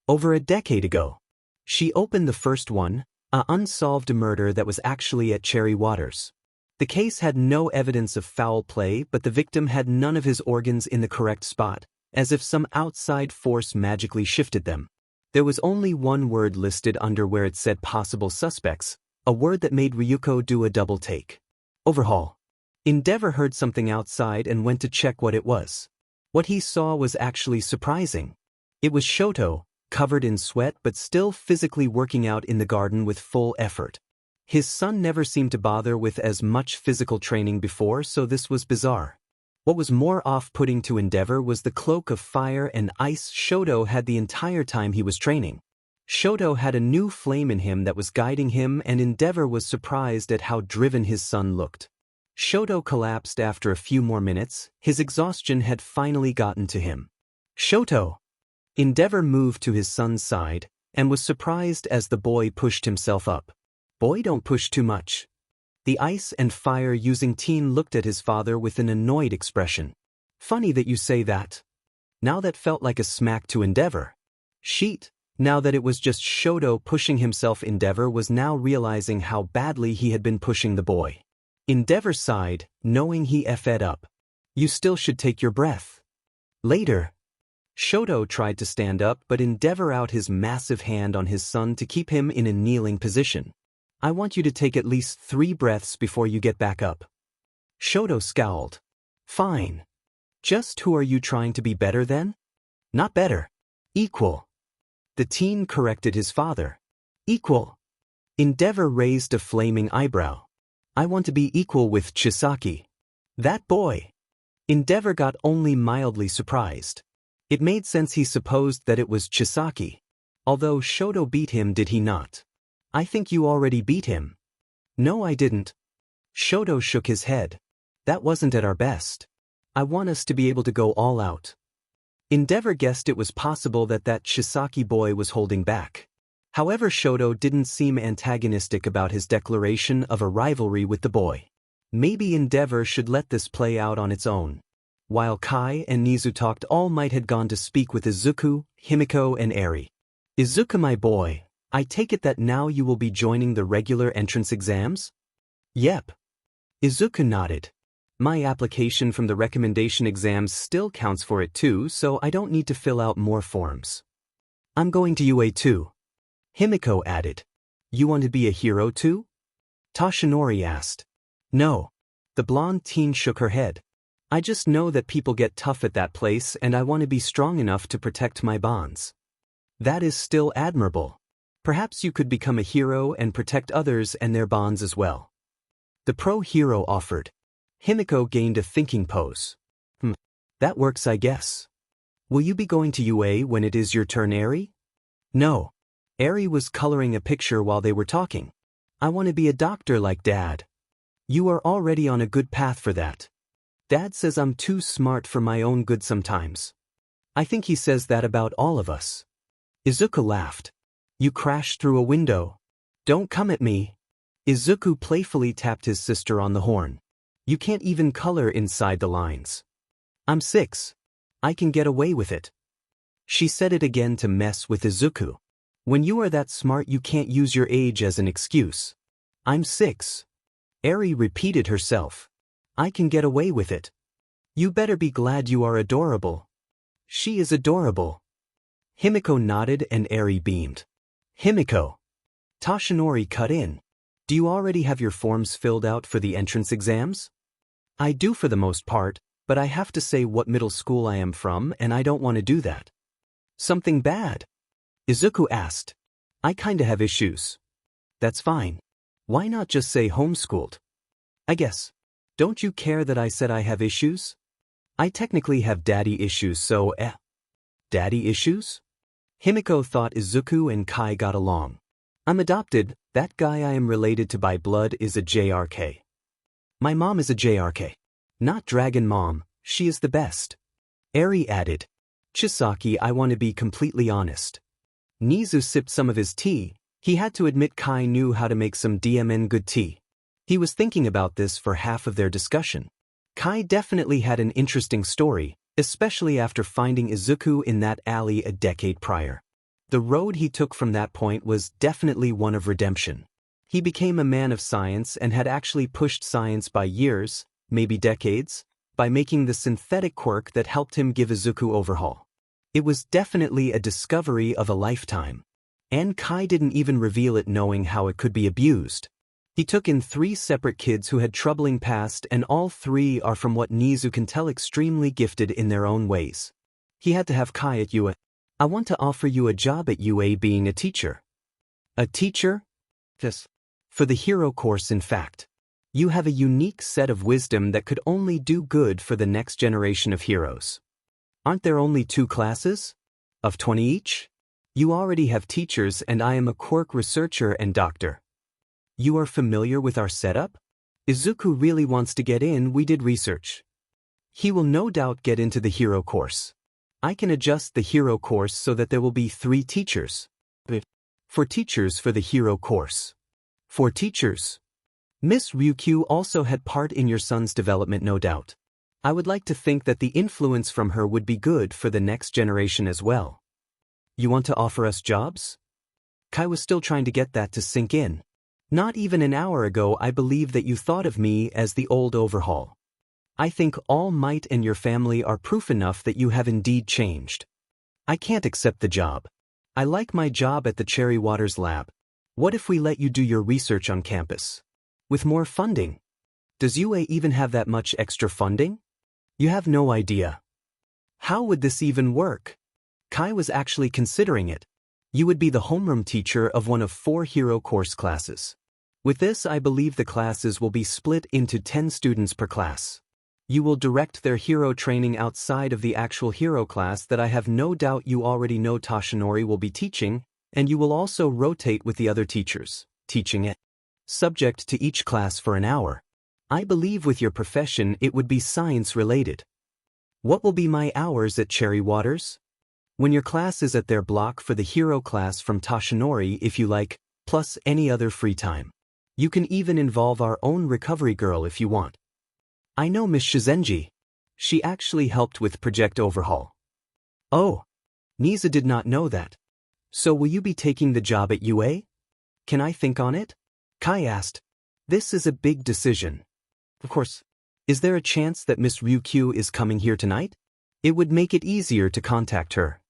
over a decade ago. She opened the first one, an unsolved murder that was actually at Cherry Waters. The case had no evidence of foul play, but the victim had none of his organs in the correct spot, as if some outside force magically shifted them. There was only one word listed under where it said possible suspects, a word that made Ryuko do a double take. Overhaul. Endeavor heard something outside and went to check what it was. What he saw was actually surprising. It was Shoto, covered in sweat but still physically working out in the garden with full effort. His son never seemed to bother with as much physical training before, so this was bizarre. What was more off-putting to Endeavor was the cloak of fire and ice Shoto had the entire time he was training. Shoto had a new flame in him that was guiding him, and Endeavor was surprised at how driven his son looked. Shoto collapsed after a few more minutes. His exhaustion had finally gotten to him. Shoto! Endeavor moved to his son's side, and was surprised as the boy pushed himself up. Boy, don't push too much. The ice and fire using teen looked at his father with an annoyed expression. Funny that you say that. Now that felt like a smack to Endeavor. Sheet. Now that it was just Shoto pushing himself, Endeavor was now realizing how badly he had been pushing the boy. Endeavor sighed, knowing he effed up. You still should take your breath. Later. Shoto tried to stand up, but Endeavor out his massive hand on his son to keep him in a kneeling position. I want you to take at least 3 breaths before you get back up. Shoto scowled. Fine. Just who are you trying to be better than? Not better. Equal. The teen corrected his father. Equal. Endeavor raised a flaming eyebrow. I want to be equal with Chisaki. That boy. Endeavor got only mildly surprised. It made sense. He supposed that it was Chisaki. Although Shoto beat him, did he not? I think you already beat him. No, I didn't. Shoto shook his head. That wasn't at our best. I want us to be able to go all out. Endeavor guessed it was possible that Chisaki boy was holding back. However, Shoto didn't seem antagonistic about his declaration of a rivalry with the boy. Maybe Endeavor should let this play out on its own. While Kai and Nizu talked, All Might had gone to speak with Izuku, Himiko, and Eri. Izuku, my boy, I take it that now you will be joining the regular entrance exams? Yep. Izuku nodded. My application from the recommendation exams still counts for it too, so I don't need to fill out more forms. I'm going to UA too. Himiko added. You want to be a hero too? Toshinori asked. No. The blonde teen shook her head. I just know that people get tough at that place and I want to be strong enough to protect my bonds. That is still admirable. Perhaps you could become a hero and protect others and their bonds as well. The pro hero offered. Himiko gained a thinking pose. That works, I guess. Will you be going to UA when it is your turn, Eri? No. Eri was coloring a picture while they were talking. I want to be a doctor like Dad. You are already on a good path for that. Dad says I'm too smart for my own good sometimes. I think he says that about all of us. Izuku laughed. You crashed through a window. Don't come at me. Izuku playfully tapped his sister on the horn. You can't even color inside the lines. I'm 6. I can get away with it. She said it again to mess with Izuku. When you are that smart you can't use your age as an excuse. I'm 6. Eri repeated herself. I can get away with it. You better be glad you are adorable. She is adorable. Himiko nodded and Eri beamed. Himiko. Toshinori cut in. Do you already have your forms filled out for the entrance exams? I do for the most part, but I have to say what middle school I am from and I don't want to do that. Something bad? Izuku asked. I kinda have issues. That's fine. Why not just say homeschooled? I guess. Don't you care that I said I have issues? I technically have daddy issues, so Daddy issues? Himiko thought Izuku and Kai got along. I'm adopted, that guy I am related to by blood is a JRK. My mom is a JRK. Not Dragon Mom, she is the best. Eri added. Chisaki, I want to be completely honest. Nizu sipped some of his tea. He had to admit Kai knew how to make some DMN good tea. He was thinking about this for half of their discussion. Kai definitely had an interesting story, especially after finding Izuku in that alley a decade prior. The road he took from that point was definitely one of redemption. He became a man of science and had actually pushed science by years, maybe decades, by making the synthetic quirk that helped him give Izuku Overhaul. It was definitely a discovery of a lifetime. And Kai didn't even reveal it knowing how it could be abused. He took in 3 separate kids who had troubling past and all 3 are from what Nizu can tell extremely gifted in their own ways. He had to have Kai at UA. I want to offer you a job at UA being a teacher. A teacher? Yes. For the hero course, in fact. You have a unique set of wisdom that could only do good for the next generation of heroes. Aren't there only 2 classes? Of 20 each? You already have teachers and I am a quirk researcher and doctor. You are familiar with our setup? Izuku really wants to get in, we did research. He will no doubt get into the hero course. I can adjust the hero course so that there will be 3 teachers. For teachers for the hero course. For teachers. Miss Ryukyu also had part in your son's development, no doubt. I would like to think that the influence from her would be good for the next generation as well. You want to offer us jobs? Kai was still trying to get that to sink in. Not even an hour ago I believed that you thought of me as the old Overhaul. I think All Might and your family are proof enough that you have indeed changed. I can't accept the job. I like my job at the Cherry Waters lab. What if we let you do your research on campus? With more funding? Does UA even have that much extra funding? You have no idea. How would this even work? Kai was actually considering it. You would be the homeroom teacher of one of 4 hero course classes. With this, I believe the classes will be split into 10 students per class. You will direct their hero training outside of the actual hero class that I have no doubt you already know Toshinori will be teaching, and you will also rotate with the other teachers, teaching it. Subject to each class for an hour. I believe with your profession it would be science-related. What will be my hours at Cherry Waters? When your class is at their block for the hero class from Toshinori if you like, plus any other free time. You can even involve our own recovery girl if you want. I know Miss Shizenji. She actually helped with Project Overhaul. Oh. Nizu did not know that. So will you be taking the job at UA? Can I think on it? Kai asked. This is a big decision. Of course. Is there a chance that Miss Ryukyu is coming here tonight? It would make it easier to contact her.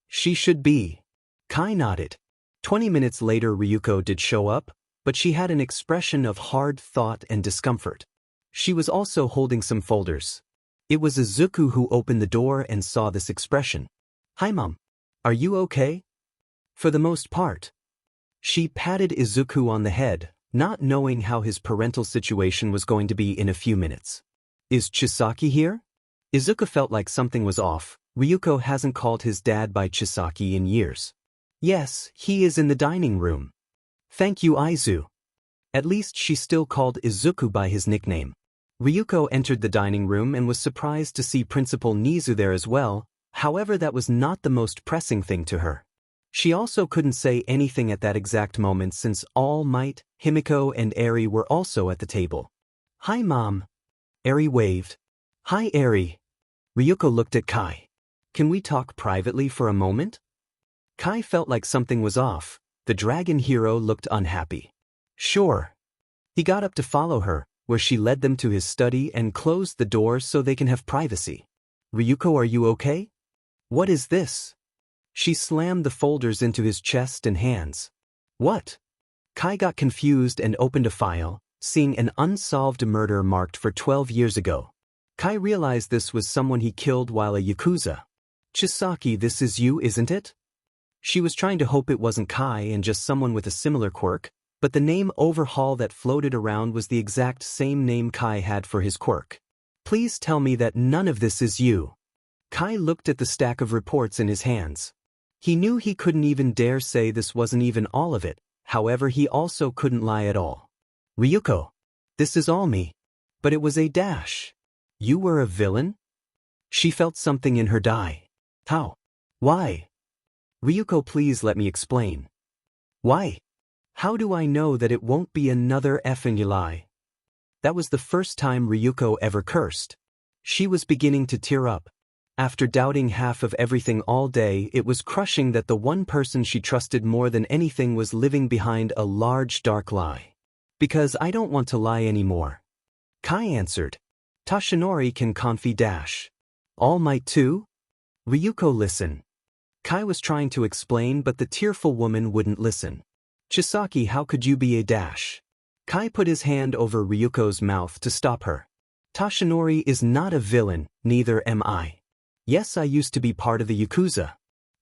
She should be. Kai nodded. 20 minutes later Ryuko did show up, but she had an expression of hard thought and discomfort. She was also holding some folders. It was Izuku who opened the door and saw this expression. Hi Mom. Are you okay? For the most part. She patted Izuku on the head, not knowing how his parental situation was going to be in a few minutes. Is Chisaki here? Izuku felt like something was off. Ryuko hasn't called his dad by Chisaki in years. Yes, he is in the dining room. Thank you, Izu. At least she still called Izuku by his nickname. Ryuko entered the dining room and was surprised to see Principal Nizu there as well. However, that was not the most pressing thing to her. She also couldn't say anything at that exact moment since All Might, Himiko and Eri were also at the table. Hi Mom. Eri waved. Hi Eri. Ryuko looked at Kai. Can we talk privately for a moment? Kai felt like something was off. The dragon hero looked unhappy. Sure. He got up to follow her, where she led them to his study and closed the door so they can have privacy. Ryuko, are you okay? What is this? She slammed the folders into his chest and hands. What? Kai got confused and opened a file, seeing an unsolved murder marked for 12 years ago. Kai realized this was someone he killed while a Yakuza. Chisaki, this is you, isn't it? She was trying to hope it wasn't Kai and just someone with a similar quirk, but the name Overhaul that floated around was the exact same name Kai had for his quirk. Please tell me that none of this is you. Kai looked at the stack of reports in his hands. He knew he couldn't even dare say this wasn't even all of it, however he also couldn't lie at all. Ryuko. This is all me. But it was a dash. You were a villain? She felt something in her die. How? Why? Ryuko, please let me explain. Why? How do I know that it won't be another effing lie? That was the first time Ryuko ever cursed. She was beginning to tear up. After doubting half of everything all day, it was crushing that the one person she trusted more than anything was living behind a large dark lie. Because I don't want to lie anymore. Kai answered. Toshinori can dash. All Might too? Ryuko, listen. Kai was trying to explain, but the tearful woman wouldn't listen. Chisaki, how could you be a dash? Kai put his hand over Ryuko's mouth to stop her. Toshinori is not a villain, neither am I. Yes, I used to be part of the Yakuza.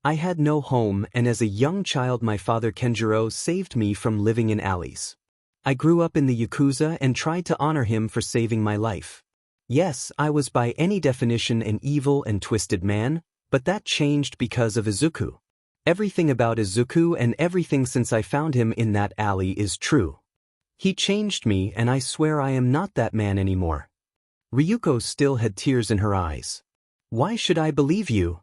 I had no home, and as a young child my father Kenjiro saved me from living in alleys. I grew up in the Yakuza and tried to honor him for saving my life. Yes, I was by any definition an evil and twisted man, but that changed because of Izuku. Everything about Izuku and everything since I found him in that alley is true. He changed me, and I swear I am not that man anymore. Ryuko still had tears in her eyes. Why should I believe you?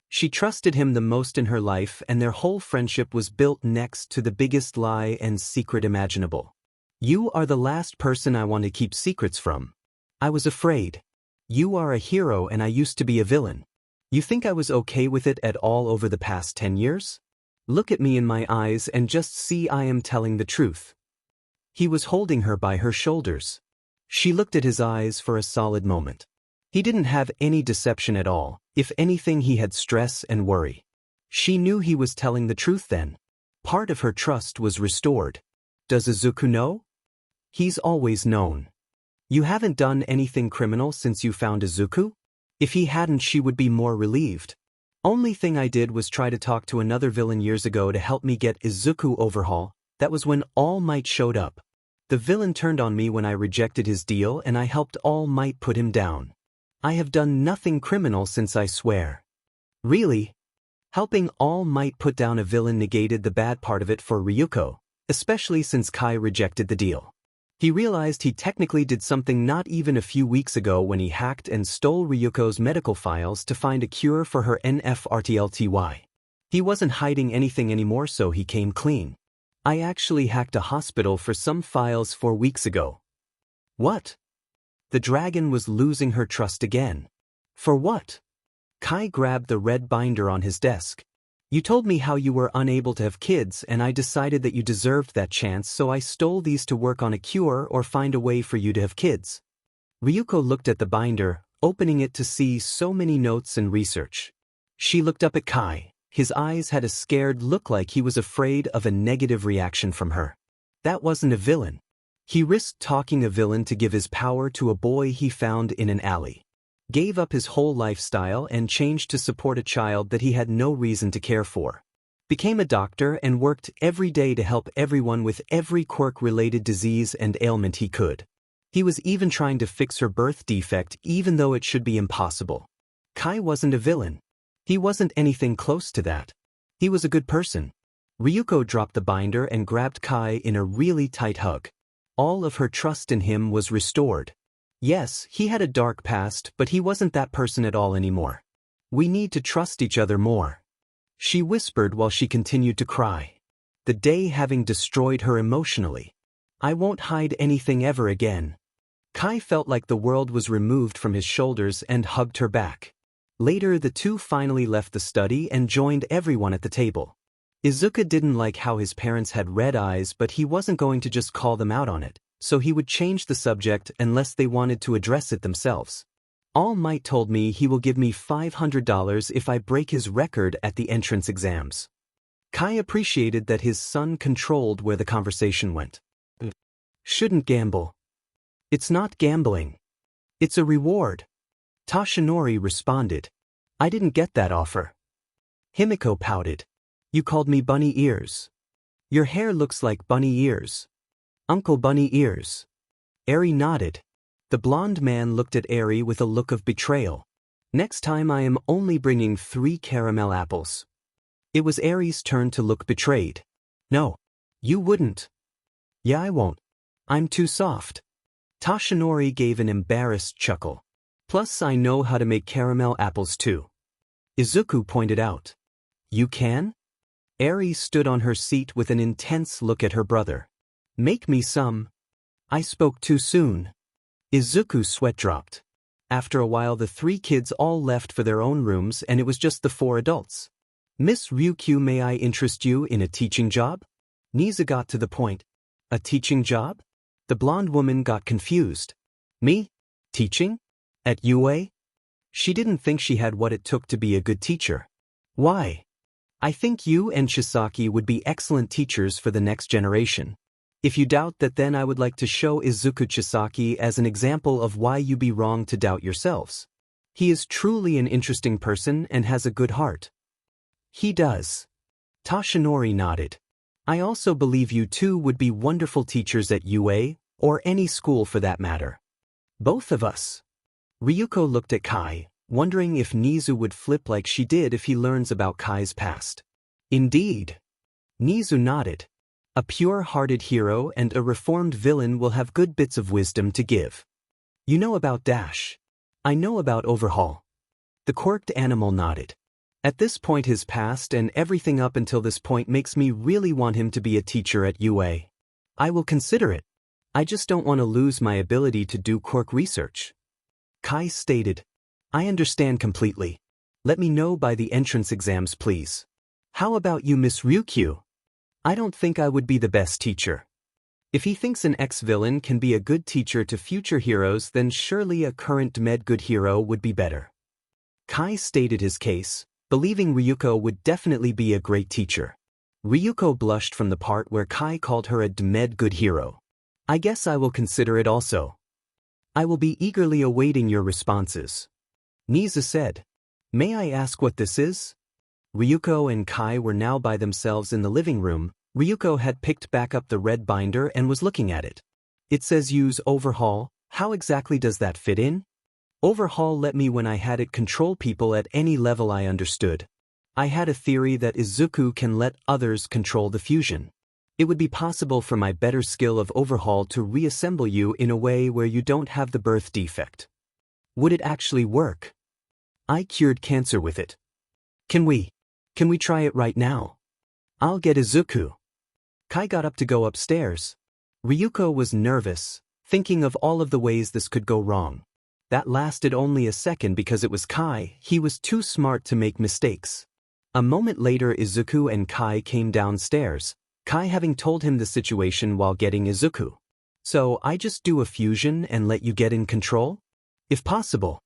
She trusted him the most in her life, and their whole friendship was built next to the biggest lie and secret imaginable. You are the last person I want to keep secrets from. I was afraid. You are a hero and I used to be a villain. You think I was okay with it at all over the past 10 years? Look at me in my eyes and just see I am telling the truth. He was holding her by her shoulders. She looked at his eyes for a solid moment. He didn't have any deception at all. If anything, he had stress and worry. She knew he was telling the truth then. Part of her trust was restored. Does Izuku know? He's always known. You haven't done anything criminal since you found Izuku? If he hadn't, she would be more relieved. Only thing I did was try to talk to another villain years ago to help me get Izuku Overhaul. That was when All Might showed up. The villain turned on me when I rejected his deal, and I helped All Might put him down. I have done nothing criminal since, I swear. Really? Helping All Might put down a villain negated the bad part of it for Ryuko, especially since Kai rejected the deal. He realized he technically did something not even a few weeks ago when he hacked and stole Ryuko's medical files to find a cure for her NFRTLTY. He wasn't hiding anything anymore, so he came clean. I actually hacked a hospital for some files 4 weeks ago. What? The dragon was losing her trust again. For what? Kai grabbed the red binder on his desk. You told me how you were unable to have kids, and I decided that you deserved that chance, so I stole these to work on a cure or find a way for you to have kids. Ryuko looked at the binder, opening it to see so many notes and research. She looked up at Kai. His eyes had a scared look, like he was afraid of a negative reaction from her. That wasn't a villain. He risked talking a villain to give his power to a boy he found in an alley. Gave up his whole lifestyle and changed to support a child that he had no reason to care for. Became a doctor and worked every day to help everyone with every quirk-related disease and ailment he could. He was even trying to fix her birth defect even though it should be impossible. Kai wasn't a villain. He wasn't anything close to that. He was a good person. Ryuko dropped the binder and grabbed Kai in a really tight hug. All of her trust in him was restored. Yes, he had a dark past, but he wasn't that person at all anymore. We need to trust each other more, she whispered while she continued to cry. The day having destroyed her emotionally. I won't hide anything ever again. Kai felt like the world was removed from his shoulders and hugged her back. Later the two finally left the study and joined everyone at the table. Izuku didn't like how his parents had red eyes, but he wasn't going to just call them out on it, so he would change the subject unless they wanted to address it themselves. All Might told me he will give me $500 if I break his record at the entrance exams. Kai appreciated that his son controlled where the conversation went. Shouldn't gamble. It's not gambling. It's a reward. Toshinori responded. I didn't get that offer. Himiko pouted. You called me bunny ears. Your hair looks like bunny ears. Uncle Bunny Ears. Eri nodded. The blonde man looked at Eri with a look of betrayal. Next time I am only bringing 3 caramel apples. It was Eri's turn to look betrayed. No. You wouldn't. Yeah, I won't. I'm too soft. Toshinori gave an embarrassed chuckle. Plus I know how to make caramel apples too. Izuku pointed out. You can? Eri stood on her seat with an intense look at her brother. Make me some. I spoke too soon. Izuku's sweat dropped. After a while the 3 kids all left for their own rooms and it was just the 4 adults. Miss Ryukyu, may I interest you in a teaching job? Niza got to the point. A teaching job? The blonde woman got confused. Me? Teaching? At UA? She didn't think she had what it took to be a good teacher. Why? I think you and Chisaki would be excellent teachers for the next generation. If you doubt that, then I would like to show Izuku Chisaki as an example of why you be wrong to doubt yourselves. He is truly an interesting person and has a good heart. He does. Toshinori nodded. I also believe you two would be wonderful teachers at UA, or any school for that matter. Both of us. Ryuko looked at Kai, wondering if Nizu would flip like she did if he learns about Kai's past. Indeed. Nizu nodded. A pure-hearted hero and a reformed villain will have good bits of wisdom to give. You know about Dash. I know about Overhaul. The quirked animal nodded. At this point his past and everything up until this point makes me really want him to be a teacher at UA. I will consider it. I just don't want to lose my ability to do quirk research. Kai stated. I understand completely. Let me know by the entrance exams, please. How about you, Miss Ryukyu? I don't think I would be the best teacher. If he thinks an ex-villain can be a good teacher to future heroes, then surely a current med good hero would be better. Kai stated his case, believing Ryuko would definitely be a great teacher. Ryuko blushed from the part where Kai called her a med good hero. I guess I will consider it also. I will be eagerly awaiting your responses. Niza said. May I ask what this is? Ryuko and Kai were now by themselves in the living room. Ryuko had picked back up the red binder and was looking at it. It says use Overhaul. How exactly does that fit in? Overhaul let me when I had it control people at any level I understood. I had a theory that Izuku can let others control the fusion. It would be possible for my better skill of Overhaul to reassemble you in a way where you don't have the birth defect. Would it actually work? I cured cancer with it. Can we try it right now? I'll get Izuku. Kai got up to go upstairs. Ryuko was nervous, thinking of all of the ways this could go wrong. That lasted only a second because it was Kai. He was too smart to make mistakes. A moment later Izuku and Kai came downstairs, Kai having told him the situation while getting Izuku. So I just do a fusion and let you get in control? If possible.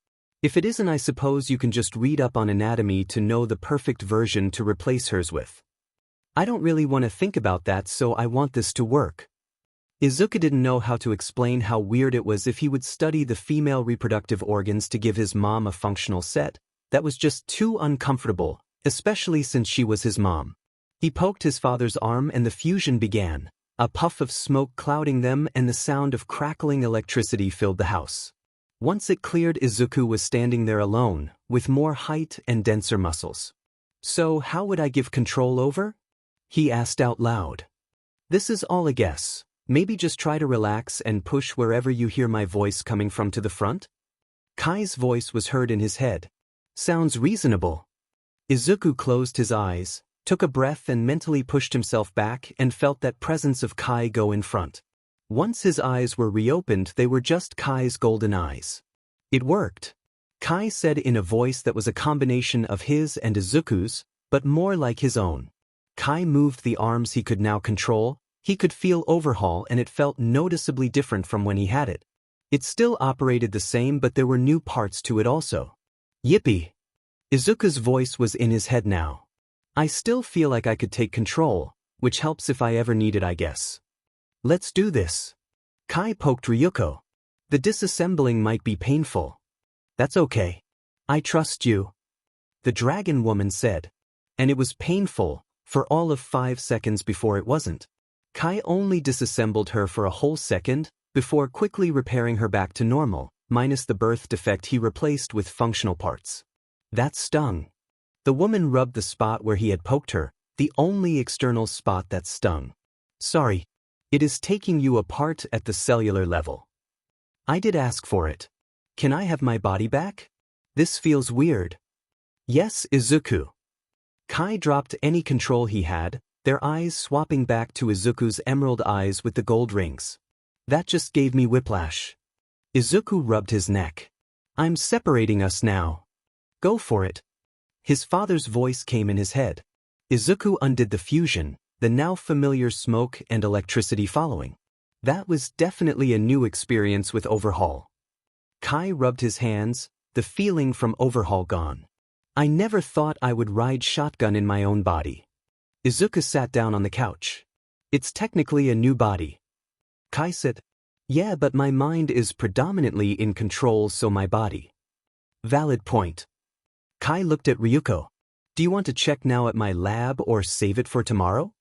If it isn't, I suppose you can just read up on anatomy to know the perfect version to replace hers with. I don't really want to think about that, so I want this to work. Izuku didn't know how to explain how weird it was if he would study the female reproductive organs to give his mom a functional set. That was just too uncomfortable, especially since she was his mom. He poked his father's arm and the fusion began, a puff of smoke clouding them and the sound of crackling electricity filled the house. Once it cleared, Izuku was standing there alone, with more height and denser muscles. "So how would I give control over?" he asked out loud. "This is all a guess. Maybe just try to relax and push wherever you hear my voice coming from to the front?" Kai's voice was heard in his head. "Sounds reasonable." Izuku closed his eyes, took a breath and mentally pushed himself back and felt that presence of Kai go in front. Once his eyes were reopened, they were just Kai's golden eyes. It worked. Kai said in a voice that was a combination of his and Izuku's, but more like his own. Kai moved the arms he could now control. He could feel Overhaul and it felt noticeably different from when he had it. It still operated the same, but there were new parts to it also. "Yippee!" Izuku's voice was in his head now. "I still feel like I could take control, which helps if I ever need it, I guess. Let's do this." Kai poked Ryuko. "The disassembling might be painful." "That's okay. I trust you," the dragon woman said. And it was painful, for all of 5 seconds before it wasn't. Kai only disassembled her for a whole second, before quickly repairing her back to normal, minus the birth defect he replaced with functional parts. That stung. The woman rubbed the spot where he had poked her, the only external spot that stung. "Sorry. It is taking you apart at the cellular level. I did ask for it. Can I have my body back? This feels weird." "Yes, Izuku." Kai dropped any control he had, their eyes swapping back to Izuku's emerald eyes with the gold rings. "That just gave me whiplash." Izuku rubbed his neck. "I'm separating us now. Go for it." His father's voice came in his head. Izuku undid the fusion, the now familiar smoke and electricity following. That was definitely a new experience with Overhaul. Kai rubbed his hands, the feeling from Overhaul gone. "I never thought I would ride shotgun in my own body." Izuku sat down on the couch. "It's technically a new body." Kai said, "Yeah, but my mind is predominantly in control, so my body." "Valid point." Kai looked at Ryuko. "Do you want to check now at my lab or save it for tomorrow?"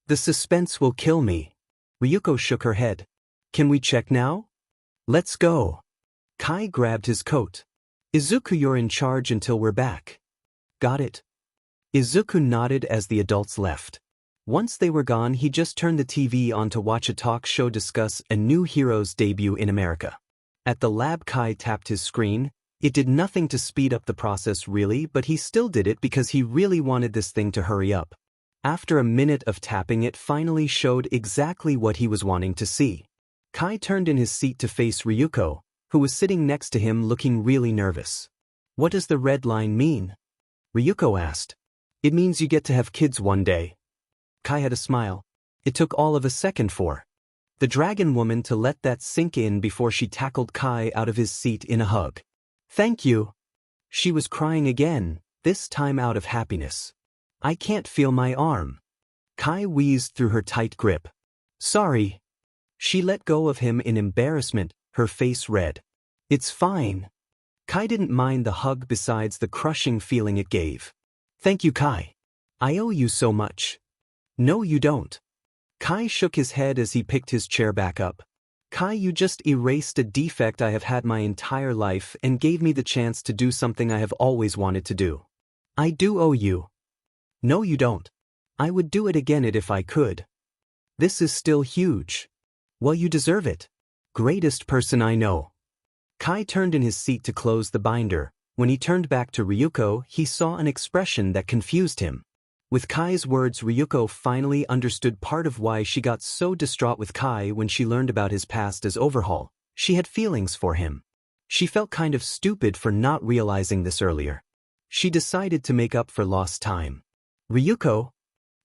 "The suspense will kill me." Ryuko shook her head. "Can we check now?" "Let's go." Kai grabbed his coat. "Izuku, you're in charge until we're back." "Got it." Izuku nodded as the adults left. Once they were gone, he just turned the TV on to watch a talk show discuss a new hero's debut in America. At the lab, Kai tapped his screen. It did nothing to speed up the process really, but he still did it because he really wanted this thing to hurry up. After a minute of tapping, it finally showed exactly what he was wanting to see. Kai turned in his seat to face Ryuko, who was sitting next to him looking really nervous. "What does the red line mean?" Ryuko asked. "It means you get to have kids one day." Kai had a smile. It took all of a second for the dragon woman to let that sink in before she tackled Kai out of his seat in a hug. "Thank you." She was crying again, this time out of happiness. "I can't feel my arm." Kai wheezed through her tight grip. "Sorry." She let go of him in embarrassment, her face red. "It's fine." Kai didn't mind the hug besides the crushing feeling it gave. "Thank you, Kai. I owe you so much." "No, you don't." Kai shook his head as he picked his chair back up. "Kai, you just erased a defect I have had my entire life and gave me the chance to do something I have always wanted to do. I do owe you." "No, you don't. I would do it again if I could." "This is still huge." "Well, you deserve it. Greatest person I know." Kai turned in his seat to close the binder. When he turned back to Ryuko, he saw an expression that confused him. With Kai's words, Ryuko finally understood part of why she got so distraught with Kai when she learned about his past as Overhaul. She had feelings for him. She felt kind of stupid for not realizing this earlier. She decided to make up for lost time. "Ryuko?"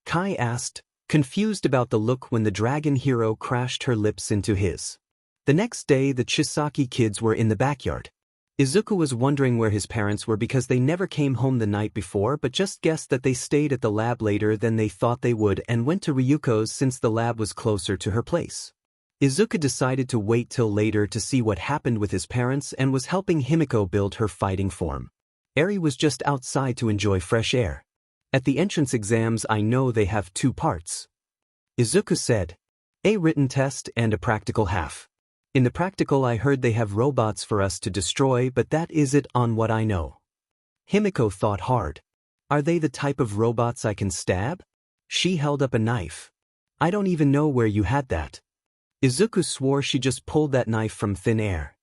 Kai asked, confused about the look when the dragon hero crashed her lips into his. The next day, the Chisaki kids were in the backyard. Izuku was wondering where his parents were because they never came home the night before, but just guessed that they stayed at the lab later than they thought they would and went to Ryuko's since the lab was closer to her place. Izuku decided to wait till later to see what happened with his parents and was helping Himiko build her fighting form. Eri was just outside to enjoy fresh air. At the entrance exams I know they have 2 parts. Izuku said. A written test and a practical half. In the practical I heard they have robots for us to destroy, but that isn't on what I know. Himiko thought hard. Are they the type of robots I can stab? She held up a knife. I don't even know where you had that. Izuku swore she just pulled that knife from thin air.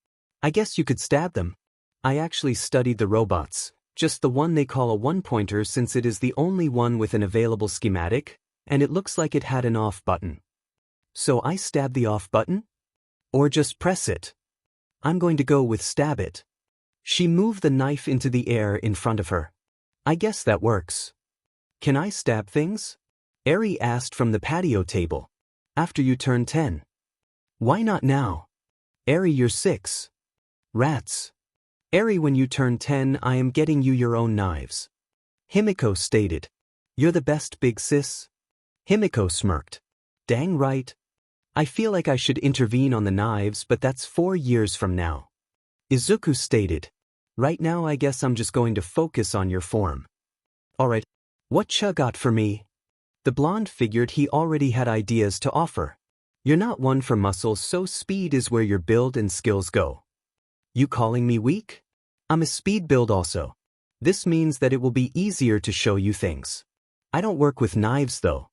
I guess you could stab them. I actually studied the robots, just the one they call a one-pointer since it is the only one with an available schematic, and it looks like it had an off button. So I stab the off button? Or just press it? I'm going to go with stab it. She moved the knife into the air in front of her. I guess that works. Can I stab things? Eri asked from the patio table. After you turn 10. Why not now? Eri, you're 6. Rats. Eri, when you turn 10 I am getting you your own knives. Himiko stated. You're the best, big sis. Himiko smirked. Dang right. I feel like I should intervene on the knives, but that's 4 years from now. Izuku stated. Right now I guess I'm just going to focus on your form. Alright, what cha got for me? The blonde figured he already had ideas to offer. You're not one for muscle, so speed is where your build and skills go. You calling me weak? I'm a speed build also. This means that it will be easier to show you things. I don't work with knives though.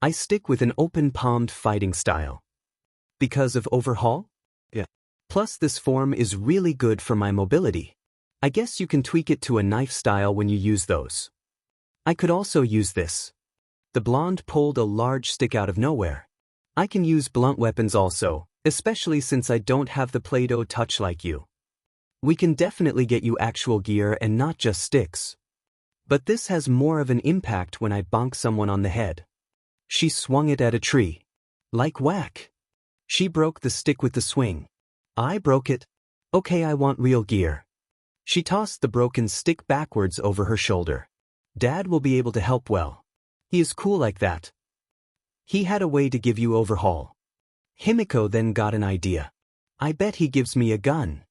I stick with an open-palmed fighting style. Because of Overhaul? Yeah. Plus this form is really good for my mobility. I guess you can tweak it to a knife style when you use those. I could also use this. The blonde pulled a large stick out of nowhere. I can use blunt weapons also, especially since I don't have the Play-Doh touch like you. We can definitely get you actual gear and not just sticks. But this has more of an impact when I bonk someone on the head. She swung it at a tree. Like whack. She broke the stick with the swing. I broke it. Okay, I want real gear. She tossed the broken stick backwards over her shoulder. Dad will be able to help well. He is cool like that. He had a way to give you Overhaul. Himiko then got an idea. I bet he gives me a gun.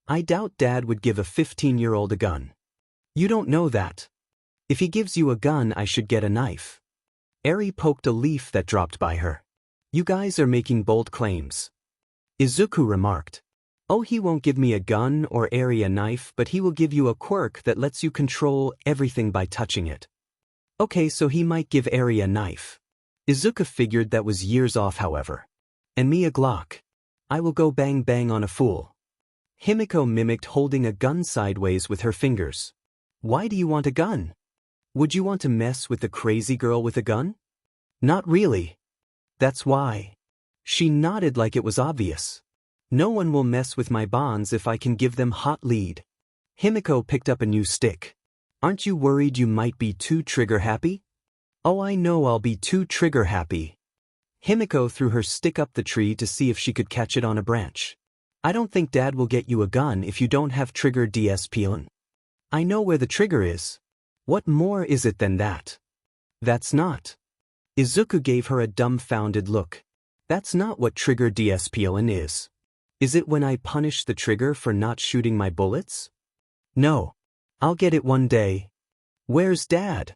I doubt Dad would give a 15-year-old a gun. You don't know that. If he gives you a gun I should get a knife. Eri poked a leaf that dropped by her. You guys are making bold claims. Izuku remarked. Oh, he won't give me a gun or Eri a knife, but he will give you a quirk that lets you control everything by touching it. Okay, so he might give Eri a knife. Izuku figured that was years off, however. And me a Glock. I will go bang bang on a fool. Himiko mimicked holding a gun sideways with her fingers. Why do you want a gun? Would you want to mess with the crazy girl with a gun? Not really. That's why. She nodded like it was obvious. No one will mess with my bonds if I can give them hot lead. Himiko picked up a new stick. Aren't you worried you might be too trigger happy? Oh, I know I'll be too trigger happy. Himiko threw her stick up the tree to see if she could catch it on a branch. I don't think Dad will get you a gun if you don't have trigger DSPN. I know where the trigger is. What more is it than that? That's not. Izuku gave her a dumbfounded look. That's not what trigger DSPN is. Is it when I punish the trigger for not shooting my bullets? No. I'll get it one day. Where's Dad?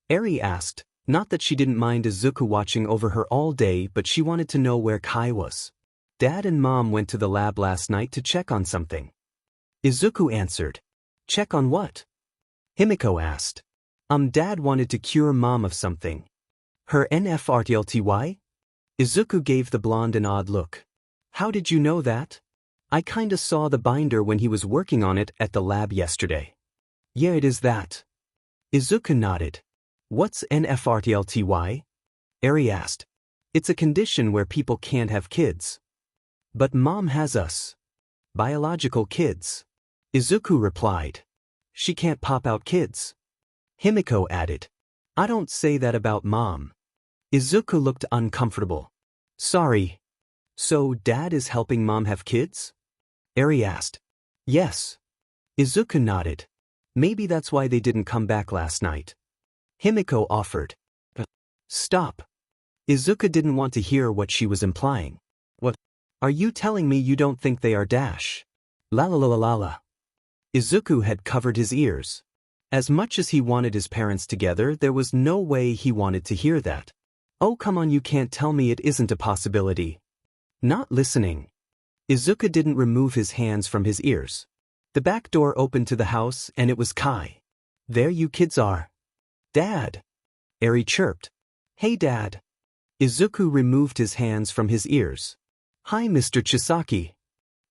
Eri asked, not that she didn't mind Izuku watching over her all day, but she wanted to know where Kai was. Dad and Mom went to the lab last night to check on something. Izuku answered. Check on what? Himiko asked. Dad wanted to cure Mom of something. Her NFRTLTY? Izuku gave the blonde an odd look. How did you know that? I kinda saw the binder when he was working on it at the lab yesterday. Yeah, it is that. Izuku nodded. What's NFRTLTY? Eri asked. It's a condition where people can't have kids. But Mom has us. Biological kids. Izuku replied. She can't pop out kids. Himiko added. I don't say that about Mom. Izuku looked uncomfortable. Sorry. So Dad is helping Mom have kids? Eri asked. Yes. Izuku nodded. Maybe that's why they didn't come back last night. Himiko offered. Stop. Izuku didn't want to hear what she was implying. What? Are you telling me you don't think they are dash? La la la la la la. Izuku had covered his ears. As much as he wanted his parents together, there was no way he wanted to hear that. Oh come on, you can't tell me it isn't a possibility. Not listening. Izuku didn't remove his hands from his ears. The back door opened to the house and it was Kai. There you kids are. Dad. Eri chirped. Hey Dad. Izuku removed his hands from his ears. Hi Mr. Chisaki.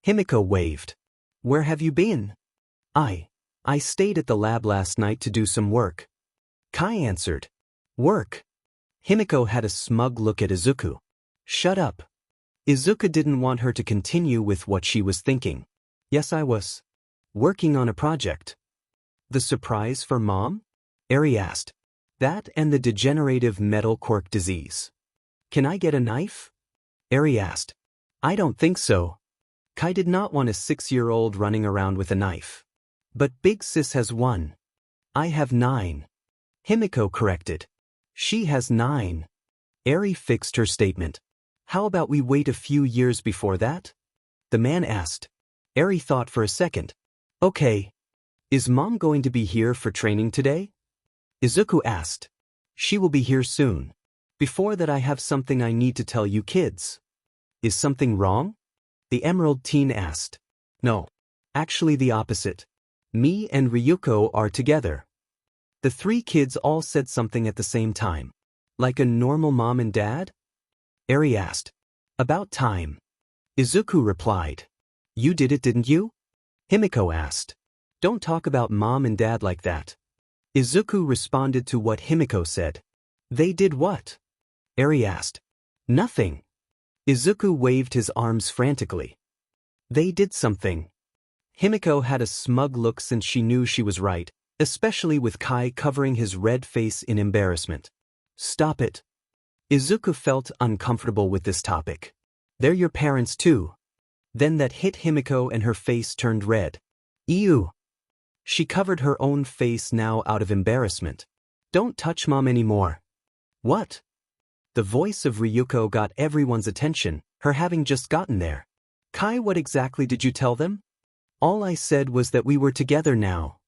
Himiko waved. Where have you been? I stayed at the lab last night to do some work. Kai answered. Work? Himiko had a smug look at Izuku. Shut up. Izuku didn't want her to continue with what she was thinking. Yes, I was working on a project. The surprise for Mom? Eri asked. That and the degenerative metal quirk disease. Can I get a knife? Eri asked. I don't think so. Kai did not want a 6-year-old running around with a knife. But Big Sis has one. I have 9. Himiko corrected. She has 9. Eri fixed her statement. How about we wait a few years before that? The man asked. Eri thought for a second. Okay. Is Mom going to be here for training today? Izuku asked. She will be here soon. Before that I have something I need to tell you kids. Is something wrong? The Emerald teen asked. No. Actually the opposite. Me and Ryuko are together. The 3 kids all said something at the same time. Like a normal mom and dad? Eri asked. About time. Izuku replied. You did it, didn't you? Himiko asked. Don't talk about mom and dad like that. Izuku responded to what Himiko said. They did what? Eri asked. Nothing. Izuku waved his arms frantically. They did something. Himiko had a smug look since she knew she was right, especially with Kai covering his red face in embarrassment. Stop it. Izuku felt uncomfortable with this topic. They're your parents too. Then that hit Himiko and her face turned red. Ew. She covered her own face now out of embarrassment. Don't touch Mom anymore. What? The voice of Ryuko got everyone's attention, her having just gotten there. Kai, what exactly did you tell them? All I said was that we were together now.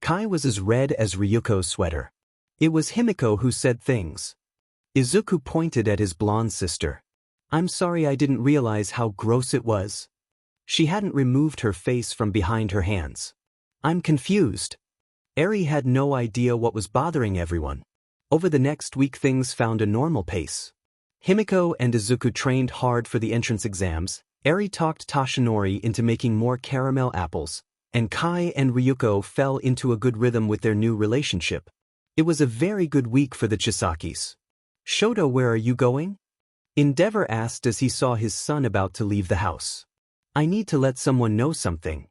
Kai was as red as Ryuko's sweater. It was Himiko who said things. Izuku pointed at his blonde sister. I'm sorry, I didn't realize how gross it was. She hadn't removed her face from behind her hands. I'm confused. Eri had no idea what was bothering everyone. Over the next week things found a normal pace. Himiko and Izuku trained hard for the entrance exams. Eri talked Toshinori into making more caramel apples, and Kai and Ryuko fell into a good rhythm with their new relationship. It was a very good week for the Chisakis. Shoto, where are you going? Endeavor asked as he saw his son about to leave the house. I need to let someone know something.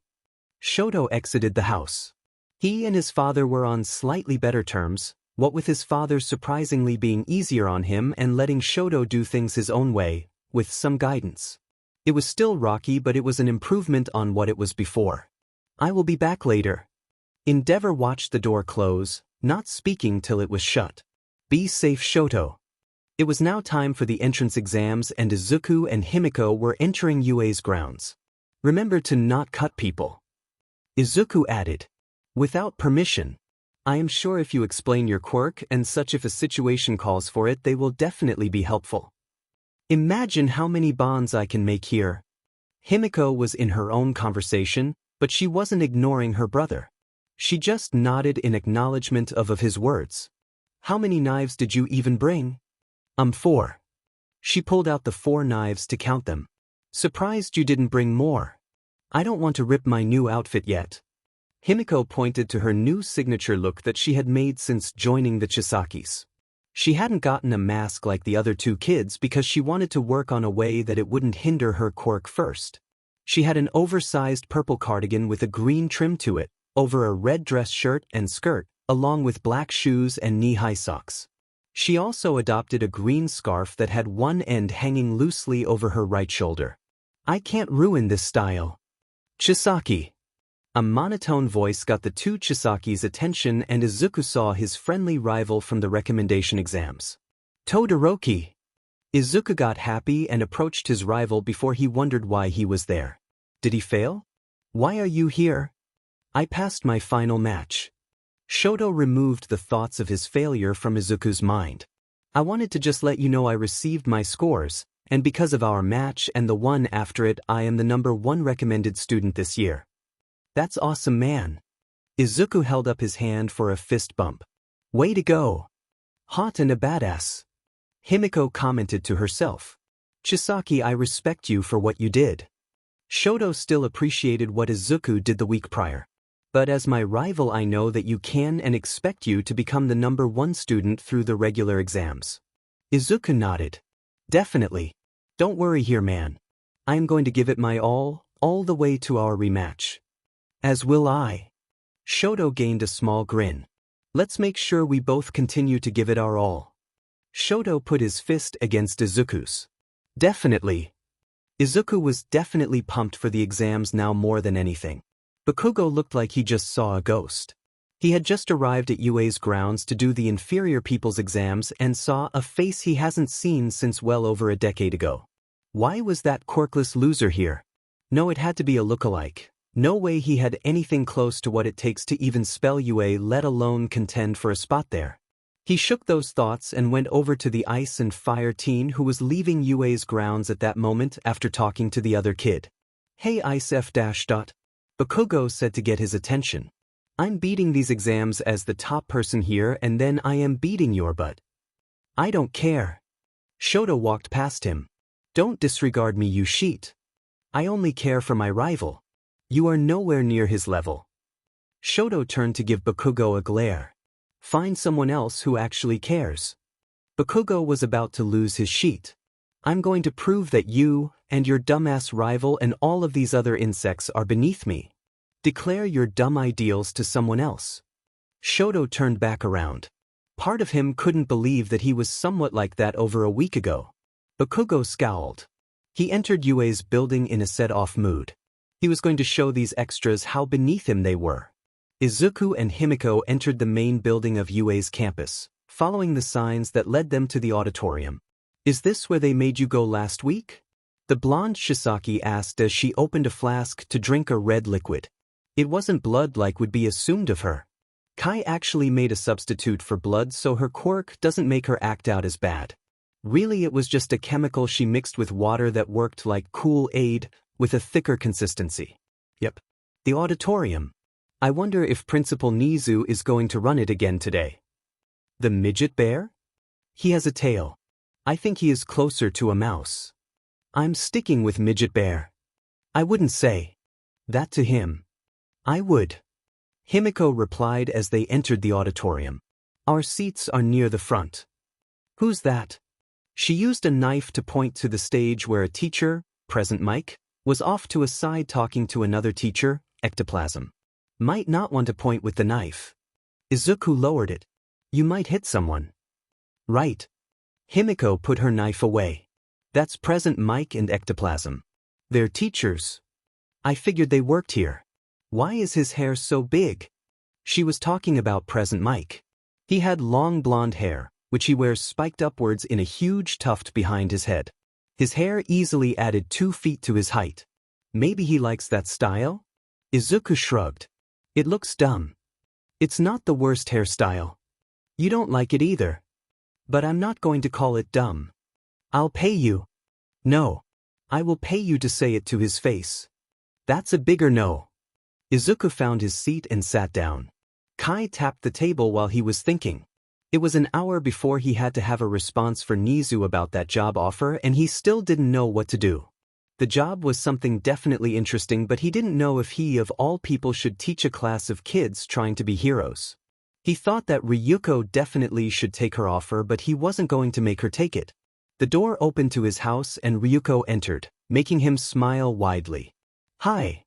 Shoto exited the house. He and his father were on slightly better terms, what with his father surprisingly being easier on him and letting Shoto do things his own way, with some guidance. It was still rocky, but it was an improvement on what it was before. I will be back later. Endeavor watched the door close, not speaking till it was shut. Be safe, Shoto. It was now time for the entrance exams and Izuku and Himiko were entering UA's grounds. Remember to not cut people. Izuku added. Without permission. I am sure if you explain your quirk and such, if a situation calls for it, they will definitely be helpful. Imagine how many bonds I can make here. Himiko was in her own conversation, but she wasn't ignoring her brother. She just nodded in acknowledgement of his words. How many knives did you even bring? 4. She pulled out the 4 knives to count them. Surprised you didn't bring more. I don't want to rip my new outfit yet. Himiko pointed to her new signature look that she had made since joining the Chisakis. She hadn't gotten a mask like the other 2 kids because she wanted to work on a way that it wouldn't hinder her quirk first. She had an oversized purple cardigan with a green trim to it, over a red dress shirt and skirt, along with black shoes and knee-high socks. She also adopted a green scarf that had one end hanging loosely over her right shoulder. I can't ruin this style. Chisaki. A monotone voice got the 2 Chisakis' attention and Izuku saw his friendly rival from the recommendation exams. Todoroki. Izuku got happy and approached his rival before he wondered why he was there. Did he fail? Why are you here? I passed my final match. Shoto removed the thoughts of his failure from Izuku's mind. I wanted to just let you know I received my scores, and because of our match and the one after it, I am the #1 recommended student this year. That's awesome, man. Izuku held up his hand for a fist bump. Way to go. Hot and a badass. Himiko commented to herself. Chisaki, I respect you for what you did. Shoto still appreciated what Izuku did the week prior. But as my rival, I know that you can and expect you to become the #1 student through the regular exams. Izuku nodded. Definitely. Don't worry here, man. I am going to give it my all the way to our rematch. As will I. Shoto gained a small grin. Let's make sure we both continue to give it our all. Shoto put his fist against Izuku's. Definitely. Izuku was definitely pumped for the exams now more than anything. Bakugo looked like he just saw a ghost. He had just arrived at UA's grounds to do the inferior people's exams and saw a face he hasn't seen since well over a decade ago. Why was that quirkless loser here? No, it had to be a lookalike. No way he had anything close to what it takes to even spell UA, let alone contend for a spot there. He shook those thoughts and went over to the Ice and Fire teen who was leaving UA's grounds at that moment after talking to the other kid. Hey Ice F-. Bakugo said to get his attention. I'm beating these exams as the top person here and then I am beating your butt. I don't care. Shoto walked past him. Don't disregard me, you sheet. I only care for my rival. You are nowhere near his level. Shoto turned to give Bakugo a glare. Find someone else who actually cares. Bakugo was about to lose his sheet. I'm going to prove that you and your dumbass rival and all of these other insects are beneath me. Declare your dumb ideals to someone else. Shoto turned back around. Part of him couldn't believe that he was somewhat like that over a week ago. Bakugo scowled. He entered UA's building in a set-off mood. He was going to show these extras how beneath him they were. Izuku and Himiko entered the main building of UA's campus, following the signs that led them to the auditorium. Is this where they made you go last week? The blonde Chisaki asked as she opened a flask to drink a red liquid. It wasn't blood like would be assumed of her. Kai actually made a substitute for blood so her quirk doesn't make her act out as bad. Really, it was just a chemical she mixed with water that worked like Kool-Aid, with a thicker consistency. Yep. The auditorium. I wonder if Principal Nizu is going to run it again today. The midget bear? He has a tail. I think he is closer to a mouse. I'm sticking with midget bear. I wouldn't say that to him. I would. Himiko replied as they entered the auditorium. Our seats are near the front. Who's that? She used a knife to point to the stage where a teacher, present Mike, was off to a side talking to another teacher, ectoplasm. Might not want to point with the knife. Izuku lowered it. You might hit someone. Right. Himiko put her knife away. That's present Mike and ectoplasm. They're teachers. I figured they worked here. Why is his hair so big? She was talking about present Mike. He had long blonde hair, which he wears spiked upwards in a huge tuft behind his head. His hair easily added 2 feet to his height. Maybe he likes that style? Izuku shrugged. It looks dumb. It's not the worst hairstyle. You don't like it either. But I'm not going to call it dumb. I'll pay you. No. I will pay you to say it to his face. That's a bigger no. Izuku found his seat and sat down. Kai tapped the table while he was thinking. It was an hour before he had to have a response for Nizu about that job offer and he still didn't know what to do. The job was something definitely interesting, but he didn't know if he of all people should teach a class of kids trying to be heroes. He thought that Ryuko definitely should take her offer, but he wasn't going to make her take it. The door opened to his house and Ryuko entered, making him smile widely. Hi.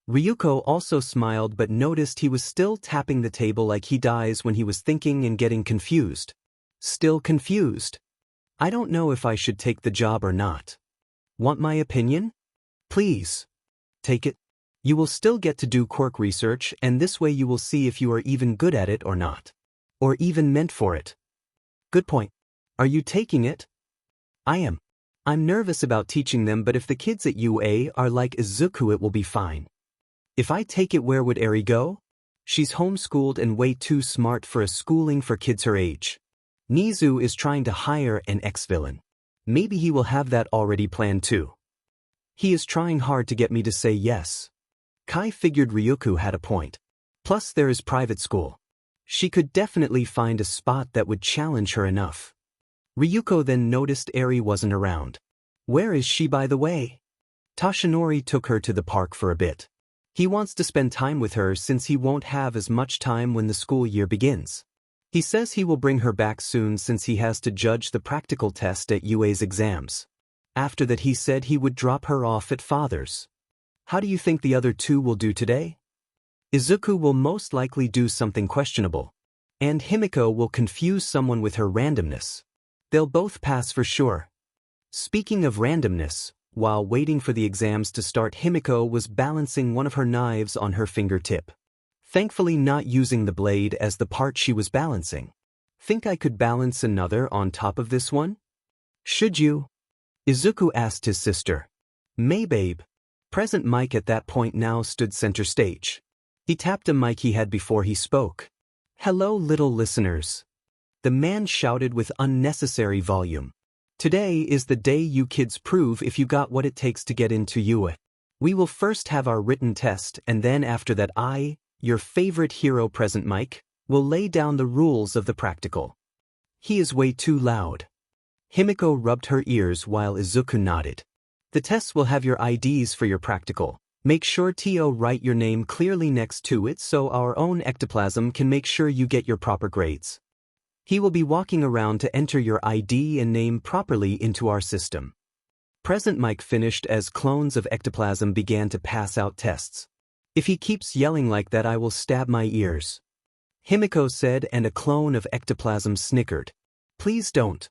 Ryuko also smiled but noticed he was still tapping the table like he does when he was thinking and getting confused. Still confused. I don't know if I should take the job or not. Want my opinion? Please. Take it. You will still get to do quirk research and this way you will see if you are even good at it or not. Or even meant for it. Good point. Are you taking it? I am. I'm nervous about teaching them, but if the kids at UA are like Izuku it will be fine. If I take it, where would Eri go? She's homeschooled and way too smart for a schooling for kids her age. Nizu is trying to hire an ex-villain. Maybe he will have that already planned too. He is trying hard to get me to say yes. Kai figured Ryuko had a point. Plus there is private school. She could definitely find a spot that would challenge her enough. Ryuko then noticed Eri wasn't around. Where is she, by the way? Toshinori took her to the park for a bit. He wants to spend time with her since he won't have as much time when the school year begins. He says he will bring her back soon since he has to judge the practical test at UA's exams. After that he said he would drop her off at father's. How do you think the other two will do today? Izuku will most likely do something questionable. And Himiko will confuse someone with her randomness. They'll both pass for sure. Speaking of randomness, while waiting for the exams to start, Himiko was balancing one of her knives on her fingertip. Thankfully not using the blade as the part she was balancing. Think I could balance another on top of this one? Should you? Izuku asked his sister. May babe. Present Mike at that point now stood center stage. He tapped a mic he had before he spoke. Hello little listeners. The man shouted with unnecessary volume. Today is the day you kids prove if you got what it takes to get into UA. We will first have our written test and then after that I, your favorite hero Present Mike, will lay down the rules of the practical. He is way too loud. Himiko rubbed her ears while Izuku nodded. The tests will have your IDs for your practical. Make sure to write your name clearly next to it so our own ectoplasm can make sure you get your proper grades. He will be walking around to enter your ID and name properly into our system. Present Mike finished as clones of ectoplasm began to pass out tests. If he keeps yelling like that I will stab my ears. Himiko said and a clone of ectoplasm snickered. Please don't.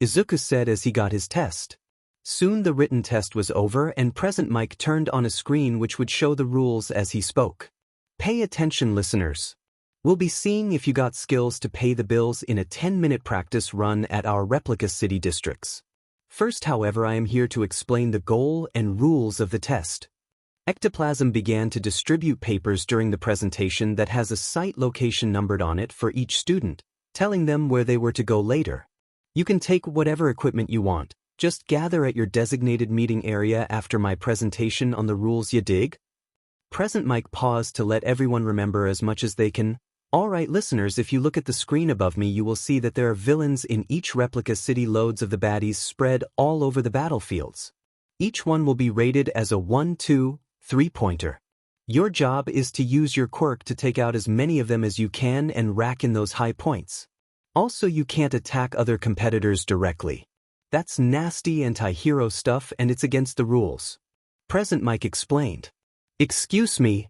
Izuku said as he got his test. Soon the written test was over and Present Mike turned on a screen which would show the rules as he spoke. Pay attention listeners. We'll be seeing if you got skills to pay the bills in a 10-minute practice run at our replica city districts. First however I am here to explain the goal and rules of the test. Ectoplasm began to distribute papers during the presentation that has a site location numbered on it for each student, telling them where they were to go later. You can take whatever equipment you want. Just gather at your designated meeting area after my presentation on the rules, you dig? Present Mike paused to let everyone remember as much as they can. Alright listeners, if you look at the screen above me you will see that there are villains in each replica city, loads of the baddies spread all over the battlefields. Each one will be rated as a 1, 2, 3-pointer. Your job is to use your quirk to take out as many of them as you can and rack in those high points. Also you can't attack other competitors directly. That's nasty anti-hero stuff and it's against the rules. Present Mike explained. Excuse me.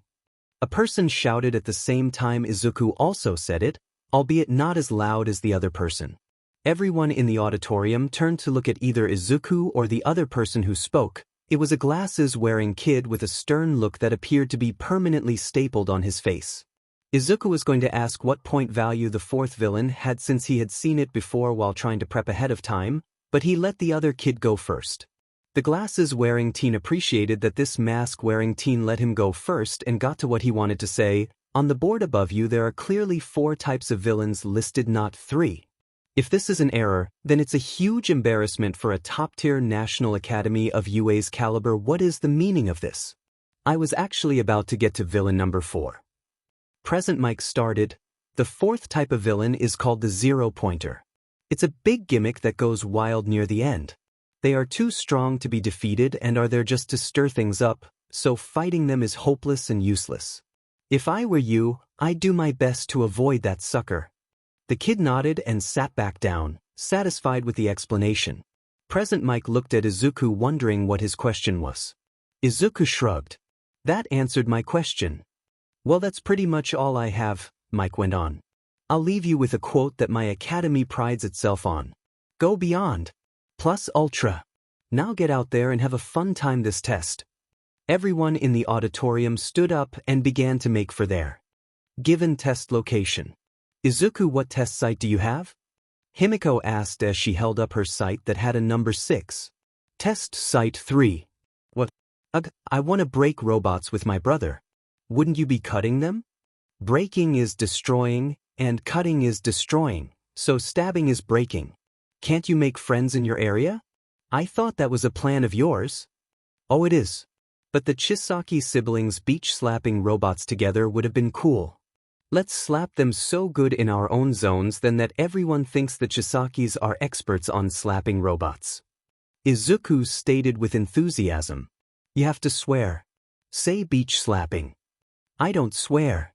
A person shouted at the same time Izuku also said it, albeit not as loud as the other person. Everyone in the auditorium turned to look at either Izuku or the other person who spoke. It was a glasses-wearing kid with a stern look that appeared to be permanently stapled on his face. Izuku was going to ask what point value the fourth villain had since he had seen it before while trying to prep ahead of time, but he let the other kid go first. The glasses-wearing teen appreciated that this mask-wearing teen let him go first and got to what he wanted to say. On the board above you there are clearly 4 types of villains listed, not 3. If this is an error, then it's a huge embarrassment for a top-tier National Academy of UA's caliber. What is the meaning of this? I was actually about to get to villain number 4. Present Mike started. The 4th type of villain is called the 0-pointer. It's a big gimmick that goes wild near the end. They are too strong to be defeated and are there just to stir things up, so fighting them is hopeless and useless. If I were you, I'd do my best to avoid that sucker. The kid nodded and sat back down, satisfied with the explanation. Present Mike looked at Izuku wondering what his question was. Izuku shrugged. That answered my question. Well, that's pretty much all I have, Mike went on. I'll leave you with a quote that my academy prides itself on. Go beyond. Plus ultra. Now get out there and have a fun time this test. Everyone in the auditorium stood up and began to make for their given test location. Izuku, what test site do you have? Himiko asked as she held up her site that had a number 6. Test site 3. What? Ugh, I want to break robots with my brother. Wouldn't you be cutting them? Breaking is destroying, and cutting is destroying, so stabbing is breaking. Can't you make friends in your area? I thought that was a plan of yours. Oh, it is. But the Chisaki siblings beach-slapping robots together would have been cool. Let's slap them so good in our own zones then that everyone thinks the Chisakis are experts on slapping robots. Izuku stated with enthusiasm. You have to swear. Say beach-slapping. I don't swear.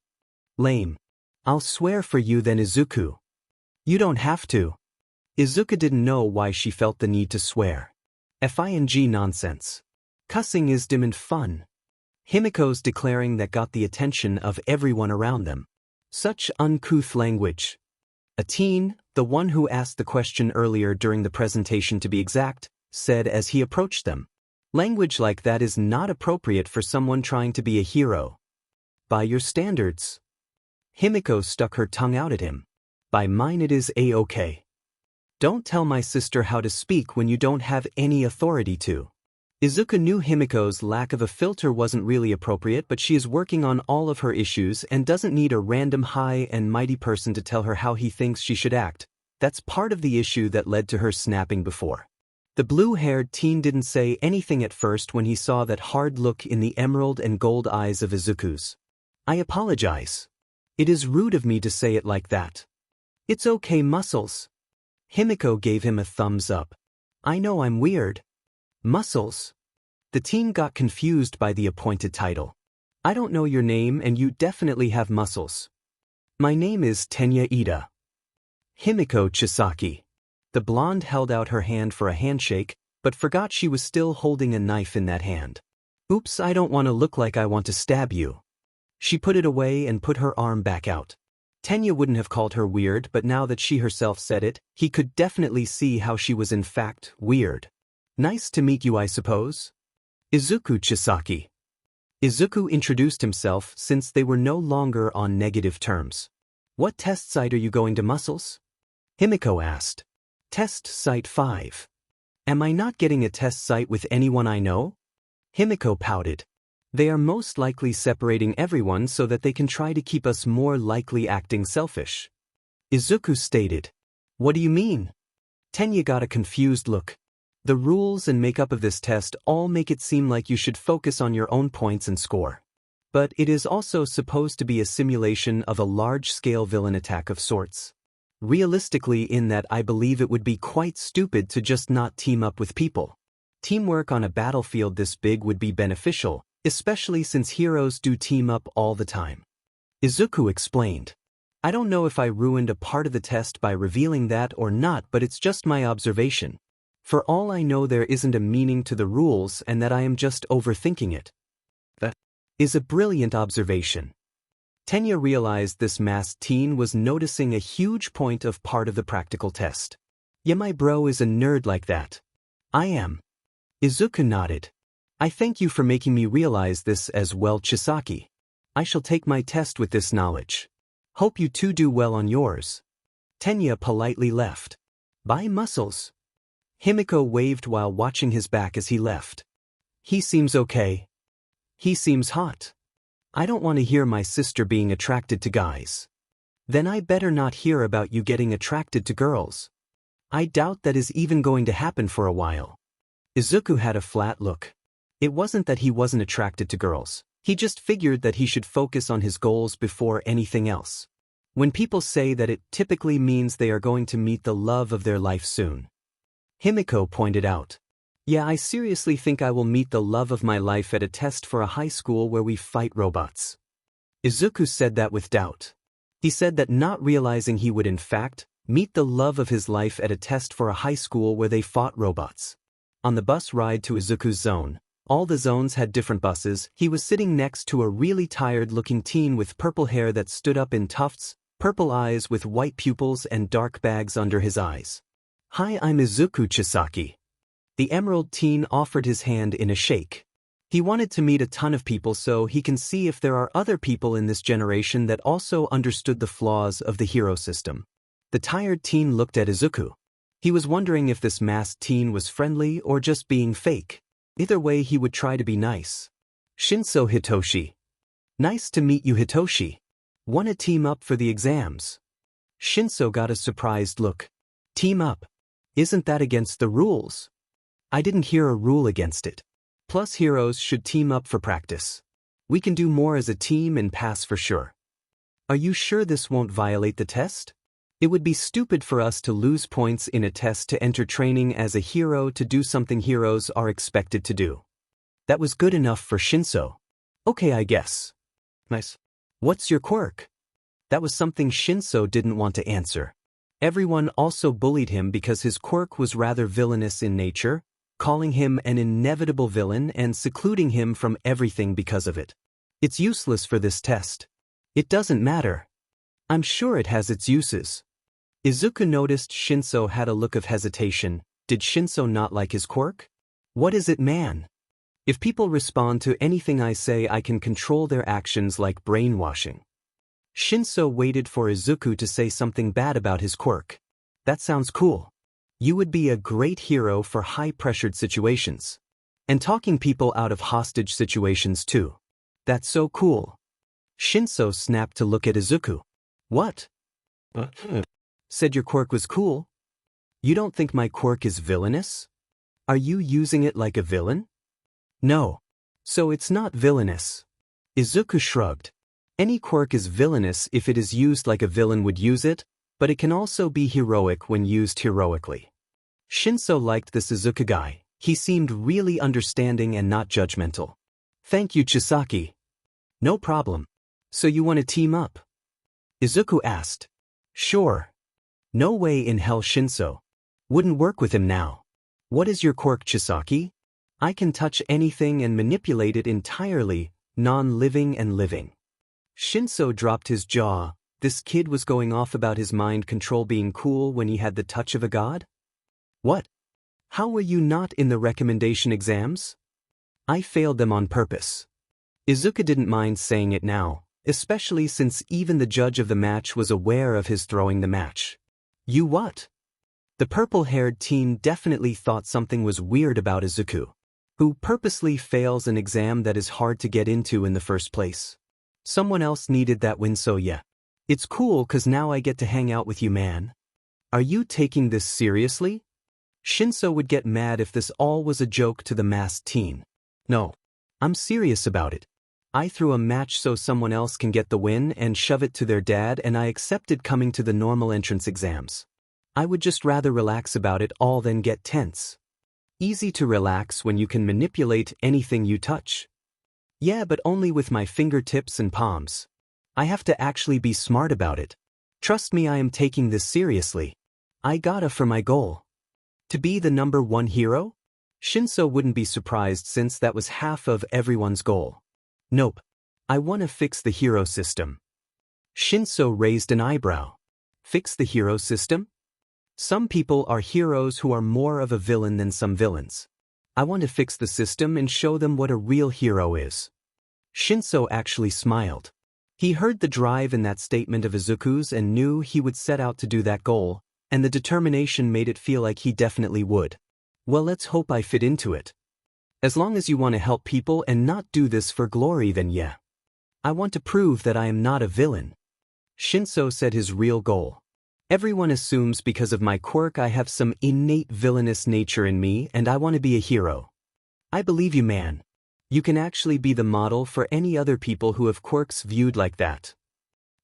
Lame. I'll swear for you then, Izuku. You don't have to. Izuku didn't know why she felt the need to swear. Fing nonsense. Cussing is dim and fun. Himiko's declaring that got the attention of everyone around them. Such uncouth language. A teen, the one who asked the question earlier during the presentation to be exact, said as he approached them. Language like that is not appropriate for someone trying to be a hero. By your standards. Himiko stuck her tongue out at him. By mine it is a-okay. Don't tell my sister how to speak when you don't have any authority to. Izuku knew Himiko's lack of a filter wasn't really appropriate, but she is working on all of her issues and doesn't need a random high and mighty person to tell her how he thinks she should act. That's part of the issue that led to her snapping before. The blue-haired teen didn't say anything at first when he saw that hard look in the emerald and gold eyes of Izuku's. I apologize. It is rude of me to say it like that. It's okay, Muscles. Himiko gave him a thumbs up. I know I'm weird. Muscles. The teen got confused by the appointed title. I don't know your name and you definitely have muscles. My name is Tenya Ida. Himiko Chisaki. The blonde held out her hand for a handshake, but forgot she was still holding a knife in that hand. Oops, I don't want to look like I want to stab you. She put it away and put her arm back out. Tenya wouldn't have called her weird, but now that she herself said it, he could definitely see how she was in fact weird. Nice to meet you, I suppose. Izuku Chisaki. Izuku introduced himself since they were no longer on negative terms. What test site are you going to, Muscles? Himiko asked. Test site 5. Am I not getting a test site with anyone I know? Himiko pouted. They are most likely separating everyone so that they can try to keep us more likely acting selfish. Izuku stated. What do you mean? Tenya got a confused look. The rules and makeup of this test all make it seem like you should focus on your own points and score. But it is also supposed to be a simulation of a large-scale villain attack of sorts. Realistically, in that I believe it would be quite stupid to just not team up with people. Teamwork on a battlefield this big would be beneficial, especially since heroes do team up all the time. Izuku explained. I don't know if I ruined a part of the test by revealing that or not, but it's just my observation. For all I know, there isn't a meaning to the rules and that I am just overthinking it. That is a brilliant observation. Tenya realized this masked teen was noticing a huge point of part of the practical test. Yeah, my bro is a nerd like that. I am. Izuku nodded. I thank you for making me realize this as well, Chisaki. I shall take my test with this knowledge. Hope you two do well on yours. Tenya politely left. Bye, Muscles. Himiko waved while watching his back as he left. He seems okay. He seems hot. I don't want to hear my sister being attracted to guys. Then I better not hear about you getting attracted to girls. I doubt that is even going to happen for a while. Izuku had a flat look. It wasn't that he wasn't attracted to girls. He just figured that he should focus on his goals before anything else. When people say that, it typically means they are going to meet the love of their life soon. Himiko pointed out. Yeah, I seriously think I will meet the love of my life at a test for a high school where we fight robots. Izuku said that with doubt. He said that, not realizing he would in fact meet the love of his life at a test for a high school where they fought robots. On the bus ride to Izuku's zone, all the zones had different buses. He was sitting next to a really tired-looking teen with purple hair that stood up in tufts, purple eyes with white pupils and dark bags under his eyes. Hi, I'm Izuku Chisaki. The emerald teen offered his hand in a shake. He wanted to meet a ton of people so he can see if there are other people in this generation that also understood the flaws of the hero system. The tired teen looked at Izuku. He was wondering if this masked teen was friendly or just being fake. Either way, he would try to be nice. Shinso Hitoshi. Nice to meet you, Hitoshi. Wanna team up for the exams? Shinso got a surprised look. Team up? Isn't that against the rules? I didn't hear a rule against it. Plus heroes should team up for practice. We can do more as a team and pass for sure. Are you sure this won't violate the test? It would be stupid for us to lose points in a test to enter training as a hero to do something heroes are expected to do. That was good enough for Shinso. Okay, I guess. Nice. What's your quirk? That was something Shinso didn't want to answer. Everyone also bullied him because his quirk was rather villainous in nature, calling him an inevitable villain and secluding him from everything because of it. It's useless for this test. It doesn't matter. I'm sure it has its uses. Izuku noticed Shinso had a look of hesitation. Did Shinso not like his quirk? What is it, man? If people respond to anything I say, I can control their actions like brainwashing. Shinso waited for Izuku to say something bad about his quirk. That sounds cool. You would be a great hero for high-pressured situations. And talking people out of hostage situations too. That's so cool. Shinso snapped to look at Izuku. What? Said your quirk was cool? You don't think my quirk is villainous? Are you using it like a villain? No. So it's not villainous. Izuku shrugged. Any quirk is villainous if it is used like a villain would use it, but it can also be heroic when used heroically. Shinso liked this Izuku guy. He seemed really understanding and not judgmental. Thank you, Chisaki. No problem. So you want to team up? Izuku asked. Sure. No way in hell, Shinso. Wouldn't work with him now. What is your quirk, Chisaki? I can touch anything and manipulate it entirely, non-living and living. Shinso dropped his jaw. This kid was going off about his mind control being cool when he had the touch of a god? What? How were you not in the recommendation exams? I failed them on purpose. Izuku didn't mind saying it now, especially since even the judge of the match was aware of his throwing the match. You what? The purple-haired teen definitely thought something was weird about Izuku, who purposely fails an exam that is hard to get into in the first place. Someone else needed that win, so yeah. It's cool cause now I get to hang out with you, man. Are you taking this seriously? Shinso would get mad if this all was a joke to the masked teen. No. I'm serious about it. I threw a match so someone else can get the win and shove it to their dad, and I accepted coming to the normal entrance exams. I would just rather relax about it all than get tense. Easy to relax when you can manipulate anything you touch. Yeah, but only with my fingertips and palms. I have to actually be smart about it. Trust me, I am taking this seriously. I gotta for my goal. To be the #1 hero? Shinso wouldn't be surprised since that was half of everyone's goal. Nope. I wanna fix the hero system. Shinso raised an eyebrow. Fix the hero system? Some people are heroes who are more of a villain than some villains. I want to fix the system and show them what a real hero is. Shinso actually smiled. He heard the drive in that statement of Izuku's and knew he would set out to do that goal, and the determination made it feel like he definitely would. Well, let's hope I fit into it. As long as you want to help people and not do this for glory, then yeah. I want to prove that I am not a villain. Shinso said his real goal. Everyone assumes because of my quirk I have some innate villainous nature in me and I want to be a hero. I believe you, man. You can actually be the model for any other people who have quirks viewed like that.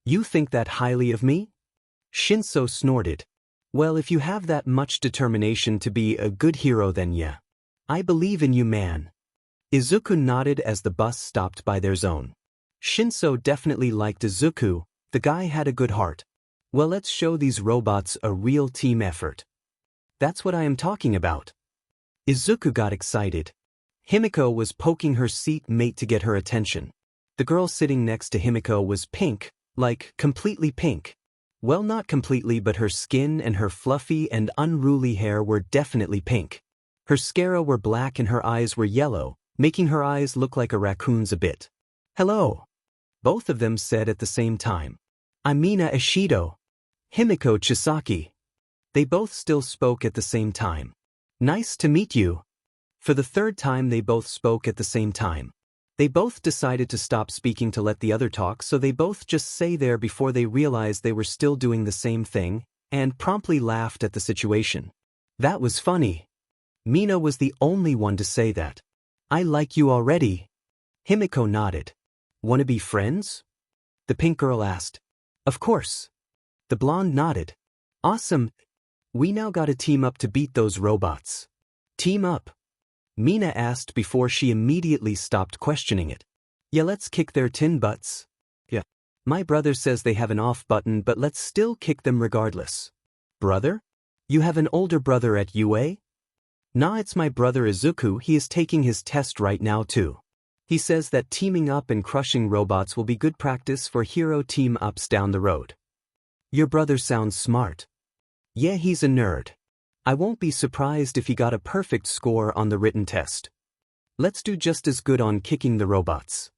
You think that highly of me? Shinso snorted. Well, if you have that much determination to be a good hero, then yeah. I believe in you, man. Izuku nodded as the bus stopped by their zone. Shinso definitely liked Izuku. The guy had a good heart. Well, let's show these robots a real team effort. That's what I am talking about. Izuku got excited. Himiko was poking her seat mate to get her attention. The girl sitting next to Himiko was pink, like completely pink. Well, not completely, but her skin and her fluffy and unruly hair were definitely pink. Her scara were black and her eyes were yellow, making her eyes look like a raccoon's a bit. Hello. Both of them said at the same time. I'm Mina Ishido. Himiko Chisaki. They both still spoke at the same time. Nice to meet you. For the third time they both spoke at the same time. They both decided to stop speaking to let the other talk, so they both just say there before they realized they were still doing the same thing, and promptly laughed at the situation. That was funny. Mina was the only one to say that. I like you already. Himiko nodded. Wanna be friends? The pink girl asked. Of course. The blonde nodded. Awesome. We now gotta team up to beat those robots. Team up? Mina asked before she immediately stopped questioning it. Yeah, let's kick their tin butts. Yeah. My brother says they have an off button, but let's still kick them regardless. Brother? You have an older brother at UA? Nah, it's my brother Izuku. He is taking his test right now too. He says that teaming up and crushing robots will be good practice for hero team-ups down the road. Your brother sounds smart. Yeah, he's a nerd. I won't be surprised if he got a perfect score on the written test. Let's do just as good on kicking the robots.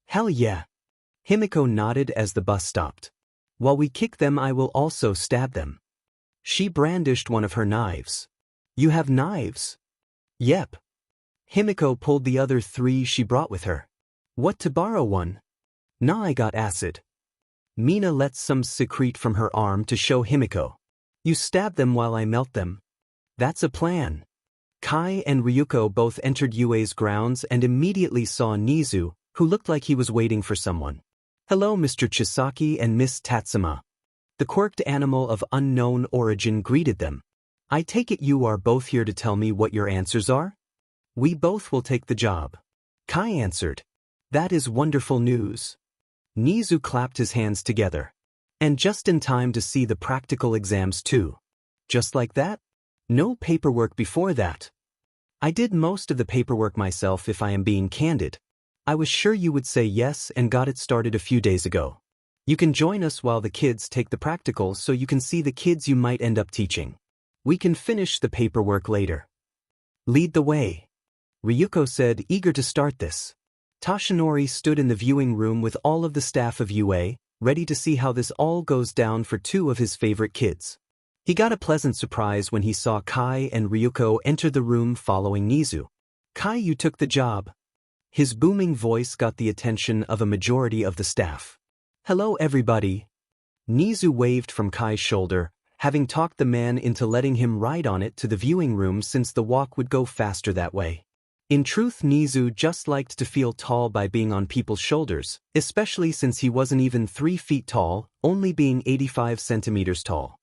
Hell yeah. Himiko nodded as the bus stopped. While we kick them, I will also stab them. She brandished one of her knives. You have knives? Yep. Himiko pulled the other 3 she brought with her. What, to borrow one? Nah, I got acid. Mina let some secrete from her arm to show Himiko. You stab them while I melt them. That's a plan. Kai and Ryuko both entered UA's grounds and immediately saw Nizu, who looked like he was waiting for someone. Hello, Mr. Chisaki and Miss Tatsuma. The quirked animal of unknown origin greeted them. I take it you are both here to tell me what your answers are? We both will take the job. Kai answered. That is wonderful news. Nizu clapped his hands together. And just in time to see the practical exams too. Just like that? No paperwork before that. I did most of the paperwork myself, if I am being candid. I was sure you would say yes and got it started a few days ago. You can join us while the kids take the practicals so you can see the kids you might end up teaching. We can finish the paperwork later. Lead the way. Ryuko said, eager to start this. Toshinori stood in the viewing room with all of the staff of UA, ready to see how this all goes down for 2 of his favorite kids. He got a pleasant surprise when he saw Kai and Ryuko enter the room following Nizu. Kai, you took the job. His booming voice got the attention of a majority of the staff. Hello everybody. Nizu waved from Kai's shoulder, having talked the man into letting him ride on it to the viewing room since the walk would go faster that way. In truth, Nizu just liked to feel tall by being on people's shoulders, especially since he wasn't even 3 feet tall, only being 85 centimeters tall.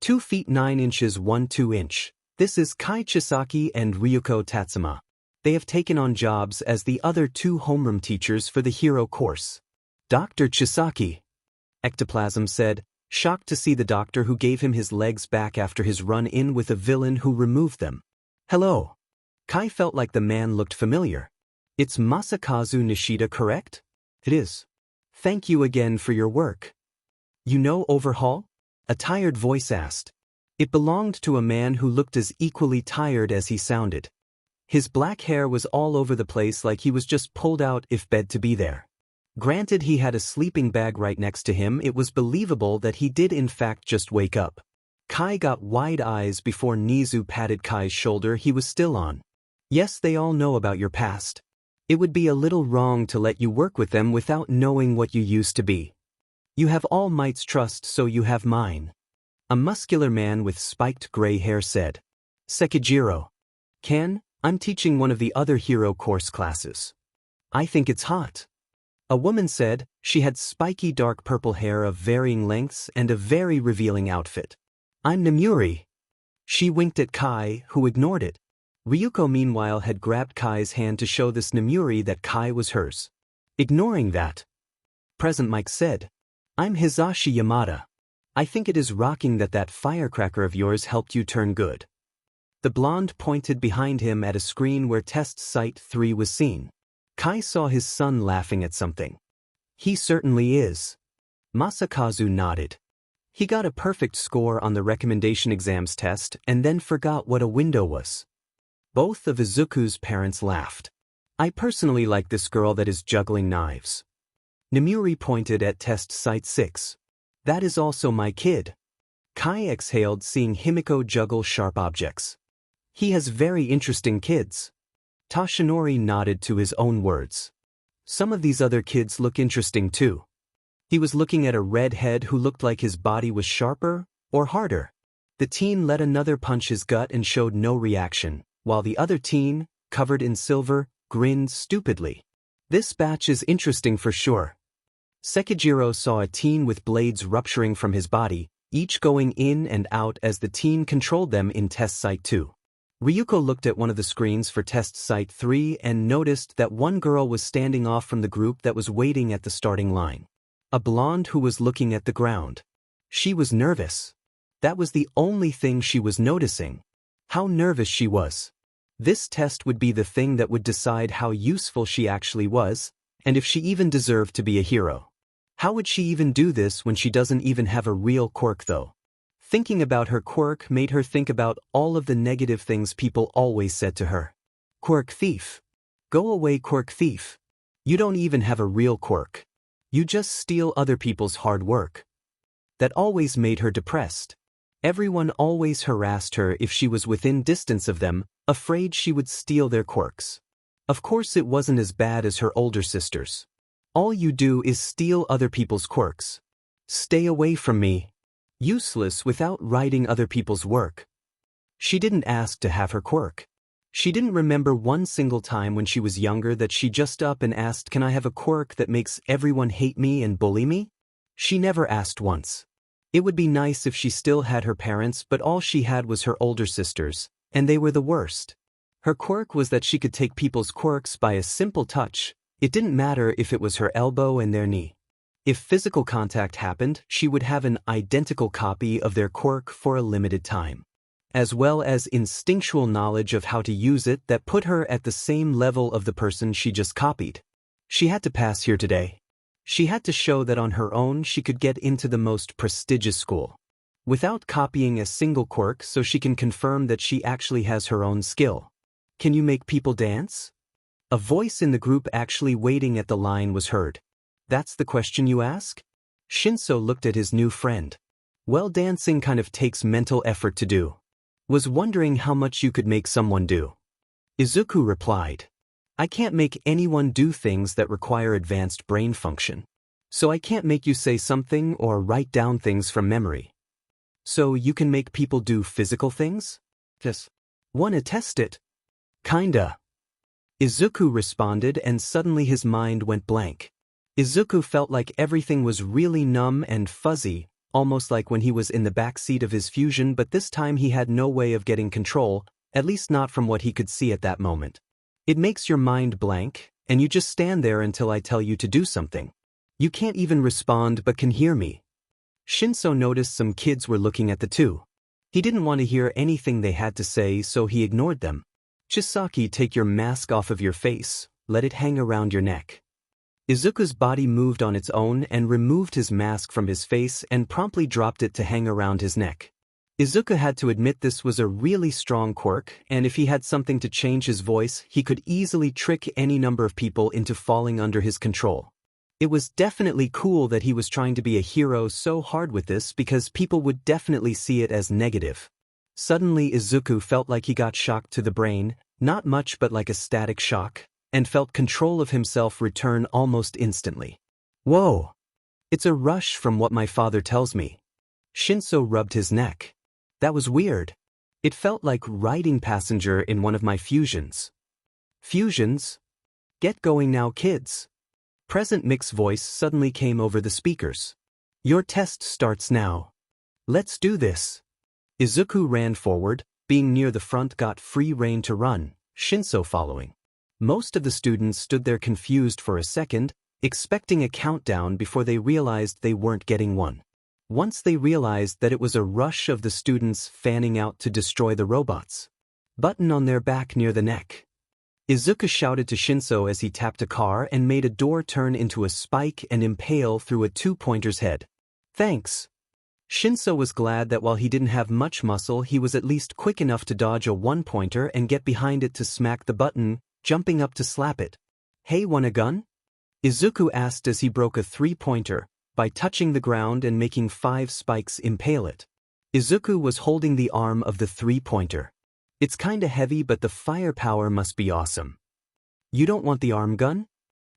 2 feet 9 inches 1 2 inch. This is Kai Chisaki and Ryuko Tatsuma. They have taken on jobs as the other 2 homeroom teachers for the hero course. Dr. Chisaki, Ectoplasm said, shocked to see the doctor who gave him his legs back after his run-in with a villain who removed them. Hello. Kai felt like the man looked familiar. It's Masakazu Nishida, correct? It is. Thank you again for your work. You know Overhaul? A tired voice asked. It belonged to a man who looked as equally tired as he sounded. His black hair was all over the place like he was just pulled out if bed to be there. Granted, he had a sleeping bag right next to him, it was believable that he did in fact just wake up. Kai got wide eyes before Nizu patted Kai's shoulder. He was still on. Yes, they all know about your past. It would be a little wrong to let you work with them without knowing what you used to be. You have All Might's trust, so you have mine. A muscular man with spiked gray hair said. Sekijiro. Ken, I'm teaching one of the other hero course classes. I think it's hot. A woman said. She had spiky dark purple hair of varying lengths and a very revealing outfit. I'm Namuri. She winked at Kai, who ignored it. Ryuko meanwhile had grabbed Kai's hand to show this Namuri that Kai was hers. Ignoring that, Present Mike said, I'm Hisashi Yamada. I think it is rocking that that firecracker of yours helped you turn good. The blonde pointed behind him at a screen where test site 3 was seen. Kai saw his son laughing at something. He certainly is. Masakazu nodded. He got a perfect score on the recommendation exams test and then forgot what a window was. Both of Izuku's parents laughed. I personally like this girl that is juggling knives. Namuri pointed at test site 6. That is also my kid. Kai exhaled seeing Himiko juggle sharp objects. He has very interesting kids. Toshinori nodded to his own words. Some of these other kids look interesting too. He was looking at a redhead who looked like his body was sharper or harder. The teen let another punch his gut and showed no reaction, while the other teen, covered in silver, grinned stupidly. This batch is interesting for sure. Sekijiro saw a teen with blades rupturing from his body, each going in and out as the teen controlled them in Test Site 2. Ryuko looked at one of the screens for Test Site 3 and noticed that one girl was standing off from the group that was waiting at the starting line. A blonde who was looking at the ground. She was nervous. That was the only thing she was noticing. How nervous she was. This test would be the thing that would decide how useful she actually was, and if she even deserved to be a hero. How would she even do this when she doesn't even have a real quirk though? Thinking about her quirk made her think about all of the negative things people always said to her. Quirk thief. Go away, quirk thief. You don't even have a real quirk. You just steal other people's hard work. That always made her depressed. Everyone always harassed her if she was within distance of them, afraid she would steal their quirks. Of course it wasn't as bad as her older sisters. All you do is steal other people's quirks. Stay away from me. Useless without writing other people's work. She didn't ask to have her quirk. She didn't remember one single time when she was younger that she just up and asked, "Can I have a quirk that makes everyone hate me and bully me?" She never asked once. It would be nice if she still had her parents, but all she had was her older sisters, and they were the worst. Her quirk was that she could take people's quirks by a simple touch. It didn't matter if it was her elbow and their knee. If physical contact happened, she would have an identical copy of their quirk for a limited time, as well as instinctual knowledge of how to use it that put her at the same level of the person she just copied. She had to pass here today. She had to show that on her own she could get into the most prestigious school. Without copying a single quirk, so she can confirm that she actually has her own skill. Can you make people dance? A voice in the group actually waiting at the line was heard. That's the question you ask? Shinso looked at his new friend. Well, dancing kind of takes mental effort to do. Was wondering how much you could make someone do. Izuku replied. I can't make anyone do things that require advanced brain function. So I can't make you say something or write down things from memory. So you can make people do physical things? Yes. Wanna test it? Kinda. Izuku responded, and suddenly his mind went blank. Izuku felt like everything was really numb and fuzzy, almost like when he was in the back seat of his fusion, but this time he had no way of getting control, at least not from what he could see at that moment. It makes your mind blank, and you just stand there until I tell you to do something. You can't even respond but can hear me. Shinso noticed some kids were looking at the two. He didn't want to hear anything they had to say, so he ignored them. Chisaki, take your mask off of your face, let it hang around your neck. Izuku's body moved on its own and removed his mask from his face and promptly dropped it to hang around his neck. Izuku had to admit this was a really strong quirk, and if he had something to change his voice, he could easily trick any number of people into falling under his control. It was definitely cool that he was trying to be a hero so hard with this because people would definitely see it as negative. Suddenly Izuku felt like he got shocked to the brain, not much but like a static shock, and felt control of himself return almost instantly. Whoa! It's a rush from what my father tells me. Shinso rubbed his neck. That was weird. It felt like riding passenger in one of my fusions. Fusions? Get going now, kids. Present Mick's voice suddenly came over the speakers. Your test starts now. Let's do this. Izuku ran forward, being near the front got free rein to run, Shinso following. Most of the students stood there confused for a second, expecting a countdown before they realized they weren't getting one. Once they realized that it was a rush of the students fanning out to destroy the robots. Button on their back near the neck. Izuku shouted to Shinso as he tapped a car and made a door turn into a spike and impale through a two-pointer's head. Thanks. Shinso was glad that while he didn't have much muscle, he was at least quick enough to dodge a one-pointer and get behind it to smack the button, jumping up to slap it. Hey, want a gun? Izuku asked as he broke a three-pointer, by touching the ground and making 5 spikes impale it. Izuku was holding the arm of the three-pointer. It's kinda heavy, but the firepower must be awesome. You don't want the arm gun?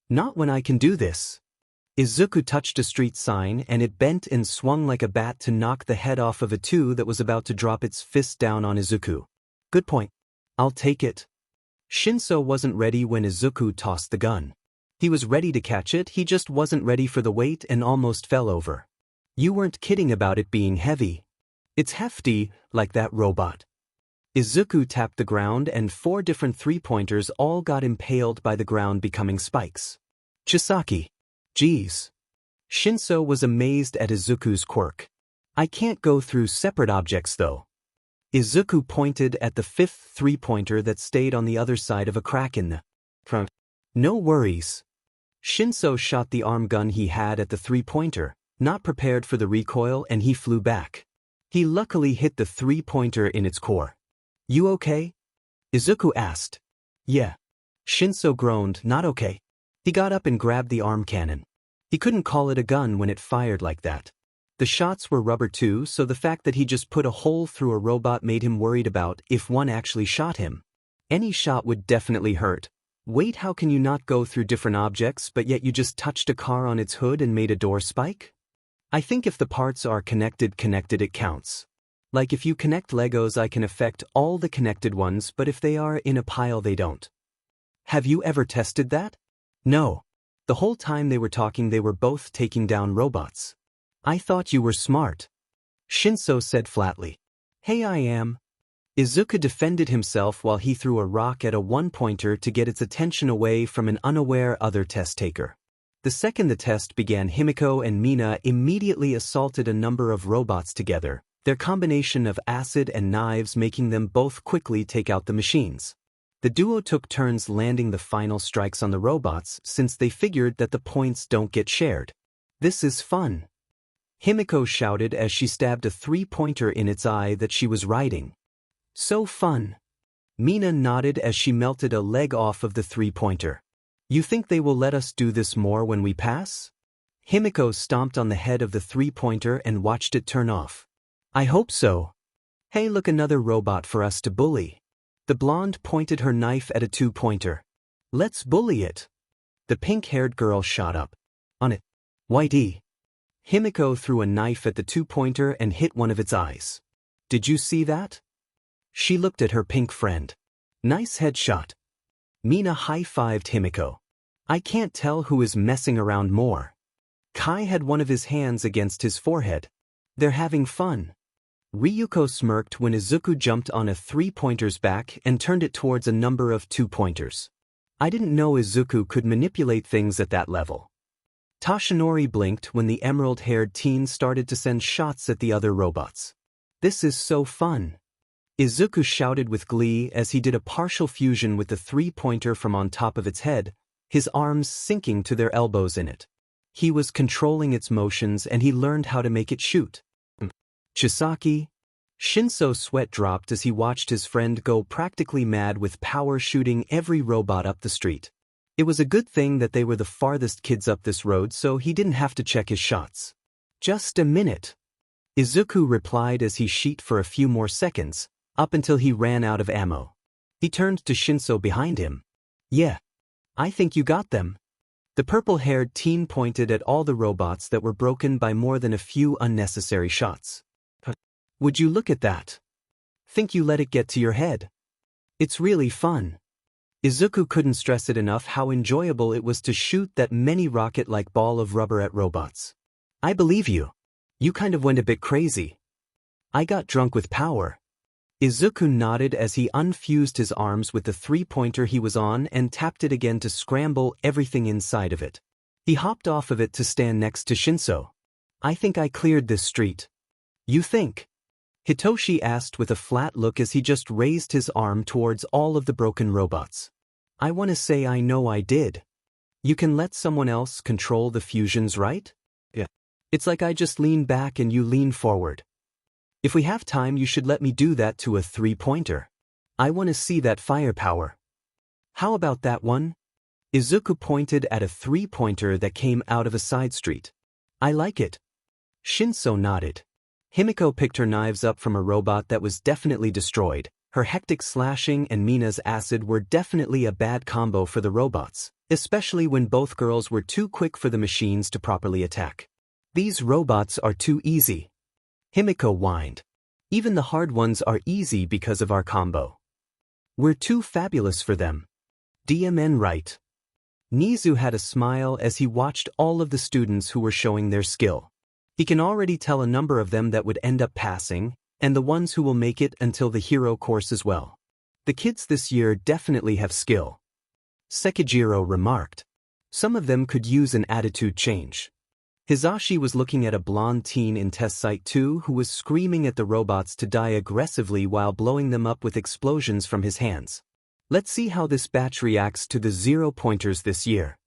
Not when I can do this. Izuku touched a street sign and it bent and swung like a bat to knock the head off of a two that was about to drop its fist down on Izuku. Good point. I'll take it. Shinso wasn't ready when Izuku tossed the gun. He was ready to catch it, he just wasn't ready for the weight and almost fell over. You weren't kidding about it being heavy. It's hefty, like that robot. Izuku tapped the ground and 4 different three-pointers all got impaled by the ground, becoming spikes. Chisaki. Geez. Shinso was amazed at Izuku's quirk. I can't go through separate objects though. Izuku pointed at the 5th three-pointer that stayed on the other side of a crack in the front. No worries. Shinso shot the arm gun he had at the three-pointer, not prepared for the recoil, and he flew back. He luckily hit the three-pointer in its core. You okay? Izuku asked. Yeah. Shinso groaned, not okay. He got up and grabbed the arm cannon. He couldn't call it a gun when it fired like that. The shots were rubber too, so the fact that he just put a hole through a robot made him worried about if one actually shot him. Any shot would definitely hurt. Wait, how can you not go through different objects but yet you just touched a car on its hood and made a door spike? I think if the parts are connected it counts. Like if you connect Legos, I can affect all the connected ones, but if they are in a pile they don't. Have you ever tested that? No. The whole time they were talking they were both taking down robots. I thought you were smart. Shinso said flatly. Hey, I am. Izuku defended himself while he threw a rock at a one-pointer to get its attention away from an unaware other test taker. The second the test began, Himiko and Mina immediately assaulted a number of robots together, their combination of acid and knives making them both quickly take out the machines. The duo took turns landing the final strikes on the robots since they figured that the points don't get shared. This is fun. Himiko shouted as she stabbed a three-pointer in its eye that she was riding. So fun. Mina nodded as she melted a leg off of the three-pointer. You think they will let us do this more when we pass? Himiko stomped on the head of the three-pointer and watched it turn off. I hope so. Hey, look, another robot for us to bully. The blonde pointed her knife at a two-pointer. Let's bully it. The pink-haired girl shot up. On it. Whitey. Himiko threw a knife at the two-pointer and hit one of its eyes. Did you see that? She looked at her pink friend. Nice headshot. Mina high-fived Himiko. I can't tell who is messing around more. Kai had one of his hands against his forehead. They're having fun. Ryuko smirked when Izuku jumped on a three-pointer's back and turned it towards a number of two-pointers. I didn't know Izuku could manipulate things at that level. Toshinori blinked when the emerald-haired teen started to send shots at the other robots. This is so fun. Izuku shouted with glee as he did a partial fusion with the three-pointer from on top of its head, his arms sinking to their elbows in it. He was controlling its motions and he learned how to make it shoot. Chisaki? Shinso's sweat dropped as he watched his friend go practically mad with power shooting every robot up the street. It was a good thing that they were the farthest kids up this road so he didn't have to check his shots. Just a minute. Izuku replied as he shot for a few more seconds, up until he ran out of ammo. He turned to Shinso behind him. Yeah. I think you got them. The purple-haired teen pointed at all the robots that were broken by more than a few unnecessary shots. Would you look at that? Think you let it get to your head? It's really fun. Izuku couldn't stress it enough how enjoyable it was to shoot that many rocket-like ball of rubber at robots. I believe you. You kind of went a bit crazy. I got drunk with power. Izuku nodded as he unfused his arms with the three-pointer he was on and tapped it again to scramble everything inside of it. He hopped off of it to stand next to Shinso. I think I cleared this street. You think? Hitoshi asked with a flat look as he just raised his arm towards all of the broken robots. I want to say I know I did. You can let someone else control the fusions, right? Yeah. It's like I just lean back and you lean forward. If we have time, you should let me do that to a three-pointer. I want to see that firepower. How about that one? Izuku pointed at a three-pointer that came out of a side street. I like it. Shinso nodded. Himiko picked her knives up from a robot that was definitely destroyed. Her hectic slashing and Mina's acid were definitely a bad combo for the robots. especially when both girls were too quick for the machines to properly attack. These robots are too easy. Himiko whined. Even the hard ones are easy because of our combo. We're too fabulous for them. DMN right. Nizu had a smile as he watched all of the students who were showing their skill. He can already tell a number of them that would end up passing, and the ones who will make it until the hero course as well. The kids this year definitely have skill. Sekijiro remarked. Some of them could use an attitude change. Hizashi was looking at a blonde teen in test site 2 who was screaming at the robots to die aggressively while blowing them up with explosions from his hands. Let's see how this batch reacts to the 0-pointers this year.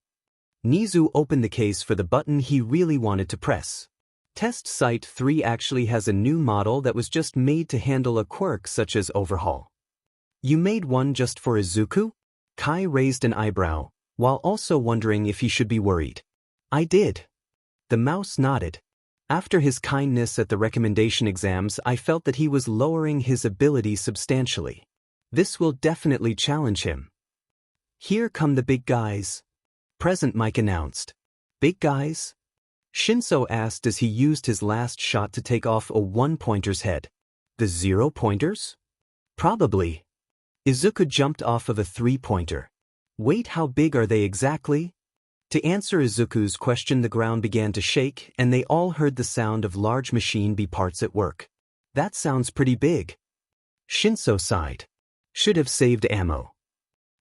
Nizu opened the case for the button he really wanted to press. Test Site 3 actually has a new model that was just made to handle a quirk such as Overhaul. You made one just for Izuku? Kai raised an eyebrow, while also wondering if he should be worried. I did. The mouse nodded. After his kindness at the recommendation exams, I felt that he was lowering his ability substantially. This will definitely challenge him. Here come the big guys. Present Mike announced. Big guys? Shinso asked as he used his last shot to take off a 1-pointer's head. The 0-pointers? Probably. Izuku jumped off of a 3-pointer. Wait, how big are they exactly? To answer Izuku's question, the ground began to shake and they all heard the sound of large machine B parts at work. That sounds pretty big. Shinso sighed. Should have saved ammo.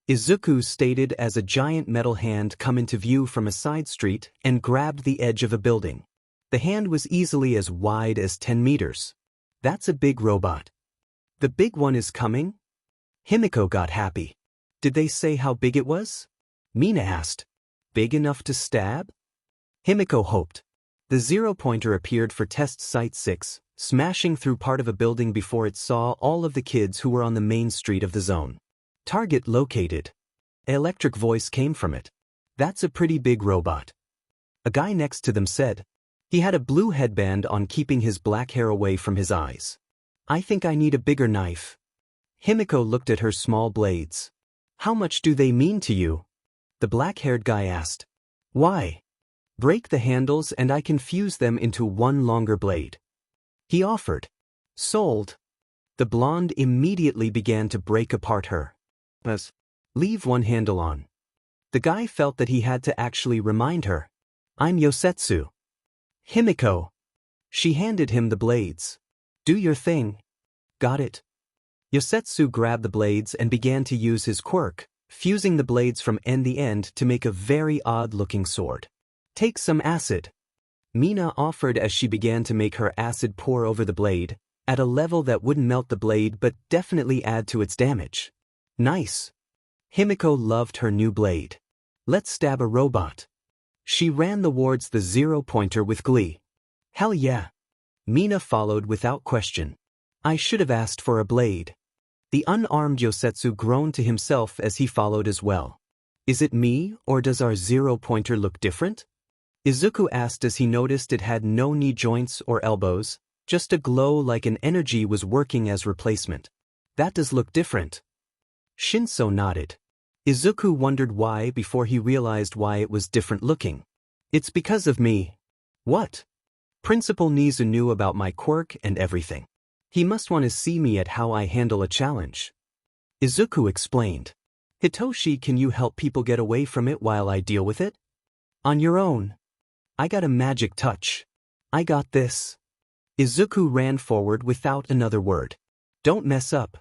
Izuku stated as a giant metal hand come into view from a side street and grabbed the edge of a building. The hand was easily as wide as 10 meters. That's a big robot. The big one is coming? Himiko got happy. Did they say how big it was? Mina asked. Big enough to stab? Himiko hoped. The 0-pointer appeared for test site 6, smashing through part of a building before it saw all of the kids who were on the main street of the zone. Target located. An electric voice came from it. That's a pretty big robot. A guy next to them said. He had a blue headband on, keeping his black hair away from his eyes. I think I need a bigger knife. Himiko looked at her small blades. How much do they mean to you? The black-haired guy asked. Why? Break the handles and I can fuse them into one longer blade. He offered. Sold. The blonde immediately began to break apart her. Leave one handle on. The guy felt that he had to actually remind her. I'm Yosetsu. Himiko. She handed him the blades. Do your thing. Got it. Yosetsu grabbed the blades and began to use his quirk, fusing the blades from end to end to make a very odd-looking sword. Take some acid. Mina offered as she began to make her acid pour over the blade, at a level that wouldn't melt the blade but definitely add to its damage. Nice. Himiko loved her new blade. Let's stab a robot. She ran towards the 0-pointer with glee. Hell yeah. Mina followed without question. I should have asked for a blade. The unarmed Yosetsu groaned to himself as he followed as well. Is it me, or does our 0-pointer look different? Izuku asked as he noticed it had no knee joints or elbows, just a glow like an energy was working as replacement. That does look different. Shinso nodded. Izuku wondered why before he realized why it was different looking. It's because of me. What? Principal Nizu knew about my quirk and everything. He must want to see me at how I handle a challenge. Izuku explained. Hitoshi, can you help people get away from it while I deal with it? On your own. I got a magic touch. I got this. Izuku ran forward without another word. Don't mess up.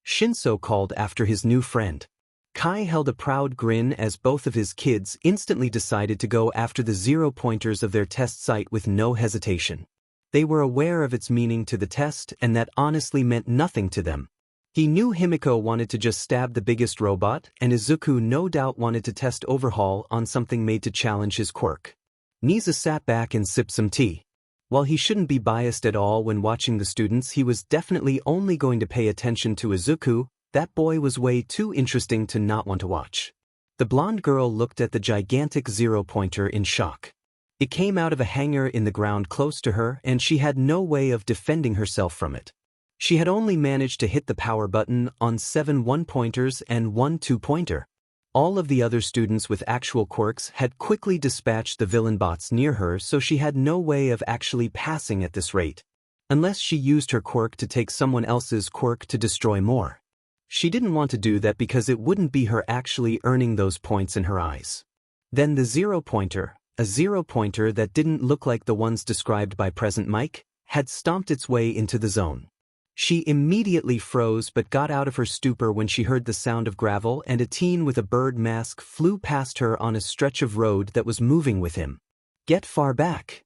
Shinso called after his new friend. Kai held a proud grin as both of his kids instantly decided to go after the 0-pointers of their test site with no hesitation. They were aware of its meaning to the test and that honestly meant nothing to them. He knew Himiko wanted to just stab the biggest robot and Izuku no doubt wanted to test Overhaul on something made to challenge his quirk. Nizu sat back and sipped some tea. While he shouldn't be biased at all when watching the students, he was definitely only going to pay attention to Izuku. That boy was way too interesting to not want to watch. The blonde girl looked at the gigantic 0-pointer in shock. It came out of a hangar in the ground close to her and she had no way of defending herself from it. She had only managed to hit the power button on 7 1-pointers and 1 2-pointer. All of the other students with actual quirks had quickly dispatched the villain bots near her, so she had no way of actually passing at this rate. Unless she used her quirk to take someone else's quirk to destroy more. She didn't want to do that because it wouldn't be her actually earning those points in her eyes. Then the zero-pointer, a zero-pointer that didn't look like the ones described by Present Mike, had stomped its way into the zone. She immediately froze but got out of her stupor when she heard the sound of gravel and a teen with a bird mask flew past her on a stretch of road that was moving with him. "Get far back!"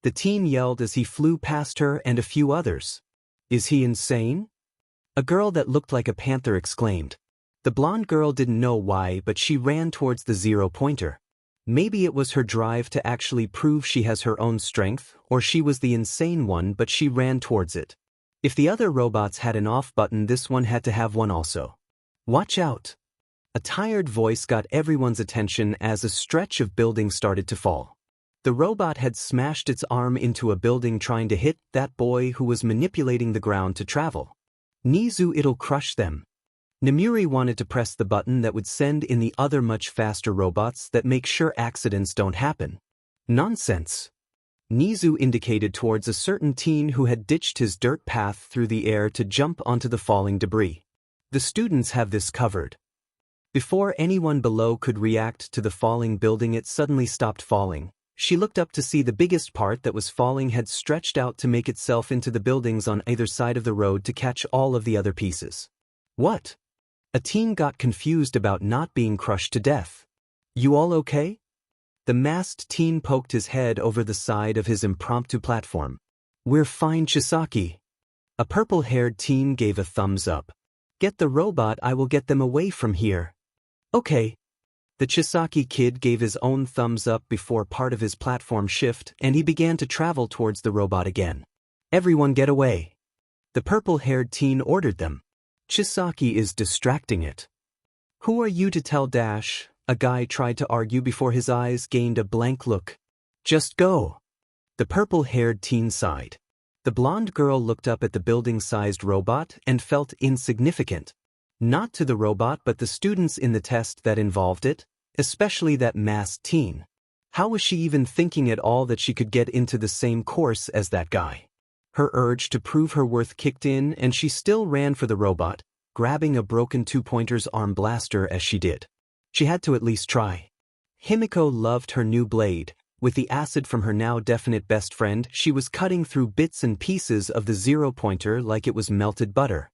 the teen yelled as he flew past her and a few others. "Is he insane?" a girl that looked like a panther exclaimed. The blonde girl didn't know why, but she ran towards the zero-pointer. Maybe it was her drive to actually prove she has her own strength, or she was the insane one, but she ran towards it. If the other robots had an off button, this one had to have one also. "Watch out!" A tired voice got everyone's attention as a stretch of building started to fall. The robot had smashed its arm into a building trying to hit that boy who was manipulating the ground to travel. "Nizu, it'll crush them." Namuri wanted to press the button that would send in the other much faster robots that make sure accidents don't happen. "Nonsense." Nizu indicated towards a certain teen who had ditched his dirt path through the air to jump onto the falling debris. "The students have this covered." Before anyone below could react to the falling building, it suddenly stopped falling. She looked up to see the biggest part that was falling had stretched out to make itself into the buildings on either side of the road to catch all of the other pieces. "What?" A teen got confused about not being crushed to death. "You all okay?" The masked teen poked his head over the side of his impromptu platform. "We're fine, Chisaki." A purple-haired teen gave a thumbs up. "Get the robot, I will get them away from here." "Okay." The Chisaki kid gave his own thumbs up before part of his platform shift, and he began to travel towards the robot again. "Everyone get away." The purple-haired teen ordered them. "Chisaki is distracting it." "Who are you to tell Dash?" A guy tried to argue before his eyes gained a blank look. "Just go." The purple-haired teen sighed. The blonde girl looked up at the building-sized robot and felt insignificant. Not to the robot but the students in the test that involved it, especially that masked teen. How was she even thinking at all that she could get into the same course as that guy? Her urge to prove her worth kicked in and she still ran for the robot, grabbing a broken two-pointer's arm blaster as she did. She had to at least try. Himiko loved her new blade. With the acid from her now definite best friend, she was cutting through bits and pieces of the zero-pointer like it was melted butter.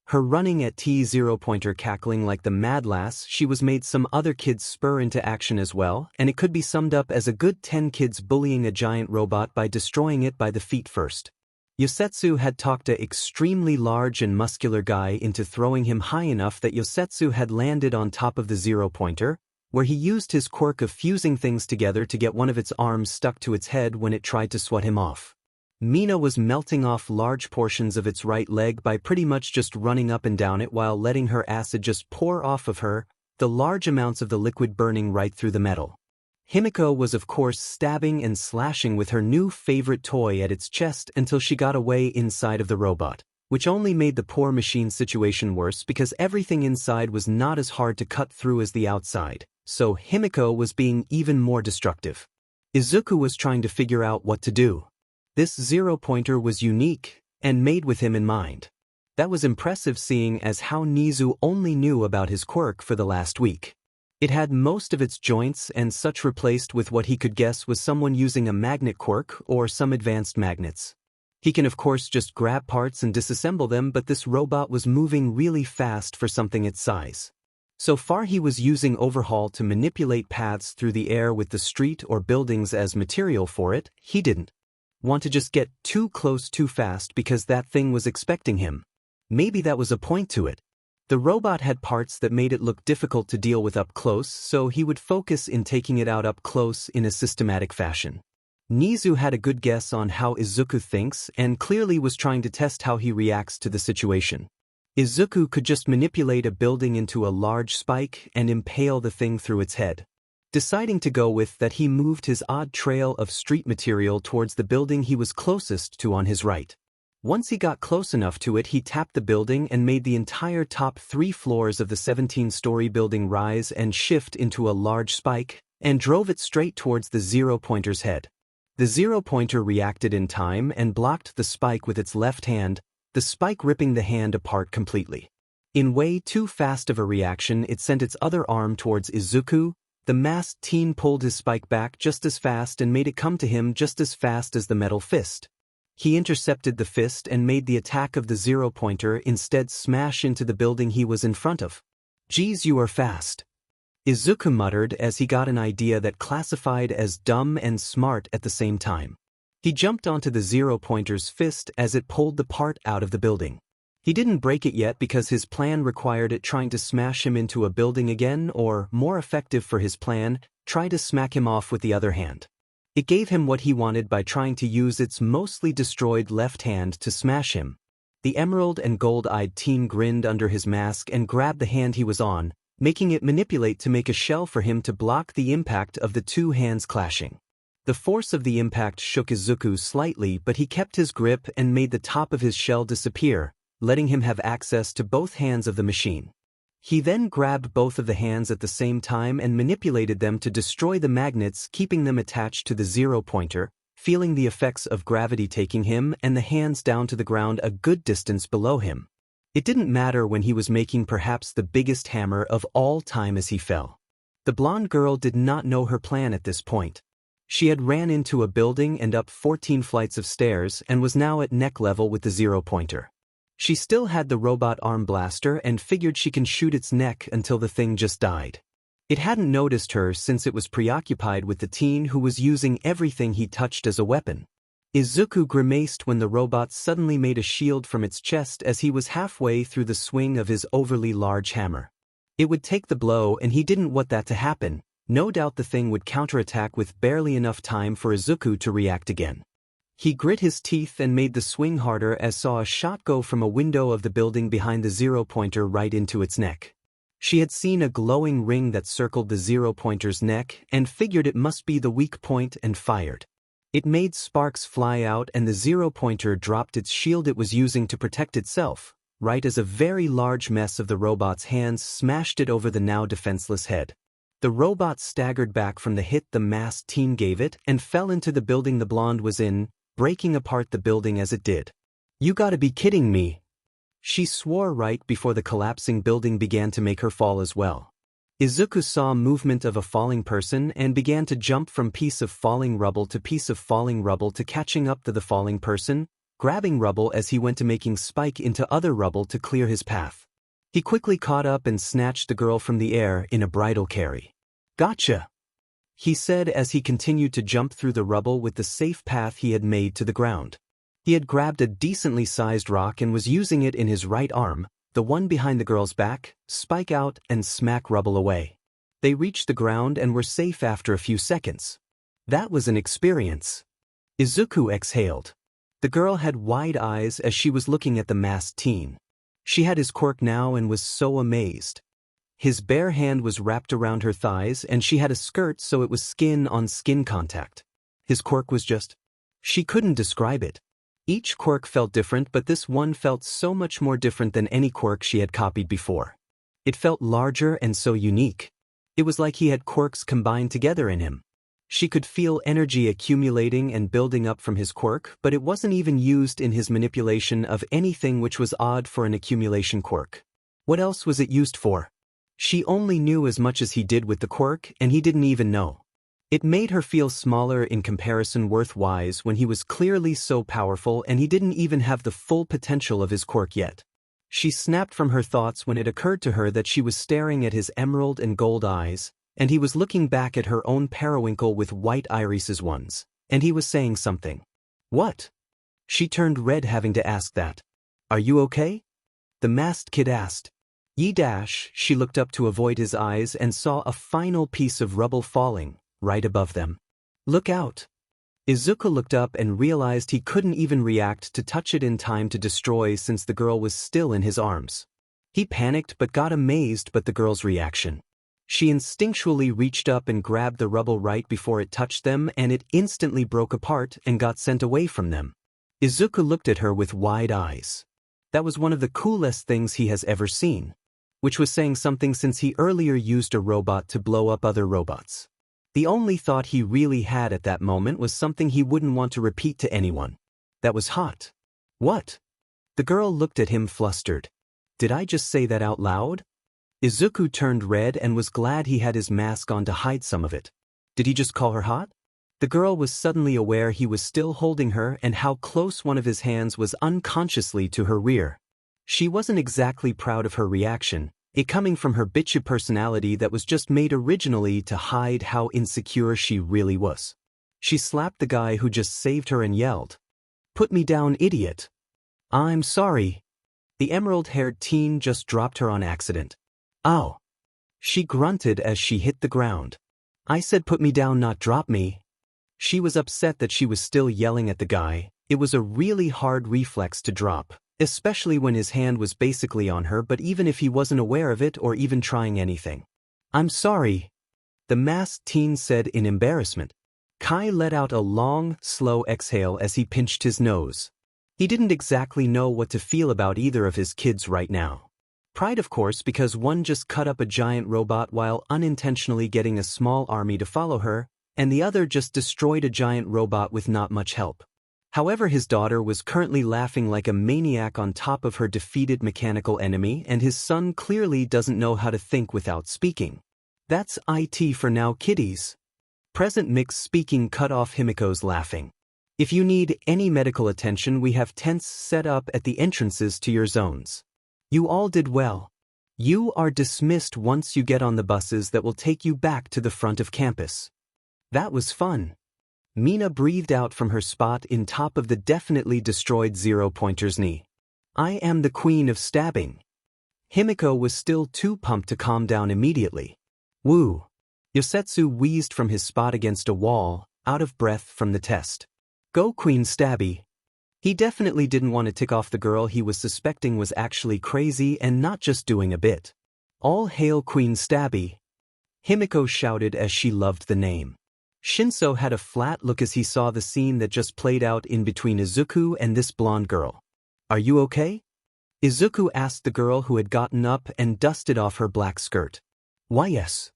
Her running at T-zero-pointer cackling like the mad lass, she was made some other kids spur into action as well, and it could be summed up as a good 10 kids bullying a giant robot by destroying it by the feet first. Yosetsu had talked a extremely large and muscular guy into throwing him high enough that Yosetsu had landed on top of the zero-pointer, where he used his quirk of fusing things together to get one of its arms stuck to its head when it tried to swat him off. Mina was melting off large portions of its right leg by pretty much just running up and down it while letting her acid just pour off of her, the large amounts of the liquid burning right through the metal. Himiko was of course stabbing and slashing with her new favorite toy at its chest until she got away inside of the robot, which only made the poor machine's situation worse because everything inside was not as hard to cut through as the outside, so Himiko was being even more destructive. Izuku was trying to figure out what to do. This zero-pointer was unique and made with him in mind. That was impressive seeing as how Nizu only knew about his quirk for the last week. It had most of its joints and such replaced with what he could guess was someone using a magnet quirk or some advanced magnets. He can of course just grab parts and disassemble them, but this robot was moving really fast for something its size. So far he was using Overhaul to manipulate paths through the air with the street or buildings as material for it. He didn't want to just get too close too fast because that thing was expecting him. Maybe that was a point to it. The robot had parts that made it look difficult to deal with up close, so he would focus in taking it out up close in a systematic fashion. Nizu had a good guess on how Izuku thinks and clearly was trying to test how he reacts to the situation. Izuku could just manipulate a building into a large spike and impale the thing through its head. Deciding to go with that, he moved his odd trail of street material towards the building he was closest to on his right. Once he got close enough to it, he tapped the building and made the entire top 3 floors of the 17-story building rise and shift into a large spike, and drove it straight towards the zero-pointer's head. The zero-pointer reacted in time and blocked the spike with its left hand, the spike ripping the hand apart completely. In way too fast of a reaction, it sent its other arm towards Izuku. The masked teen pulled his spike back just as fast and made it come to him just as fast as the metal fist. He intercepted the fist and made the attack of the zero-pointer instead smash into the building he was in front of. "Geez, you are fast," Izuku muttered as he got an idea that classified as dumb and smart at the same time. He jumped onto the zero-pointer's fist as it pulled the part out of the building. He didn't break it yet because his plan required it trying to smash him into a building again, or, more effective for his plan, try to smack him off with the other hand. It gave him what he wanted by trying to use its mostly destroyed left hand to smash him. The emerald and gold-eyed teen grinned under his mask and grabbed the hand he was on, making it manipulate to make a shell for him to block the impact of the 2 hands clashing. The force of the impact shook Izuku slightly, but he kept his grip and made the top of his shell disappear, letting him have access to both hands of the machine. He then grabbed both of the hands at the same time and manipulated them to destroy the magnets, keeping them attached to the zero-pointer, feeling the effects of gravity taking him and the hands down to the ground a good distance below him. It didn't matter when he was making perhaps the biggest hammer of all time as he fell. The blonde girl did not know her plan at this point. She had ran into a building and up 14 flights of stairs and was now at neck level with the zero-pointer. She still had the robot arm blaster and figured she can shoot its neck until the thing just died. It hadn't noticed her since it was preoccupied with the teen who was using everything he touched as a weapon. Izuku grimaced when the robot suddenly made a shield from its chest as he was halfway through the swing of his overly large hammer. It would take the blow and he didn't want that to happen. No doubt the thing would counterattack with barely enough time for Izuku to react again. He grit his teeth and made the swing harder as saw a shot go from a window of the building behind the zero-pointer right into its neck. She had seen a glowing ring that circled the zero-pointer's neck and figured it must be the weak point and fired. It made sparks fly out and the zero-pointer dropped its shield it was using to protect itself, right as a very large mess of the robot's hands smashed it over the now defenseless head. The robot staggered back from the hit the masked teen gave it and fell into the building the blonde was in, breaking apart the building as it did. "You gotta be kidding me," she swore right before the collapsing building began to make her fall as well. Izuku saw movement of a falling person and began to jump from piece of falling rubble to piece of falling rubble to catching up to the falling person, grabbing rubble as he went to making spike into other rubble to clear his path. He quickly caught up and snatched the girl from the air in a bridal carry. "Gotcha," he said as he continued to jump through the rubble with the safe path he had made to the ground. He had grabbed a decently sized rock and was using it in his right arm, the one behind the girl's back, spike out and smack rubble away. They reached the ground and were safe after a few seconds. That was an experience. Izuku exhaled. The girl had wide eyes as she was looking at the masked teen. She had his quirk now and was so amazed. His bare hand was wrapped around her thighs and she had a skirt so it was skin-on-skin contact. His quirk was just... She couldn't describe it. Each quirk felt different, but this one felt so much more different than any quirk she had copied before. It felt larger and so unique. It was like he had quirks combined together in him. She could feel energy accumulating and building up from his quirk, but it wasn't even used in his manipulation of anything, which was odd for an accumulation quirk. What else was it used for? She only knew as much as he did with the quirk, and he didn't even know. It made her feel smaller in comparison worth-wise when he was clearly so powerful and he didn't even have the full potential of his quirk yet. She snapped from her thoughts when it occurred to her that she was staring at his emerald and gold eyes, and he was looking back at her own periwinkle with white irises ones, and he was saying something. "What?" She turned red having to ask that. "Are you okay?" the masked kid asked. She looked up to avoid his eyes and saw a final piece of rubble falling, right above them. "Look out!" Izuku looked up and realized he couldn't even react to touch it in time to destroy since the girl was still in his arms. He panicked but got amazed by the girl's reaction. She instinctually reached up and grabbed the rubble right before it touched them, and it instantly broke apart and got sent away from them. Izuku looked at her with wide eyes. That was one of the coolest things he has ever seen. Which was saying something since he earlier used a robot to blow up other robots. The only thought he really had at that moment was something he wouldn't want to repeat to anyone. That was hot. What? The girl looked at him flustered. Did I just say that out loud? Izuku turned red and was glad he had his mask on to hide some of it. Did he just call her hot? The girl was suddenly aware he was still holding her and how close one of his hands was unconsciously to her rear. She wasn't exactly proud of her reaction, it coming from her bitchy personality that was just made originally to hide how insecure she really was. She slapped the guy who just saved her and yelled, "Put me down, idiot." "I'm sorry." The emerald-haired teen just dropped her on accident. "Ow." She grunted as she hit the ground. "I said put me down, not drop me." She was upset that she was still yelling at the guy. It was a really hard reflex to drop, especially when his hand was basically on her, but even if he wasn't aware of it or even trying anything. "I'm sorry," the masked teen said in embarrassment. Kai let out a long, slow exhale as he pinched his nose. He didn't exactly know what to feel about either of his kids right now. Pride, of course, because one just cut up a giant robot while unintentionally getting a small army to follow her, and the other just destroyed a giant robot with not much help. However, his daughter was currently laughing like a maniac on top of her defeated mechanical enemy, and his son clearly doesn't know how to think without speaking. That's IT for now, kiddies. Present mix speaking cut off Himiko's laughing. If you need any medical attention, we have tents set up at the entrances to your zones. You all did well. You are dismissed once you get on the buses that will take you back to the front of campus. That was fun. Mina breathed out from her spot in top of the definitely destroyed zero-pointer's knee. I am the queen of stabbing. Himiko was still too pumped to calm down immediately. Woo. Yosetsu wheezed from his spot against a wall, out of breath from the test. Go Queen Stabby. He definitely didn't want to tick off the girl he was suspecting was actually crazy and not just doing a bit. All hail Queen Stabby. Himiko shouted as she loved the name. Shinso had a flat look as he saw the scene that just played out in between Izuku and this blonde girl. Are you okay? Izuku asked the girl who had gotten up and dusted off her black skirt. Why yes.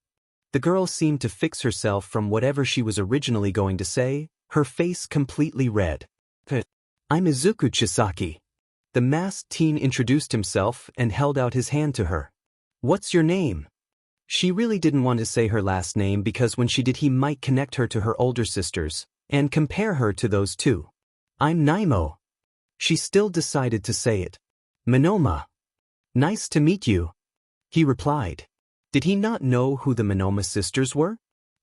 The girl seemed to fix herself from whatever she was originally going to say, her face completely red. I'm Izuku Chisaki. The masked teen introduced himself and held out his hand to her. What's your name? She really didn't want to say her last name because when she did he might connect her to her older sisters and compare her to those two. I'm Naimo. She still decided to say it. Monoma. Nice to meet you. He replied. Did he not know who the Monoma sisters were?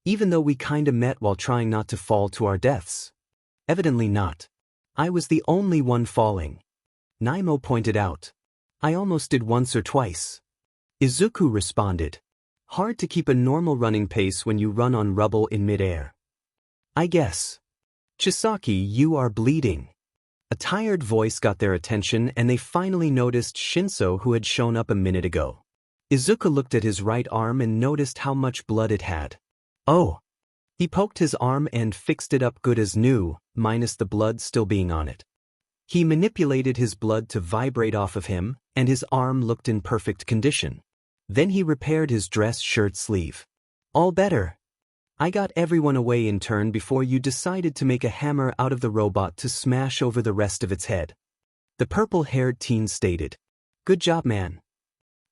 Even though we kinda met while trying not to fall to our deaths. Evidently not. I was the only one falling. Naimo pointed out. I almost did once or twice. Izuku responded. Hard to keep a normal running pace when you run on rubble in midair. I guess. Chisaki, you are bleeding. A tired voice got their attention and they finally noticed Shinso who had shown up a minute ago. Izuku looked at his right arm and noticed how much blood it had. Oh. He poked his arm and fixed it up good as new, minus the blood still being on it. He manipulated his blood to vibrate off of him, and his arm looked in perfect condition. Then he repaired his dress shirt sleeve. All better. I got everyone away in turn before you decided to make a hammer out of the robot to smash over the rest of its head. The purple-haired teen stated. Good job, man.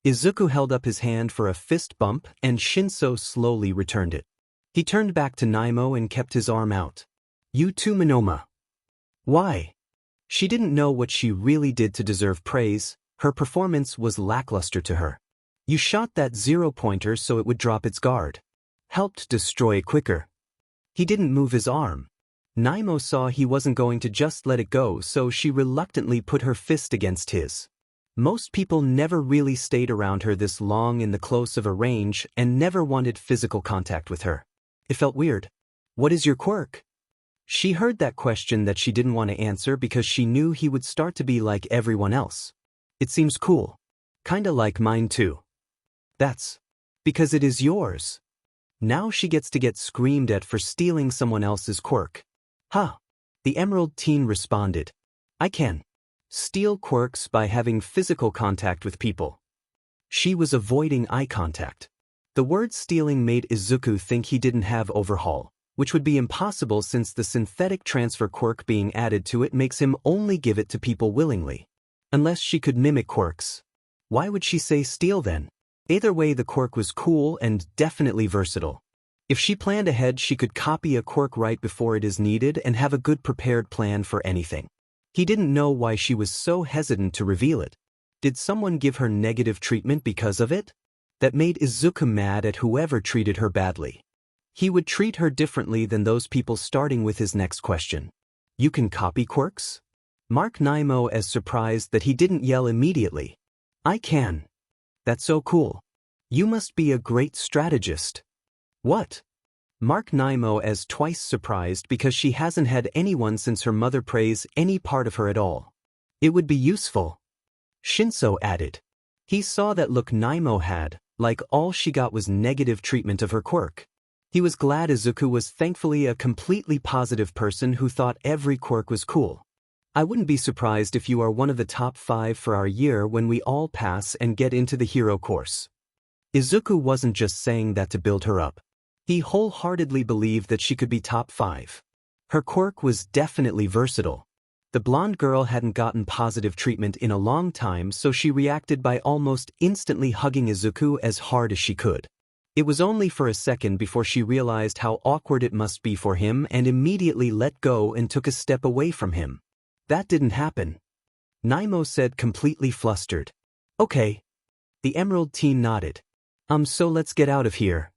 Izuku held up his hand for a fist bump and Shinso slowly returned it. He turned back to Naimo and kept his arm out. You too, Monoma. Why? She didn't know what she really did to deserve praise. Her performance was lackluster to her. You shot that zero-pointer so it would drop its guard. Helped destroy it quicker. He didn't move his arm. Naimo saw he wasn't going to just let it go, so she reluctantly put her fist against his. Most people never really stayed around her this long in the close of a range and never wanted physical contact with her. It felt weird. What is your quirk? She heard that question that she didn't want to answer because she knew he would start to be like everyone else. It seems cool. Kinda like mine too. That's because it is yours. Now she gets to get screamed at for stealing someone else's quirk. Huh. The emerald teen responded. I can steal quirks by having physical contact with people. She was avoiding eye contact. The word stealing made Izuku think he didn't have Overhaul, which would be impossible since the synthetic transfer quirk being added to it makes him only give it to people willingly. Unless she could mimic quirks. Why would she say steal then? Either way, the quirk was cool and definitely versatile. If she planned ahead, she could copy a quirk right before it is needed and have a good prepared plan for anything. He didn't know why she was so hesitant to reveal it. Did someone give her negative treatment because of it? That made Izuku mad at whoever treated her badly. He would treat her differently than those people, starting with his next question. You can copy quirks? Mark Nemo as surprised that he didn't yell immediately. I can. That's so cool. You must be a great strategist. What? Mark Nemo as twice surprised because she hasn't had anyone since her mother praise any part of her at all. It would be useful. Shinso added. He saw that look Nemo had, like all she got was negative treatment of her quirk. He was glad Izuku was thankfully a completely positive person who thought every quirk was cool. I wouldn't be surprised if you are one of the top 5 for our year when we all pass and get into the hero course. Izuku wasn't just saying that to build her up. He wholeheartedly believed that she could be top 5. Her quirk was definitely versatile. The blonde girl hadn't gotten positive treatment in a long time, so she reacted by almost instantly hugging Izuku as hard as she could. It was only for a second before she realized how awkward it must be for him and immediately let go and took a step away from him. That didn't happen. Nemo said, completely flustered. Okay. The Emerald Teen nodded. So let's get out of here.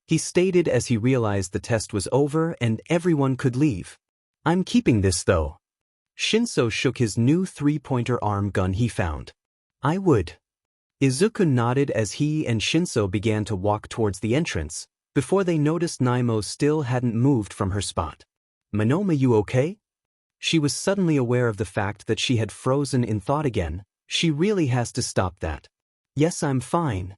He stated as he realized the test was over and everyone could leave. I'm keeping this though. Shinso shook his new 3-pointer arm gun he found. I would. Izuku nodded as he and Shinso began to walk towards the entrance, before they noticed Nemo still hadn't moved from her spot. Monoma, you okay? She was suddenly aware of the fact that she had frozen in thought again. She really has to stop that. Yes, I'm fine.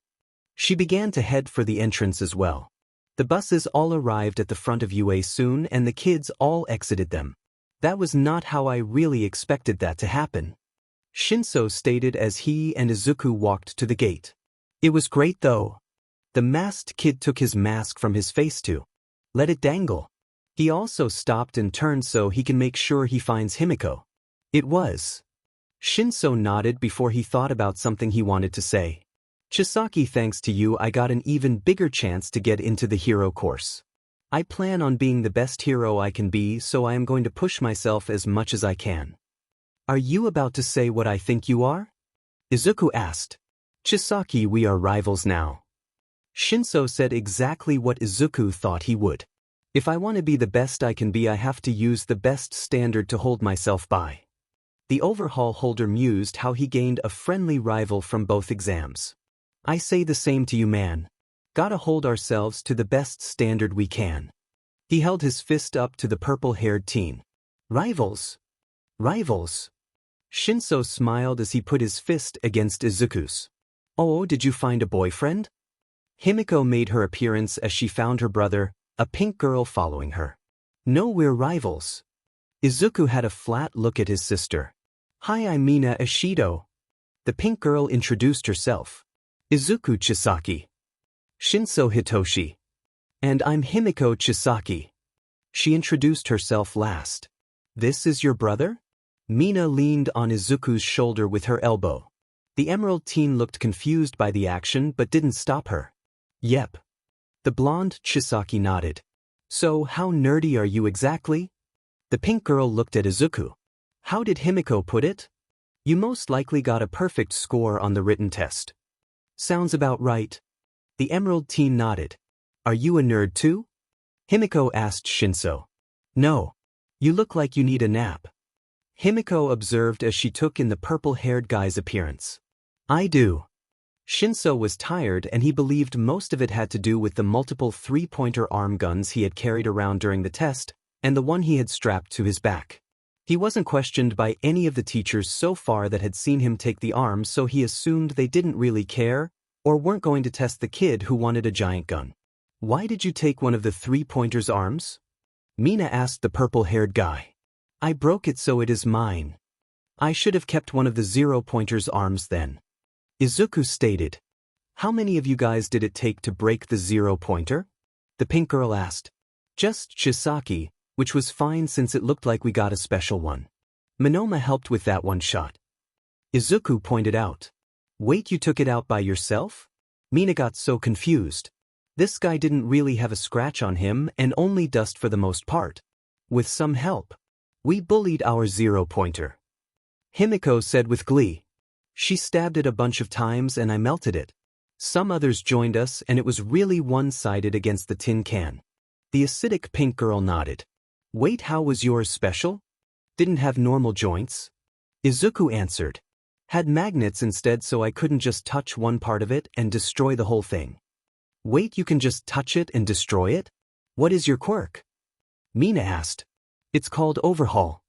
She began to head for the entrance as well. The buses all arrived at the front of UA soon and the kids all exited them. That was not how I really expected that to happen. Shinso stated as he and Izuku walked to the gate. It was great though. The masked kid took his mask from his face to let it dangle. He also stopped and turned so he can make sure he finds Himiko. It was. Shinso nodded before he thought about something he wanted to say. Chisaki, thanks to you I got an even bigger chance to get into the hero course. I plan on being the best hero I can be, so I am going to push myself as much as I can. Are you about to say what I think you are? Izuku asked. Chisaki, we are rivals now. Shinso said exactly what Izuku thought he would. If I want to be the best I can be, I have to use the best standard to hold myself by. The Overhaul holder mused how he gained a friendly rival from both exams. I say the same to you, man. Gotta hold ourselves to the best standard we can. He held his fist up to the purple-haired teen. Rivals? Rivals? Shinso smiled as he put his fist against Izuku's. Oh, did you find a boyfriend? Himiko made her appearance as she found her brother, a pink girl following her. No, we're rivals. Izuku had a flat look at his sister. Hi, I'm Mina Ishido. The pink girl introduced herself. Izuku Chisaki. Shinso Hitoshi. And I'm Himiko Chisaki. She introduced herself last. This is your brother? Mina leaned on Izuku's shoulder with her elbow. The emerald teen looked confused by the action but didn't stop her. Yep. The blonde Chisaki nodded. So how nerdy are you exactly? The pink girl looked at Izuku. How did Himiko put it? You most likely got a perfect score on the written test. Sounds about right. The emerald teen nodded. Are you a nerd too? Himiko asked Shinso. No. You look like you need a nap. Himiko observed as she took in the purple-haired guy's appearance. I do. Shinso was tired and he believed most of it had to do with the multiple 3-pointer arm guns he had carried around during the test and the one he had strapped to his back. He wasn't questioned by any of the teachers so far that had seen him take the arms, so he assumed they didn't really care or weren't going to test the kid who wanted a giant gun. Why did you take one of the 3-pointer's arms? Mina asked the purple-haired guy. I broke it, so it is mine. I should have kept one of the 0-pointer's arms then. Izuku stated. How many of you guys did it take to break the 0-pointer? The pink girl asked. Just Chisaki, which was fine since it looked like we got a special one. Monoma helped with that one shot. Izuku pointed out. Wait, you took it out by yourself? Mina got so confused. This guy didn't really have a scratch on him and only dust for the most part. With some help. We bullied our 0-pointer. Himiko said with glee. She stabbed it a bunch of times and I melted it. Some others joined us and it was really one-sided against the tin can. The acidic pink girl nodded. Wait, how was yours special? Didn't have normal joints? Izuku answered. Had magnets instead so I couldn't just touch one part of it and destroy the whole thing. Wait, you can just touch it and destroy it? What is your quirk? Mina asked. It's called Overhaul.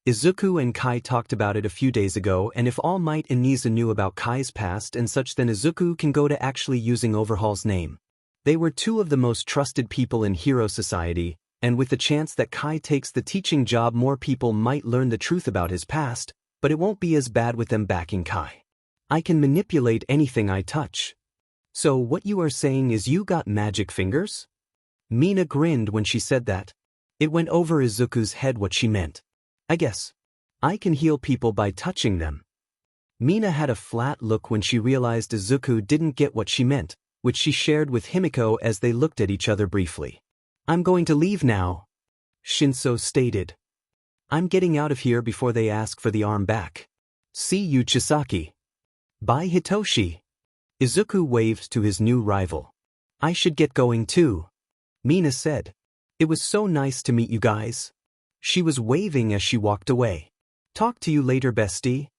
Izuku and Kai talked about it a few days ago, and if All Might and Nisa knew about Kai's past and such, then Izuku can go to actually using Overhaul's name. They were two of the most trusted people in Hero Society, and with the chance that Kai takes the teaching job, more people might learn the truth about his past, but it won't be as bad with them backing Kai. I can manipulate anything I touch. So what you are saying is you got magic fingers? Mina grinned when she said that. It went over Izuku's head what she meant. I guess. I can heal people by touching them. Mina had a flat look when she realized Izuku didn't get what she meant, which she shared with Himiko as they looked at each other briefly. I'm going to leave now, Shinso stated. I'm getting out of here before they ask for the arm back. See you, Chisaki. Bye, Hitoshi. Izuku waved to his new rival. I should get going too, Mina said. It was so nice to meet you guys. She was waving as she walked away. Talk to you later, bestie.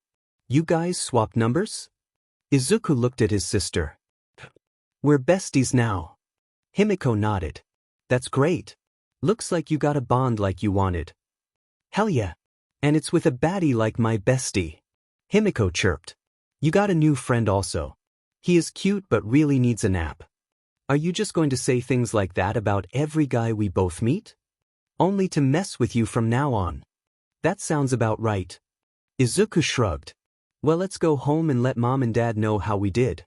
You guys swapped numbers? Izuku looked at his sister. We're besties now. Himiko nodded. That's great. Looks like you got a bond like you wanted. Hell yeah. And it's with a baddie like my bestie. Himiko chirped. You got a new friend also. He is cute but really needs a nap. Are you just going to say things like that about every guy we both meet? Only to mess with you from now on. That sounds about right. Izuku shrugged. Well, let's go home and let mom and dad know how we did.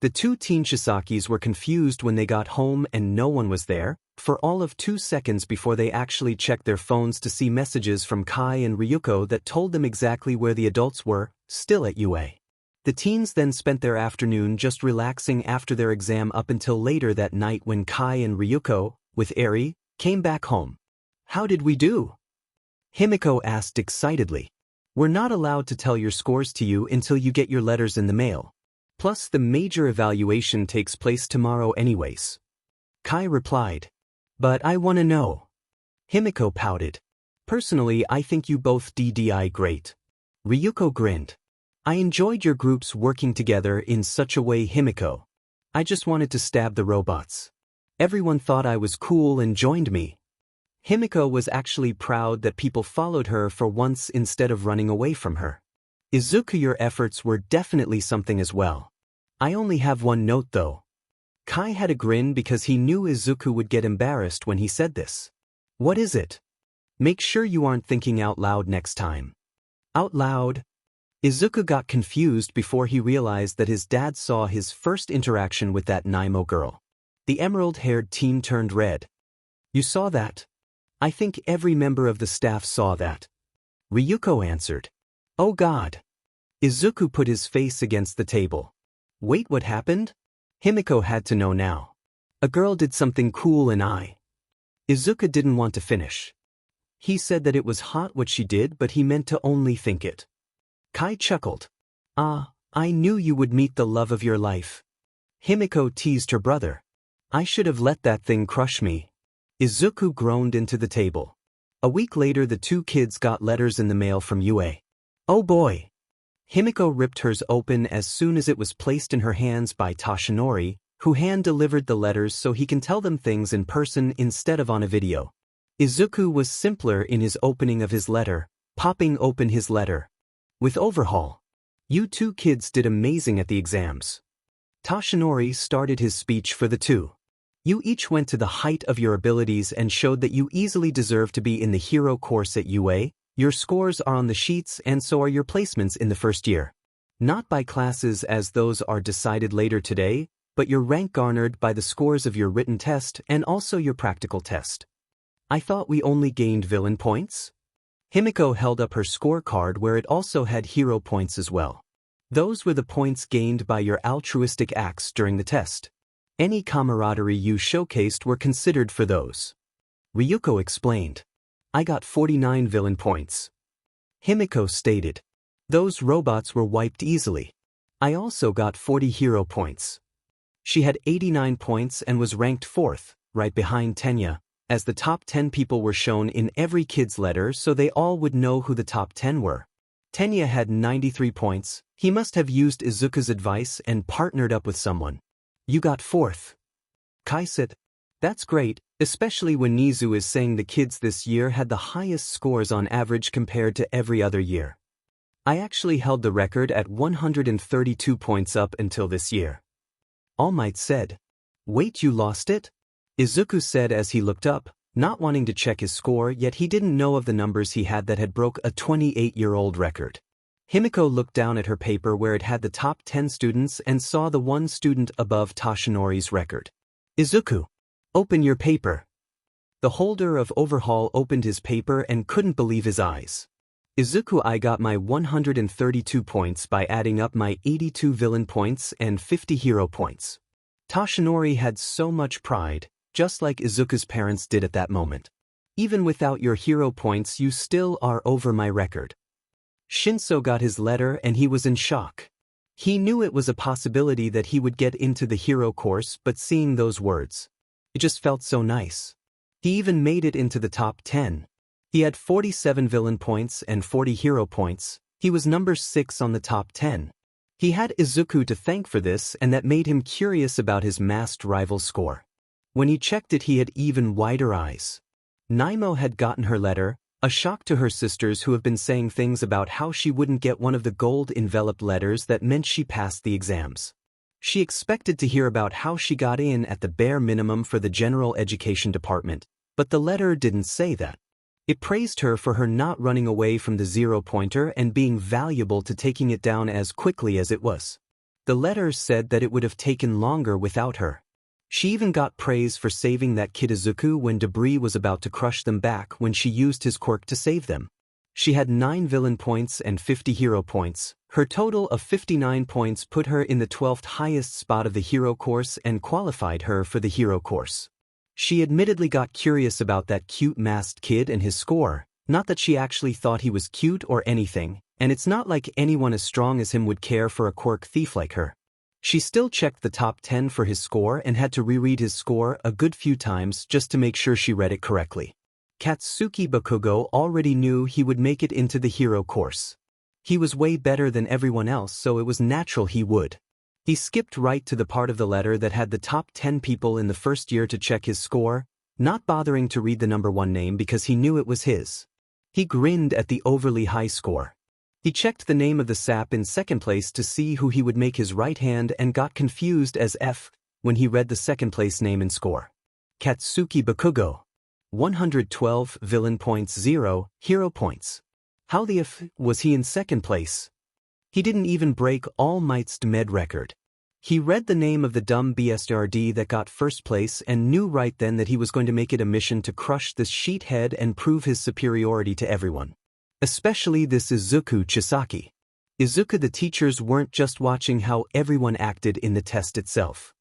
The two teen Chisakis were confused when they got home and no one was there, for all of 2 seconds before they actually checked their phones to see messages from Kai and Ryuko that told them exactly where the adults were, still at UA. The teens then spent their afternoon just relaxing after their exam up until later that night when Kai and Ryuko, with Eri, came back home. How did we do? Himiko asked excitedly. We're not allowed to tell your scores to you until you get your letters in the mail. Plus the major evaluation takes place tomorrow anyways. Kai replied. But I want to know. Himiko pouted. Personally, I think you both did great. Ryuko grinned. I enjoyed your groups working together in such a way, Himiko. I just wanted to stab the robots. Everyone thought I was cool and joined me. Himiko was actually proud that people followed her for once instead of running away from her. Izuku, your efforts were definitely something as well. I only have one note though. Kai had a grin because he knew Izuku would get embarrassed when he said this. What is it? Make sure you aren't thinking out loud next time. Out loud? Izuku got confused before he realized that his dad saw his first interaction with that Naimo girl. The emerald-haired teen turned red. You saw that? I think every member of the staff saw that. Ryuko answered. Oh God. Izuku put his face against the table. Wait, what happened? Himiko had to know now. A girl did something cool and Izuku didn't want to finish. He said that it was hot what she did, but he meant to only think it. Kai chuckled. I knew you would meet the love of your life. Himiko teased her brother. I should have let that thing crush me. Izuku groaned into the table. A week later the two kids got letters in the mail from UA. Oh boy. Himiko ripped hers open as soon as it was placed in her hands by Toshinori, who hand-delivered the letters so he can tell them things in person instead of on a video. Izuku was simpler in his opening of his letter, popping open his letter. With Overhaul. You two kids did amazing at the exams. Toshinori started his speech for the two. You each went to the height of your abilities and showed that you easily deserve to be in the hero course at UA. Your scores are on the sheets and so are your placements in the first year. Not by classes as those are decided later today, but your rank garnered by the scores of your written test and also your practical test. I thought we only gained villain points? Himiko held up her scorecard where it also had hero points as well. Those were the points gained by your altruistic acts during the test. Any camaraderie you showcased were considered for those. Ryuko explained. I got 49 villain points. Himiko stated. Those robots were wiped easily. I also got 40 hero points. She had 89 points and was ranked 4th, right behind Tenya, as the top 10 people were shown in every kid's letter so they all would know who the top 10 were. Tenya had 93 points. He must have used Izuku's advice and partnered up with someone. You got 4th. Kai said, that's great, especially when Nizu is saying the kids this year had the highest scores on average compared to every other year. I actually held the record at 132 points up until this year. All Might said. Wait, you lost it? Izuku said as he looked up, not wanting to check his score, yet he didn't know of the numbers he had that had broke a 28-year-old record. Himiko looked down at her paper where it had the top 10 students and saw the one student above Toshinori's record. Izuku, open your paper. The holder of Overhaul opened his paper and couldn't believe his eyes. Izuku, I got my 132 points by adding up my 82 villain points and 50 hero points. Toshinori had so much pride, just like Izuku's parents did at that moment. Even without your hero points you still are over my record. Shinso got his letter and he was in shock. He knew it was a possibility that he would get into the hero course, but seeing those words, it just felt so nice. He even made it into the top 10. He had 47 villain points and 40 hero points. He was number 6 on the top 10. He had Izuku to thank for this, and that made him curious about his masked rival score. When he checked it, he had even wider eyes. Naimo had gotten her letter, a shock to her sisters who have been saying things about how she wouldn't get one of the gold-enveloped letters that meant she passed the exams. She expected to hear about how she got in at the bare minimum for the general education department, but the letter didn't say that. It praised her for her not running away from the zero-pointer and being valuable to taking it down as quickly as it was. The letter said that it would have taken longer without her. She even got praise for saving that kid Izuku when debris was about to crush them back when she used his quirk to save them. She had 9 villain points and 50 hero points. Her total of 59 points put her in the 12th highest spot of the hero course and qualified her for the hero course. She admittedly got curious about that cute masked kid and his score, not that she actually thought he was cute or anything, and it's not like anyone as strong as him would care for a quirk thief like her. She still checked the top 10 for his score and had to reread his score a good few times just to make sure she read it correctly. Katsuki Bakugo already knew he would make it into the hero course. He was way better than everyone else, so it was natural he would. He skipped right to the part of the letter that had the top 10 people in the first year to check his score, not bothering to read the number 1 name because he knew it was his. He grinned at the overly high score. He checked the name of the sap in second place to see who he would make his right hand and got confused as F when he read the second place name and score. Katsuki Bakugo. 112 villain points, 0 hero points. How the F was he in second place? He didn't even break All Might's med record. He read the name of the dumb BSRD that got first place and knew right then that he was going to make it a mission to crush this sheethead and prove his superiority to everyone. Especially this Izuku Chisaki. Izuku, the teachers weren't just watching how everyone acted in the test itself.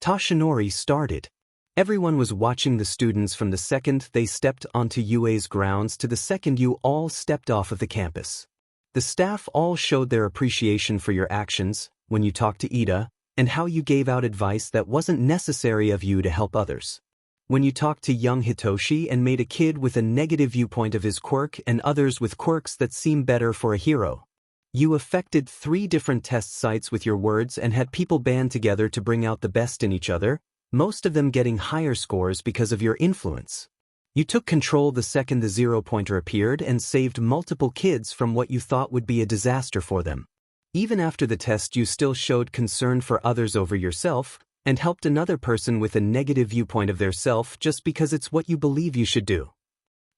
Toshinori started. Everyone was watching the students from the second they stepped onto UA's grounds to the second you all stepped off of the campus. The staff all showed their appreciation for your actions, when you talked to Ida, and how you gave out advice that wasn't necessary of you to help others. When you talked to young Hitoshi and made a kid with a negative viewpoint of his quirk and others with quirks that seem better for a hero. You affected 3 different test sites with your words and had people band together to bring out the best in each other, most of them getting higher scores because of your influence. You took control the second the zero-pointer appeared and saved multiple kids from what you thought would be a disaster for them. Even after the test you still showed concern for others over yourself, and helped another person with a negative viewpoint of their self just because it's what you believe you should do.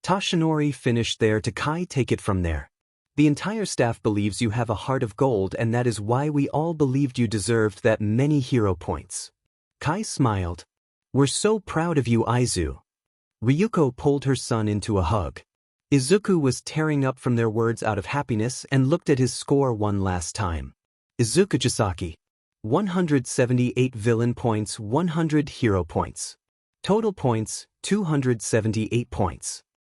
Toshinori finished there to Kai take it from there. The entire staff believes you have a heart of gold, and that is why we all believed you deserved that many hero points. Kai smiled. We're so proud of you, Izu. Ryuko pulled her son into a hug. Izuku was tearing up from their words out of happiness and looked at his score one last time. Izuku Chisaki. 178 villain points, 100 hero points. Total points, 278 points.